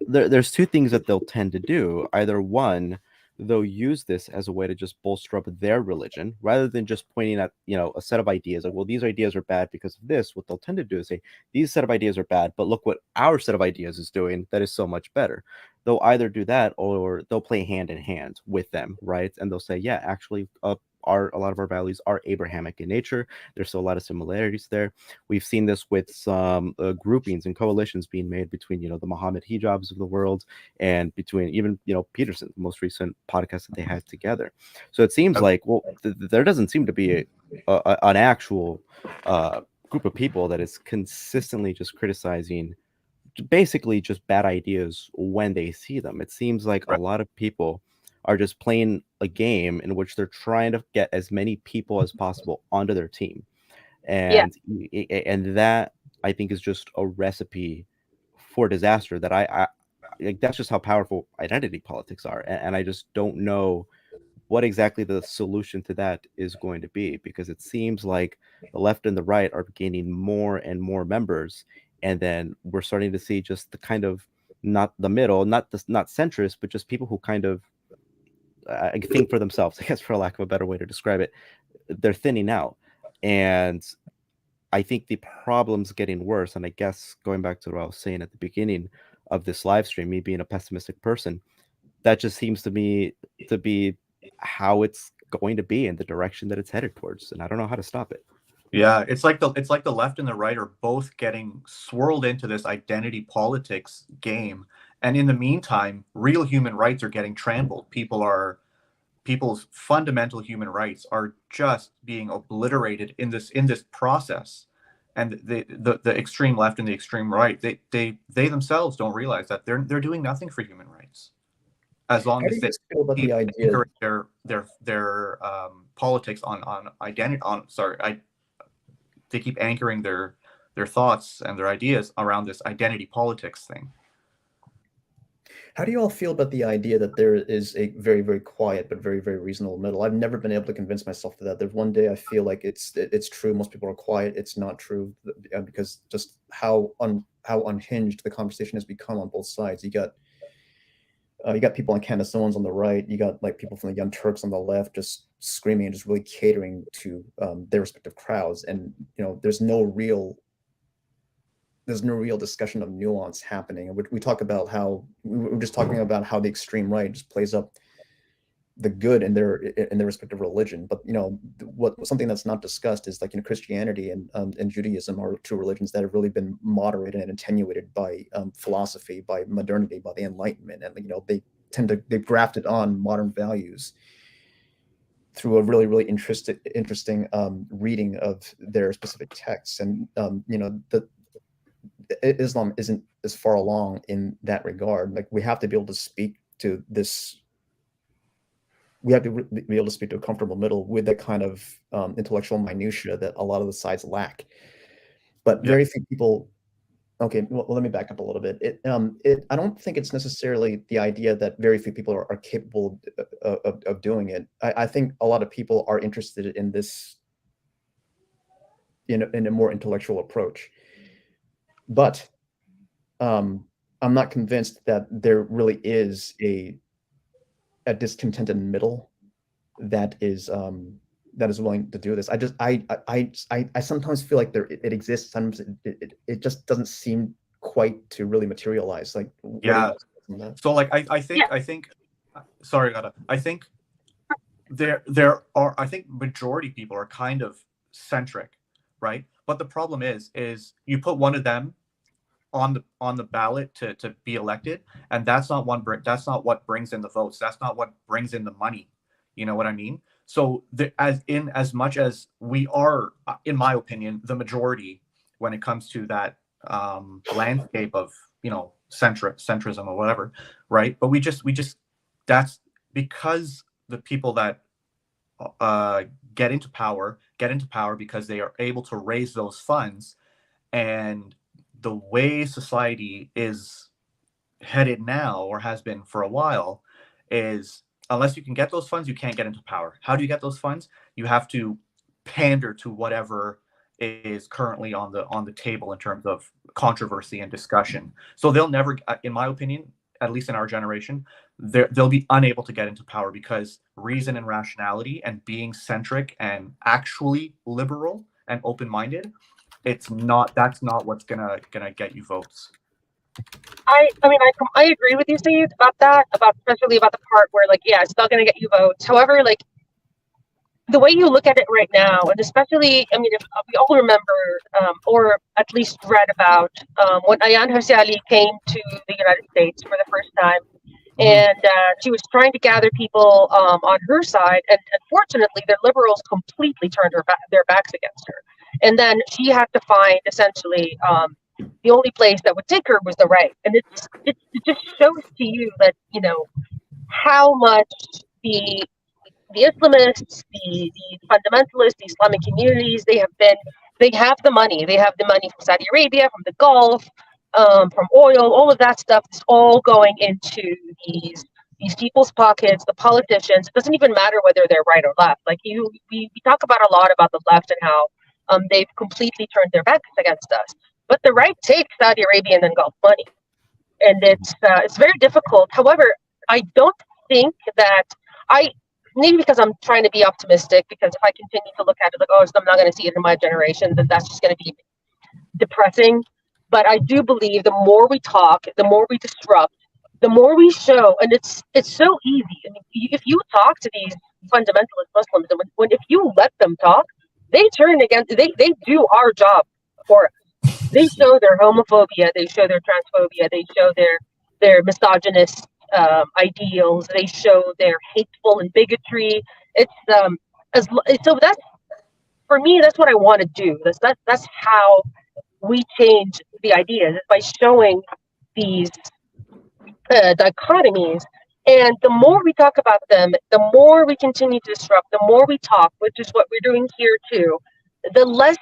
Speaker 2: there's two things that they'll tend to do. Either one, they'll use this as a way to just bolster up their religion rather than just pointing at a set of ideas like, well, these ideas are bad because of this. What they'll tend to do is say, these set of ideas are bad, but look what our set of ideas is doing that is so much better. They'll either do that or they'll play hand in hand with them, right? And they'll say, yeah, actually a lot of our values are Abrahamic in nature. There's still a lot of similarities there. We've seen this with some groupings and coalitions being made between, the Muhammad hijabs of the world and between even, Peterson, the most recent podcast that they had together. So it seems like, well, there doesn't seem to be an actual group of people that is consistently just criticizing basically just bad ideas when they see them. It seems like a lot of people are just playing a game in which they're trying to get as many people as possible onto their team. And that, I think, is just a recipe for disaster that I like. That's just how powerful identity politics are. And I just don't know what exactly the solution to that is going to be, because it seems like the left and the right are gaining more and more members. And then we're starting to see just the kind of, not the middle, not centrist, but just people who kind of think for themselves, I guess, for lack of a better way to describe it. They're thinning out. And I think the problem's getting worse. And I guess going back to what I was saying at the beginning of this live stream, me being a pessimistic person, that just seems to me to be how it's going to be, in the direction that it's headed towards. And I don't know how to stop it.
Speaker 9: Yeah, it's like the left and the right are both getting swirled into this identity politics game, and in the meantime, real human rights are getting trampled. People are people's fundamental human rights are just being obliterated in this process. And the extreme left and the extreme right, they themselves don't realize that they're doing nothing for human rights, as long as they
Speaker 17: feel about the idea
Speaker 9: encourage their politics on identity. They keep anchoring their thoughts and their ideas around this identity politics thing.
Speaker 17: How do you all feel about the idea that there is a very, very quiet but very, very reasonable middle? I've never been able to convince myself of that. There's one day I feel like it's true. Most people are quiet. It's not true, because just how unhinged the conversation has become on both sides. You got people on Candaceans on the right. You got like people from the Young Turks on the left just screaming and just really catering to their respective crowds. And there's no real discussion of nuance happening. And we talk about how we're just talking about how the extreme right just plays up the good in their respective religion. But something that's not discussed is like Christianity and Judaism are two religions that have really been moderated and attenuated by philosophy, by modernity, by the Enlightenment, and they've grafted on modern values through a really, really interesting reading of their specific texts. And Islam isn't as far along in that regard. Like, we have to be able to speak to this. We have to be able to speak to a comfortable middle with that kind of intellectual minutia that a lot of the sides lack. But very few people. Okay, well, let me back up a little bit. I don't think it's necessarily the idea that very few people are capable of doing it. I think a lot of people are interested in this, in a more intellectual approach. But I'm not convinced that there really is a discontented middle that is willing to do this. I sometimes feel like it exists. Sometimes it just doesn't seem quite to really materialize. Like,
Speaker 9: so like I think sorry, Ghada. I think there are, I think majority people are kind of centric, right? But the problem is you put one of them on the ballot to be elected, and that's not what brings in the votes. That's not what brings in the money. You know what I mean? So as much as we are, in my opinion, the majority when it comes to that landscape of centrism or whatever, right? But we just that's because the people that get into power because they are able to raise those funds. And the way society is headed now, or has been for a while, is unless you can get those funds, you can't get into power. How do you get those funds? You have to pander to whatever is currently on the table in terms of controversy and discussion. So they'll never, in my opinion, at least in our generation, they'll be unable to get into power, because reason and rationality and being centric and actually liberal and open-minded, that's not what's gonna get you votes.
Speaker 18: I agree with you, Seyyid, especially about the part where, like, yeah, it's not going to get you votes. However, like, the way you look at it right now, and especially, I mean, if we all remember, or at least read about, when Ayaan Hirsi Ali came to the United States for the first time, and she was trying to gather people on her side, and unfortunately, the liberals completely turned their backs against her. And then she had to find, essentially, the only place that would take her was the right. And it just shows to you that, how much the Islamists, the fundamentalists, the Islamic communities, they have the money. They have the money from Saudi Arabia, from the Gulf, from oil, all of that stuff is all going into these people's pockets, the politicians. It doesn't even matter whether they're right or left. Like, we talk about a lot about the left and how they've completely turned their backs against us. But the right takes Saudi Arabian and Gulf money, and it's very difficult. However, I don't think that maybe because I'm trying to be optimistic, because if I continue to look at it like, oh, so I'm not going to see it in my generation, then that's just going to be depressing. But I do believe the more we talk, the more we disrupt, the more we show, and it's so easy. I mean, if you talk to these fundamentalist Muslims, and if you let them talk, they turn against. They do our job for us. They show their homophobia, they show their transphobia, they show their misogynist ideals. They show their hateful and bigotry. It's so that's, for me, that's what I want to do. That's how we change the ideas, is by showing these dichotomies. And the more we talk about them, the more we continue to disrupt, the more we talk, which is what we're doing here too, the less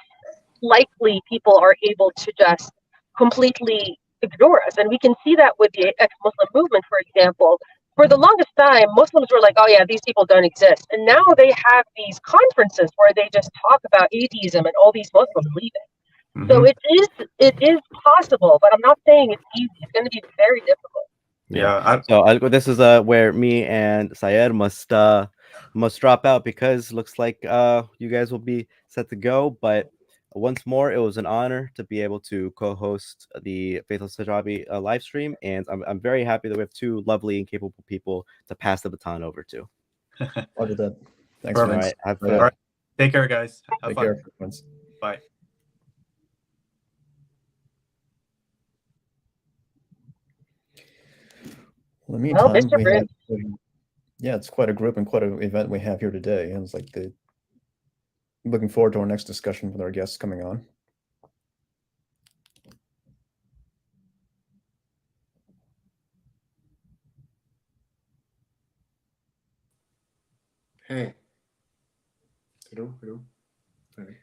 Speaker 18: likely people are able to just completely ignore us. And we can see that with the ex-Muslim movement, for example. For the longest time, Muslims were like, oh yeah, these people don't exist. And now they have these conferences where they just talk about atheism and all these Muslims leaving. So it is possible, but I'm not saying it's easy. It's going to be very difficult.
Speaker 2: Yeah. So this is where me and Seyyid must drop out, because looks like you guys will be set to go. But once more, it was an honor to be able to co-host the Faithless Hijabi live stream, and I'm very happy that we have two lovely and capable people to pass the baton over to.
Speaker 17: Roger that. Thanks.
Speaker 9: Perfect.
Speaker 2: All right. Have fun.
Speaker 9: All right. Take care, guys. Have
Speaker 17: Take
Speaker 9: fun.
Speaker 17: care, friends.
Speaker 9: Bye.
Speaker 17: Well, in the meantime, we have, yeah, it's quite a group and quite an event we have here today. And it's like looking forward to our next discussion with our guests coming on.
Speaker 19: Hey. Hello, hello. Hey.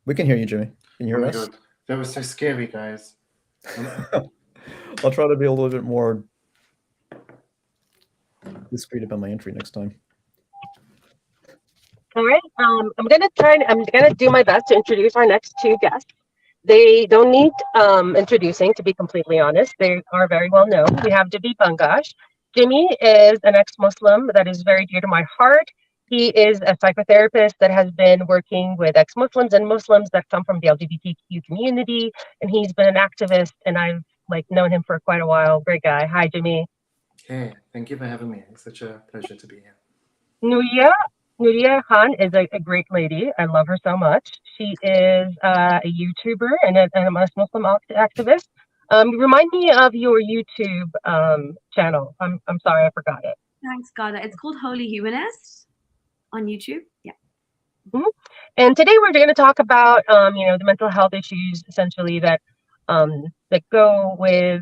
Speaker 17: We can hear you, Jimmy. Can you hear
Speaker 19: Oh my
Speaker 17: us?
Speaker 19: God. That was so scary, guys.
Speaker 17: I'll try to be a little bit more discreet about my entry next time.
Speaker 18: All right. I'm gonna do my best to introduce our next two guests. They don't need introducing, to be completely honest. They are very well known. We have Jimmy Bangash. Jimmy is an ex-Muslim that is very dear to my heart. He is a psychotherapist that has been working with ex-Muslims and Muslims that come from the LGBTQ community, and he's been an activist, and I've known him for quite a while. Great guy. Hi, Jimmy.
Speaker 19: Hey, thank you for having me. It's such a pleasure to be here.
Speaker 18: Nuriyah Khan is a great lady. I love her so much. She is a YouTuber and a Muslim activist. Remind me of your YouTube channel. I'm sorry, I forgot it.
Speaker 20: Thanks, Ghada. It's called Holy Humanist on YouTube. Yeah.
Speaker 18: Mm-hmm. And today we're going to talk about the mental health issues essentially that go with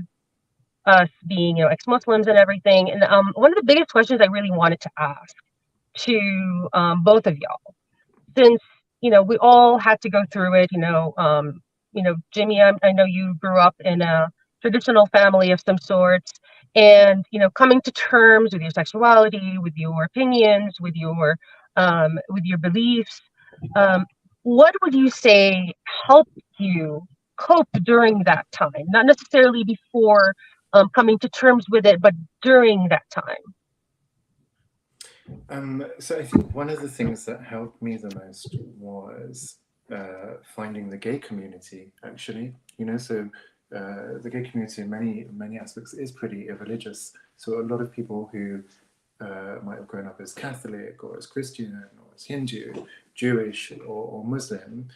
Speaker 18: us being ex-Muslims and everything. And one of the biggest questions I really wanted to ask to both of y'all, since we all had to go through it. Jimmy, I know you grew up in a traditional family of some sorts, and coming to terms with your sexuality, with your opinions, with your beliefs. What would you say helped you cope during that time? Not necessarily before coming to terms with it, but during that time.
Speaker 19: So I think one of the things that helped me the most was finding the gay community, actually. So the gay community in many aspects is pretty irreligious. So a lot of people who might have grown up as Catholic or as Christian or as Hindu, Jewish or Muslim,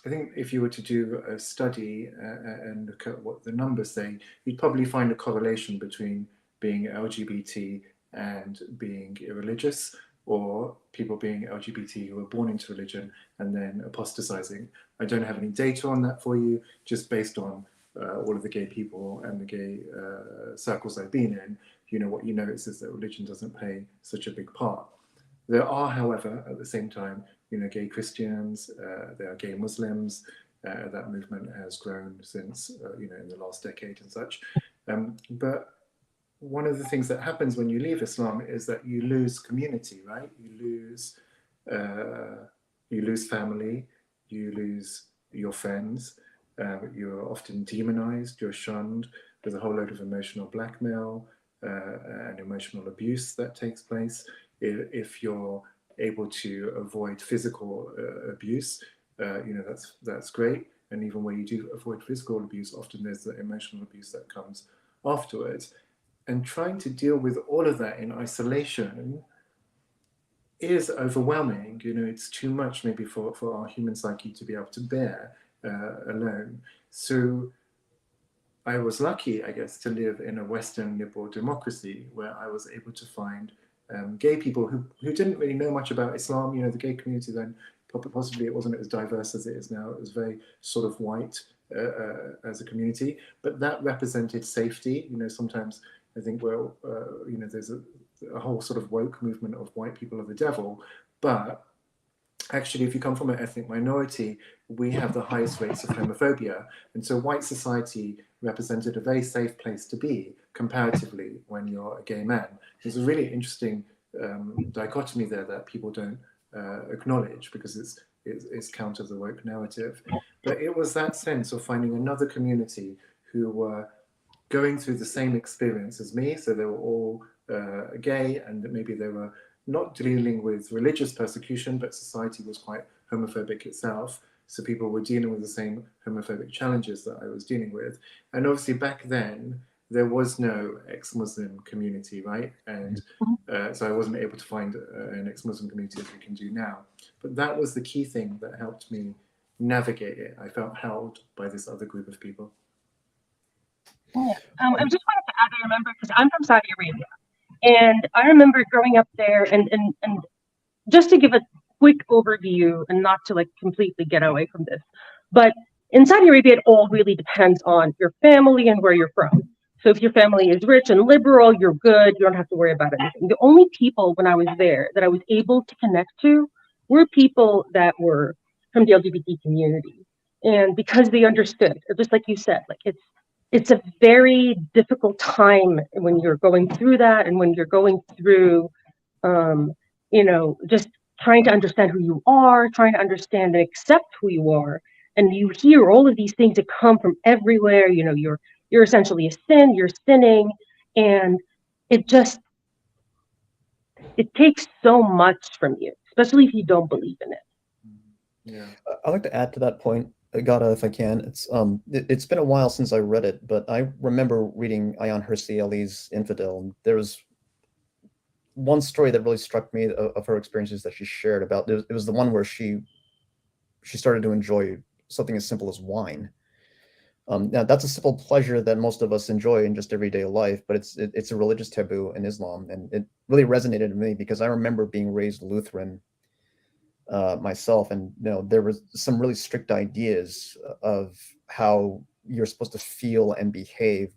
Speaker 19: I think if you were to do a study and look at what the numbers say, you'd probably find a correlation between being LGBT and being irreligious, or people being LGBT who were born into religion and then apostatizing. I don't have any data on that for you, just based on all of the gay people and the gay circles I've been in. What you notice is that religion doesn't play such a big part. There are, however, at the same time, gay Christians, there are gay Muslims. That movement has grown since, in the last decade and such. But one of the things that happens when you leave Islam is that you lose community, right? You lose family, you lose your friends. You're often demonized, you're shunned. There's a whole load of emotional blackmail and emotional abuse that takes place. If you're able to avoid physical abuse, that's great. And even where you do avoid physical abuse, often there's the emotional abuse that comes afterwards. And trying to deal with all of that in isolation is overwhelming. It's too much maybe for our human psyche to be able to bear alone. So I was lucky, I guess, to live in a Western liberal democracy where I was able to find gay people who didn't really know much about Islam. You know, the gay community then, possibly it wasn't as diverse as it is now. It was very sort of white as a community, but that represented safety. You know, sometimes I think, well, you know, there's a whole sort of woke movement of white people are the devil, but actually, if you come from an ethnic minority, we have the highest rates of homophobia. And so white society represented a very safe place to be comparatively when you're a gay man. There's a really interesting dichotomy there that people don't acknowledge because it's counter the woke narrative. But it was that sense of finding another community who were going through the same experience as me. So they were all gay, and maybe they were not dealing with religious persecution, but society was quite homophobic itself. So people were dealing with the same homophobic challenges that I was dealing with. And obviously back then, there was no ex-Muslim community, right? And so I wasn't able to find an ex-Muslim community as we can do now. But that was the key thing that helped me navigate it. I felt held by this other group of people.
Speaker 18: Yeah. I just wanted to add, I remember, because I'm from Saudi Arabia, and I remember growing up there, and just to give a quick overview and not to like completely get away from this, but in Saudi Arabia, it all really depends on your family and where you're from. So if your family is rich and liberal, you're good. You don't have to worry about anything. The only people when I was there that I was able to connect to were people that were from the LGBT community. And because they understood, just like you said, like it's a very difficult time when you're going through that, and when you're going through, you know, just trying to understand who you are, trying to understand and accept who you are. And you hear all of these things that come from everywhere. You know, you're essentially a sin, you're sinning, and it takes so much from you, especially if you don't believe in it.
Speaker 19: Yeah,
Speaker 17: I'd like to add to that point, Ghada, if I can. It's been a while since I read it, but I remember reading Ayaan Hirsi Ali's Infidel. And there was one story that really struck me of her experiences that she shared about. It was the one where she started to enjoy something as simple as wine. Now that's a simple pleasure that most of us enjoy in just everyday life, but it's a religious taboo in Islam, and it really resonated with me because I remember being raised Lutheran myself, and you know, there was some really strict ideas of how you're supposed to feel and behave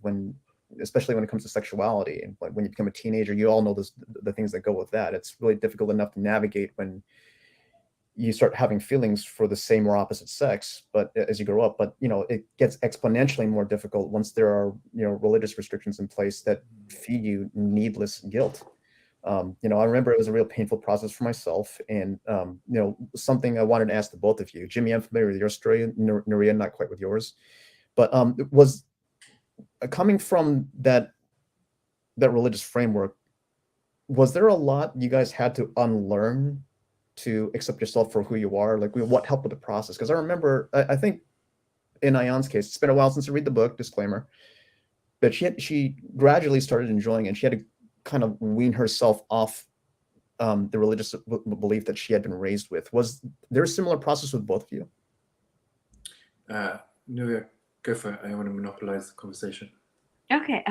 Speaker 17: especially when it comes to sexuality. And when you become a teenager, you all know the things that go with that. It's really difficult enough to navigate when you start having feelings for the same or opposite sex, but as you grow up, but you know, it gets exponentially more difficult once there are, you know, religious restrictions in place that feed you needless guilt. You know, I remember it was a real painful process for myself, and you know, something I wanted to ask the both of you. Jimmy, I'm familiar with your story. Nuriyah, not quite with yours, but it was coming from that religious framework. Was there a lot you guys had to unlearn to accept yourself for who you are? Like, what helped with the process? Because I remember, I think in Ayaan's case, it's been a while since I read the book, disclaimer, but she gradually started enjoying it. And she had to kind of wean herself off the religious belief that she had been raised with. Was there a similar process with both of you?
Speaker 19: Nuriyah, go for it. I don't want to monopolize the conversation.
Speaker 20: Okay,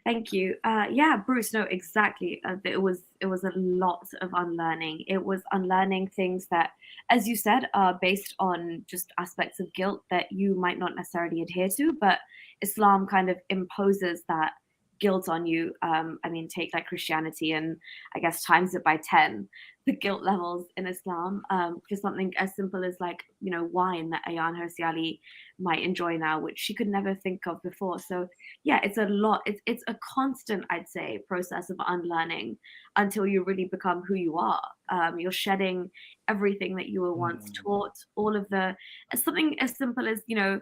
Speaker 20: thank you. Yeah, Bruce, no, exactly. It was a lot of unlearning. It was unlearning things that, as you said, are based on just aspects of guilt that you might not necessarily adhere to, but Islam kind of imposes that guilt on you. I mean, take like Christianity and I guess times it by 10, the guilt levels in Islam, for something as simple as like, you know, wine that Ayaan Hirsi Ali might enjoy now, which she could never think of before. So yeah, it's a lot. It's a constant, I'd say, process of unlearning until you really become who you are. You're shedding everything that you were once taught, all of something as simple as, you know,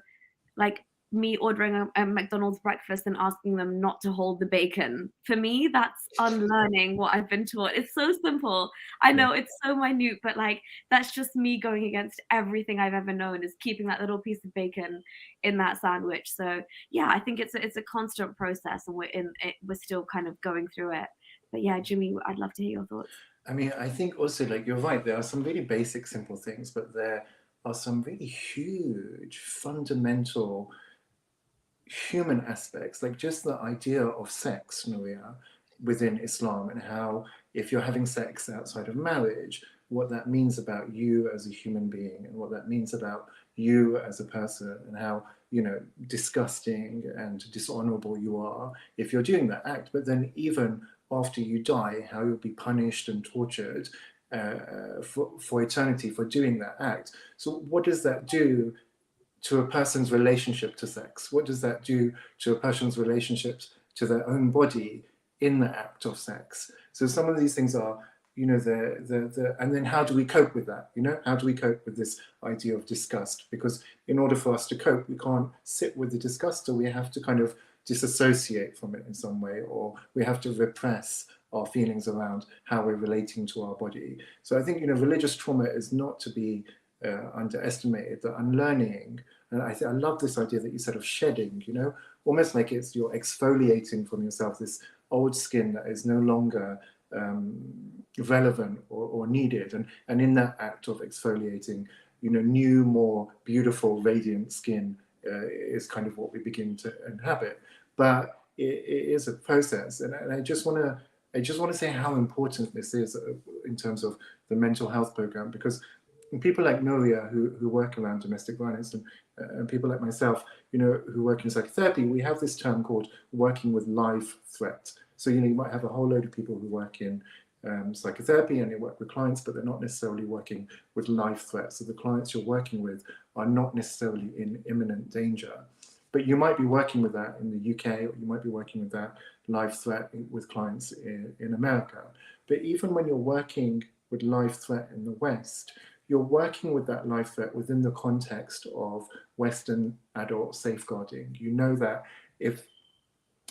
Speaker 20: like me ordering a McDonald's breakfast and asking them not to hold the bacon. For me, that's unlearning what I've been taught. It's so simple. I know it's so minute, but like that's just me going against everything I've ever known, is keeping that little piece of bacon in that sandwich. So yeah, I think it's a constant process, and we're still kind of going through it. But yeah, Jimmy, I'd love to hear your thoughts.
Speaker 19: I mean, I think also, like, you're right, there are some really basic, simple things, but there are some really huge, fundamental human aspects, like just the idea of sex, Nuriyah, within Islam, and how if you're having sex outside of marriage, what that means about you as a human being, and what that means about you as a person, and how, you know, disgusting and dishonorable you are if you're doing that act. But then even after you die, how you'll be punished and tortured for eternity for doing that act. So what does that do to a person's relationship to sex? What does that do to a person's relationships to their own body in the act of sex? So some of these things are, you know, and then how do we cope with that? You know, how do we cope with this idea of disgust? Because in order for us to cope, we can't sit with the disgust, so we have to kind of disassociate from it in some way, or we have to repress our feelings around how we're relating to our body. So I think, you know, religious trauma is not to be underestimated. The unlearning, and I love this idea that you said of shedding, you know, almost like it's you're exfoliating from yourself this old skin that is no longer relevant or needed, and in that act of exfoliating, you know, new, more beautiful, radiant skin is kind of what we begin to inhabit. But it is a process, and I just want to say how important this is in terms of the mental health program, because people like Nuriyah who work around domestic violence, and people like myself, you know, who work in psychotherapy, we have this term called working with life threat. So, you know, you might have a whole load of people who work in psychotherapy and they work with clients, but they're not necessarily working with life threats. So the clients you're working with are not necessarily in imminent danger. But you might be working with that in the UK, or you might be working with that life threat with clients in America. But even when you're working with life threat in the West, you're working with that life threat within the context of Western adult safeguarding. You know that if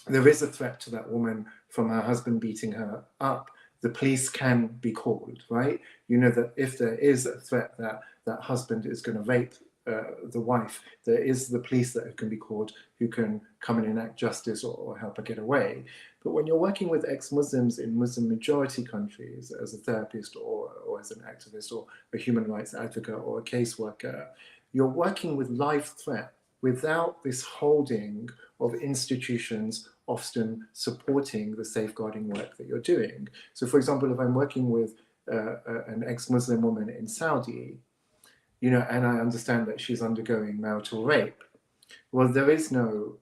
Speaker 19: there is a threat to that woman from her husband beating her up, the police can be called, right? You know that if there is a threat that that husband is going to rape the wife, there is the police that can be called, who can come and enact justice or help her get away. But when you're working with ex-Muslims in Muslim majority countries as a therapist or as an activist or a human rights advocate or a caseworker, you're working with life threat without this holding of institutions often supporting the safeguarding work that you're doing. So for example, if I'm working with an ex-Muslim woman in Saudi, you know, and I understand that she's undergoing marital rape, well, there is no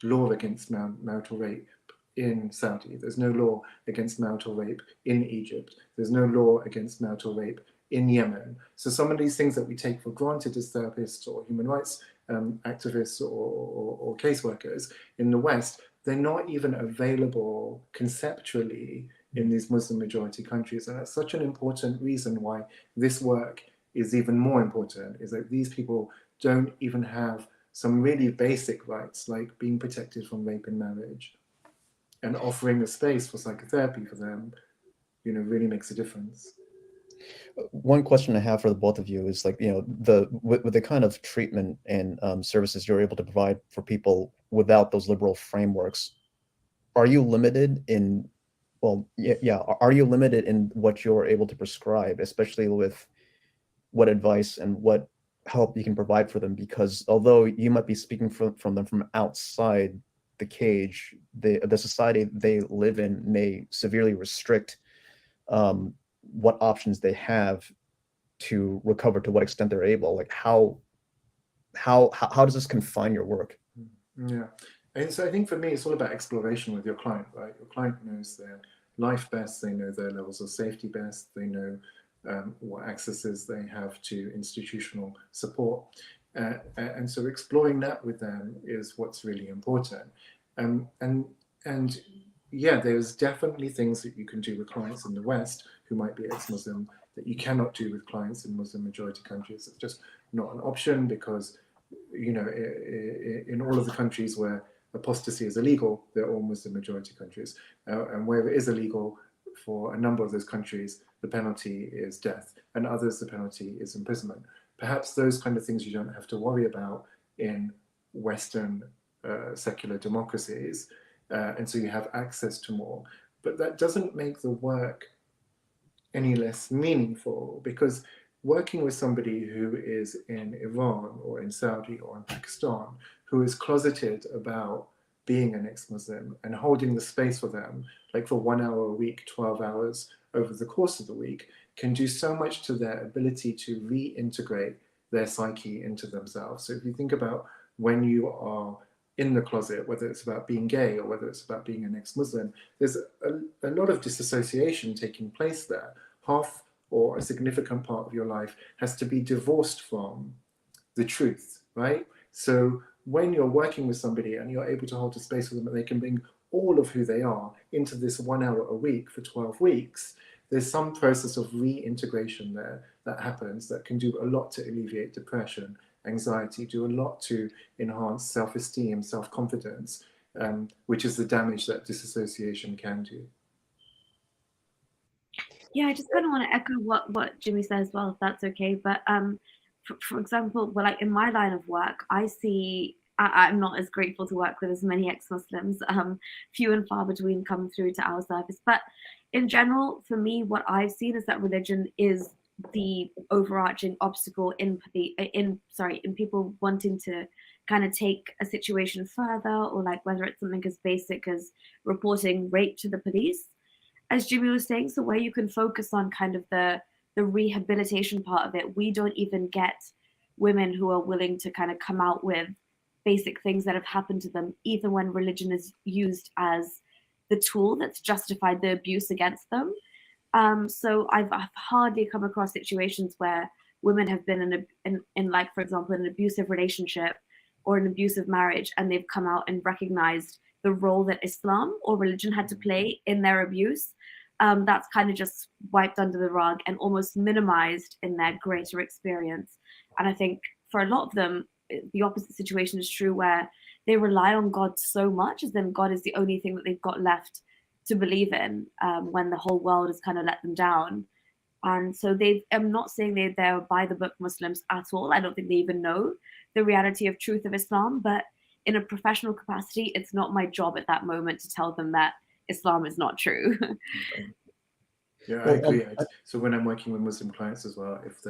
Speaker 19: law against marital rape in Saudi. There's no law against marital rape in Egypt. There's no law against marital rape in Yemen. So some of these things that we take for granted as therapists or human rights activists or caseworkers in the West, they're not even available conceptually in these Muslim majority countries. And that's such an important reason why this work is even more important, is that these people don't even have some really basic rights, like being protected from rape in marriage, and offering a space for psychotherapy for them, you know, really makes a difference.
Speaker 17: One question I have for the both of you is, like, you know, with the kind of treatment and services you're able to provide for people without those liberal frameworks, are you limited in, well, are you limited in what you're able to prescribe, especially with what advice and what help you can provide for them? Because although you might be speaking from them from outside the cage, the society they live in may severely restrict what options they have to recover, to what extent they're able. Like how does this confine your work?
Speaker 19: Yeah, and so I think for me it's all about exploration with your client, right? Your client knows their life best, they know their levels of safety best, they know what accesses they have to institutional support, and so exploring that with them is what's really important. And yeah, there's definitely things that you can do with clients in the West who might be ex-Muslim that you cannot do with clients in Muslim majority countries. It's just not an option, because, you know, in all of the countries where apostasy is illegal, they're all Muslim majority countries. And where it is illegal, for a number of those countries, the penalty is death, and others, the penalty is imprisonment. Perhaps those kind of things you don't have to worry about in Western secular democracies, and so you have access to more. But that doesn't make the work any less meaningful, because working with somebody who is in Iran or in Saudi or in Pakistan, who is closeted about being an ex-Muslim and holding the space for them, like for 1 hour a week, 12 hours over the course of the week, can do so much to their ability to reintegrate their psyche into themselves. So if you think about when you are in the closet, whether it's about being gay or whether it's about being an ex-Muslim, there's a lot of disassociation taking place there. Half or a significant part of your life has to be divorced from the truth, right? So when you're working with somebody and you're able to hold a space with them and they can bring all of who they are into this 1 hour a week for 12 weeks, there's some process of reintegration there that happens that can do a lot to alleviate depression, anxiety, do a lot to enhance self-esteem, self-confidence, which is the damage that disassociation can do.
Speaker 20: Yeah, I just kind of want to echo what Jimmy said as well, if that's okay. But for example, well, like in my line of work, I'm not as grateful to work with as many ex-Muslims. Few and far between come through to our service. But in general, for me, what I've seen is that religion is the overarching obstacle in people wanting to kind of take a situation further, or like whether it's something as basic as reporting rape to the police. As Jimmy was saying, so where you can focus on kind of the rehabilitation part of it, we don't even get women who are willing to kind of come out with basic things that have happened to them, even when religion is used as the tool that's justified the abuse against them. So I've hardly come across situations where women have been in like, for example, an abusive relationship or an abusive marriage, and they've come out and recognized the role that Islam or religion had to play in their abuse. That's kind of just wiped under the rug and almost minimized in their greater experience. And I think for a lot of them, the opposite situation is true, where they rely on God so much, as then God is the only thing that they've got left to believe in, when the whole world has kind of let them down. And so I'm not saying they're by the book Muslims at all. I don't think they even know the reality of truth of Islam, but in a professional capacity, it's not my job at that moment to tell them that Islam is not true.
Speaker 19: Yeah, I agree. So when I'm working with Muslim clients as well, if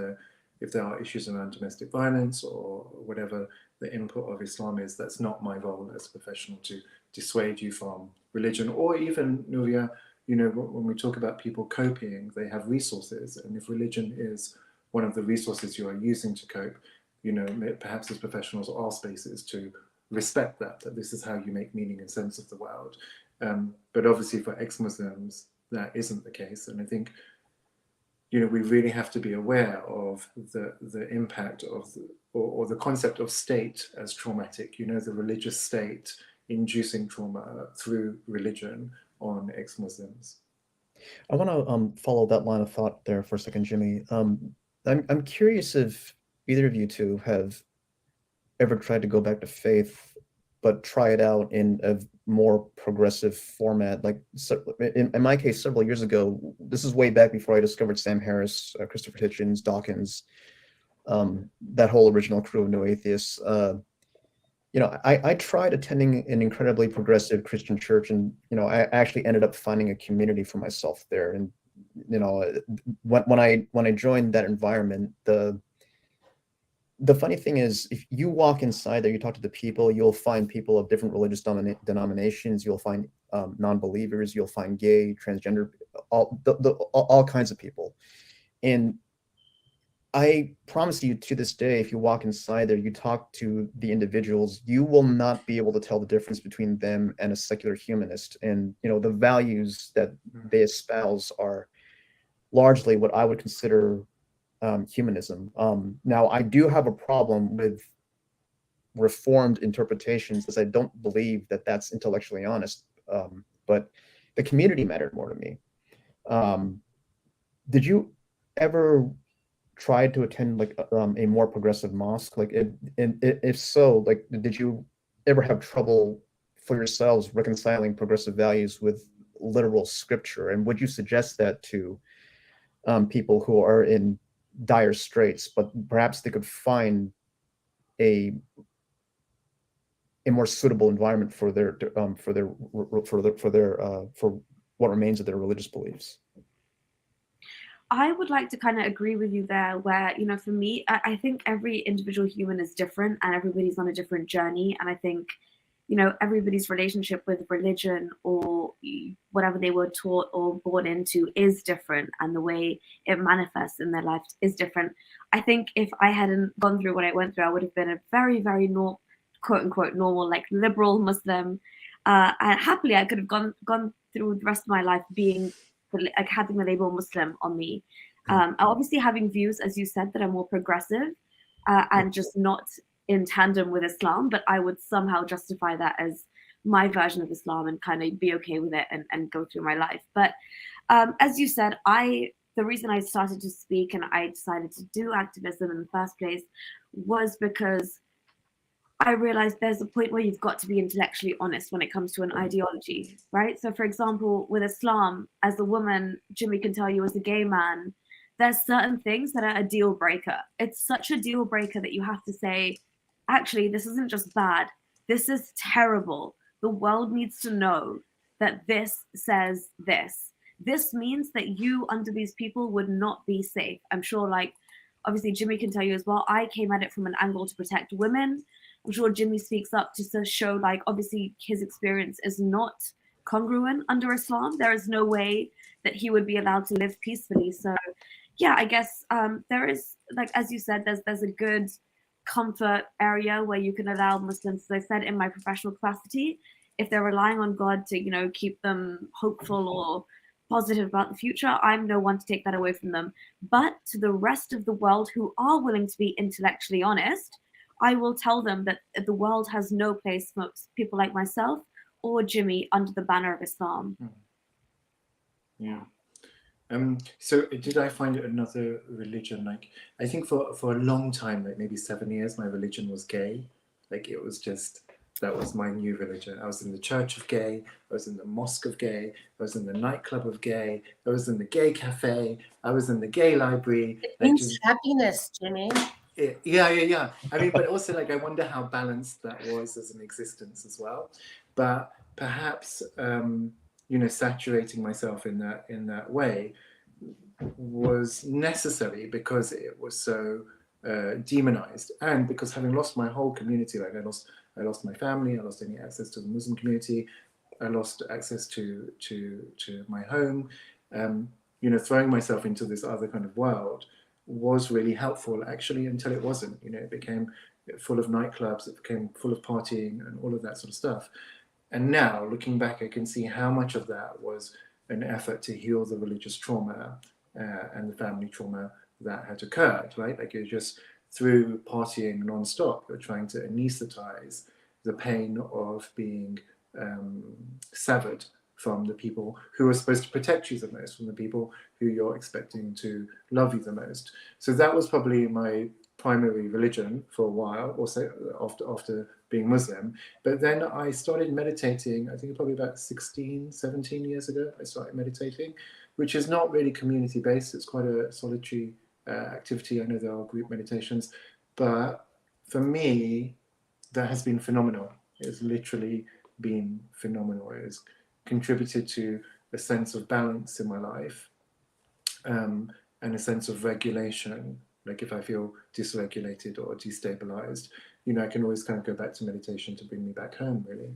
Speaker 19: there are issues around domestic violence or whatever the input of Islam is, that's not my role as a professional to dissuade you from religion. Or even, Nuriyah, you know, when we talk about people coping, they have resources. And if religion is one of the resources you are using to cope, you know, perhaps as professionals, our space is to respect that this is how you make meaning and sense of the world. But obviously for ex-Muslims, that isn't the case. And I think, you know, we really have to be aware of the impact of or the concept of state as traumatic, you know, the religious state inducing trauma through religion on ex-Muslims.
Speaker 17: I want to follow that line of thought there for a second, Jimmy. I'm curious if either of you two have ever tried to go back to faith, but try it out in a more progressive format. Like in my case, several years ago, this is way back before I discovered Sam Harris, Christopher Hitchens, Dawkins, that whole original crew of New Atheists. You know, I tried attending an incredibly progressive Christian church, and you know, I actually ended up finding a community for myself there. And you know, when I joined that environment, the funny thing is, if you walk inside there, you talk to the people, you'll find people of different religious denominations, you'll find non-believers, you'll find gay, transgender, all kinds of people. And I promise you, to this day, if you walk inside there, you talk to the individuals, you will not be able to tell the difference between them and a secular humanist. And you know, the values that they espouse are largely what I would consider humanism. Now, I do have a problem with reformed interpretations, as I don't believe that that's intellectually honest. But the community mattered more to me. Did you ever try to attend like a more progressive mosque? Like, if so, like, did you ever have trouble for yourselves reconciling progressive values with literal scripture? And would you suggest that to people who are in dire straits, but perhaps they could find a more suitable environment for what remains of their religious beliefs?
Speaker 20: I would like to kind of agree with you there, where, you know, for me, I think every individual human is different and everybody's on a different journey. And I think, you know, everybody's relationship with religion or whatever they were taught or born into is different, and the way it manifests in their life is different. I think if I hadn't gone through what I went through, I would have been a very, very quote unquote normal, like liberal Muslim. And happily, I could have gone through the rest of my life being like having the label Muslim on me. Obviously having views, as you said, that are more progressive and just not in tandem with Islam, but I would somehow justify that as my version of Islam and kind of be okay with it and go through my life. But as you said, the reason I started to speak and I decided to do activism in the first place was because I realized there's a point where you've got to be intellectually honest when it comes to an ideology, right? So for example, with Islam, as a woman, Jimmy can tell you as a gay man, there's certain things that are a deal breaker. It's such a deal breaker that you have to say, actually, this isn't just bad. This is terrible. The world needs to know that this says this. This means that you under these people would not be safe. I'm sure, like, obviously Jimmy can tell you as well, I came at it from an angle to protect women. I'm sure Jimmy speaks up just to show, like, obviously his experience is not congruent under Islam. There is no way that he would be allowed to live peacefully. So yeah, I guess there is, like, as you said, there's a good comfort area where you can allow Muslims, as I said, in my professional capacity, if they're relying on God to, you know, keep them hopeful or positive about the future, I'm no one to take that away from them. But to the rest of the world who are willing to be intellectually honest, I will tell them that the world has no place for people like myself or Jimmy under the banner of Islam.
Speaker 19: Yeah. So did I find another religion? Like, I think for a long time, like maybe 7 years, my religion was gay. Like, it was just, that was my new religion. I was in the church of gay, I was in the mosque of gay, I was in the nightclub of gay, I was in the gay cafe, I was in the gay library.
Speaker 18: It
Speaker 19: like,
Speaker 18: means happiness, Jimmy.
Speaker 19: Yeah. I mean, but also, like, I wonder how balanced that was as an existence as well. But perhaps, you know, saturating myself in that way was necessary because it was so demonized, and because having lost my whole community, like I lost my family, I lost any access to the Muslim community, I lost access to my home. You know, throwing myself into this other kind of world was really helpful, actually, until it wasn't. You know, it became full of nightclubs, it became full of partying and all of that sort of stuff. And now, looking back, I can see how much of that was an effort to heal the religious trauma and the family trauma that had occurred, right? Like, you're just, through partying non-stop, you're trying to anesthetize the pain of being severed from the people who are supposed to protect you the most, from the people who you're expecting to love you the most. So that was probably my primary religion for a while, also after being Muslim. But then I started meditating, I think probably about 16, 17 years ago, I started meditating, which is not really community-based. It's quite a solitary activity. I know there are group meditations, but for me, that has been phenomenal. It's literally been phenomenal. It has contributed to a sense of balance in my life and a sense of regulation. Like, if I feel dysregulated or destabilized, you know, I can always kind of go back to meditation to bring me back home, really.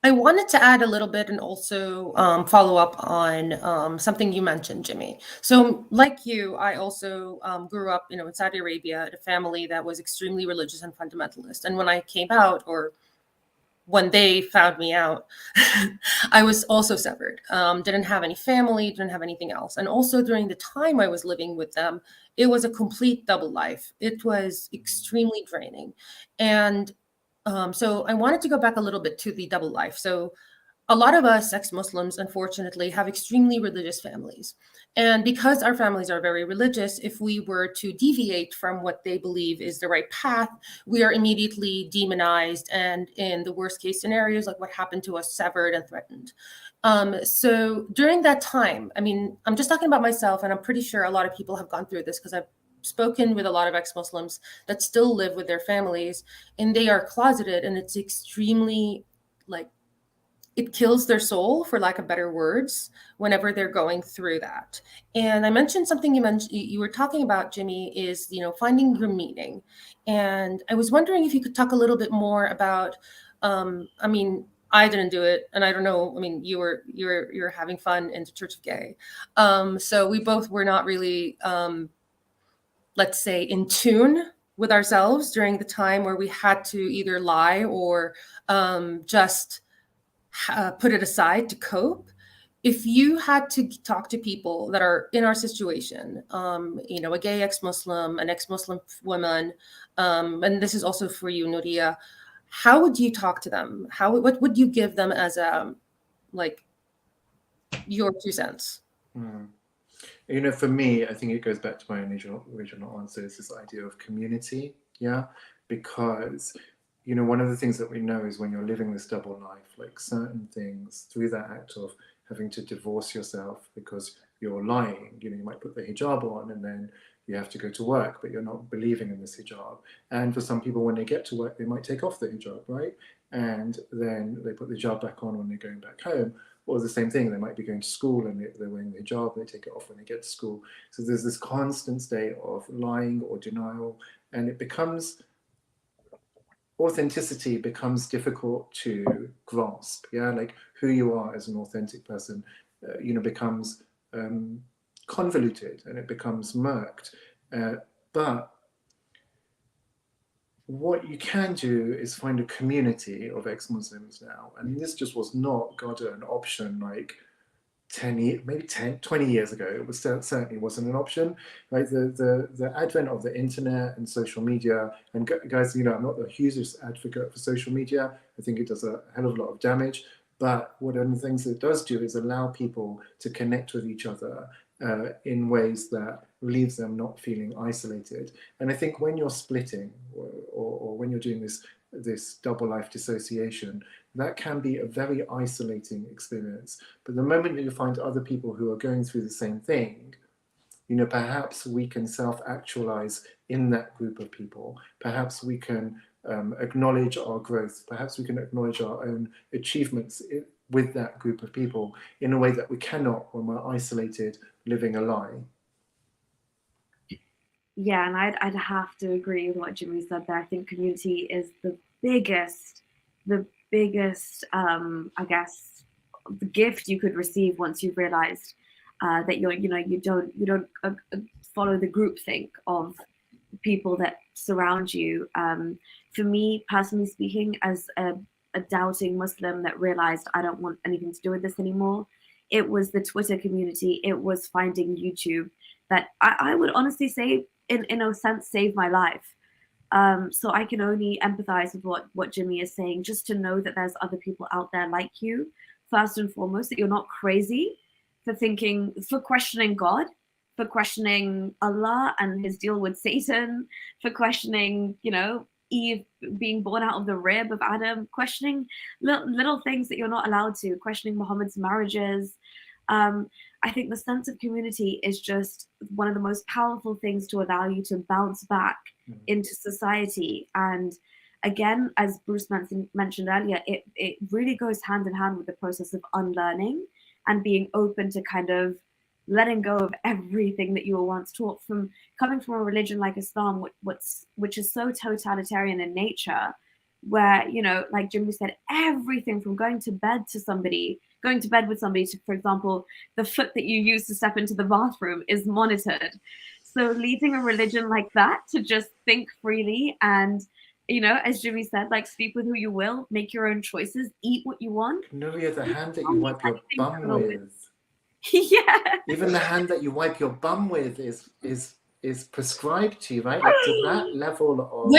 Speaker 18: I wanted to add a little bit and also follow up on something you mentioned, Jimmy. So like you, I also grew up, you know, in Saudi Arabia at a family that was extremely religious and fundamentalist. And when I came out, or when they found me out, I was also severed. Didn't have any family, didn't have anything else. And also during the time I was living with them, it was a complete double life. It was extremely draining. And so I wanted to go back a little bit to the double life. So a lot of us ex-Muslims, unfortunately, have extremely religious families. And because our families are very religious, if we were to deviate from what they believe is the right path, we are immediately demonized. And in the worst case scenarios, like what happened to us, severed and threatened. So during that time, I mean, I'm just talking about myself, and I'm pretty sure a lot of people have gone through this because I've spoken with a lot of ex-Muslims that still live with their families, and they are closeted, and it's extremely, like,
Speaker 21: it kills their soul, for lack of better words, whenever they're going through that. And I mentioned something you were talking about, Jimmy, is, you know, finding your meaning. And I was wondering if you could talk a little bit more about, I mean, I didn't do it, and I don't know. I mean, you were having fun in the Church of Gay, so we both were not really, let's say, in tune with ourselves during the time where we had to either lie or just put it aside to cope. If you had to talk to people that are in our situation, you know, a gay ex-Muslim, an ex-Muslim woman, and this is also for you, Nuriyah, how would you talk to them? What would you give them as a, like, your 2 cents?
Speaker 19: You know, for me, I think it goes back to my original answer, is this idea of community, yeah? Because, you know, one of the things that we know is when you're living this double life, like certain things, through that act of having to divorce yourself because you're lying, you know, you might put the hijab on and then you have to go to work, but you're not believing in this hijab. And for some people, when they get to work, they might take off the hijab, right? And then they put the hijab back on when they're going back home. Or the same thing, they might be going to school and they're wearing the hijab, they take it off when they get to school. So there's this constant state of lying or denial, and it becomes, authenticity becomes difficult to grasp, yeah? Like who you are as an authentic person, you know, becomes convoluted and it becomes murked. But what you can do is find a community of ex-Muslims now. And this just was not Ghada an option like 20 years ago. It was certainly wasn't an option, right? The advent of the internet and social media, and guys, you know, I'm not the hugest advocate for social media. I think it does a hell of a lot of damage. But one of the things it does do is allow people to connect with each other in ways that leaves them not feeling isolated. And I think when you're splitting or when you're doing this double life dissociation, that can be a very isolating experience. But the moment that you find other people who are going through the same thing, you know, perhaps we can self-actualize in that group of people. Perhaps we can acknowledge our growth. Perhaps we can acknowledge our own achievements with that group of people in a way that we cannot when we're isolated, living a lie.
Speaker 20: Yeah, and I'd have to agree with what Jimmy said there. I think community is the biggest, I guess, the gift you could receive once you've realized that you don't follow the groupthink of people that surround you. For me, personally speaking, as a doubting Muslim that realized I don't want anything to do with this anymore, it was the Twitter community. It was finding YouTube that I would honestly say, in a sense, saved my life. So I can only empathize with what Jimmy is saying, just to know that there's other people out there like you, first and foremost, that you're not crazy for questioning God, for questioning Allah and his deal with Satan, for questioning, you know, Eve being born out of the rib of Adam, questioning little things that you're not allowed to, questioning Muhammad's marriages. I think the sense of community is just one of the most powerful things to allow you to bounce back into society. And again, as Bruce mentioned earlier, it really goes hand in hand with the process of unlearning and being open to kind of letting go of everything that you were once taught, from coming from a religion like Islam, which is so totalitarian in nature, where, you know, like Jimmy said, everything from going to bed with somebody to, for example, the foot that you use to step into the bathroom is monitored. So leading a religion like that to just think freely and, you know, as Jimmy said, like, speak with who you will, make your own choices, eat what you want.
Speaker 19: Nuriyah, the hand that you wipe your bum with.
Speaker 20: Yeah.
Speaker 19: Even the hand that you wipe your bum with is prescribed to you, right? Like, to that level of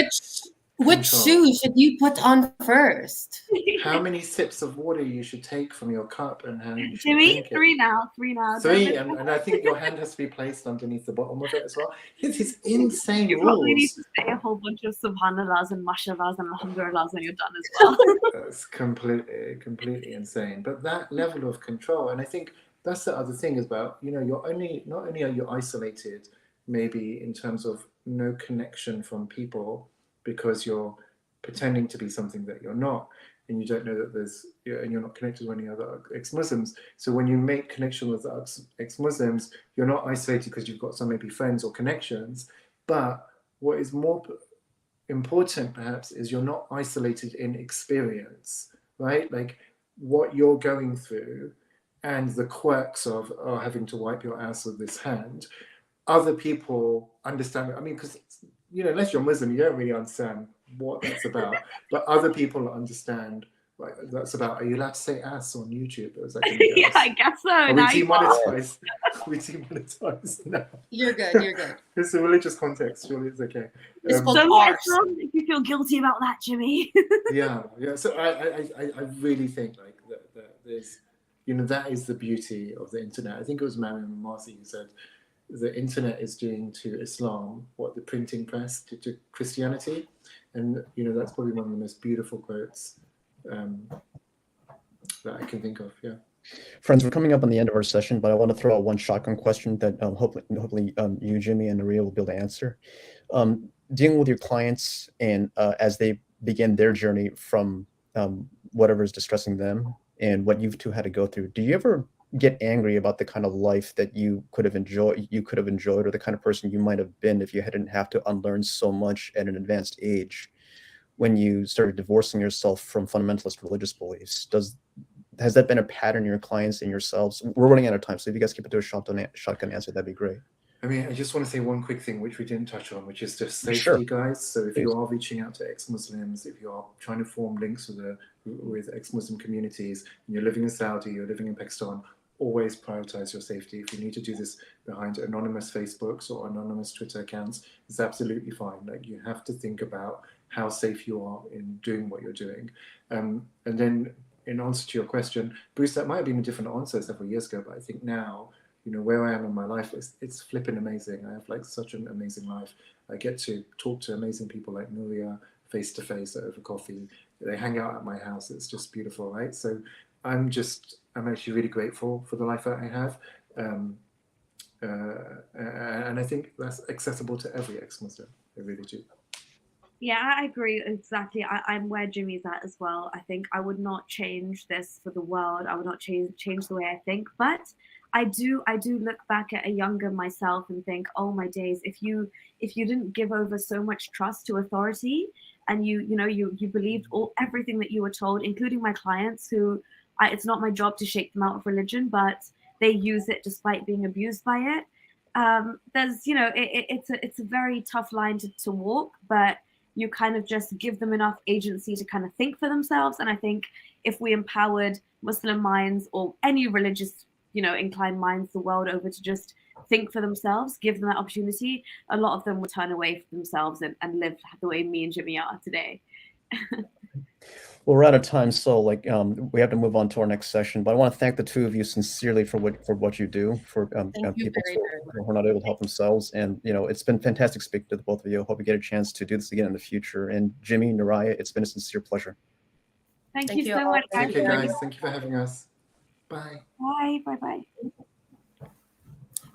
Speaker 21: Which shoe should you put on first?
Speaker 19: How many sips of water you should take from your cup and how you should
Speaker 20: Jimmy,
Speaker 19: drink it.
Speaker 20: three now.
Speaker 19: Three, and I think your hand has to be placed underneath the bottom of it as well. It's these insane
Speaker 20: You
Speaker 19: rules.
Speaker 20: probably need to say a whole bunch of subhanallahs and mashalahs and alhamdulillahs when you're done as well.
Speaker 19: That's completely insane. But that level of control, and I think that's the other thing is about, you know, not only are you isolated, maybe in terms of no connection from people because you're pretending to be something that you're not. and you don't know that there's, and you're not connected to any other ex-Muslims. So when you make connection with ex-Muslims, you're not isolated because you've got some maybe friends or connections. But what is more important perhaps is you're not isolated in experience, right? Like what you're going through and the quirks of having to wipe your ass with this hand, other people understand. I mean, because, you know, unless you're Muslim, you don't really understand what that's about. But other people understand what that's about. Are you allowed to say ass on YouTube? Or is that
Speaker 20: Yeah, I guess so.
Speaker 19: Are we
Speaker 20: Now you are.
Speaker 19: demonetized? Are we demonetized now?
Speaker 21: You're good. You're good.
Speaker 19: It's a religious context. Surely it's okay.
Speaker 21: It's called
Speaker 20: Don't
Speaker 21: ours.
Speaker 20: get wrong if you feel guilty about that, Jimmy.
Speaker 19: Yeah. So I really think like that there's, you know, that is the beauty of the internet. I think it was Maryam Namazie who said the internet is doing to Islam what the printing press did to Christianity, and you know that's probably one of the most beautiful quotes that I can think of. Yeah.
Speaker 17: Friends, we're coming up on the end of our session, but I want to throw out one shotgun question that hopefully you, Jimmy, and Nuriyah will be able to answer. Dealing with your clients and as they begin their journey from whatever is distressing them and what you two had to go through, do you ever get angry about the kind of life that you could have enjoyed, or the kind of person you might have been if you hadn't have to unlearn so much at an advanced age when you started divorcing yourself from fundamentalist religious beliefs? Has that been a pattern in your clients and yourselves? We're running out of time, so if you guys keep it to a shotgun answer, that'd be great.
Speaker 19: I mean, I just want to say one quick thing which we didn't touch on, which is just safety,
Speaker 17: Sure.
Speaker 19: guys. So if you are reaching out to ex-Muslims, if you are trying to form links with ex-Muslim communities, and you're living in Saudi, you're living in Pakistan, always prioritize your safety. If you need to do this behind anonymous Facebooks or anonymous Twitter accounts, it's absolutely fine. Like, you have to think about how safe you are in doing what you're doing. And then in answer to your question, Bruce, that might have been a different answer several years ago, but I think now, you know, where I am in my life, it's flipping amazing. I have like such an amazing life. I get to talk to amazing people like Nuriyah face to face over coffee. They hang out at my house. It's just beautiful, right? So I'm actually really grateful for the life that I have. And I think that's accessible to every ex-Muslim. I really do.
Speaker 20: Yeah, I agree exactly. I'm where Jimmy's at as well. I think I would not change this for the world. I would not change the way I think, but I do look back at a younger myself and think, oh my days, if you didn't give over so much trust to authority, and you believed everything that you were told, including my clients who it's not my job to shake them out of religion, but they use it despite being abused by it. There's, you know, it's a very tough line to walk, but you kind of just give them enough agency to kind of think for themselves. And I think if we empowered Muslim minds or any religious, you know, inclined minds the world over to just think for themselves, give them that opportunity, a lot of them will turn away from themselves and live the way me and Jimmy are today.
Speaker 17: Well, we're out of time, so we have to move on to our next session. But I want to thank the two of you sincerely for what you do for people who are not able to help themselves. And you know, it's been fantastic speaking to the both of you. I hope we get a chance to do this again in the future. And Jimmy, Nuriyah, it's been a sincere pleasure.
Speaker 20: Thank you so much.
Speaker 19: Thank you, guys. Thank you for having us. Bye.
Speaker 20: Bye. Bye.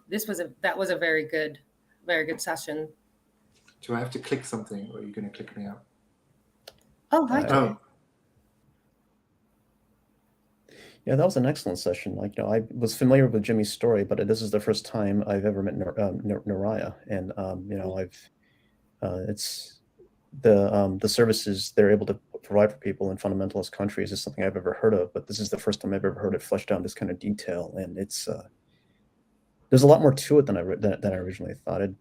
Speaker 21: That was a very good session.
Speaker 19: Do I have to click something, or are you going to click me out?
Speaker 21: Oh, hi.
Speaker 17: Yeah, that was an excellent session. Like, you know, I was familiar with Jimmy's story, but this is the first time I've ever met Nuriyah, and you know, it's the services they're able to provide for people in fundamentalist countries is something I've ever heard of, but this is the first time I've ever heard it fleshed out in this kind of detail, and it's there's a lot more to it than I originally thought. It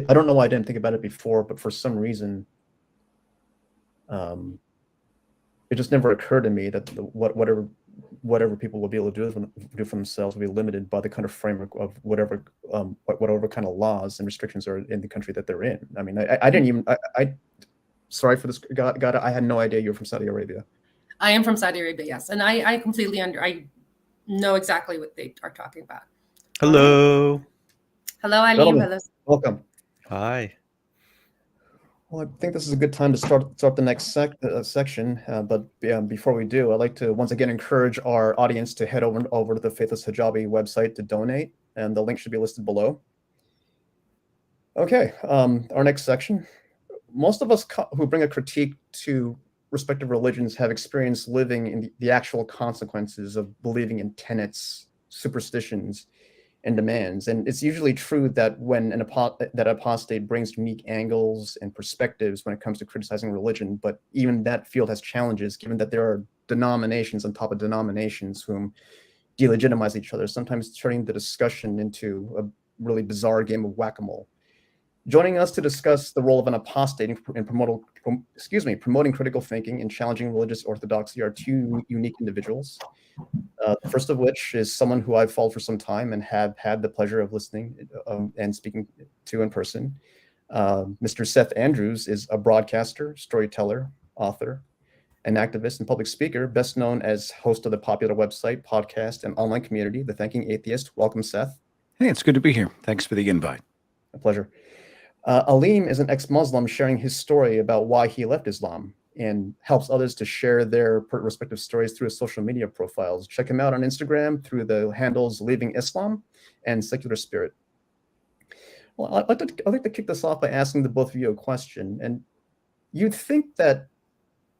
Speaker 17: I don't know why I didn't think about it before, but for some reason, it just never occurred to me that whatever people will be able to do for themselves will be limited by the kind of framework of whatever kind of laws and restrictions are in the country that they're in. I mean, I didn't even sorry for this, Ghada, I had no idea you were from Saudi Arabia.
Speaker 21: I am from Saudi Arabia, yes, and I completely I know exactly what they are talking about.
Speaker 2: Hello.
Speaker 21: Hello, Aleem. Hello.
Speaker 17: Welcome.
Speaker 2: Hi.
Speaker 17: Well, I think this is a good time to start the next section. But before we do, I'd like to once again encourage our audience to head over to the Faithless Hijabi website to donate, and the link should be listed below. Okay, our next section, most of us who bring a critique to respective religions have experienced living in the actual consequences of believing in tenets, superstitions, and demands. And it's usually true that when that apostate brings unique angles and perspectives when it comes to criticizing religion, but even that field has challenges, given that there are denominations on top of denominations whom delegitimize each other, sometimes turning the discussion into a really bizarre game of whack-a-mole. Joining us to discuss the role of an apostate in promoting critical thinking and challenging religious orthodoxy are two unique individuals. The first of which is someone who I've followed for some time and have had the pleasure of listening and speaking to in person. Mr. Seth Andrews is a broadcaster, storyteller, author, an activist and public speaker, best known as host of the popular website, podcast, and online community, The Thinking Atheist. Welcome, Seth.
Speaker 3: Hey, it's good to be here. Thanks for the invite.
Speaker 17: A pleasure. Aleem is an ex-Muslim sharing his story about why he left Islam and helps others to share their respective stories through his social media profiles. Check him out on Instagram through the handles Leaving Islam and Secular Spirit. Well, I'd like to kick this off by asking the both of you a question. And you'd think that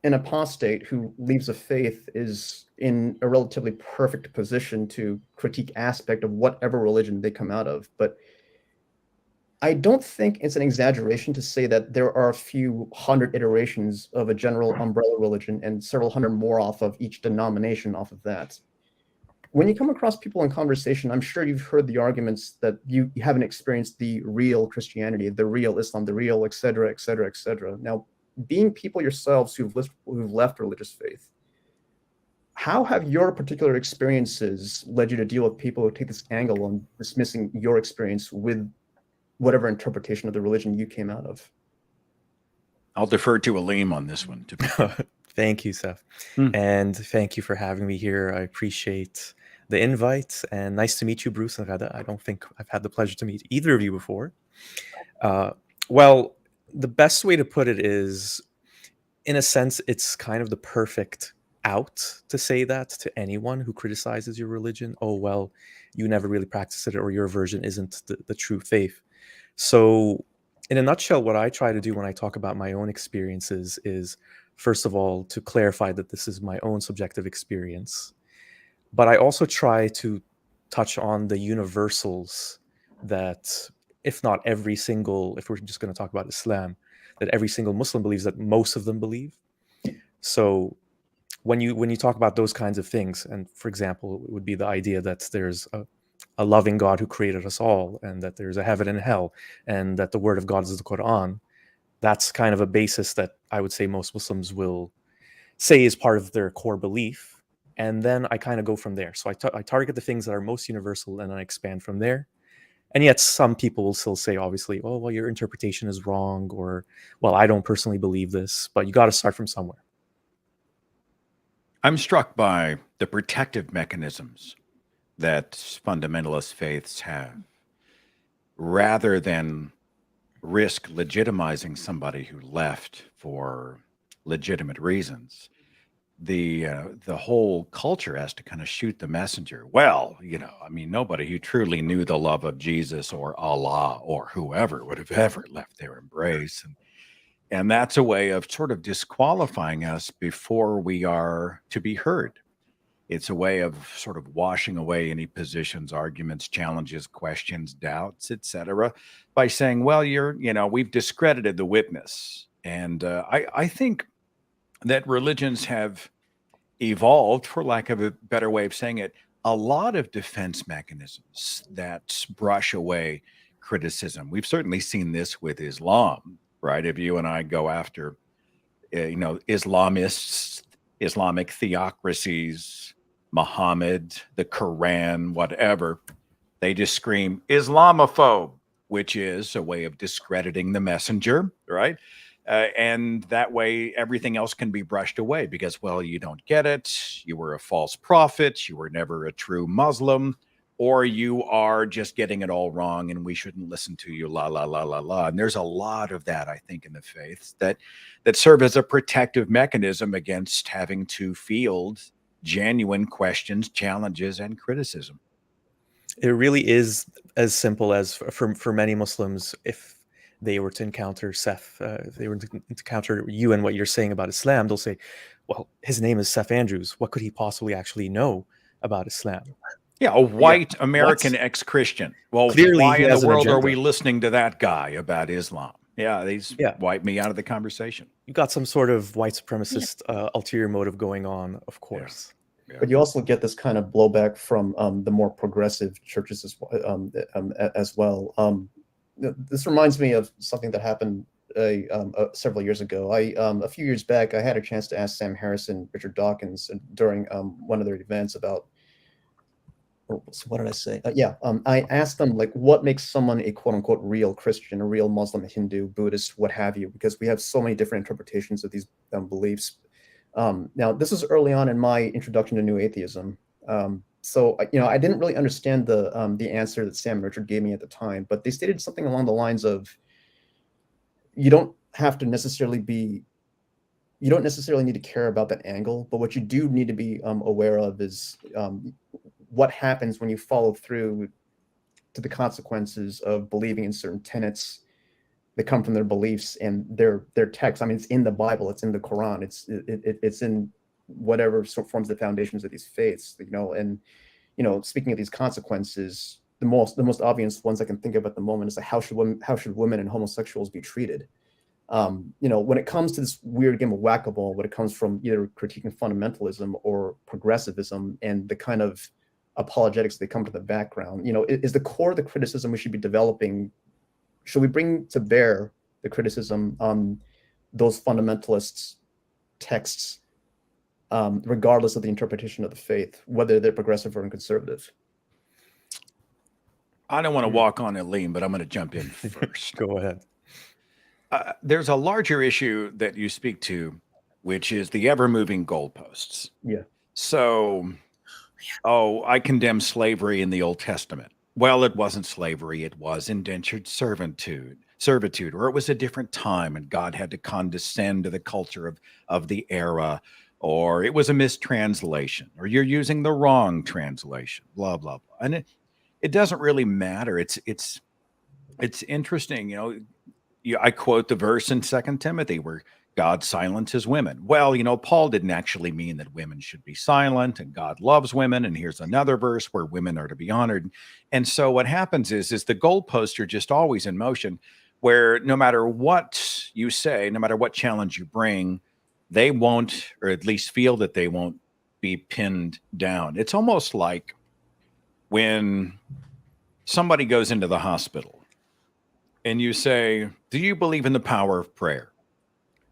Speaker 17: an apostate who leaves a faith is in a relatively perfect position to critique aspect of whatever religion they come out of. But I don't think it's an exaggeration to say that there are a few hundred iterations of a general umbrella religion and several hundred more off of each denomination off of that. When you come across people in conversation, I'm sure you've heard the arguments that you haven't experienced the real Christianity, the real Islam, the real, et cetera, et cetera, et cetera. Now, being people yourselves who've left religious faith, how have your particular experiences led you to deal with people who take this angle on dismissing your experience with whatever interpretation of the religion you came out of?
Speaker 3: I'll defer to Aleem on this one.
Speaker 22: Thank you, Seth. And thank you for having me here. I appreciate the invite, and nice to meet you, Bruce and Ghada. I don't think I've had the pleasure to meet either of you before. Well, the best way to put it is, in a sense, it's kind of the perfect out to say that to anyone who criticizes your religion. Oh, well, you never really practice it, or your version isn't the true faith. So in a nutshell, what I try to do when I talk about my own experiences is, first of all, to clarify that this is my own subjective experience. But I also try to touch on the universals that, if not every single, if we're just going to talk about Islam, that every single Muslim believes, that most of them believe. So when you talk about those kinds of things, and for example, it would be the idea that there's a loving God who created us all, and that there's a heaven and hell, and that the word of God is the Quran. That's kind of a basis that I would say most Muslims will say is part of their core belief. And then I kind of go from there. So I target the things that are most universal, and then I expand from there. And yet some people will still say, obviously, oh, well, your interpretation is wrong, or, well, I don't personally believe this, but you got to start from somewhere.
Speaker 3: I'm struck by the protective mechanisms that fundamentalist faiths have. Rather than risk legitimizing somebody who left for legitimate reasons, the whole culture has to kind of shoot the messenger. Well, nobody who truly knew the love of Jesus or Allah or whoever would have ever left their embrace. And that's a way of sort of disqualifying us before we are to be heard. It's a way of sort of washing away any positions, arguments, challenges, questions, doubts, etc., by saying, well, we've discredited the witness. And I think that religions have evolved, for lack of a better way of saying it, a lot of defense mechanisms that brush away criticism. We've certainly seen this with Islam, right? If you and I go after, Islamists, Islamic theocracies, Muhammad, the Quran, whatever, they just scream Islamophobe, which is a way of discrediting the messenger, right? And that way everything else can be brushed away because, well, you don't get it. You were a false prophet. You were never a true Muslim, or you are just getting it all wrong and we shouldn't listen to you, la, la, la, la, la. And there's a lot of that, I think, in the faith that serve as a protective mechanism against having to field genuine questions, challenges, and criticism.
Speaker 22: It really is as simple as, for many Muslims, if they were to encounter Seth, they were to encounter you and what you're saying about Islam, they'll say, well, his name is Seth Andrews. What could he possibly actually know about Islam?
Speaker 3: Yeah, a white American ex-Christian. Well,
Speaker 22: Clearly
Speaker 3: why
Speaker 22: he
Speaker 3: in the
Speaker 22: has an
Speaker 3: world are
Speaker 22: agenda.
Speaker 3: we listening to that guy about Islam? Yeah, he's wiped me out of the conversation.
Speaker 22: You got some sort of white supremacist ulterior motive going on, of course.
Speaker 17: But you also get this kind of blowback from the more progressive churches as well. This reminds me of something that happened several years ago. A few years back, I had a chance to ask Sam Harris and Richard Dawkins during one of their events about, what did I say? I asked them, like, what makes someone a quote-unquote real Christian, a real Muslim, a Hindu, Buddhist, what have you, because we have so many different interpretations of these beliefs. Now, this is early on in my introduction to new atheism. So I didn't really understand the answer that Sam and Richard gave me at the time, but they stated something along the lines of, you don't necessarily need to care about that angle, but what you do need to be aware of is what happens when you follow through to the consequences of believing in certain tenets that come from their beliefs and their text. I mean, it's in the Bible, it's in the Quran, it's in whatever forms the foundations of these faiths, and speaking of these consequences, the most obvious ones I can think of at the moment is like, how should women and homosexuals be treated? When it comes to this weird game of whack-a-mole, when it comes from either critiquing fundamentalism or progressivism and the kind of apologetics that come to the background, is the core of the criticism we should be developing, should we bring to bear the criticism on those fundamentalists' texts, regardless of the interpretation of the faith, whether they're progressive or conservative?
Speaker 3: I don't want to walk on Aleem, but I'm going to jump in first.
Speaker 22: Go ahead.
Speaker 3: There's a larger issue that you speak to, which is the ever-moving goalposts.
Speaker 17: Yeah.
Speaker 3: So, I condemn slavery in the Old Testament. Well, it wasn't slavery. It was indentured servitude, or it was a different time and God had to condescend to the culture of the era, or it was a mistranslation, or you're using the wrong translation, blah, blah, blah. And it doesn't really matter. It's interesting. I quote the verse in 2 Timothy where God silences women. Well, Paul didn't actually mean that women should be silent, and God loves women. And here's another verse where women are to be honored. And so what happens is the goalposts are just always in motion, where no matter what you say, no matter what challenge you bring, they won't, or at least feel that they won't be pinned down. It's almost like when somebody goes into the hospital and you say, do you believe in the power of prayer?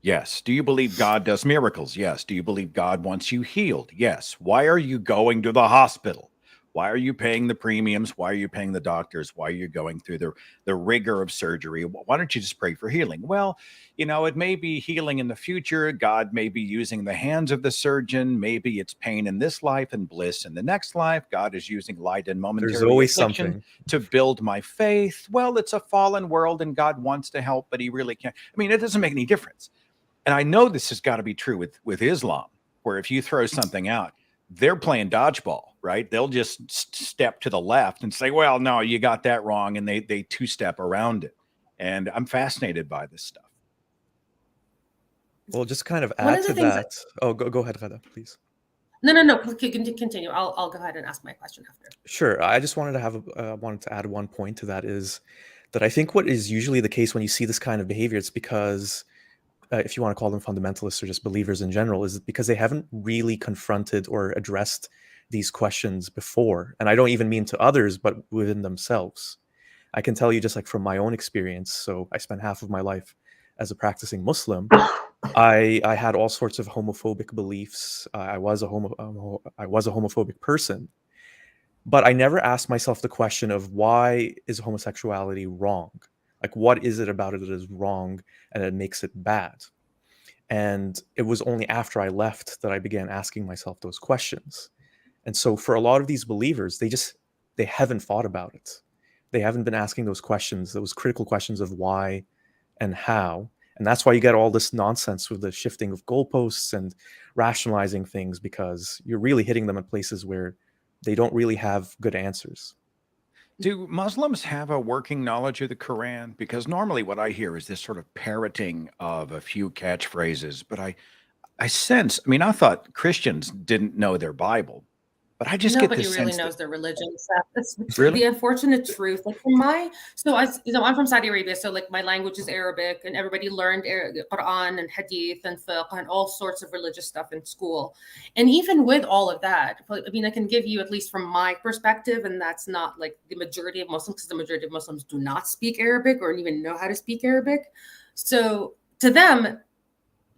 Speaker 3: Yes. Do you believe God does miracles? Yes. Do you believe God wants you healed? Yes. Why are you going to the hospital? Why are you paying the premiums? Why are you paying the doctors? Why are you going through the rigor of surgery? Why don't you just pray for healing? Well, it may be healing in the future. God may be using the hands of the surgeon. Maybe it's pain in this life and bliss in the next life. God is using light and momentary
Speaker 22: There's always
Speaker 3: affliction
Speaker 22: something
Speaker 3: to build my faith. Well, it's a fallen world and God wants to help, but he really can't. I mean, it doesn't make any difference. And I know this has got to be true with Islam, where if you throw something out, they're playing dodgeball, right? They'll just step to the left and say, well, no, you got that wrong. And they two-step around it. And I'm fascinated by this stuff.
Speaker 22: Well, just kind of add to that. Go ahead, Ghada, please.
Speaker 21: No. Continue. I'll go ahead and ask my question after.
Speaker 22: Sure. I just wanted to add one point to that, is that I think what is usually the case when you see this kind of behavior, it's because if you want to call them fundamentalists or just believers in general, is because they haven't really confronted or addressed these questions before. And I don't even mean to others, but within themselves. I can tell you just like from my own experience. So I spent half of my life as a practicing Muslim. I had all sorts of homophobic beliefs. I was a homophobic person, but I never asked myself the question of, why is homosexuality wrong? Like, what is it about it that is wrong and it makes it bad? And it was only after I left that I began asking myself those questions. And so for a lot of these believers, they haven't thought about it. They haven't been asking those questions, those critical questions of why and how. And that's why you get all this nonsense with the shifting of goalposts and rationalizing things, because you're really hitting them at places where they don't really have good answers.
Speaker 3: Do Muslims have a working knowledge of the Quran? Because normally what I hear is this sort of parroting of a few catchphrases, but I sense, I mean, I thought Christians didn't know their Bible, but I just get
Speaker 21: Nobody
Speaker 3: this
Speaker 21: really
Speaker 3: sense
Speaker 21: knows
Speaker 3: that
Speaker 21: their religion. Seth. That's
Speaker 3: really,
Speaker 21: the unfortunate truth. Like from I'm from Saudi Arabia, so like my language is Arabic, and everybody learned Quran and Hadith and fiqh and all sorts of religious stuff in school. And even with all of that, I mean, I can give you at least from my perspective, and that's not like the majority of Muslims, because the majority of Muslims do not speak Arabic or even know how to speak Arabic. So to them,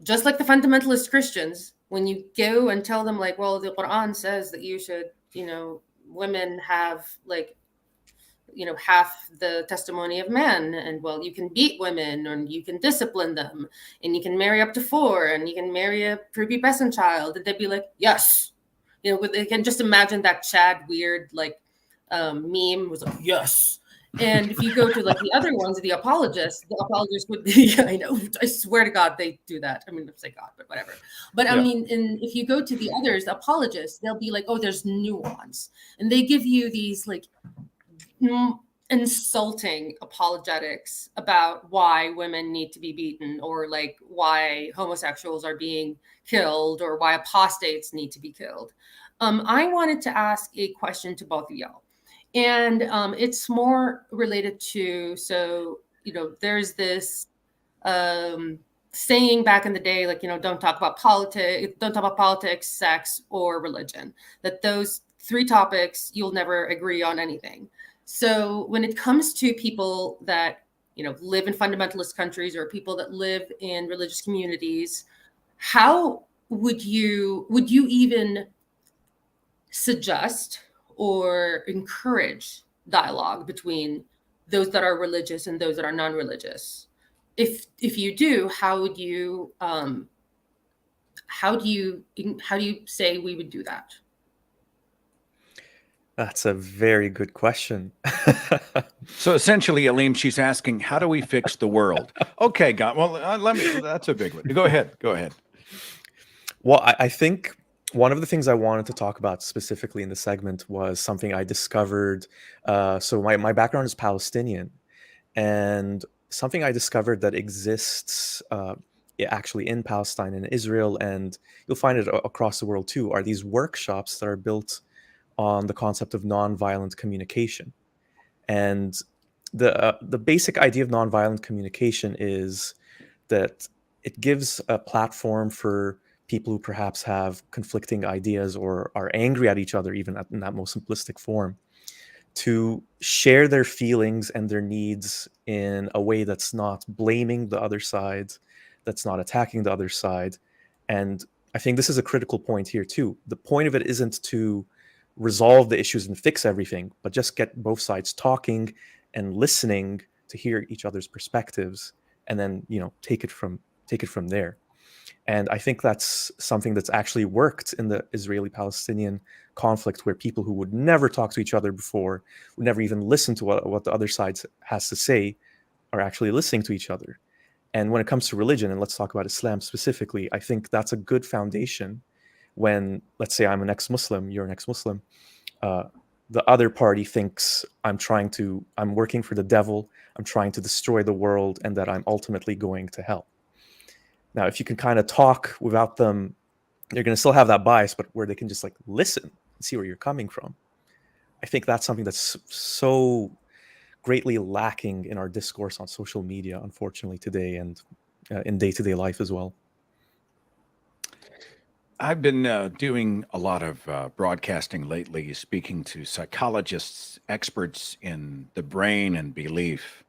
Speaker 21: just like the fundamentalist Christians, when you go and tell them like, well, the Quran says that you should, women have like, half the testimony of men, and well, you can beat women and you can discipline them and you can marry up to 4 and you can marry a prepubescent child. And they'd be like, yes, they can just imagine that Chad Weird like meme was like, yes. And if you go to like the other ones, the apologists would be, I know, I swear to God, they do that. I mean, I say God, but whatever. But yeah. I mean, if you go to the others, the apologists, they'll be like, oh, there's nuance. And they give you these like insulting apologetics about why women need to be beaten, or like why homosexuals are being killed, or why apostates need to be killed. I wanted to ask a question to both of y'all. And it's more related to, there's this saying back in the day, like, don't talk about politics, sex, or religion, that those 3 topics, you'll never agree on anything. So when it comes to people that, live in fundamentalist countries or people that live in religious communities, how would you even suggest or encourage dialogue between those that are religious and those that are non-religious? If you do, how do you say we would do that?
Speaker 22: That's a very good question.
Speaker 3: So essentially, Aleem, she's asking, how do we fix the world? Okay, God. Well, that's a big one. Go ahead.
Speaker 22: Well, I think one of the things I wanted to talk about specifically in the segment was something I discovered. So my background is Palestinian, and something I discovered that exists actually in Palestine and Israel, and you'll find it across the world too, are these workshops that are built on the concept of nonviolent communication. And the basic idea of nonviolent communication is that it gives a platform for people who perhaps have conflicting ideas or are angry at each other, even in that most simplistic form, to share their feelings and their needs in a way that's not blaming the other side, that's not attacking the other side. And I think this is a critical point here too. The point of it isn't to resolve the issues and fix everything, but just get both sides talking and listening to hear each other's perspectives, and then take it from there. And I think that's something that's actually worked in the Israeli-Palestinian conflict, where people who would never talk to each other before, would never even listen to what the other side has to say, are actually listening to each other. And when it comes to religion, and let's talk about Islam specifically, I think that's a good foundation. When, let's say, I'm an ex-Muslim, you're an ex-Muslim, the other party thinks I'm working for the devil, I'm trying to destroy the world, and that I'm ultimately going to hell. Now, if you can kind of talk without them, you're going to still have that bias, but where they can just like listen and see where you're coming from. I think that's something that's so greatly lacking in our discourse on social media, unfortunately, today, and in day-to-day life as well.
Speaker 3: I've been doing a lot of broadcasting lately, speaking to psychologists, experts in the brain and belief.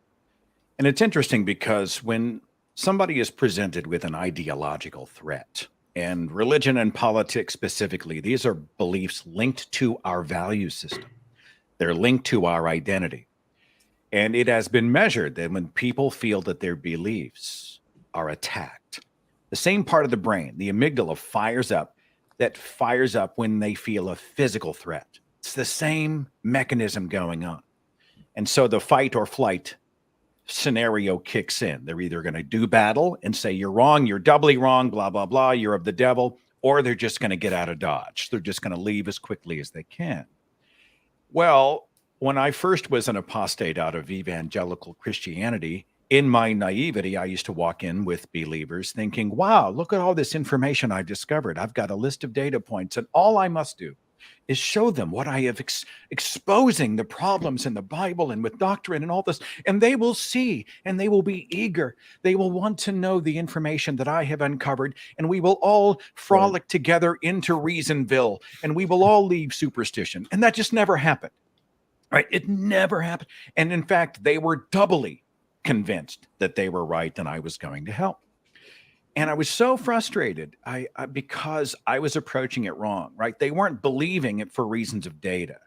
Speaker 3: And it's interesting because when somebody is presented with an ideological threat, and religion and politics specifically, these are beliefs linked to our value system. They're linked to our identity. And it has been measured that when people feel that their beliefs are attacked, the same part of the brain, the amygdala, fires up when they feel a physical threat. It's the same mechanism going on. And so the fight or flight scenario kicks in. They're either going to do battle and say, you're wrong, you're doubly wrong, blah, blah, blah, you're of the devil, or they're just going to get out of Dodge. They're just going to leave as quickly as they can. Well, when I first was an apostate out of evangelical Christianity, in my naivety, I used to walk in with believers thinking, wow, look at all this information I discovered. I've got a list of data points, and all I must do is show them what I have exposing the problems in the Bible and with doctrine and all this, and they will see and they will be eager. They will want to know the information that I have uncovered, and we will all frolic together into Reasonville, and we will all leave superstition. And that just never happened. Right? It never happened. And in fact, they were doubly convinced that they were right and I was going to help. And I was so frustrated because I was approaching it wrong, right? They weren't believing it for reasons of data.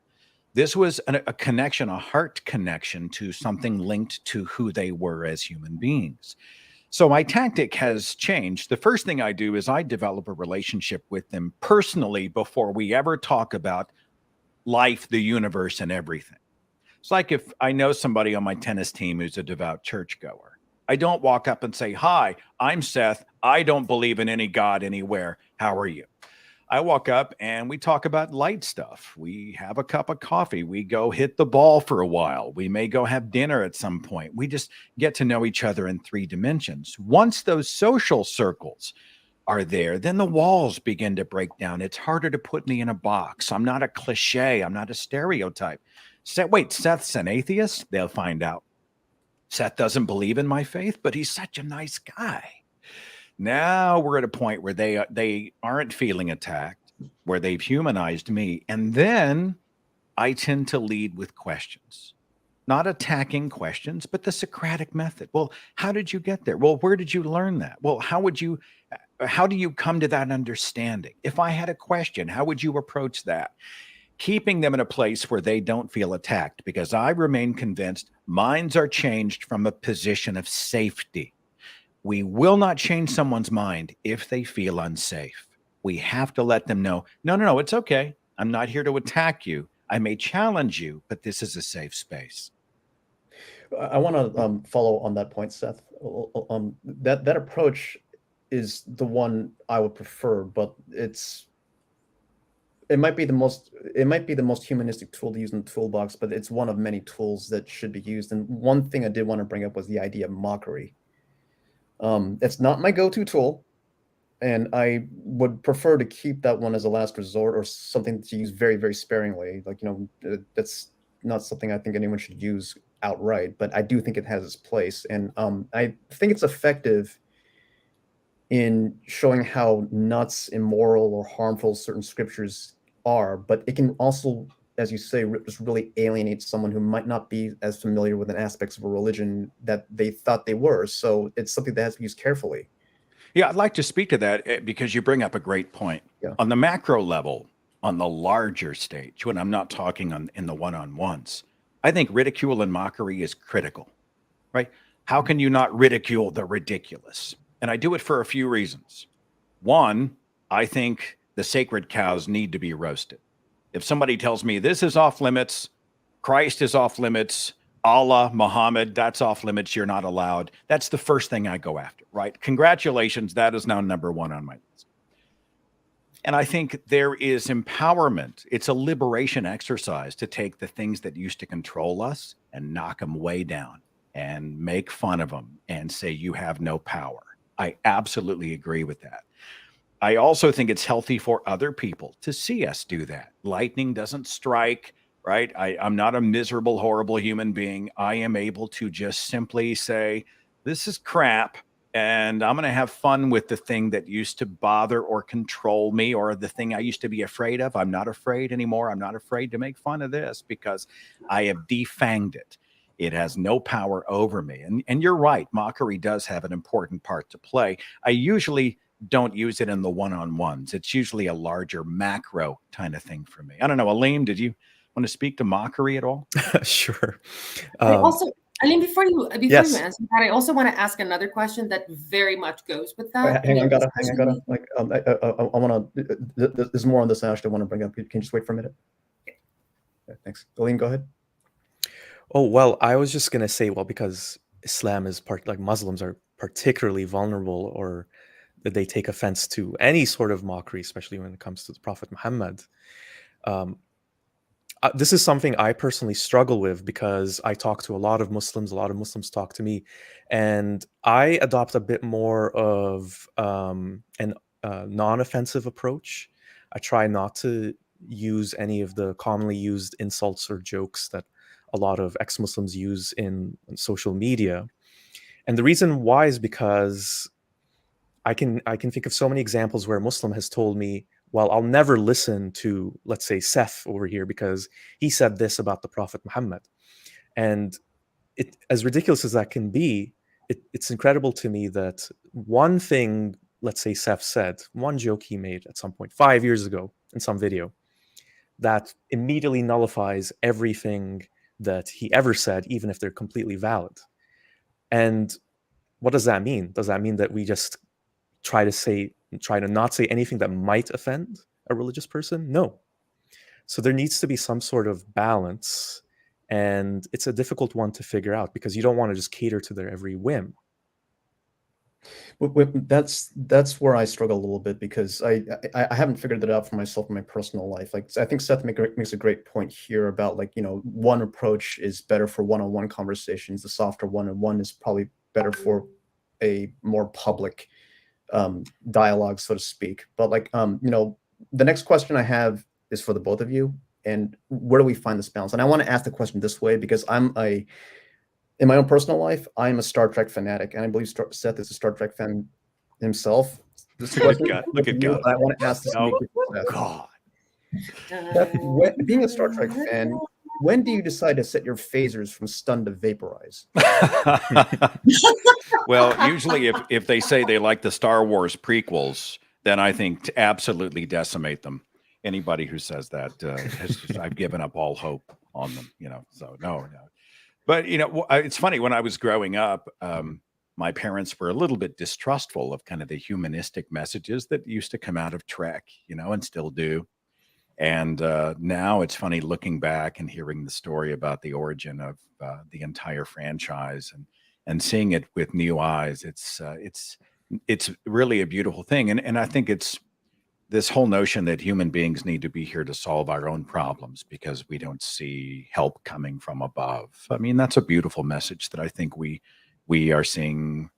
Speaker 3: This was a connection, a heart connection to something linked to who they were as human beings. So my tactic has changed. The first thing I do is I develop a relationship with them personally before we ever talk about life, the universe, and everything. It's like if I know somebody on my tennis team who's a devout churchgoer. I don't walk up and say, hi, I'm Seth. I don't believe in any God anywhere. How are you? I walk up and we talk about light stuff. We have a cup of coffee. We go hit the ball for a while. We may go have dinner at some point. We just get to know each other in 3 dimensions. Once those social circles are there, then the walls begin to break down. It's harder to put me in a box. I'm not a cliche. I'm not a stereotype. Wait, Seth's an atheist? They'll find out. Seth doesn't believe in my faith, but he's such a nice guy. Now we're at a point where they aren't feeling attacked, where they've humanized me. And then I tend to lead with questions. Not attacking questions, but the Socratic method. Well, how did you get there? Well, where did you learn that? Well, how do you come to that understanding? If I had a question, how would you approach that? Keeping them in a place where they don't feel attacked, because I remain convinced minds are changed from a position of safety. We will not change someone's mind if they feel unsafe. We have to let them know, no, it's okay. I'm not here to attack you. I may challenge you, but this is a safe space.
Speaker 17: I want to follow on that point, Seth. That approach is the one I would prefer, but it might be the most humanistic tool to use in the toolbox, but it's one of many tools that should be used. And one thing I did want to bring up was the idea of mockery. It's not my go-to tool, and I would prefer to keep that one as a last resort or something to use very, very sparingly. Like, that's not something I think anyone should use outright, but I do think it has its place. And I think it's effective in showing how nuts, immoral, or harmful certain scriptures are, but it can also, as you say, just really alienate someone who might not be as familiar with the aspects of a religion that they thought they were. So it's something that has to be used carefully.
Speaker 3: Yeah, I'd like to speak to that because you bring up a great point. Yeah. On the macro level, on the larger stage, when I'm not talking in the one-on-ones, I think ridicule and mockery is critical, right? How can you not ridicule the ridiculous? And I do it for a few reasons. One, I think the sacred cows need to be roasted. If somebody tells me this is off limits, Christ is off limits, Allah, Muhammad, that's off limits, you're not allowed, that's the first thing I go after, right? Congratulations, that is now number 1 on my list. And I think there is empowerment. It's a liberation exercise to take the things that used to control us and knock them way down and make fun of them and say you have no power. I absolutely agree with that. I also think it's healthy for other people to see us do that. Lightning doesn't strike, right? I'm not a miserable, horrible human being. I am able to just simply say, this is crap, and I'm going to have fun with the thing that used to bother or control me, or the thing I used to be afraid of. I'm not afraid anymore. I'm not afraid to make fun of this because I have defanged it. It has no power over me. And you're right, mockery does have an important part to play. I usually don't use it in the one-on-ones. It's usually a larger macro kind of thing for me. I don't know, Aleem, did you want to speak to mockery at all?
Speaker 22: Sure.
Speaker 21: I also, Aleem, before you
Speaker 22: Yes.
Speaker 21: answer that, I also want to ask another question that very much goes with that.
Speaker 17: Hang on, Ghada. Like, I want to. There's more on this I actually want to bring up. Can you just wait for a minute? Yeah, thanks. Aleem, go ahead.
Speaker 22: Oh, well, I was just going to say, well, because Islam is Muslims are particularly vulnerable, or that they take offense to any sort of mockery, especially when it comes to the Prophet Muhammad. this is something I personally struggle with because I talk to a lot of Muslims talk to me, and I adopt a bit more of an non-offensive approach. I try not to use any of the commonly used insults or jokes that a lot of ex-Muslims use in social media. And the reason why is because I can think of so many examples where a Muslim has told me, well, I'll never listen to, let's say, Seth over here because he said this about the Prophet Muhammad. And it, as ridiculous as that can be, it's incredible to me that one thing, let's say Seth said, one joke he made at some point 5 years ago in some video, that immediately nullifies everything that he ever said, even if they're completely valid. And what does that mean? Does that mean that we just try to not say anything that might offend a religious person? No. So there needs to be some sort of balance, and it's a difficult one to figure out because you don't want to just cater to their every whim.
Speaker 17: That's where I struggle a little bit because I haven't figured that out for myself in my personal life. Like, I think Seth makes a great point here about, like, you know, one approach is better for one-on-one conversations. The softer one-on-one is probably better for a more public dialogue, so to speak. But, like, you know, the next question I have is for the both of you, and where do we find this balance? And I want to ask the question this way because in my own personal life, I'm a Star Trek fanatic, and I believe Seth is a Star Trek fan himself. This question,
Speaker 3: look at Ghada.
Speaker 17: I want to ask this.
Speaker 3: Oh,
Speaker 17: Seth.
Speaker 3: God.
Speaker 17: Seth, being a Star Trek fan, when do you decide to set your phasers from stun to vaporize?
Speaker 3: Well, usually if they say they like the Star Wars prequels, then I think to absolutely decimate them. Anybody who says that, I've given up all hope on them, you know, so no. But, you know, it's funny, when I was growing up, my parents were a little bit distrustful of kind of the humanistic messages that used to come out of Trek, you know, and still do. And now it's funny looking back and hearing the story about the origin of the entire franchise and seeing it with new eyes. It's really a beautiful thing. And I think it's this whole notion that human beings need to be here to solve our own problems because we don't see help coming from above. I mean, that's a beautiful message that I think we are seeing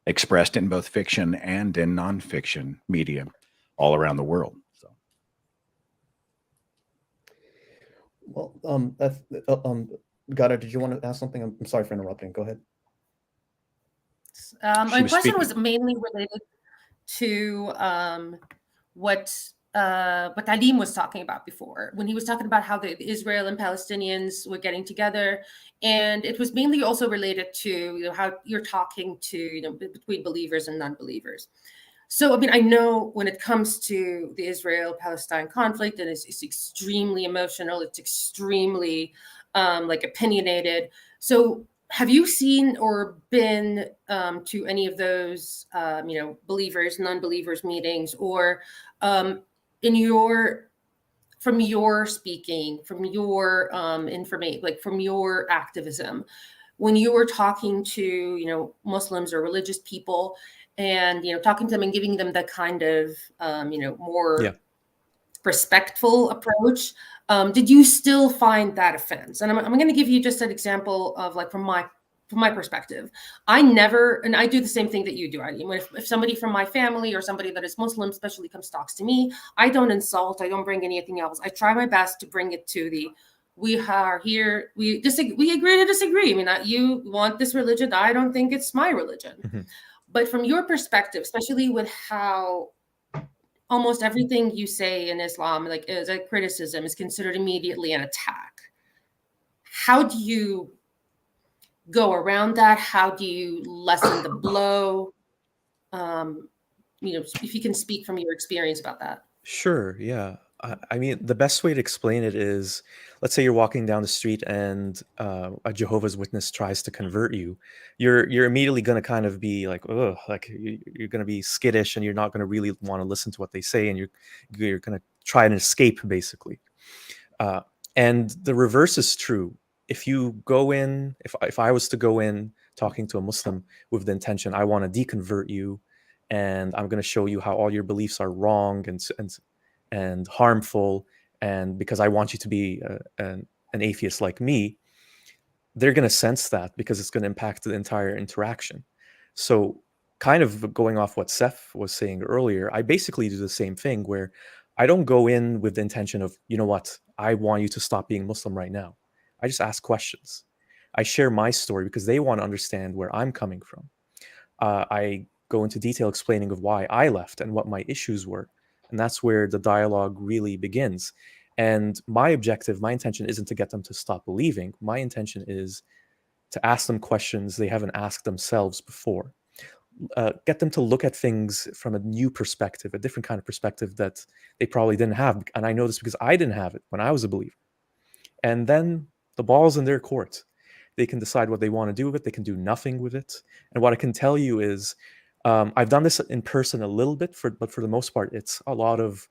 Speaker 3: expressed in both fiction and in nonfiction media all around the world. So,
Speaker 17: well, Ghada, did you want to ask something? I'm sorry for interrupting. Go ahead.
Speaker 21: My question was mainly related to what Aleem was talking about before, when he was talking about how the Israel and Palestinians were getting together, and it was mainly also related to, you know, how you're talking to, you know, between believers and non-believers. So, I mean, I know when it comes to the Israel-Palestine conflict, and it's extremely emotional, it's extremely like opinionated. So, have you seen or been to any of those, you know, believers, non-believers meetings, or from your speaking, from your information, like from your activism, when you were talking to, you know, Muslims or religious people, and, you know, talking to them and giving them the kind of, you know, more respectful approach, did you still find that offense? And I'm going to give you just an example of, like, from my perspective. I never, and I do the same thing that you do. I mean, if somebody from my family or somebody that is Muslim especially comes talks to me, I don't insult, I don't bring anything else. I try my best to bring it to the, we are here, we agree to disagree. I mean, you want this religion, I don't think it's my religion. Mm-hmm. But from your perspective, especially with how almost everything you say in Islam, like, as a criticism, is considered immediately an attack. How do you go around that? How do you lessen the blow? You know, if you can speak from your experience about that.
Speaker 22: Sure, yeah. I mean, the best way to explain it is, let's say you're walking down the street and a Jehovah's Witness tries to convert you. You're immediately going to kind of be like, oh, like you're going to be skittish, and you're not going to really want to listen to what they say, and you're going to try and escape, basically. And the reverse is true. If you go in, if I was to go in talking to a Muslim with the intention, I want to deconvert you, and I'm going to show you how all your beliefs are wrong and harmful, and because I want you to be an atheist like me, they're going to sense that because it's going to impact the entire interaction. So kind of going off what Seth was saying earlier, I basically do the same thing where I don't go in with the intention of, you know what, I want you to stop being Muslim right now. I just ask questions. I share my story because they want to understand where I'm coming from. I go into detail explaining of why I left and what my issues were. And that's where the dialogue really begins. And my objective, my intention isn't to get them to stop believing. My intention is to ask them questions they haven't asked themselves before. Get them to look at things from a new perspective, a different kind of perspective that they probably didn't have. And I know this because I didn't have it when I was a believer. And then the ball's in their court. They can decide what they want to do with it. They can do nothing with it. And what I can tell you is, I've done this in person a little bit, but for the most part, it's a lot of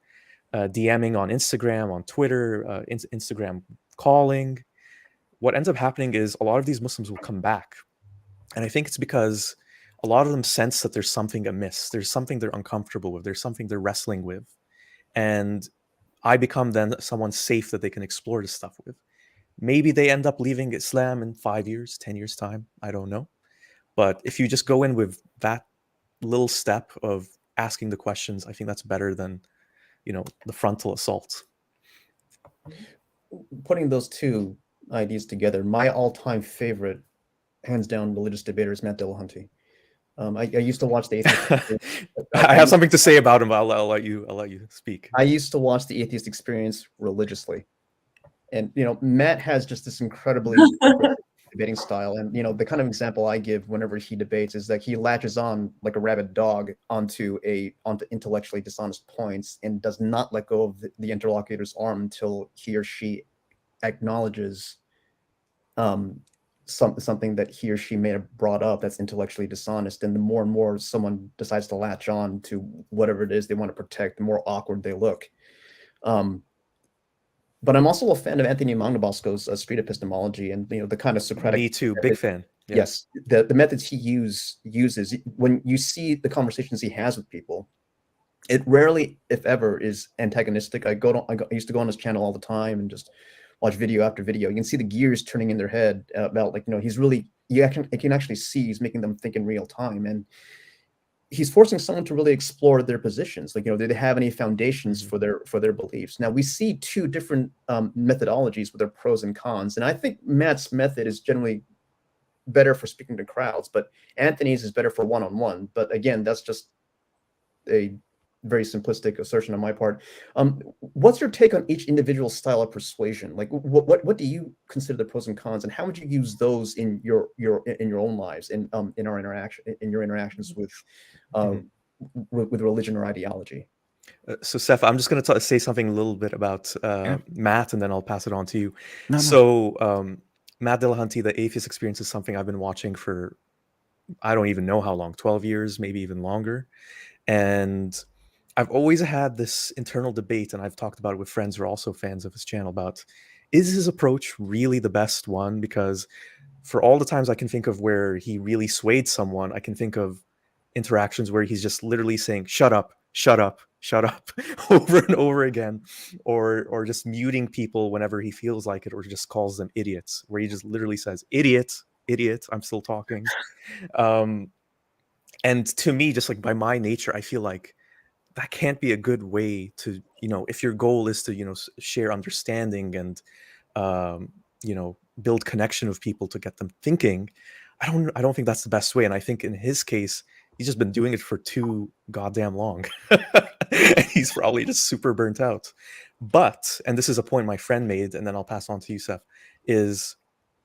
Speaker 22: DMing on Instagram, on Twitter, Instagram calling. What ends up happening is a lot of these Muslims will come back. And I think it's because a lot of them sense that there's something amiss. There's something they're uncomfortable with. There's something they're wrestling with. And I become then someone safe that they can explore this stuff with. Maybe they end up leaving Islam in 5 years, 10 years time. I don't know. But if you just go in with that little step of asking the questions, I think that's better than, the frontal assault.
Speaker 17: Putting those two ideas together, my all-time favorite, hands down, religious debater is Matt Dillahunty. I used to watch the Atheist.
Speaker 22: I have something to say about him. I'll let you speak.
Speaker 17: I used to watch the Atheist Experience religiously, and Matt has just this incredibly debating style. And the kind of example I give whenever he debates is that he latches on like a rabid dog onto intellectually dishonest points and does not let go of the interlocutor's arm until he or she acknowledges something that he or she may have brought up that's intellectually dishonest. And the more and more someone decides to latch on to whatever it is they want to protect, the more awkward they look. But I'm also a fan of Anthony Magnabosco's street epistemology and the kind of Socratic.
Speaker 22: Me too, big fan.
Speaker 17: Yeah. Yes, the methods he uses when you see the conversations he has with people, it rarely, if ever, is antagonistic. I used to go on his channel all the time and just watch video after video. You can see the gears turning in their head about he's really you can actually see he's making them think in real time, and he's forcing someone to really explore their positions. Do they have any foundations for their beliefs? Now we see two different methodologies with their pros and cons, and I think Matt's method is generally better for speaking to crowds, but Anthony's is better for one-on-one. But again, that's just a very simplistic assertion on my part. What's your take on each individual style of persuasion? What do you consider the pros and cons, and how would you use those in your own lives, in your interactions with religion or ideology?
Speaker 22: So Seth, I'm just going to say something a little bit about Matt, and then I'll pass it on to you.
Speaker 3: No.
Speaker 22: So Matt Dillahunty, the Atheist Experience, is something I've been watching for I don't even know how long, 12 years, maybe even longer. And I've always had this internal debate, and I've talked about it with friends who are also fans of his channel, about is his approach really the best one? Because for all the times I can think of where he really swayed someone, I can think of interactions where he's just literally saying, shut up, shut up, shut up over and over again, or just muting people whenever he feels like it, or just calls them idiots, where he just literally says, idiot, I'm still talking. And to me, just by my nature, I feel like that can't be a good way to, if your goal is to, share understanding and, build connection with people to get them thinking. I don't think that's the best way. And I think in his case, he's just been doing it for too goddamn long. And he's probably just super burnt out. But, and this is a point my friend made, and then I'll pass on to you, Seth, is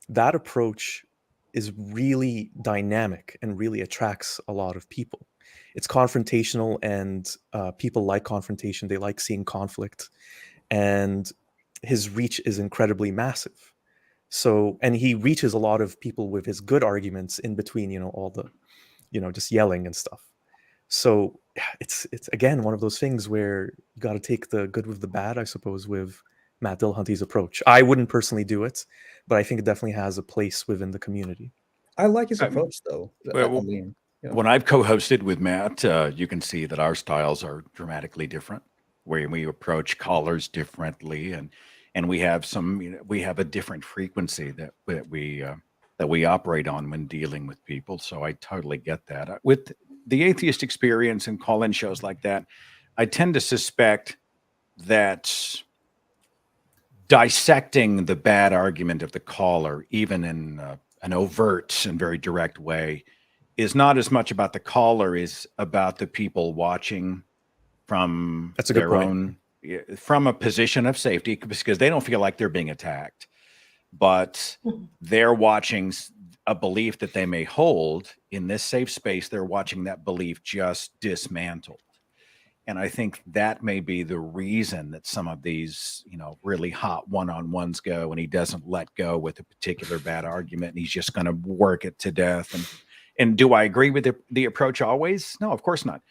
Speaker 22: that approach is really dynamic and really attracts a lot of people. It's confrontational, and people like confrontation. They like seeing conflict, and his reach is incredibly massive. So, and he reaches a lot of people with his good arguments in between, all the, just yelling and stuff. So it's again, one of those things where you got to take the good with the bad, I suppose, with Matt Dillahunty's approach. I wouldn't personally do it, but I think it definitely has a place within the community.
Speaker 17: I like his approach, though.
Speaker 3: When I've co-hosted with Matt, you can see that our styles are dramatically different. where we approach callers differently, and we have some, we have a different frequency that we operate on when dealing with people. So I totally get that. With the atheist experience and call-in shows like that, I tend to suspect that dissecting the bad argument of the caller, even in an overt and very direct way, is not as much about the caller, is about the people watching from their own, from a position of safety, because they don't feel like they're being attacked, but they're watching a belief that they may hold in this safe space. They're watching that belief just dismantled. And I think that may be the reason that some of these, really hot one-on-ones go, and he doesn't let go with a particular bad argument, and he's just going to work it to death. And do I agree with the approach always? No, of course not.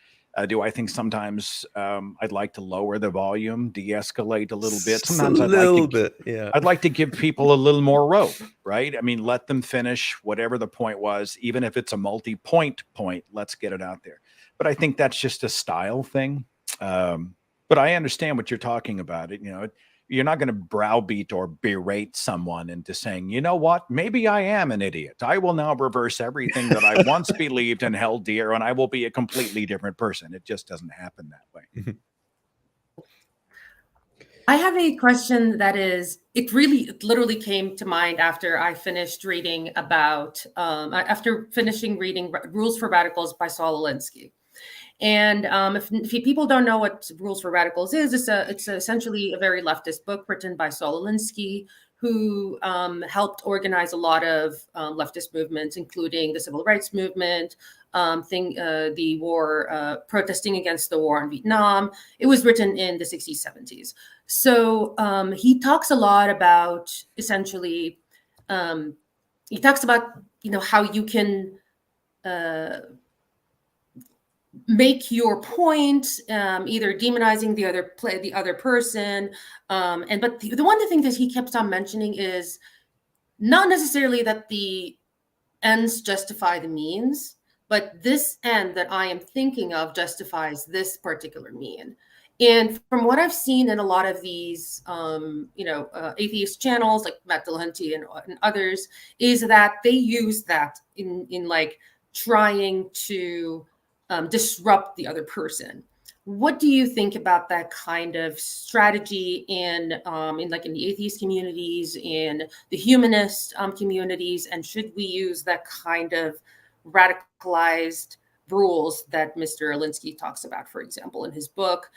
Speaker 3: Do I think sometimes I'd like to lower the volume, de-escalate a little bit? Sometimes I'd like to give people a little more rope, right? I mean, let them finish whatever the point was, even if it's a multi-point point, let's get it out there. But I think that's just a style thing. But I understand what you're talking about. You're not going to browbeat or berate someone into saying, you know what, maybe I am an idiot. I will now reverse everything that I once believed and held dear, and I will be a completely different person. It just doesn't happen that way.
Speaker 21: I have a question that is, it literally came to mind after I finished reading about, after finishing reading Rules for Radicals by Saul Alinsky. And if people don't know what Rules for Radicals is, it's essentially a very leftist book written by Saul Alinsky, who helped organize a lot of leftist movements, including the civil rights movement, the war, protesting against the war in Vietnam. It was written in the 60s, 70s. So he talks a lot about, essentially, he talks about, how you can make your point, either demonizing the other person, but the one thing that he kept on mentioning is not necessarily that the ends justify the means, but this end that I am thinking of justifies this particular mean. And from what I've seen in a lot of these, atheist channels like Matt Dillahunty and others, is that they use that in like trying to disrupt the other person. What do you think about that kind of strategy in the atheist communities, in the humanist communities, and should we use that kind of radicalized rules that Mr. Alinsky talks about, for example, in his book,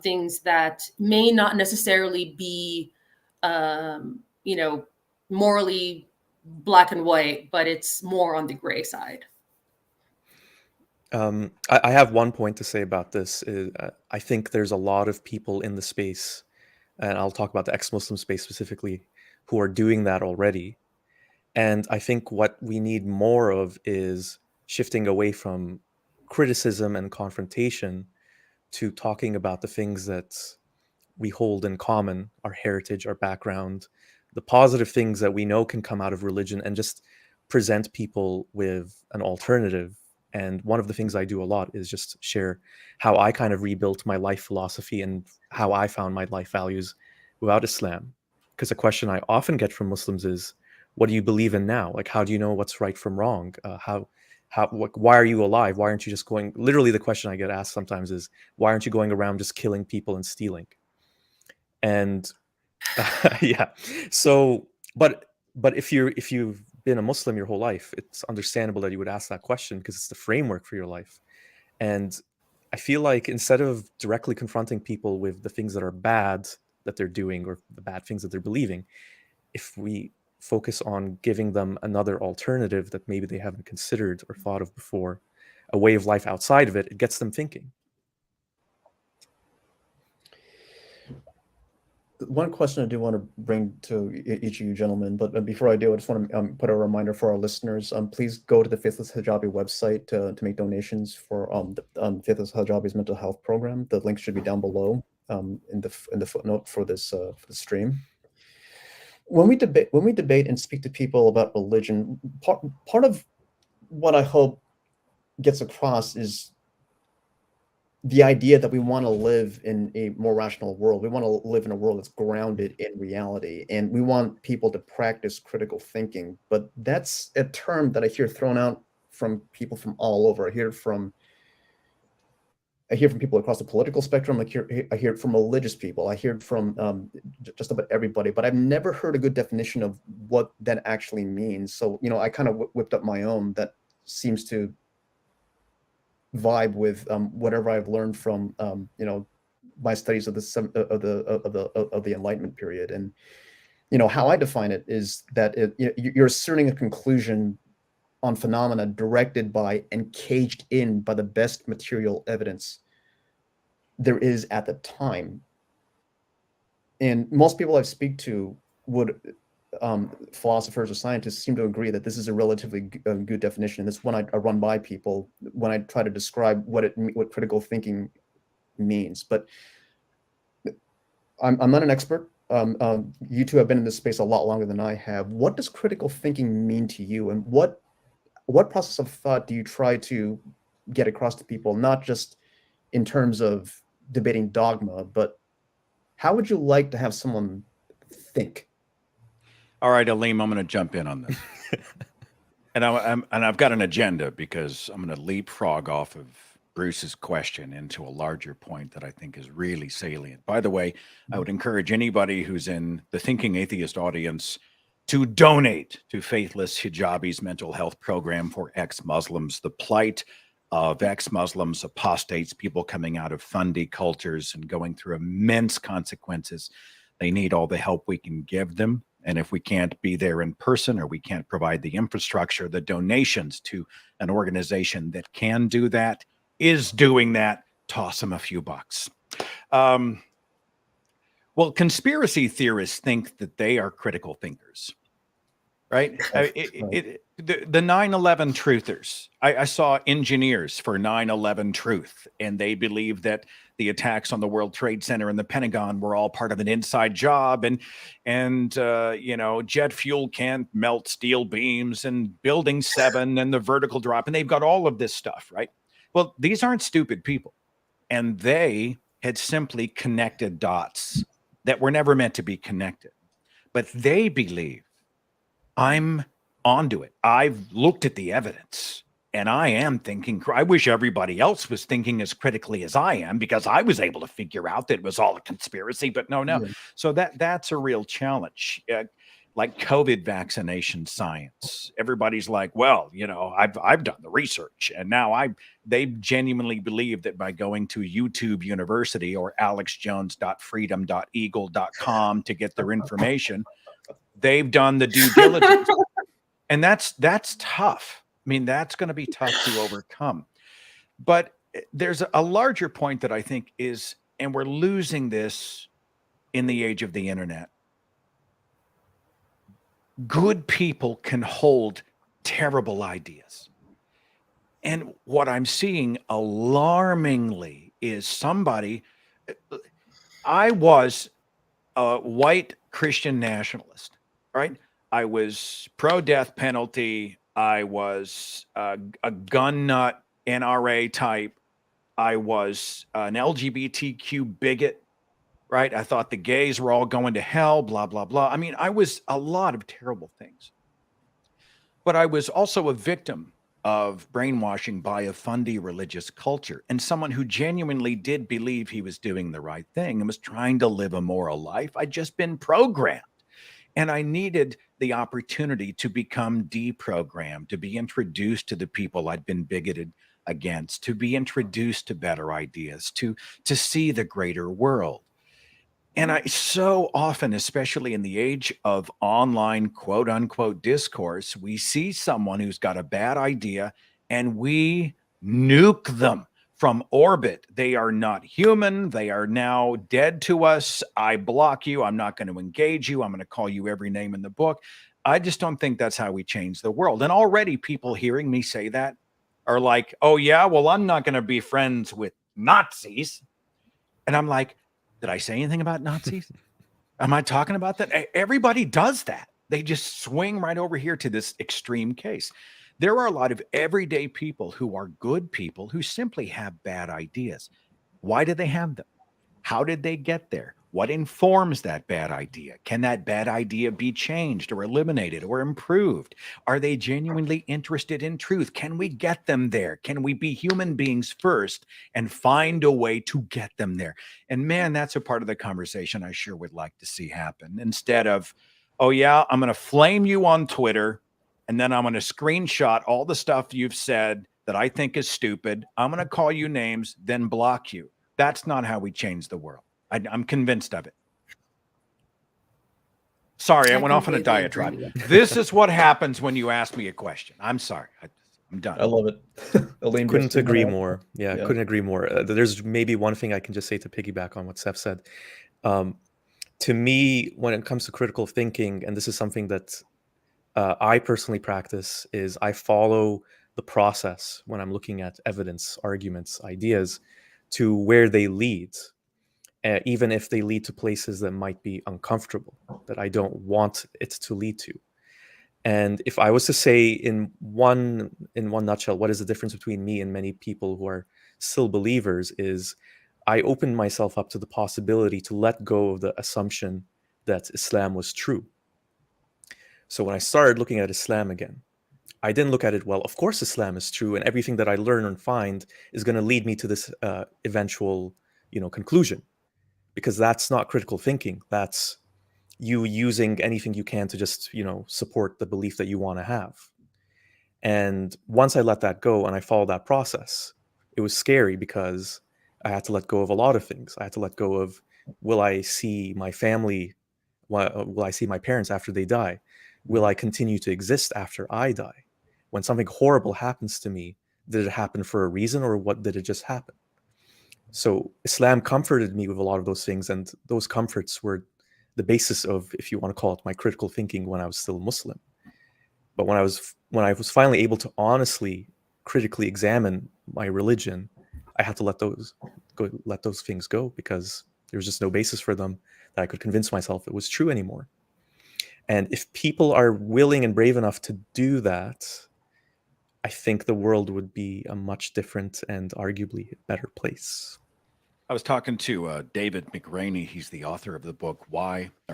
Speaker 21: things that may not necessarily be, morally black and white, but it's more on the gray side?
Speaker 22: I have one point to say about this. I think there's a lot of people in the space, and I'll talk about the ex-Muslim space specifically, who are doing that already. And I think what we need more of is shifting away from criticism and confrontation to talking about the things that we hold in common, our heritage, our background, the positive things that we know can come out of religion, and just present people with an alternative. And one of the things I do a lot is just share how I kind of rebuilt my life philosophy and how I found my life values without Islam. Because a question I often get from Muslims is, what do you believe in now? Like, how do you know what's right from wrong? Why are you alive? Why aren't you just going? Literally, the question I get asked sometimes is, why aren't you going around just killing people and stealing? And yeah, so but if you've been a Muslim your whole life, it's understandable that you would ask that question because it's the framework for your life. And I feel like instead of directly confronting people with the things that are bad that they're doing or the bad things that they're believing, if we focus on giving them another alternative that maybe they haven't considered or thought of before, a way of life outside of it, it gets them thinking.
Speaker 17: One question I do want to bring to each of you gentlemen, but before I do, I just want to put a reminder for our listeners. Please go to the Faithless Hijabi website to make donations for Faithless Hijabi's mental health program. The link should be down below in the footnote for this for the stream. When we debate and speak to people about religion, part of what I hope gets across is the idea that we want to live in a more rational world. We want to live in a world that's grounded in reality, and we want people to practice critical thinking. But that's a term that I hear thrown out from people from all over. I hear from people across the political spectrum. I hear it from religious people. I hear it from just about everybody. But I've never heard a good definition of what that actually means. So, I kind of whipped up my own that seems to vibe with whatever I've learned from my studies of the Enlightenment period. And how I define it is that you're asserting a conclusion on phenomena directed by and caged in by the best material evidence there is at the time. And most people I speak to would philosophers or scientists seem to agree that this is a relatively good definition. This one I run by people when I try to describe what critical thinking means. But I'm not an expert. You two have been in this space a lot longer than I have. What does critical thinking mean to you, and what process of thought do you try to get across to people, not just in terms of debating dogma, but how would you like to have someone think?
Speaker 3: All right, Aleem, I'm going to jump in on this. and I've got an agenda, because I'm going to leapfrog off of Bruce's question into a larger point that I think is really salient. By the way, I would encourage anybody who's in the Thinking Atheist audience to donate to Faithless Hijabi's mental health program for ex-Muslims. The plight of ex-Muslims, apostates, people coming out of fundy cultures and going through immense consequences. They need all the help we can give them. And if we can't be there in person, or we can't provide the infrastructure, the donations to an organization that can do that, is doing that, toss them a few bucks. Well, conspiracy theorists think that they are critical thinkers, right? The 9/11 truthers. I saw engineers for 9/11 truth, and they believe that the attacks on the World Trade Center and the Pentagon were all part of an inside job, and jet fuel can't melt steel beams, and Building 7 and the vertical drop, and they've got all of this stuff, right? Well, these aren't stupid people, and they had simply connected dots that were never meant to be connected. But they believe, I'm onto it. I've looked at the evidence, and I am thinking. I wish everybody else was thinking as critically as I am, because I was able to figure out that it was all a conspiracy. But no. Yeah. So that's a real challenge. Like COVID vaccination science, everybody's like, well, I've done the research, and now they genuinely believe that by going to YouTube University or alexjones.freedom.eagle.com to get their information, they've done the due diligence. And that's tough. I mean, that's going to be tough to overcome. But there's a larger point that I think is, and we're losing this in the age of the internet. Good people can hold terrible ideas. And what I'm seeing alarmingly is I was a white Christian nationalist, right? I was pro-death penalty. I was a gun nut, NRA type. I was an LGBTQ bigot, right? I thought the gays were all going to hell, blah, blah, blah. I mean, I was a lot of terrible things. But I was also a victim of brainwashing by a fundy religious culture, and someone who genuinely did believe he was doing the right thing and was trying to live a moral life. I'd just been programmed. And I needed the opportunity to become deprogrammed, to be introduced to the people I'd been bigoted against, to be introduced to better ideas, to see the greater world. And I so often, especially in the age of online quote unquote discourse, we see someone who's got a bad idea and we nuke them from orbit. They are not human. They are now dead to us. I block you. I'm not going to engage you. I'm going to call you every name in the book. I just don't think that's how we change the world. And already people hearing me say that are like, oh yeah, well, I'm not going to be friends with Nazis. And I'm like, did I say anything about Nazis? Am I talking about that? Everybody does that. They just swing right over here to this extreme case. There are a lot of everyday people who are good people who simply have bad ideas. Why do they have them? How did they get there? What informs that bad idea? Can that bad idea be changed or eliminated or improved? Are they genuinely interested in truth? Can we get them there? Can we be human beings first and find a way to get them there? And man, that's a part of the conversation I sure would like to see happen. Instead of, oh yeah, I'm going to flame you on Twitter, and then I'm going to screenshot all the stuff you've said that I think is stupid. I'm going to call you names, then block you. That's not how we change the world. I'm convinced of it. Sorry, I went off on a diatribe. This is what happens when you ask me a question. I'm sorry. I'm done.
Speaker 17: I love it. Aleem,
Speaker 22: Couldn't agree more. Yeah, couldn't agree more. There's maybe one thing I can just say to piggyback on what Seth said. To me, when it comes to critical thinking, and this is something that I personally practice, is I follow the process when I'm looking at evidence, arguments, ideas, to where they lead. Even if they lead to places that might be uncomfortable, that I don't want it to lead to. And if I was to say in one nutshell, what is the difference between me and many people who are still believers, is I opened myself up to the possibility to let go of the assumption that Islam was true. So when I started looking at Islam again, I didn't look at it, well, of course Islam is true, and everything that I learn and find is going to lead me to this eventual, conclusion. Because that's not critical thinking. That's you using anything you can to just, support the belief that you want to have. And once I let that go and I followed that process, it was scary because I had to let go of a lot of things. I had to let go of, will I see my family? Will I see my parents after they die? Will I continue to exist after I die? When something horrible happens to me, did it happen for a reason, or what did it just happen? So Islam comforted me with a lot of those things, and those comforts were the basis of, if you want to call it, my critical thinking when I was still Muslim. But when I was finally able to honestly, critically examine my religion, I had to let those things go, because there was just no basis for them that I could convince myself it was true anymore. And if people are willing and brave enough to do that, I think the world would be a much different and arguably better place.
Speaker 3: I was talking to David McRaney. He's the author of the book,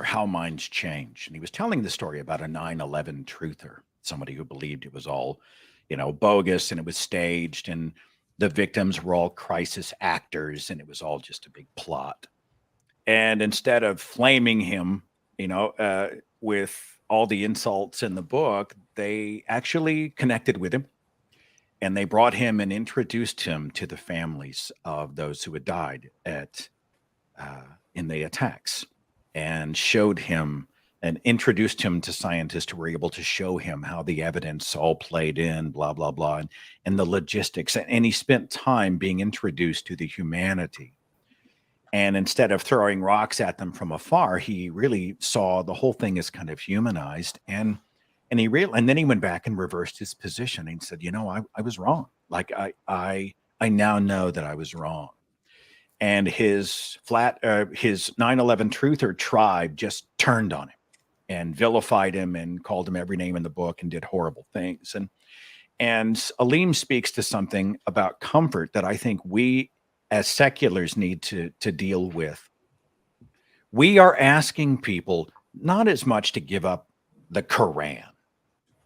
Speaker 3: How Minds Change. And he was telling the story about a 9/11 truther, somebody who believed it was all, bogus and it was staged and the victims were all crisis actors and it was all just a big plot. And instead of flaming him, with all the insults in the book, they actually connected with him. And they brought him and introduced him to the families of those who had died in the attacks, and showed him and introduced him to scientists who were able to show him how the evidence all played in, blah, blah, blah, and the logistics. And he spent time being introduced to the humanity. And instead of throwing rocks at them from afar, he really saw the whole thing as kind of humanized. And then he went back and reversed his position and said, I was wrong. Like I now know that I was wrong. And his 9/11 truther tribe just turned on him and vilified him and called him every name in the book and did horrible things. And Aleem speaks to something about comfort that I think we as seculars need to deal with. We are asking people not as much to give up the Quran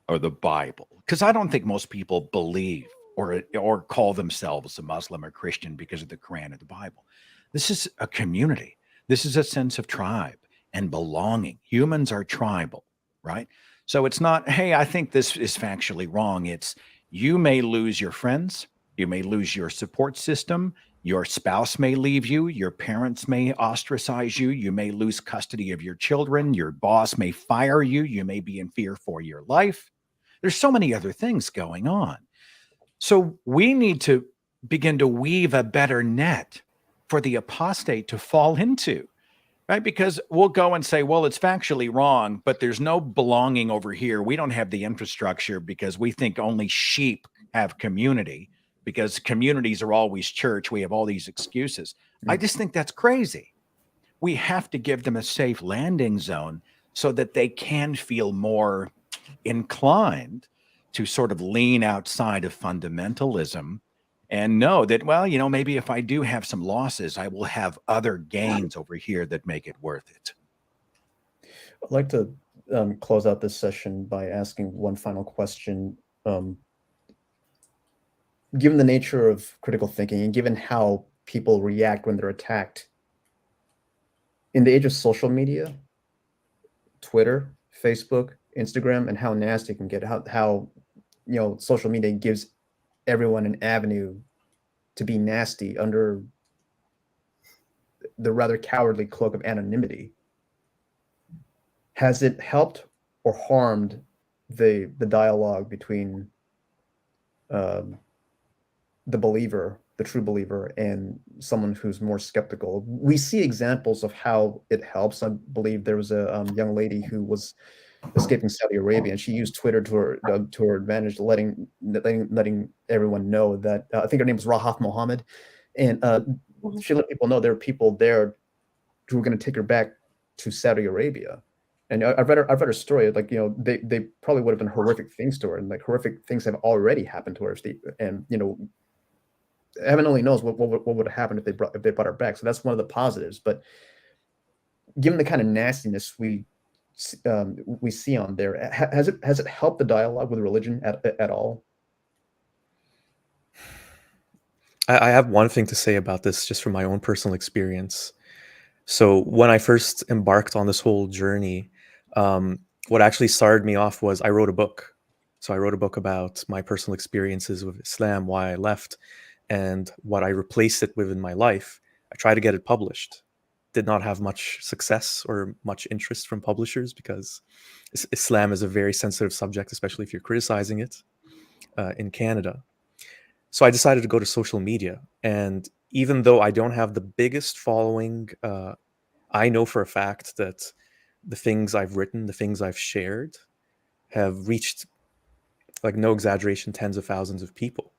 Speaker 3: or the Bible, because I don't think most people believe or call themselves a Muslim or Christian because of the Quran or the Bible. This is a community. This is a sense of tribe and belonging. Humans are tribal, right? So it's not, hey, I think this is factually wrong. It's, you may lose your friends, you may lose your support system, your spouse may leave you, your parents may ostracize you, you may lose custody of your children, your boss may fire you, you may be in fear for your life. There's so many other things going on. So we need to begin to weave a better net for the apostate to fall into, right? Because we'll go and say, well, it's factually wrong, but there's no belonging over here. We don't have the infrastructure because we think only sheep have community, because communities are always church. We have all these excuses. I just think that's crazy. We have to give them a safe landing zone so that they can feel more inclined to sort of lean outside of fundamentalism and know that, well, maybe if I do have some losses, I will have other gains over here that make it worth it.
Speaker 17: I'd like to close out this session by asking one final question. Given the nature of critical thinking and given how people react when they're attacked, in the age of social media, Twitter, Facebook, Instagram, and how nasty it can get, how social media gives everyone an avenue to be nasty under the rather cowardly cloak of anonymity. Has it helped or harmed the dialogue between the believer, the true believer, and someone who's more skeptical? We see examples of how it helps. I believe there was a young lady who was escaping Saudi Arabia, and she used Twitter to her advantage, letting everyone know that I think her name was Rahaf Mohammed, and she let people know there are people there who were going to take her back to Saudi Arabia. And I've read her story. Like, they probably would have been horrific things to her, and like horrific things have already happened to her. And heaven only knows what would have happened if they brought her back. So that's one of the positives. But given the kind of nastiness we see on there, has it helped the dialogue with religion at all?
Speaker 22: I have one thing to say about this, just from my own personal experience. So when I first embarked on this whole journey, what actually started me off was I wrote a book. So I wrote a book about my personal experiences with Islam, why I left, and what I replaced it with in my life. I tried to get it published. Did not have much success or much interest from publishers because Islam is a very sensitive subject, especially if you're criticizing it in Canada. So I decided to go to social media. And even though I don't have the biggest following, I know for a fact that the things I've written, the things I've shared have reached, like no exaggeration, tens of thousands of people.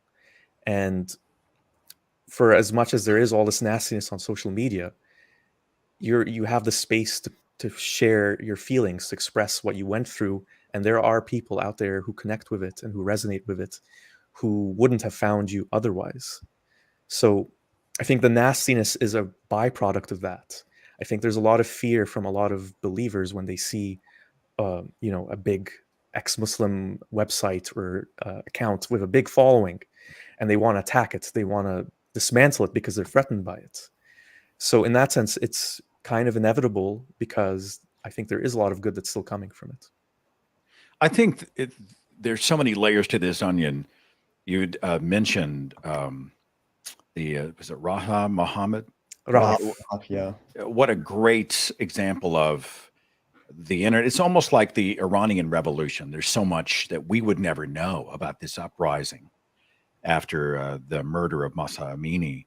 Speaker 22: And for as much as there is all this nastiness on social media, you have the space to share your feelings, to express what you went through. And there are people out there who connect with it and who resonate with it, who wouldn't have found you otherwise. So I think the nastiness is a byproduct of that. I think there's a lot of fear from a lot of believers when they see, a big ex-Muslim website or account with a big following, and they want to attack it. They want to dismantle it because they're threatened by it. So in that sense, it's kind of inevitable because I think there is a lot of good that's still coming from it.
Speaker 3: I think there's so many layers to this onion. You'd mentioned was it Raha Muhammad?
Speaker 17: Yeah.
Speaker 3: What a great example of the internet. It's almost like the Iranian Revolution. There's so much that we would never know about this uprising after the murder of Mahsa Amini.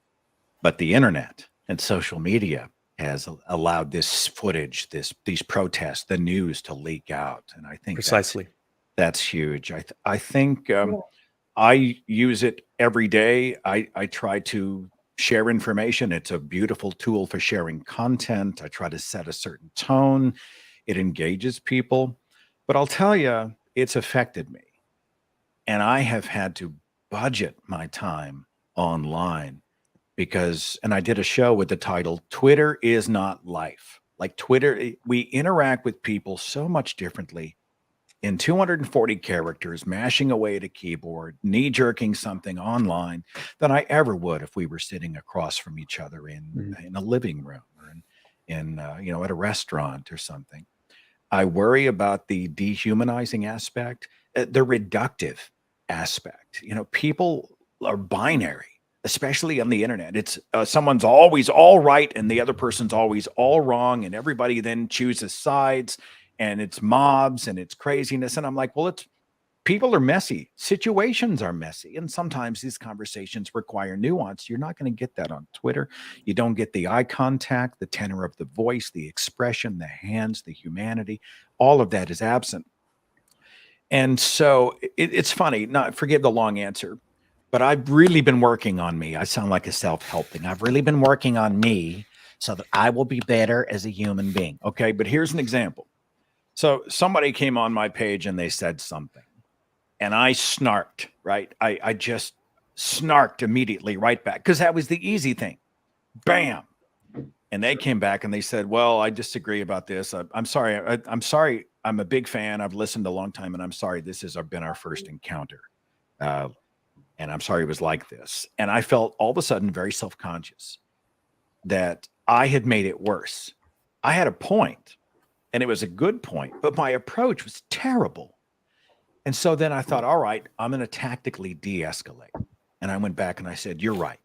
Speaker 3: But the internet and social media has allowed this footage, these protests, the news to leak out. And I think
Speaker 22: precisely
Speaker 3: that's huge. I think I use it every day. I try to share information. It's a beautiful tool for sharing content. I try to set a certain tone. It engages people. But I'll tell you, it's affected me. And I have had to budget my time online because, and I did a show with the title, Twitter is not life. Like Twitter, we interact with people so much differently in 240 characters, mashing away at a keyboard, knee-jerking something online than I ever would if we were sitting across from each other in a living room or in at a restaurant or something. I worry about the dehumanizing aspect, the reductive aspect. People are binary, especially on the internet. It's someone's always all right and the other person's always all wrong, and everybody then chooses sides. And it's mobs and it's craziness. And I'm like, well, people are messy. Situations are messy. And sometimes these conversations require nuance. You're not going to get that on Twitter. You don't get the eye contact, the tenor of the voice, the expression, the hands, the humanity. All of that is absent. And so it's funny, forgive the long answer, but I've really been working on me. I sound like a self-help thing. I've really been working on me so that I will be better as a human being. Okay, but here's an example. So somebody came on my page and they said something and I snarked, right? snarked immediately right back, because that was the easy thing. Bam. And they came back and they said, well, I disagree about this. I'm sorry. I'm sorry. I'm a big fan. I've listened a long time, and I'm sorry. This has been our first encounter. And I'm sorry it was like this. And I felt all of a sudden very self-conscious that I had made it worse. I had a point, and it was a good point, but my approach was terrible. And so then I thought, all right, I'm going to tactically de-escalate. And I went back and I said, you're right.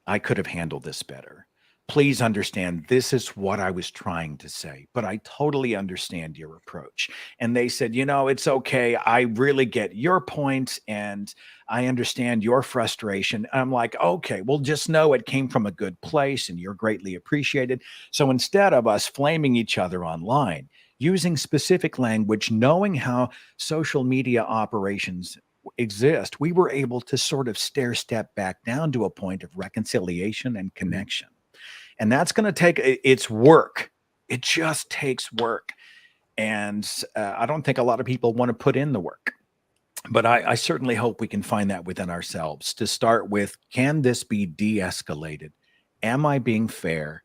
Speaker 3: I could have handled this better. Please understand, this is what I was trying to say, but I totally understand your approach. And they said, you know, it's okay. I really get your point, and I understand your frustration. I'm like, okay, well, just know it came from a good place and you're greatly appreciated. So instead of us flaming each other online, using specific language, knowing how social media operations exist, we were able to sort of step back down to a point of reconciliation and connection. And that's going to take, it's work. It just takes work. And I don't think a lot of people want to put in the work. But I certainly hope we can find that within ourselves to start with. Can this be de-escalated? Am I being fair?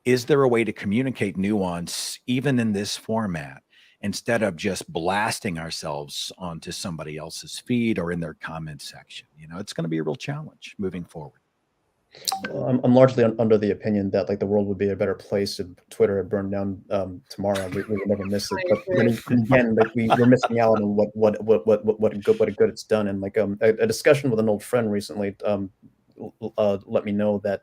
Speaker 3: Is there a way to communicate nuance even in this format, instead of just blasting ourselves onto somebody else's feed or in their comment section? You know, it's going to be a real challenge moving forward.
Speaker 17: I'm largely under the opinion that like the world would be a better place if Twitter had burned down tomorrow. We would never miss it. But then again, like we're missing out on what a good it's done. And like a discussion with an old friend recently let me know that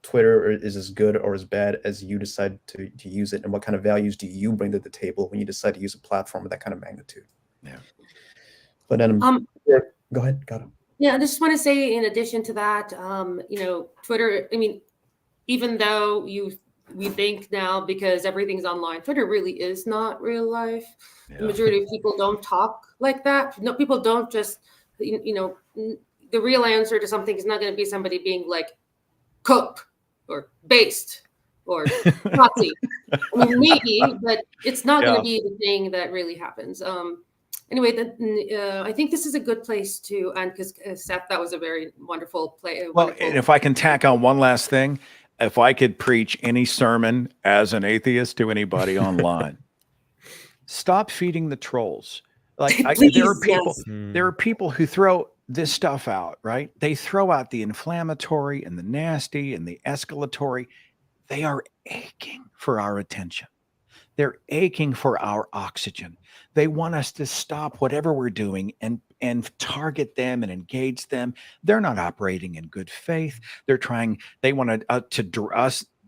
Speaker 17: Twitter is as good or as bad as you decide to use it, and what kind of values do you bring to the table when you decide to use a platform of that kind of magnitude.
Speaker 3: Yeah.
Speaker 17: But then yeah, go ahead, Ghada.
Speaker 21: Yeah, I just want to say, in addition to that, you know, Twitter, I mean, even though we think now because everything's online, Twitter really is not real life. Yeah. The majority of people don't talk like that. No, people don't just, you know, the real answer to something is not going to be somebody being like cooked or based or Nazi. I mean, maybe, but it's not going to be the thing that really happens. Anyway, I think this is a good place to end, because Seth, that was a very wonderful play.
Speaker 3: Well, and if I can tack on one last thing, if I could preach any sermon as an atheist to anybody online, stop feeding the trolls. Like please, there are people, there are people who throw this stuff out, right? They throw out the inflammatory and the nasty and the escalatory. They are aching for our attention. They're aching for our oxygen. They want us to stop whatever we're doing and target them and engage them. They're not operating in good faith. They're trying, they want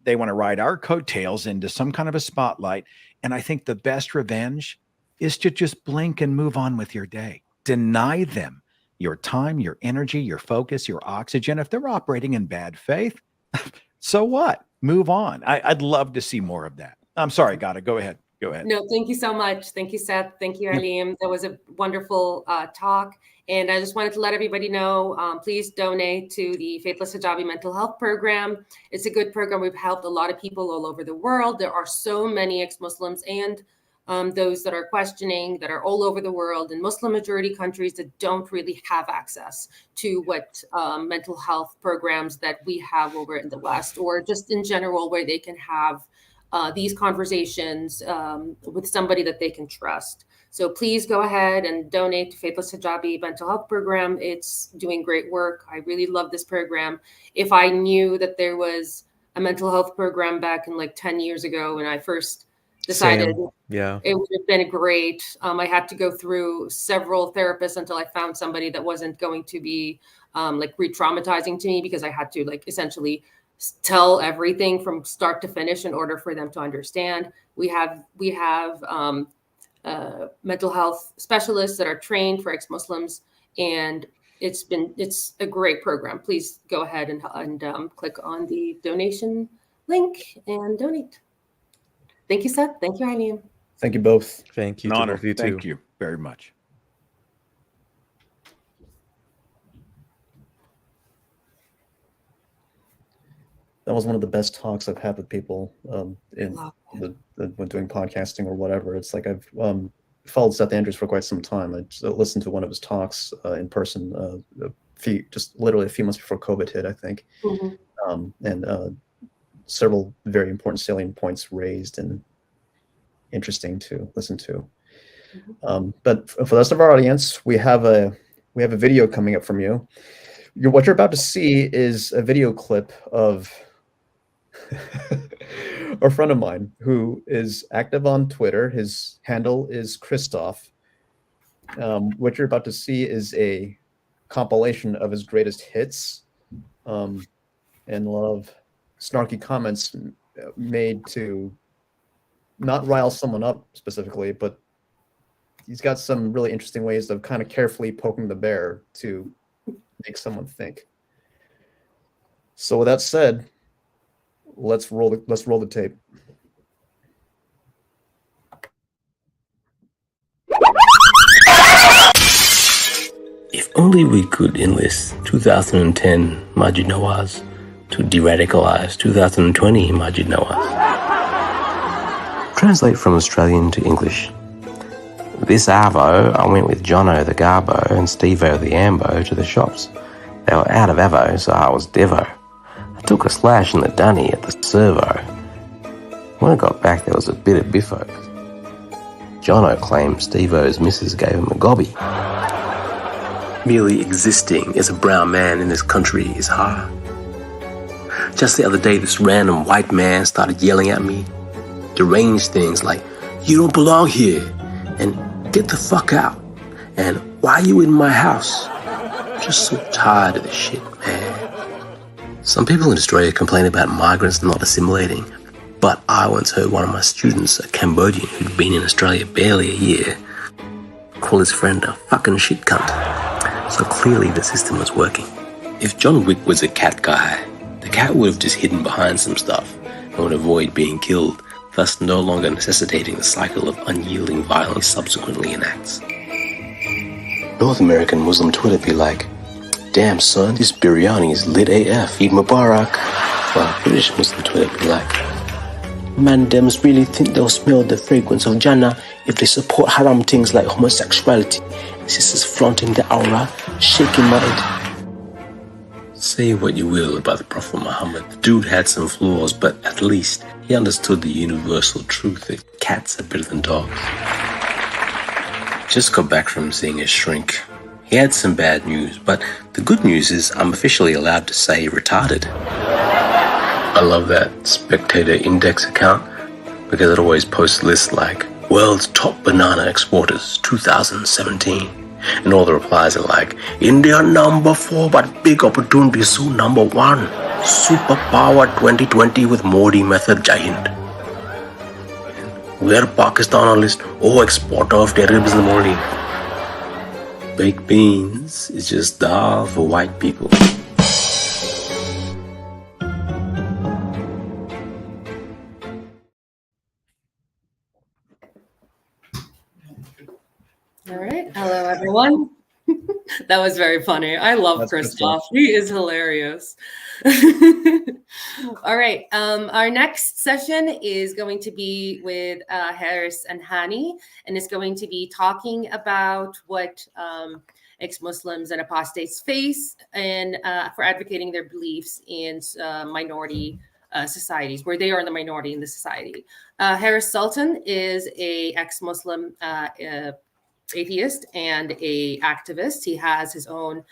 Speaker 3: they want to ride our coattails into some kind of a spotlight. And I think the best revenge is to just blink and move on with your day. Deny them your time, your energy, your focus, your oxygen. If they're operating in bad faith, so what? Move on. I'd love to see more of that. I'm sorry, Ghada. Go ahead. Go ahead.
Speaker 21: No, thank you so much. Thank you, Seth. Thank you, Aleem. That was a wonderful talk. And I just wanted to let everybody know, please donate to the Faithless Hijabi mental health program. It's a good program. We've helped a lot of people all over the world. There are so many ex-Muslims and those that are questioning, that are all over the world in Muslim majority countries that don't really have access to what mental health programs that we have over in the West, or just in general where they can have these conversations with somebody that they can trust. So please go ahead and donate to Faithless Hijabi mental health program. It's doing great work. I really love this program. If I knew that there was a mental health program back in like 10 years ago when I first decided, it would have been great. I had to go through several therapists until I found somebody that wasn't going to be like re-traumatizing to me, because I had to like essentially tell everything from start to finish in order for them to understand. We have mental health specialists that are trained for ex-Muslims, and it's a great program. Please go ahead and click on the donation link and donate. Thank you, Seth. Thank you, Aleem.
Speaker 17: Thank you both.
Speaker 22: Thank you.
Speaker 3: An honor.
Speaker 22: You too.
Speaker 3: Thank you very much.
Speaker 17: That was one of the best talks I've had with people when doing podcasting or whatever. It's like I've followed Seth Andrews for quite some time. I listened to one of his talks in person a just literally a few months before COVID hit, I think. And several very important salient points raised and interesting to listen to. But for the rest of our audience, we have a video coming up from you. What you're about to see is a video clip of a friend of mine who is active on Twitter. His handle is Christoph. What you're about to see is a compilation of his greatest hits, and a lot of snarky comments made to not rile someone up specifically, but he's got some really interesting ways of kind of carefully poking the bear to make someone think. So with that said, let's roll the tape.
Speaker 4: If only we could enlist 2010 Majid Nawaz to de-radicalize 2020 Majid Nawaz. Translate from Australian to English. This arvo, I went with Jono the Garbo and Stevo the Ambo to the shops. They were out of avo, so I was devo. I took a slash in the dunny at the servo. When I got back, there was a bit of biffo. Jono claimed Stevo's missus gave him a gobby. Merely existing as a brown man in this country is hard. Just the other day, this random white man started yelling at me deranged things like, "You don't belong here," and "Get the fuck out," and "Why are you in my house?" I'm just so tired of this shit, man. Some people in Australia complain about migrants not assimilating, but I once heard one of my students, a Cambodian who'd been in Australia barely a year, call his friend a fucking shit cunt. So clearly the system was working. If John Wick was a cat guy, the cat would have just hidden behind some stuff and would avoid being killed, thus no longer necessitating the cycle of unyielding violence he subsequently enacts. North American Muslim Twitter be like, "Damn son, this biryani is lit AF, Eid Mubarak." While British Muslim Twitter be like, "Man dems really think they'll smell the fragrance of Jannah if they support haram things like homosexuality. Sisters flaunting the aura, shaking my head." Say what you will about the Prophet Muhammad. The dude had some flaws, but at least he understood the universal truth that cats are better than dogs. Just got back from seeing a shrink. He had some bad news, but the good news is I'm officially allowed to say retarded. I love that Spectator Index account because it always posts lists like World's Top Banana Exporters 2017. And all the replies are like, "India number 4, but big opportunity soon number 1. Superpower 2020 with Modi method Jai Hind. Where Pakistan on list, exporter of terrorism only." Baked beans is just dal for white people.
Speaker 7: All right. Hello, everyone. That was very funny. I love Christoph. He is hilarious. All right. Our next session is going to be with Harris and Hanney, and it's going to be talking about what ex-Muslims and apostates face and for advocating their beliefs in minority societies, where they are the minority in the society. Harris Sultan is a ex-Muslim atheist and a activist. He has his own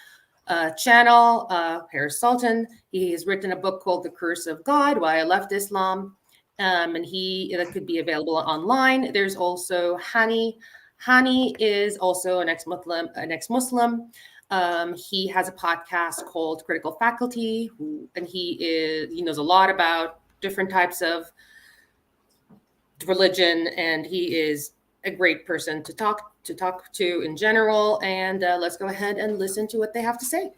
Speaker 7: channel, Harris Sultan. He has written a book called The Curse of God, Why I Left Islam, and that could be available online. There's also Hanney. Hanney is also an ex-Muslim. He has a podcast called Critical Faculty, and he knows a lot about different types of religion, and he is a great person to talk to in general. And let's go ahead and listen to what they have to say.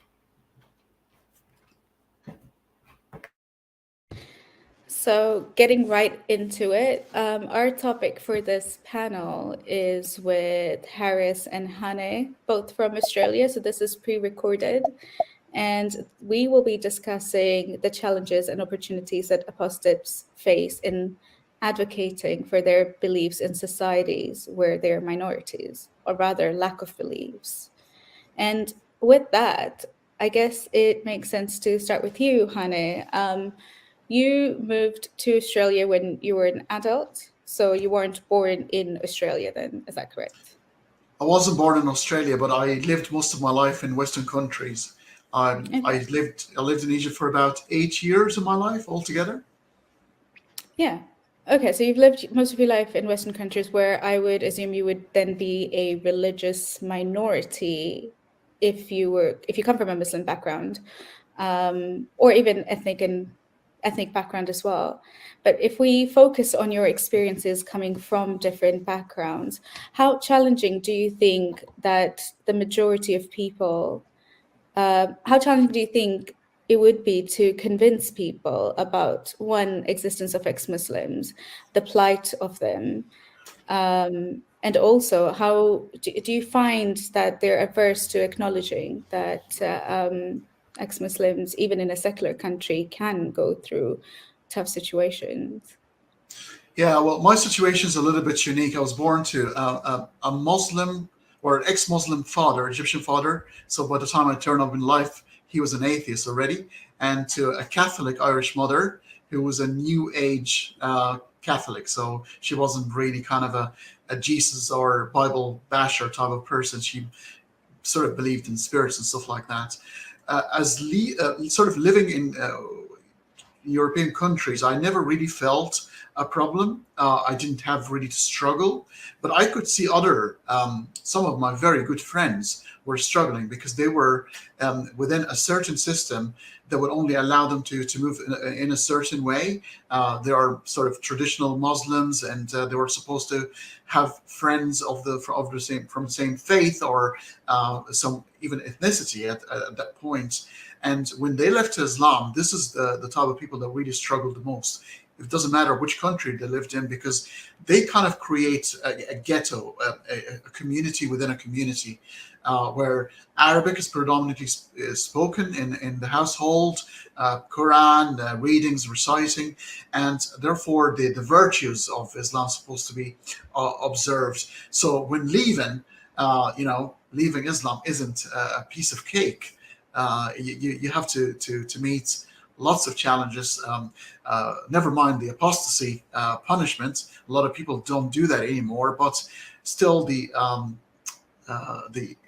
Speaker 1: So getting right into it, our topic for this panel is with Harris and Hanney, both from Australia. So this is pre-recorded. And we will be discussing the challenges and opportunities that apostates face in advocating for their beliefs in societies where they're minorities, or rather lack of beliefs. And with that, I guess it makes sense to start with you, Hanney. You moved to Australia when you were an adult, so you weren't born in Australia then, is that correct?
Speaker 5: I wasn't born in Australia, but I lived most of my life in Western countries. I lived in Egypt for about 8 years of my life altogether.
Speaker 1: Yeah. Okay, so you've lived most of your life in Western countries, where I would assume you would then be a religious minority if you come from a Muslim background, or even ethnic background as well. But if we focus on your experiences coming from different backgrounds, how challenging do you think that the majority of people, how challenging do you think it would be to convince people about, one, existence of ex-Muslims, the plight of them, and also how do you find that they're averse to acknowledging that ex-Muslims, even in a secular country, can go through tough situations?
Speaker 5: Yeah, well, my situation is a little bit unique. I was born to a Muslim or an ex-Muslim father, Egyptian father. So by the time I turned up in life, he was an atheist already, and to a Catholic Irish mother who was a New Age Catholic. So she wasn't really kind of a Jesus or Bible basher type of person. She sort of believed in spirits and stuff like that. Sort of living in European countries, I never really felt a problem. I didn't have really to struggle, but I could see some of my very good friends were struggling because they were within a certain system that would only allow them to move in a certain way. They are sort of traditional Muslims, and they were supposed to have friends from the same faith or some even ethnicity at that point. And when they left Islam, this is the type of people that really struggled the most. It doesn't matter which country they lived in, because they kind of create a ghetto, a community within a community, where Arabic is predominantly spoken in the household, Quran, readings, reciting, and therefore the virtues of Islam are supposed to be observed. So when leaving Islam isn't a piece of cake. You have to meet lots of challenges. Never mind the apostasy punishment. A lot of people don't do that anymore, but still the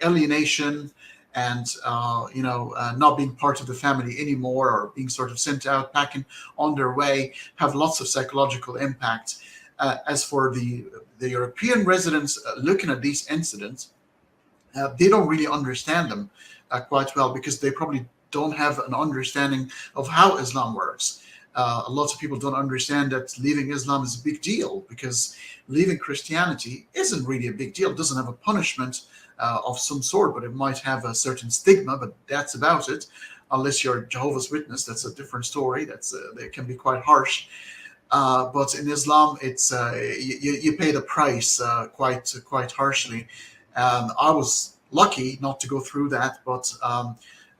Speaker 5: alienation and not being part of the family anymore, or being sort of sent out, packing on their way, have lots of psychological impact. As for the European residents looking at these incidents, they don't really understand them quite well, because they probably don't have an understanding of how Islam works. A lot of people don't understand that leaving Islam is a big deal, because leaving Christianity isn't really a big deal. It doesn't have a punishment of some sort, but it might have a certain stigma, but that's about it. Unless you're a Jehovah's Witness, that's a different story. They can be quite harsh. But in Islam, it's you pay the price quite harshly. I was lucky not to go through that, but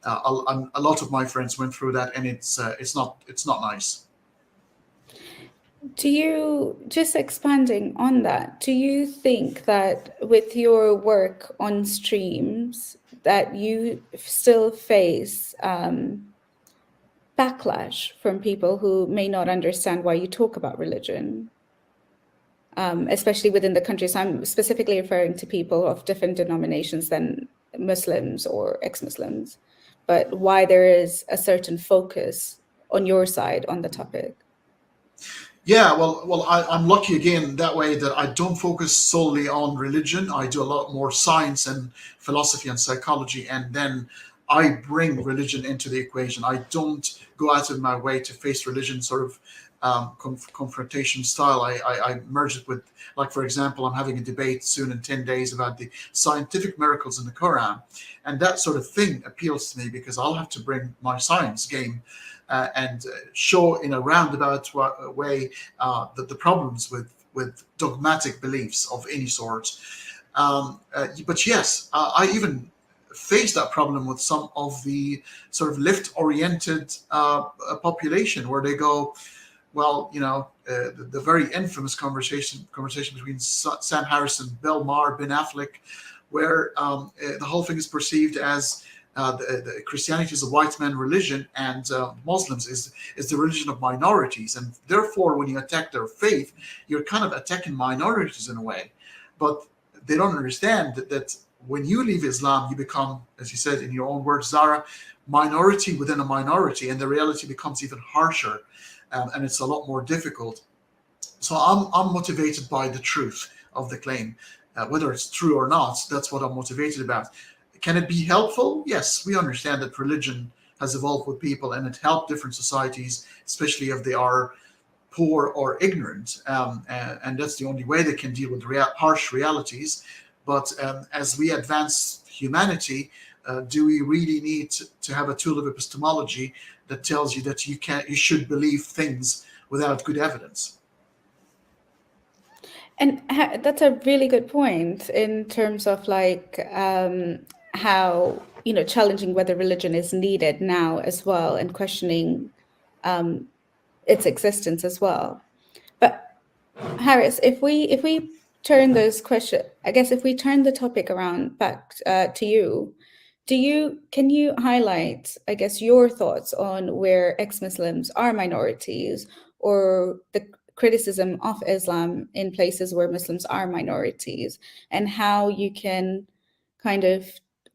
Speaker 5: a lot of my friends went through that, and it's not nice.
Speaker 1: Do you, just expanding on that, do you think that with your work on streams that you still face backlash from people who may not understand why you talk about religion, especially within the country? So I'm specifically referring to people of different denominations than Muslims or ex-Muslims, but why there is a certain focus on your side on the topic.
Speaker 5: Yeah, well, I'm lucky again that way, that I don't focus solely on religion. I do a lot more science and philosophy and psychology, and then I bring religion into the equation. I don't go out of my way to face religion sort of confrontation style. I merge it with, like, for example, I'm having a debate soon in 10 days about the scientific miracles in the Quran, and that sort of thing appeals to me, because I'll have to bring my science game and show in a roundabout way that the problems with dogmatic beliefs of any sort. But yes, I even face that problem with some of the sort of left-oriented population, where they go, well, the very infamous conversation between Sam Harris and Bill Maher, Ben Affleck, where the whole thing is perceived as Christianity is a white man religion, and Muslims is the religion of minorities. And therefore, when you attack their faith, you're kind of attacking minorities in a way. But they don't understand that when you leave Islam, you become, as you said in your own words, Zara, minority within a minority, and the reality becomes even harsher, and it's a lot more difficult. So I'm motivated by the truth of the claim. Whether it's true or not, that's what I'm motivated about. Can it be helpful? Yes, we understand that religion has evolved with people, and it helped different societies, especially if they are poor or ignorant. And that's the only way they can deal with harsh realities. But as we advance humanity, do we really need to have a tool of epistemology that tells you that you should believe things without good evidence?
Speaker 1: And that's a really good point in terms of like how, challenging whether religion is needed now as well, and questioning its existence as well. But Harris, if we turn those questions, I guess if we turn the topic around back to you, can you highlight, I guess, your thoughts on where ex-Muslims are minorities, or the criticism of Islam in places where Muslims are minorities, and how you can kind of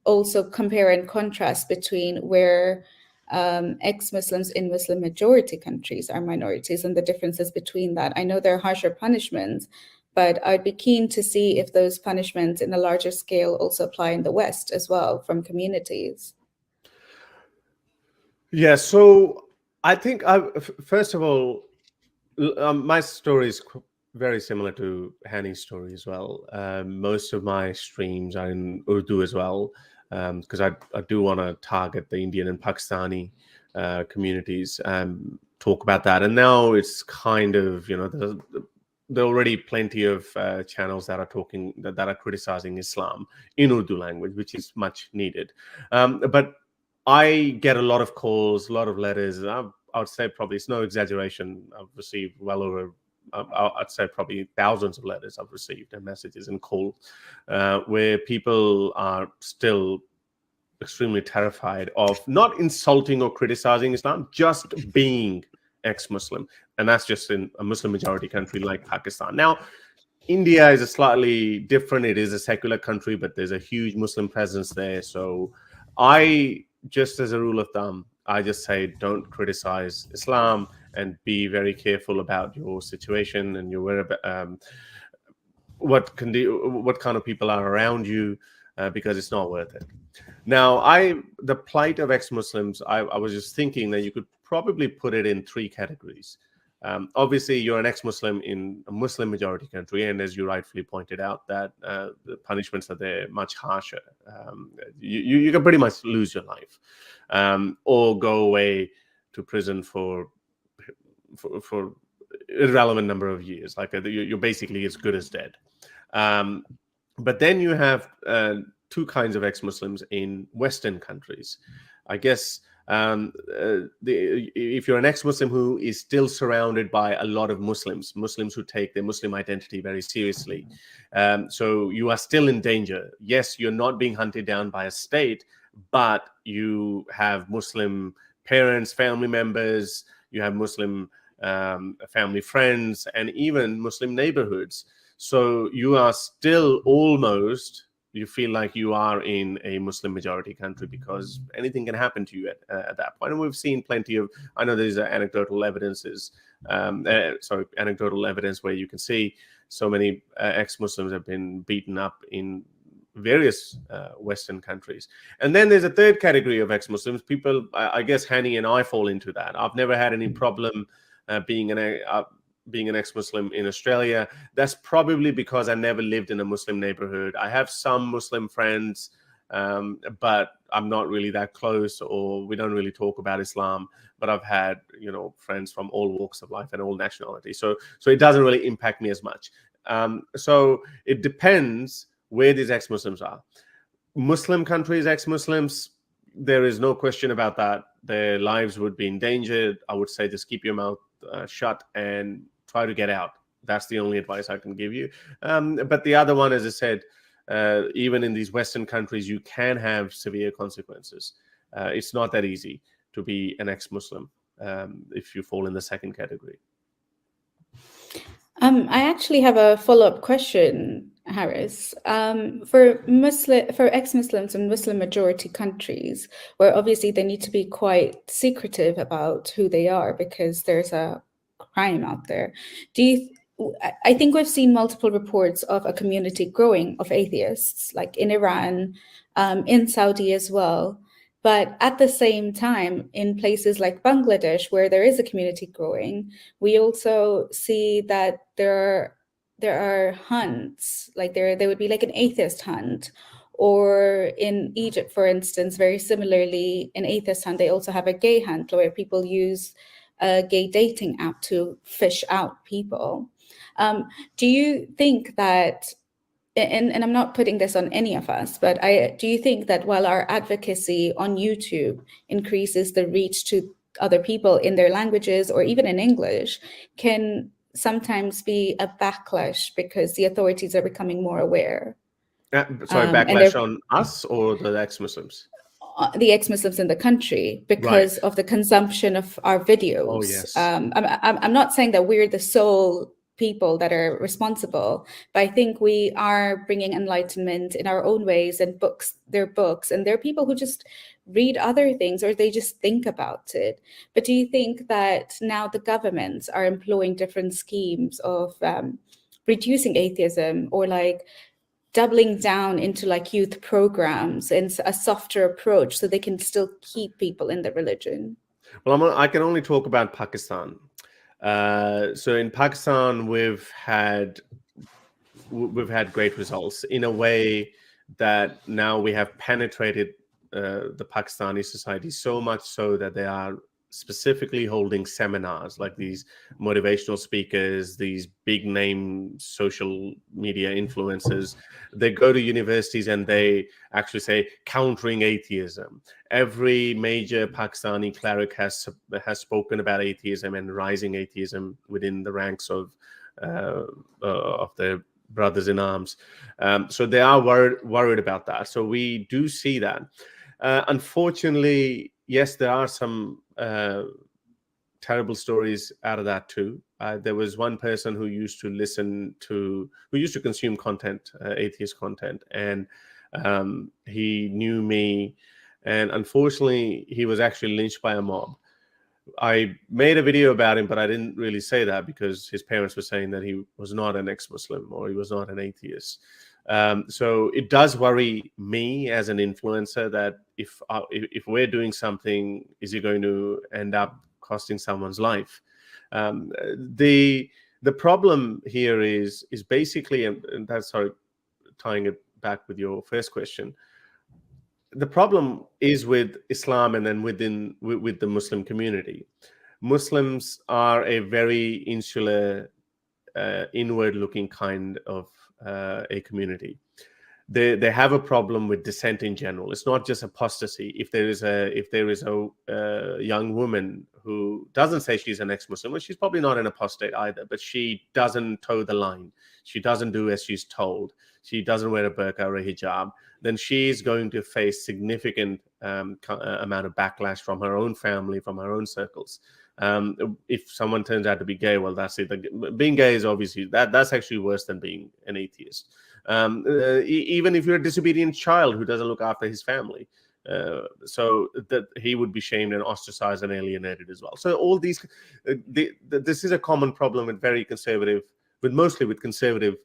Speaker 1: also compare and contrast between where ex-Muslims in Muslim majority countries are minorities and the differences between that? I know there are harsher punishments, but I'd be keen to see if those punishments in a larger scale also apply in the West as well, from communities.
Speaker 6: Yeah, so I think, first of all, my story is very similar to Hanney's story as well. Most of my streams are in Urdu as well, because I do want to target the Indian and Pakistani communities and talk about that. And now it's kind of, there are already plenty of channels that are talking, that are criticizing Islam in Urdu language, which is much needed. But I get a lot of calls, a lot of letters. I would say probably, it's no exaggeration, I've received well over, I'd say probably thousands of letters I've received, and messages and calls where people are still extremely terrified of not insulting or criticizing Islam, just being ex-Muslim. And that's just in a Muslim majority country like Pakistan. Now, India is a slightly different. It is a secular country, but there's a huge Muslim presence there. So I, just as a rule of thumb, I just say don't criticize Islam, and be very careful about your situation and your what kind of people are around you, because it's not worth it. Now, the plight of ex-Muslims, I was just thinking that you could probably put it in three categories. Obviously, you're an ex-Muslim in a Muslim majority country, and as you rightfully pointed out, that the punishments are there much harsher. You can pretty much lose your life, or go away to prison for irrelevant number of years. Like you're basically as good as dead. But then you have two kinds of ex-Muslims in Western countries. I guess if you're an ex-Muslim who is still surrounded by a lot of Muslims who take their Muslim identity very seriously, so you are still in danger. Yes, you're not being hunted down by a state, but you have Muslim parents, family members, you have Muslim family friends, and even Muslim neighborhoods. So you are still almost, you feel like you are in a Muslim majority country, because anything can happen to you at that point. And we've seen plenty of, I know there's anecdotal evidence where you can see so many ex-Muslims have been beaten up in various Western countries. And then there's a third category of ex-Muslims, people, I guess Hanney and I fall into that. I've never had any problem being an ex-Muslim in Australia. That's probably because I never lived in a Muslim neighborhood. I have some Muslim friends, but I'm not really that close, or we don't really talk about Islam. But I've had, friends from all walks of life and all nationalities. So it doesn't really impact me as much. So it depends where these ex-Muslims are. Muslim countries, ex-Muslims, there is no question about that. Their lives would be endangered. I would say just keep your mouth shut and try to get out. That's the only advice I can give you. But the other one, as I said, even in these Western countries, you can have severe consequences. It's not that easy to be an ex-Muslim if you fall in the second category.
Speaker 1: I actually have a follow-up question, Harris. For ex-Muslims in Muslim-majority countries, where obviously they need to be quite secretive about who they are because there's a crime out there, I think we've seen multiple reports of a community growing of atheists, like in Iran, in Saudi as well. But at the same time, in places like Bangladesh, where there is a community growing, we also see that there are hunts, like there would be like an atheist hunt. Or in Egypt, for instance, very similarly, an atheist hunt, they also have a gay hunt where people use a gay dating app to fish out people. Do you think that, and I'm not putting this on any of us, but do you think that while our advocacy on YouTube increases the reach to other people in their languages or even in English, can sometimes be a backlash because the authorities are becoming more aware?
Speaker 6: Sorry, backlash on us or the ex-Muslims?
Speaker 1: The ex-Muslims in the country because of the consumption of our videos.
Speaker 6: Oh, yes.
Speaker 1: I'm not saying that we're the sole people that are responsible, but I think we are bringing enlightenment in our own ways, and they're books, and there are people who just read other things or they just think about it. But do you think that now the governments are employing different schemes of reducing atheism or like doubling down into like youth programs and a softer approach so they can still keep people in the religion?
Speaker 6: Well, I can only talk about Pakistan. So in Pakistan, we've had great results in a way that now we have penetrated the Pakistani society so much so that they are specifically holding seminars, like these motivational speakers, these big name social media influencers. They go to universities and they actually say countering atheism. Every major Pakistani cleric has spoken about atheism and rising atheism within the ranks of their brothers in arms. So they are worried about that. So we do see that. Unfortunately, yes, there are some terrible stories out of that too. There was one person who used to consume content, atheist content, and he knew me, and unfortunately, he was actually lynched by a mob. I made a video about him, but I didn't really say that because his parents were saying that he was not an ex-Muslim or he was not an atheist. So it does worry me as an influencer that if we're doing something, is it going to end up costing someone's life? The problem here is basically, and that's tying it back with your first question. The problem is with Islam and then with the Muslim community. Muslims are a very insular, inward-looking kind of a community. They have a problem with dissent in general. It's not just apostasy. If there is a young woman who doesn't say she's an ex-Muslim, well, she's probably not an apostate either, but she doesn't toe the line. She doesn't do as she's told. She doesn't wear a burqa or a hijab. Then she's going to face significant amount of backlash from her own family, from her own circles. If someone turns out to be gay, well, that's it. Being gay is obviously that's actually worse than being an atheist. Even if you're a disobedient child who doesn't look after his family, so that he would be shamed and ostracized and alienated as well. So all these, this is a common problem with mostly conservative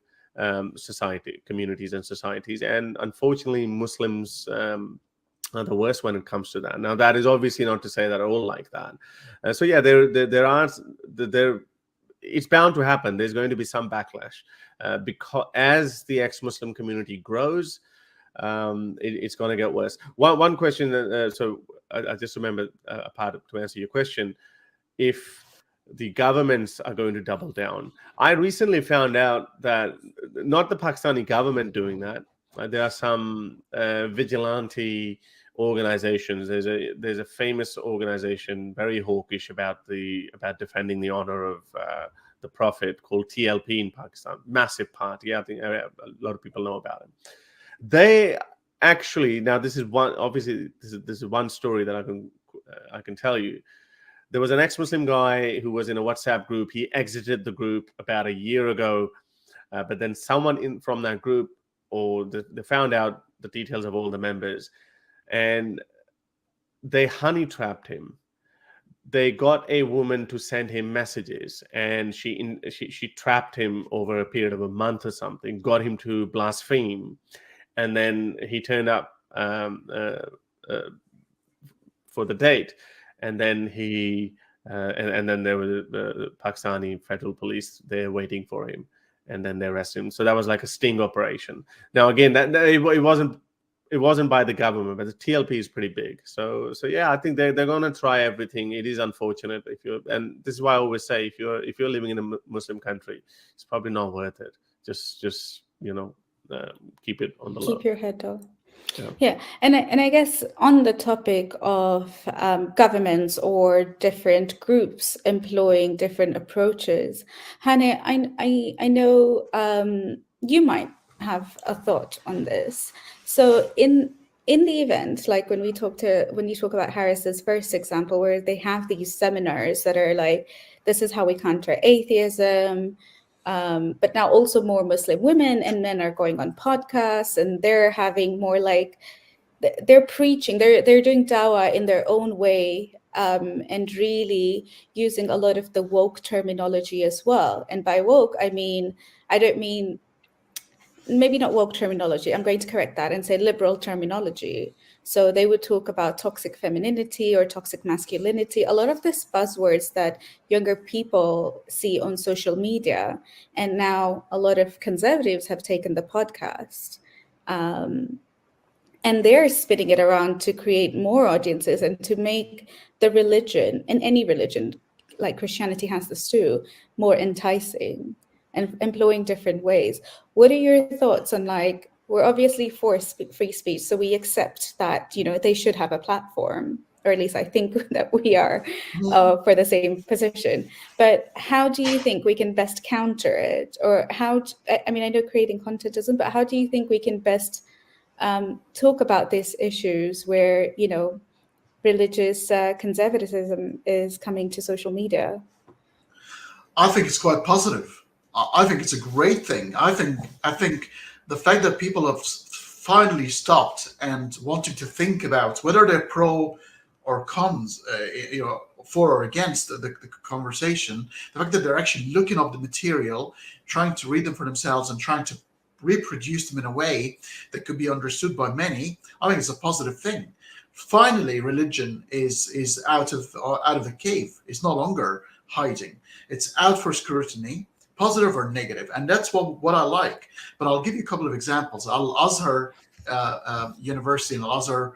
Speaker 6: society communities and societies, and unfortunately, Muslims are the worst when it comes to that. Now, that is obviously not to say that all like that. So yeah, it's bound to happen. There's going to be some backlash because as the ex-Muslim community grows, it's going to get worse. One question. So I just remembered a part to answer your question. If the governments are going to double down, I recently found out that not the Pakistani government doing that. There are some vigilante organizations. There's a famous organization, very hawkish about defending the honor of the Prophet, called TLP in Pakistan. Massive party. I think a lot of people know about it. They actually, now this is one, obviously this is one story that I can tell you. There was an ex-Muslim guy who was in a WhatsApp group. He exited the group about a year ago, but then someone from that group, or they found out the details of all the members, and they honey trapped him. They got a woman to send him messages, and she trapped him over a period of a month or something, got him to blaspheme, and then he turned up for the date, and then and then there was the Pakistani federal police there waiting for him, and then they arrested him. So that was like a sting operation. Now again, it wasn't by the government, but the TLP is pretty big. So yeah, I think they're going to try everything. It is unfortunate and this is why I always say, if you're living in a Muslim country, it's probably not worth it. Just keep it on the low.
Speaker 1: Keep your head down. Yeah. And I guess on the topic of governments or different groups employing different approaches, Hannah, I know you might have a thought on this. So in the event, like when you talk about Harris's first example, where they have these seminars that are like, this is how we counter atheism, but now also more Muslim women and men are going on podcasts, and they're having more like, they're preaching, they're doing dawah in their own way, and really using a lot of the woke terminology as well. And by woke, I don't mean maybe not woke terminology. I'm going to correct that and say liberal terminology. So they would talk about toxic femininity or toxic masculinity, a lot of these buzzwords that younger people see on social media. And now a lot of conservatives have taken the podcast. And they're spinning it around to create more audiences and to make the religion, and any religion, like Christianity has this too, more enticing, and employing different ways. What are your thoughts on, like, we're obviously for free speech, so we accept that, they should have a platform, or at least I think that we are for the same position. But how do you think we can best counter it? Or I know creating content isn't, but how do you think we can best talk about these issues where, religious conservatism is coming to social media?
Speaker 5: I think it's quite positive. I think it's a great thing. I think the fact that people have finally stopped and wanting to think about whether they're pro or cons, for or against the conversation, the fact that they're actually looking up the material, trying to read them for themselves and trying to reproduce them in a way that could be understood by many, I think it's a positive thing. Finally, religion is out of the cave. It's no longer hiding. It's out for scrutiny, positive or negative, and that's what I like. But I'll give you a couple of examples. Al-Azhar University and Al-Azhar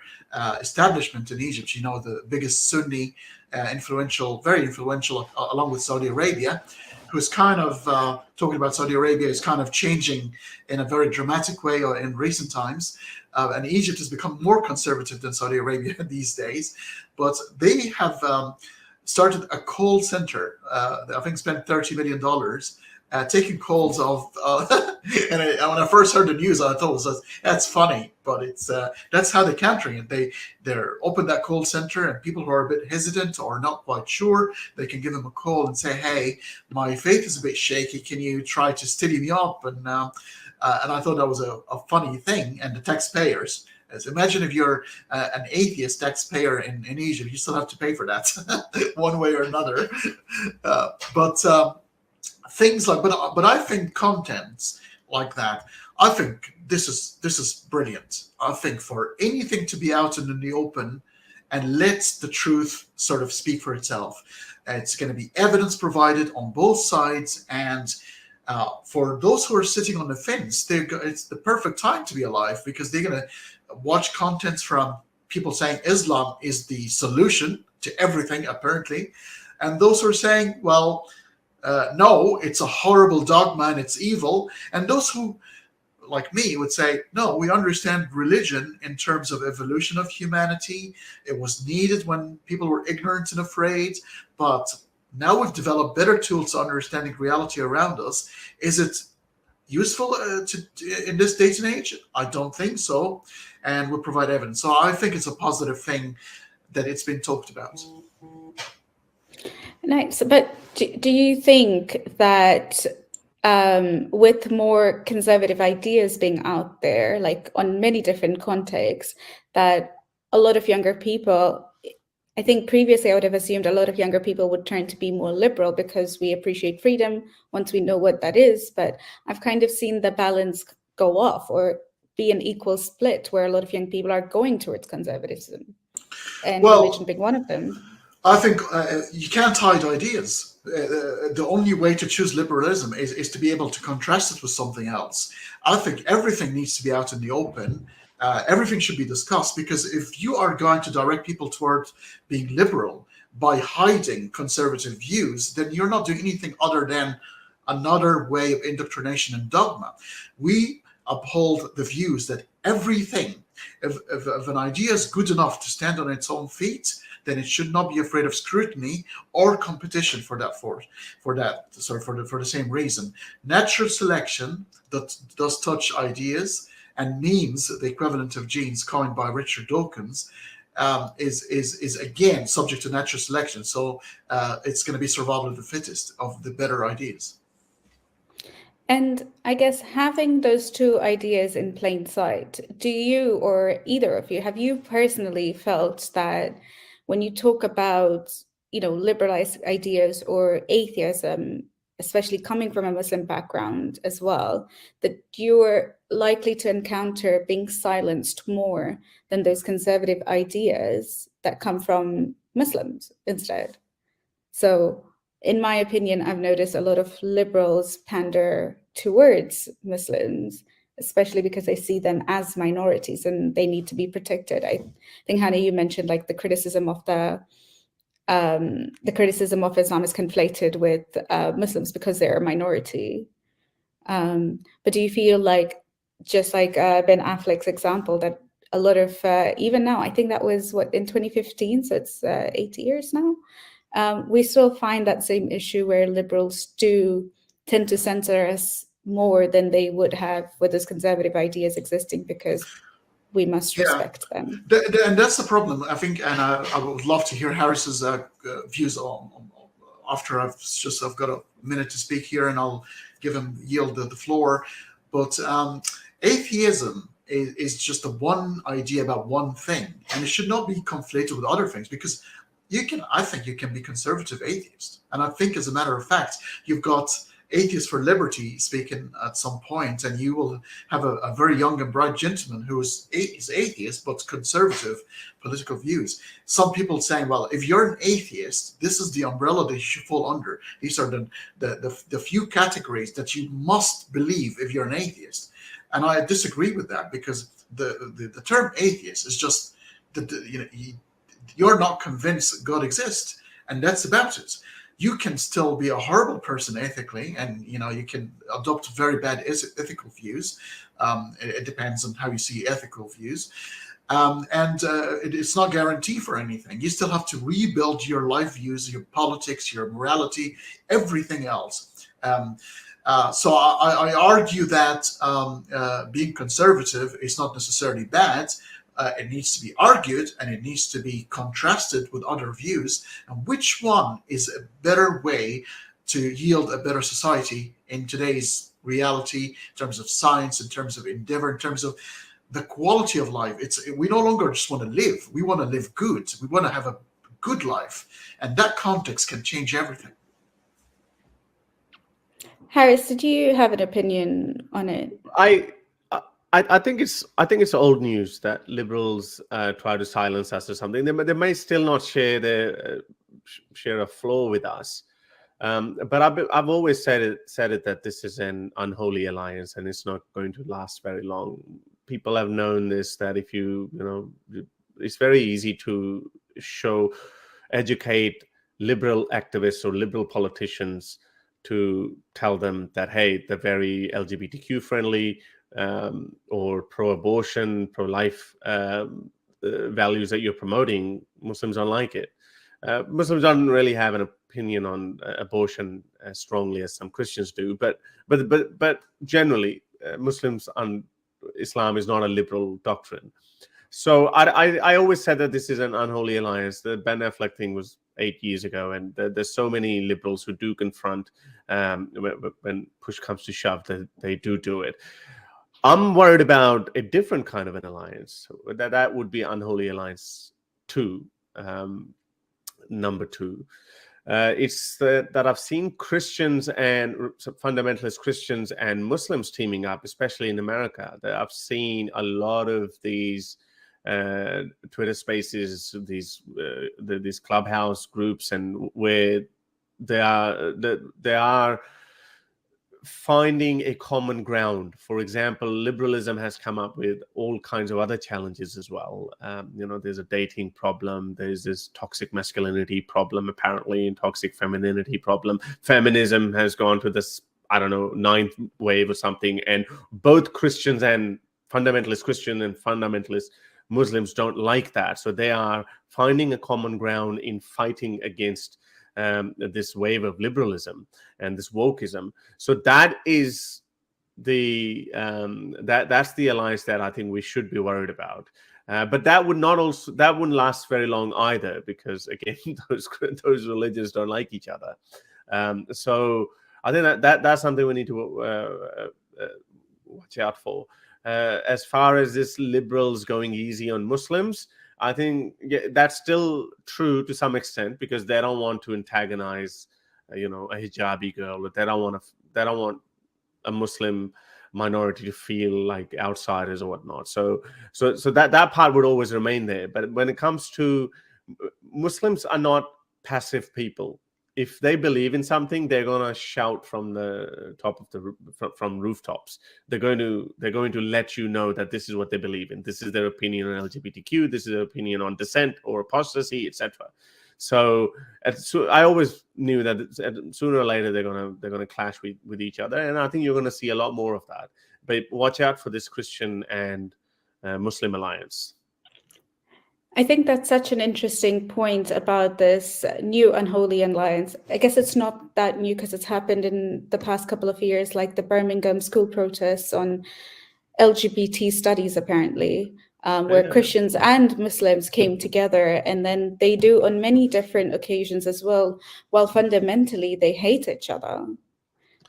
Speaker 5: establishment in Egypt, the biggest Sunni, very influential, along with Saudi Arabia, who's kind of talking about Saudi Arabia is kind of changing in a very dramatic way in recent times. And Egypt has become more conservative than Saudi Arabia these days. But they have started a call center, I think spent $30 million taking calls of, and when I first heard the news, I thought that's funny, but that's how they're countering it. They're open that call center, and people who are a bit hesitant or not quite sure, they can give them a call and say, hey, my faith is a bit shaky. Can you try to steady me up? And I thought that was a funny thing. And the taxpayers, imagine if you're an atheist taxpayer in Egypt, you still have to pay for that one way or another. Things like, but I think contents like that, I think this is brilliant. I think for anything to be out in the open and let the truth sort of speak for itself, it's going to be evidence provided on both sides, and for those who are sitting on the fence, it's the perfect time to be alive, because they're going to watch contents from people saying Islam is the solution to everything, apparently, and those who are saying, well, no, it's a horrible dogma and it's evil. And those who, like me, would say, no, we understand religion in terms of evolution of humanity. It was needed when people were ignorant and afraid, but now we've developed better tools to understanding reality around us. Is it useful in this day and age? I don't think so, and would provide evidence. So I think it's a positive thing that it's been talked about.
Speaker 1: Nice. But do you think that with more conservative ideas being out there, like on many different contexts, that a lot of younger people, I think previously I would have assumed a lot of younger people would turn to be more liberal because we appreciate freedom once we know what that is. But I've kind of seen the balance go off or be an equal split where a lot of young people are going towards conservatism, and religion being one of them.
Speaker 5: I think you can't hide ideas. The only way to choose liberalism is to be able to contrast it with something else. I think everything needs to be out in the open. Everything should be discussed, because if you are going to direct people toward being liberal by hiding conservative views, then you're not doing anything other than another way of indoctrination and dogma. We uphold the views that everything, if an idea is good enough to stand on its own feet, then it should not be afraid of scrutiny or competition for the same reason. Natural selection that does touch ideas and means the equivalent of genes coined by Richard Dawkins is again subject to natural selection. So it's going to be survival of the fittest, of the better ideas.
Speaker 1: And I guess having those two ideas in plain sight, do you or either of you, have you personally felt that when you talk about, liberalized ideas or atheism, especially coming from a Muslim background as well, that you're likely to encounter being silenced more than those conservative ideas that come from Muslims instead? So in my opinion, I've noticed a lot of liberals pander towards Muslims, especially because they see them as minorities and they need to be protected. I think, Hannah, you mentioned like the criticism of Islam is conflated with Muslims because they're a minority. But do you feel like, just like Ben Affleck's example, that a lot of, even now, I think that was in 2015, so it's 8 years now, we still find that same issue where liberals do tend to censor us more than they would have with those conservative ideas existing, because we must respect them.
Speaker 5: And that's the problem, I think, and I would love to hear Harris's views on after I've got a minute to speak here, and I'll yield the floor. But atheism is just the one idea about one thing, and it should not be conflated with other things, because I think you can be conservative atheist. And I think, as a matter of fact, you've got Atheists for Liberty speaking at some point, and you will have a very young and bright gentleman who is atheist but conservative political views. Some people saying, well, if you're an atheist, this is the umbrella that you should fall under. These are the few categories that you must believe if you're an atheist. And I disagree with that, because the term atheist is just you're not convinced God exists, and that's about it. You can still be a horrible person ethically, and you can adopt very bad ethical views. It depends on how you see ethical views, and it's not guaranteed for anything. You still have to rebuild your life views, your politics, your morality, everything else. So I argue that being conservative is not necessarily bad. It needs to be argued, and it needs to be contrasted with other views. And which one is a better way to yield a better society in today's reality, in terms of science, in terms of endeavor, in terms of the quality of life? We no longer just want to live. We want to live good. We want to have a good life. And that context can change everything.
Speaker 1: Harris, did you have an opinion on it?
Speaker 6: I think it's old news that liberals try to silence us or something. They may still not share a flow with us, but I've always said it that this is an unholy alliance, and it's not going to last very long. People have known this, that if it's very easy to educate liberal activists or liberal politicians to tell them that, hey, they're very LGBTQ friendly, or pro-abortion, pro-life values that you're promoting. Muslims don't like it. Muslims don't really have an opinion on abortion as strongly as some Christians do, but generally, Muslims and Islam is not a liberal doctrine. So I always said that this is an unholy alliance. The Ben Affleck thing was 8 years ago, and there's so many liberals who do confront when push comes to shove that they do it. I'm worried about a different kind of an alliance. That would be unholy alliance 2, number 2. It's that I've seen Christians and fundamentalist Christians and Muslims teaming up, especially in America. That I've seen a lot of these Twitter spaces, these clubhouse groups, and where they are finding a common ground. For example, liberalism has come up with all kinds of other challenges as well. There's a dating problem. There's this toxic masculinity problem, apparently, and toxic femininity problem. Feminism has gone to this, I don't know, 9th wave or something. And both Christians and fundamentalist Christian and fundamentalist Muslims don't like that. So they are finding a common ground in fighting against this wave of liberalism and this wokeism. So that is that's the alliance that I think we should be worried about. But that wouldn't last very long either, because again, those religions don't like each other. So I think that's something we need to watch out for. As far as this liberals going easy on Muslims, I think that's still true to some extent, because they don't want to antagonize, a hijabi girl. But they don't want a Muslim minority to feel like outsiders or whatnot. So that part would always remain there. But when it comes to Muslims, are not passive people. If they believe in something, they're gonna shout from the top of from rooftops. They're going to let you know that this is what they believe in. This is their opinion on LGBTQ. This is their opinion on dissent or apostasy, etc. So I always knew that sooner or later they're gonna clash with each other, and I think you're gonna see a lot more of that. But watch out for this Christian and Muslim alliance.
Speaker 1: I think that's such an interesting point about this new unholy alliance. I guess it's not that new because it's happened in the past couple of years, like the Birmingham school protests on LGBT studies, apparently, where Christians and Muslims came together, and then they do on many different occasions as well, while fundamentally they hate each other.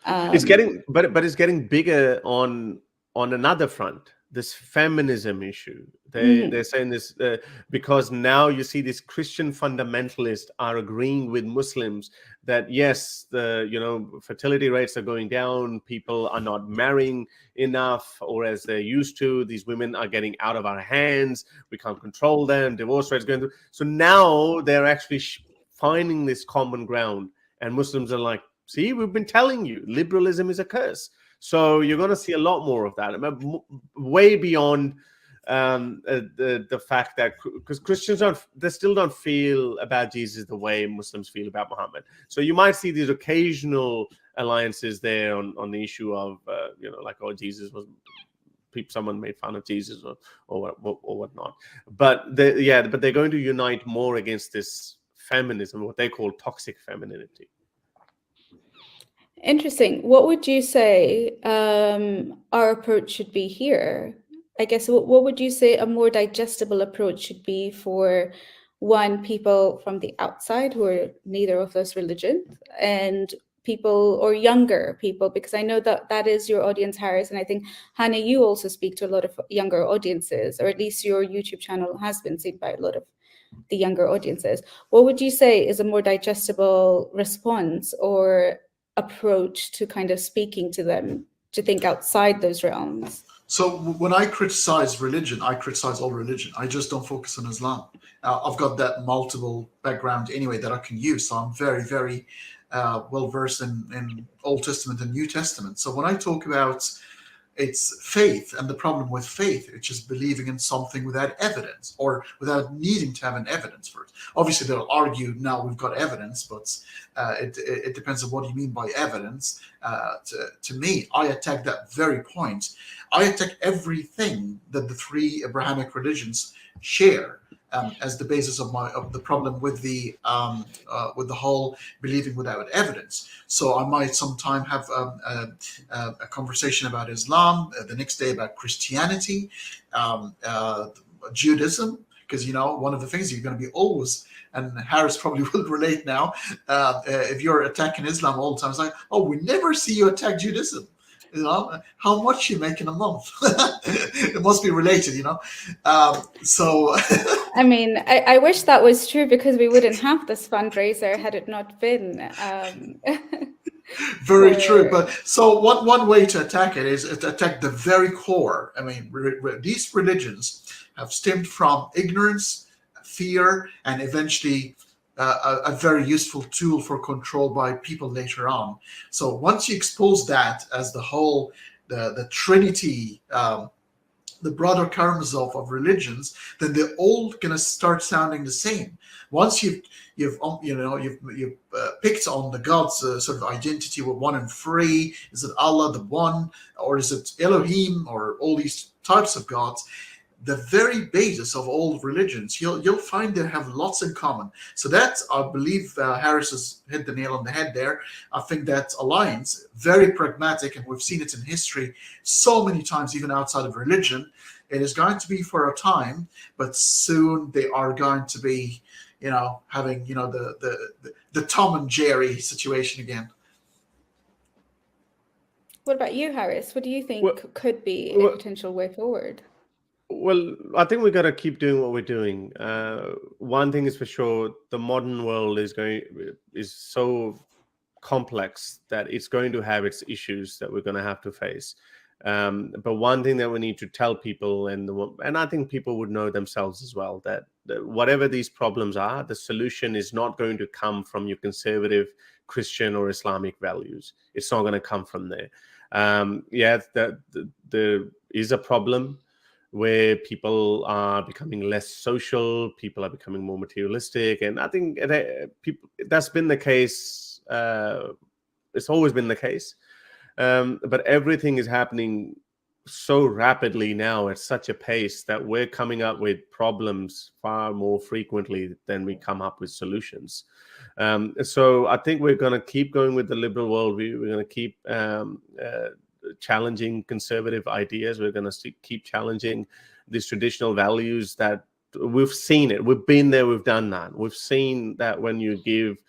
Speaker 6: It's getting bigger on another front. This feminism issue. They're saying this because now you see these Christian fundamentalists are agreeing with Muslims that yes, the fertility rates are going down, people are not marrying enough or as they used to, these women are getting out of our hands, we can't control them, divorce rates going through. So now they're actually finding this common ground, and Muslims are like, see, we've been telling you, liberalism is a curse. So you're going to see a lot more of that, way beyond the fact that, because Christians still don't feel about Jesus the way Muslims feel about Muhammad. So you might see these occasional alliances there on the issue of Jesus was, someone made fun of Jesus or whatnot. But they're going to unite more against this feminism, what they call toxic femininity.
Speaker 1: Interesting. What would you say our approach should be here? I guess what would you say a more digestible approach should be for people from the outside who are neither of those religions, and people or younger people, because I know that is your audience, Harris, and I think Hannah, you also speak to a lot of younger audiences, or at least your YouTube channel has been seen by a lot of the younger audiences. What would you say is a more digestible response or approach to kind of speaking to them to think outside those realms?
Speaker 5: So when I criticize religion, I criticize all religion. I just don't focus on Islam. I've got that multiple background anyway that I can use. So I'm very, very well versed in Old Testament and New Testament. So when I talk about it's faith, and the problem with faith, it's just believing in something without evidence or without needing to have an evidence for it. Obviously, they'll argue now we've got evidence, but it depends on what you mean by evidence. To me, I attack that very point. I attack everything that the three Abrahamic religions share. as the basis of the problem with the whole believing without evidence. So I might sometime have a conversation about Islam, the next day about Christianity, Judaism, because one of the things you're going to be always, and Harris probably will relate now, if you're attacking Islam all the time, it's like, oh, we never see you attack Judaism. How much you make in a month? It must be related, so
Speaker 1: I mean, I wish that was true, because we wouldn't have this fundraiser had it not been
Speaker 5: very true. But so one way to attack it is to attack the very core. I mean, these religions have stemmed from ignorance, fear, and eventually a very useful tool for control by people later on. So once you expose that as the whole, the Trinity, the broader Karamazov of religions, then they're all gonna start sounding the same. Once you've picked on the God's sort of identity with one and three, is it Allah the one, or is it Elohim, or all these types of gods? The very basis of all religions, you'll find they have lots in common. So that, I believe, Harris has hit the nail on the head there. I think that alliance, very pragmatic, and we've seen it in history so many times, even outside of religion. It is going to be for a time, but soon they are going to be, having the Tom and Jerry situation again.
Speaker 1: What about you, Harris? What do you think could be a potential way forward?
Speaker 6: Well, I think we got to keep doing what we're doing. One thing is for sure: the modern world is so complex that it's going to have its issues that we're going to have to face. But one thing that we need to tell people, and I think people would know themselves as well, that whatever these problems are, the solution is not going to come from your conservative Christian or Islamic values. It's not going to come from there. There is a problem where people are becoming less social, people are becoming more materialistic, and I think that's been the case. It's always been the case, but everything is happening so rapidly now at such a pace that we're coming up with problems far more frequently than we come up with solutions. So I think we're going to keep going with the liberal world. We're going to keep challenging conservative ideas. We're going to keep challenging these traditional values that we've seen it. We've been there. We've done that. We've seen that when you give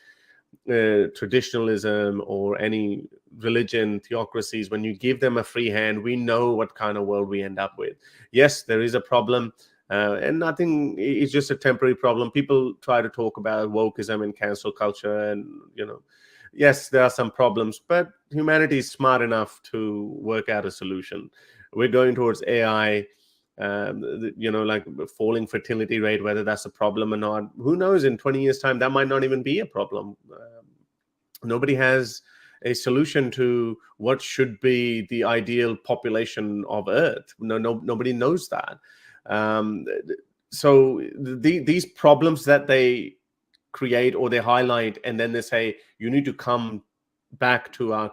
Speaker 6: traditionalism or any religion, theocracies, when you give them a free hand, we know what kind of world we end up with. Yes, there is a problem. And nothing, it's just a temporary problem. People try to talk about wokeism and cancel culture, and yes, there are some problems, but humanity is smart enough to work out a solution. We're going towards AI, like falling fertility rate, whether that's a problem or not. Who knows? In 20 years' time, that might not even be a problem. Nobody has a solution to what should be the ideal population of Earth. Nobody knows that. So these problems that they create or they highlight, and then they say you need to come back to our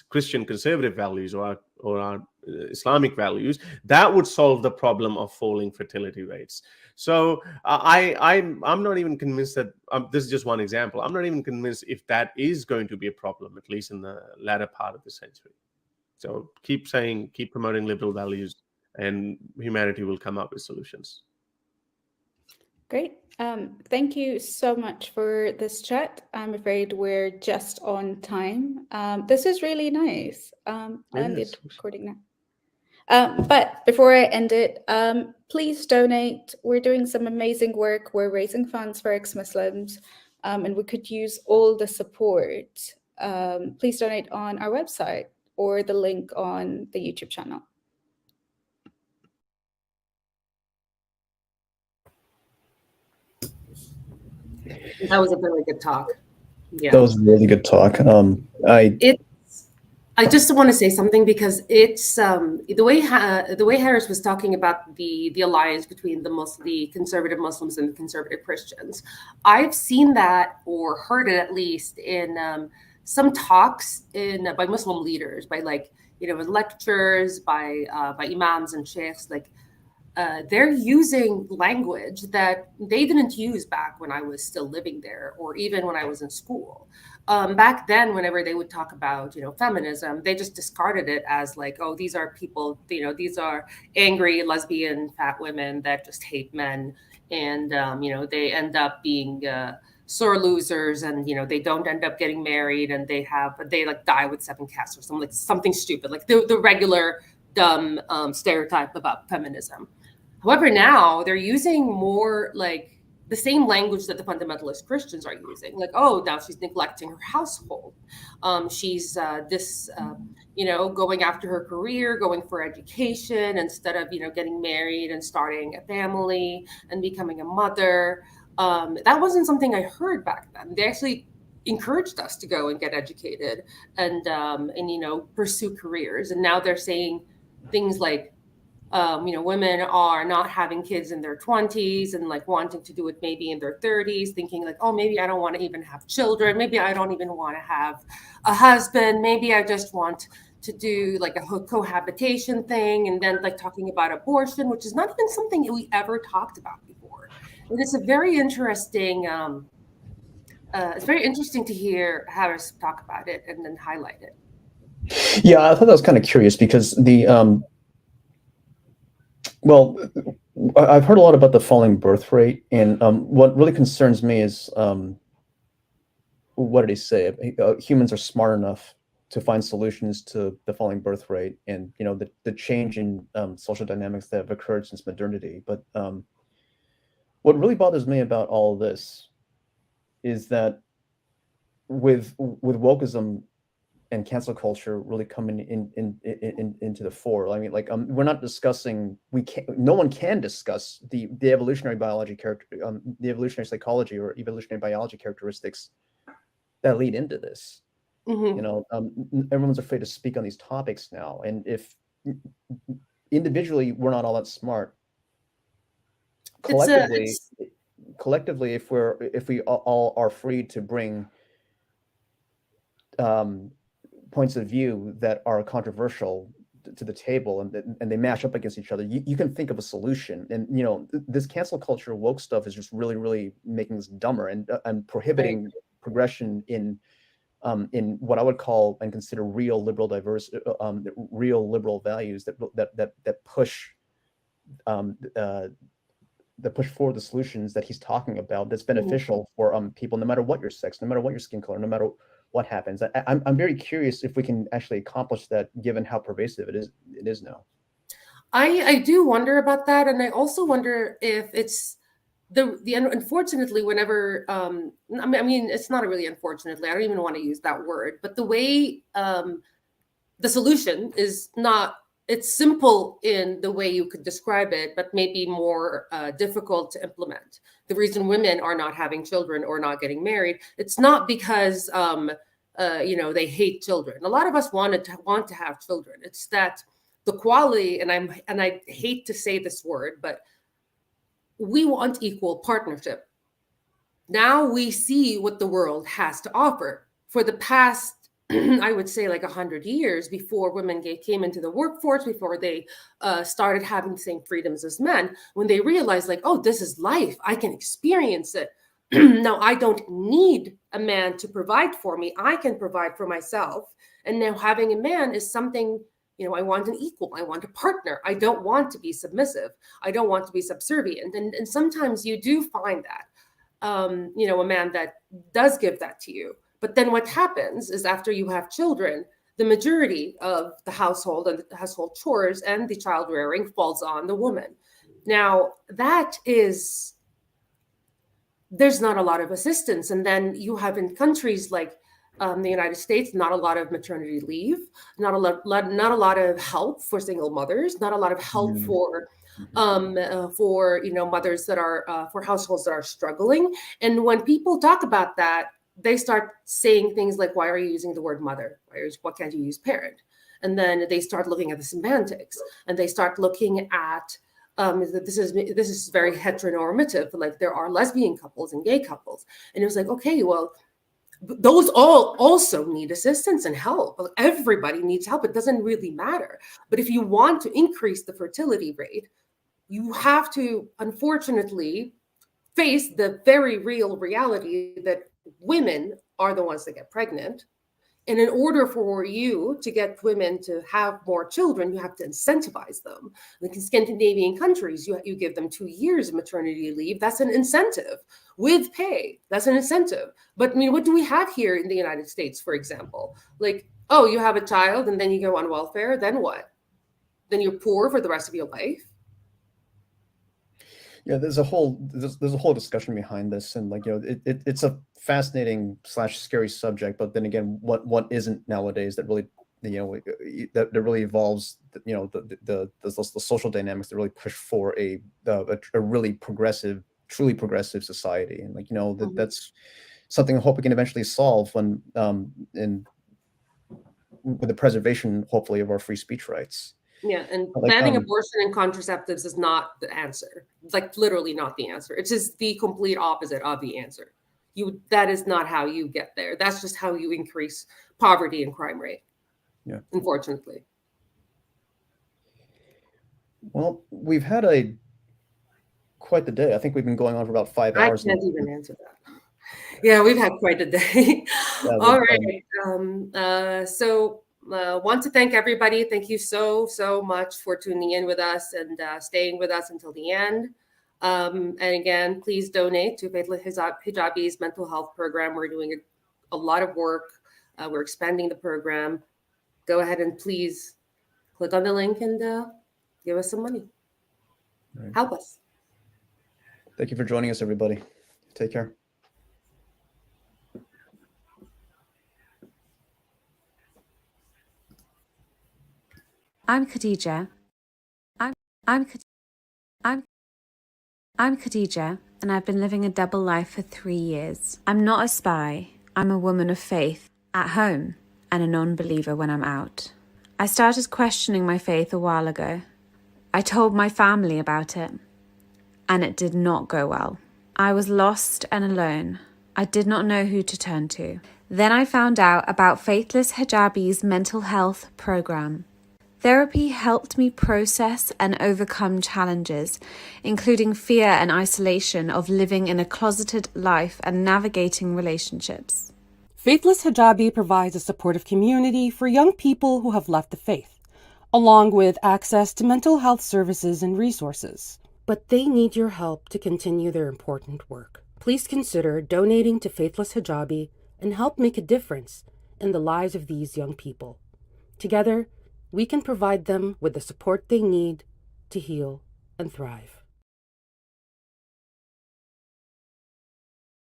Speaker 6: Christian conservative values or our Islamic values, that would solve the problem of falling fertility rates. So I'm not even convinced that this is just one example. I'm not even convinced if that is going to be a problem, at least in the latter part of the century. So keep promoting liberal values, and humanity will come up with solutions.
Speaker 1: Great. Thank you so much for this chat. I'm afraid we're just on time. This is really nice. I'll end the recording now. But before I end it, please donate. We're doing some amazing work. We're raising funds for ex-Muslims, and we could use all the support. Please donate on our website or the link on the YouTube channel.
Speaker 7: That was a really good talk. Yeah,
Speaker 17: that was a really good talk.
Speaker 7: I just want to say something, because it's the way Harris was talking about the alliance between the conservative Muslims and the conservative Christians. I've seen that, or heard it at least, in some talks by Muslim leaders, by lectures, by imams and sheikhs.
Speaker 21: they're using language that they didn't use back when I was still living there, or even when I was in school. Back then, whenever they would talk about, feminism, they just discarded it as like, oh, these are people, these are angry lesbian fat women that just hate men, and they end up being sore losers, and they don't end up getting married, and they like die with 7 cats or something stupid, like the regular dumb stereotype about feminism. However, now they're using more like the same language that the fundamentalist Christians are using. Like, oh, now she's neglecting her household. She's going after her career, going for education instead of, getting married and starting a family and becoming a mother. That wasn't something I heard back then. They actually encouraged us to go and get educated and pursue careers. And now they're saying things like, women are not having kids in their 20s and like wanting to do it maybe in their 30s, thinking like, oh, maybe I don't want to even have children. Maybe I don't even want to have a husband. Maybe I just want to do like a cohabitation thing. And then like talking about abortion, which is not even something that we ever talked about before. And it's a very interesting, it's very interesting to hear Harris talk about it and then highlight it.
Speaker 17: Yeah, I thought that was kind of curious because well, I've heard a lot about the falling birth rate, and what really concerns me is, what did he say? Humans are smart enough to find solutions to the falling birth rate, and the change in social dynamics that have occurred since modernity. But what really bothers me about all of this is that with wokeism and cancel culture really coming into the fore. I mean, like, we're not discussing. No one can discuss the evolutionary biology the evolutionary psychology or evolutionary biology characteristics that lead into this. Mm-hmm. Everyone's afraid to speak on these topics now, and if individually we're not all that smart, collectively, if we all are free to bring points of view that are controversial to the table and they mash up against each other, you can think of a solution. And this cancel culture woke stuff is just really, really making us dumber and prohibiting progression in what I would call and consider real liberal real liberal values that push forward the solutions that he's talking about, that's beneficial for people, no matter what your sex, no matter what your skin color, no matter what happens. I'm very curious if we can actually accomplish that, given how pervasive it is now.
Speaker 21: I do wonder about that, and I also wonder if it's unfortunately, whenever I mean, it's not really unfortunately. I don't even want to use that word, but the way the solution is not. It's simple in the way you could describe it, but maybe more difficult to implement. The reason women are not having children or not getting married, it's not because they hate children. A lot of us want to have children. It's that the quality, and I hate to say this word, but we want equal partnership. Now we see what the world has to offer. For the past, I would say like 100 years before women came into the workforce, before they started having the same freedoms as men, when they realized like, oh, this is life, I can experience it. Now I don't need a man to provide for me. I can provide for myself. And now having a man is something, I want an equal, I want a partner. I don't want to be submissive. I don't want to be subservient. And sometimes you do find that, a man that does give that to you. But then what happens is after you have children, the majority of the household and the household chores and the child rearing falls on the woman. Now, there's not a lot of assistance. And then you have in countries like the United States, not a lot of maternity leave, not a lot of help for single mothers, not a lot of help for mothers that are for households that are struggling. And when people talk about that, they start saying things like, why are you using the word mother? Why can't you use parent? And then they start looking at the semantics, and they start looking at this is very heteronormative. Like there are lesbian couples and gay couples. And it was like, okay, well, those all also need assistance and help. Everybody needs help. It doesn't really matter. But if you want to increase the fertility rate, you have to, unfortunately, face the very real reality that women are the ones that get pregnant. And in order for you to get women to have more children, you have to incentivize them. Like in Scandinavian countries, you give them 2 years of maternity leave. That's an incentive with pay. That's an incentive. But I mean, what do we have here in the United States, for example? Like, oh, you have a child and then you go on welfare. Then what? Then you're poor for the rest of your life.
Speaker 17: Yeah, there's a whole discussion behind this, and like, you know, it's a fascinating / scary subject. But then again, what isn't nowadays that really, you know, that really evolves, you know, the social dynamics that really push for a really progressive, truly progressive society. And like, you know, that's something I hope we can eventually solve when with the preservation, hopefully, of our free speech rights.
Speaker 21: Yeah, and
Speaker 17: Like,
Speaker 21: banning abortion and contraceptives is not the answer. It's like literally not the answer. It's just the complete opposite of the answer. That is not how you get there. That's just how you increase poverty and crime rate.
Speaker 17: Yeah.
Speaker 21: Unfortunately.
Speaker 17: Well, we've had quite the day. I think we've been going on for about 5 hours.
Speaker 21: I can't even answer that. Yeah, we've had quite a day.
Speaker 17: Yeah,
Speaker 21: All right. So want to thank everybody. Thank you so much for tuning in with us and staying with us until the end. And again, please donate to Faithless Hijabi's mental health program. We're doing a lot of work. We're expanding the program. Go ahead and please click on the link and give us some money.
Speaker 17: Right.
Speaker 21: Help us.
Speaker 17: Thank you for joining us, everybody. Take care.
Speaker 8: I'm Khadija. I'm Khadija, and I've been living a double life for 3 years. I'm not a spy. I'm a woman of faith at home and a non-believer when I'm out. I started questioning my faith a while ago. I told my family about it, and it did not go well. I was lost and alone. I did not know who to turn to. Then I found out about Faithless Hijabi's mental health program. Therapy helped me process and overcome challenges, including fear and isolation of living in a closeted life and navigating relationships.
Speaker 10: Faithless Hijabi provides a supportive community for young people who have left the faith, along with access to mental health services and resources. But they need your help to continue their important work. Please consider donating to Faithless Hijabi and help make a difference in the lives of these young people. Together, we can provide them with the support they need to heal and thrive.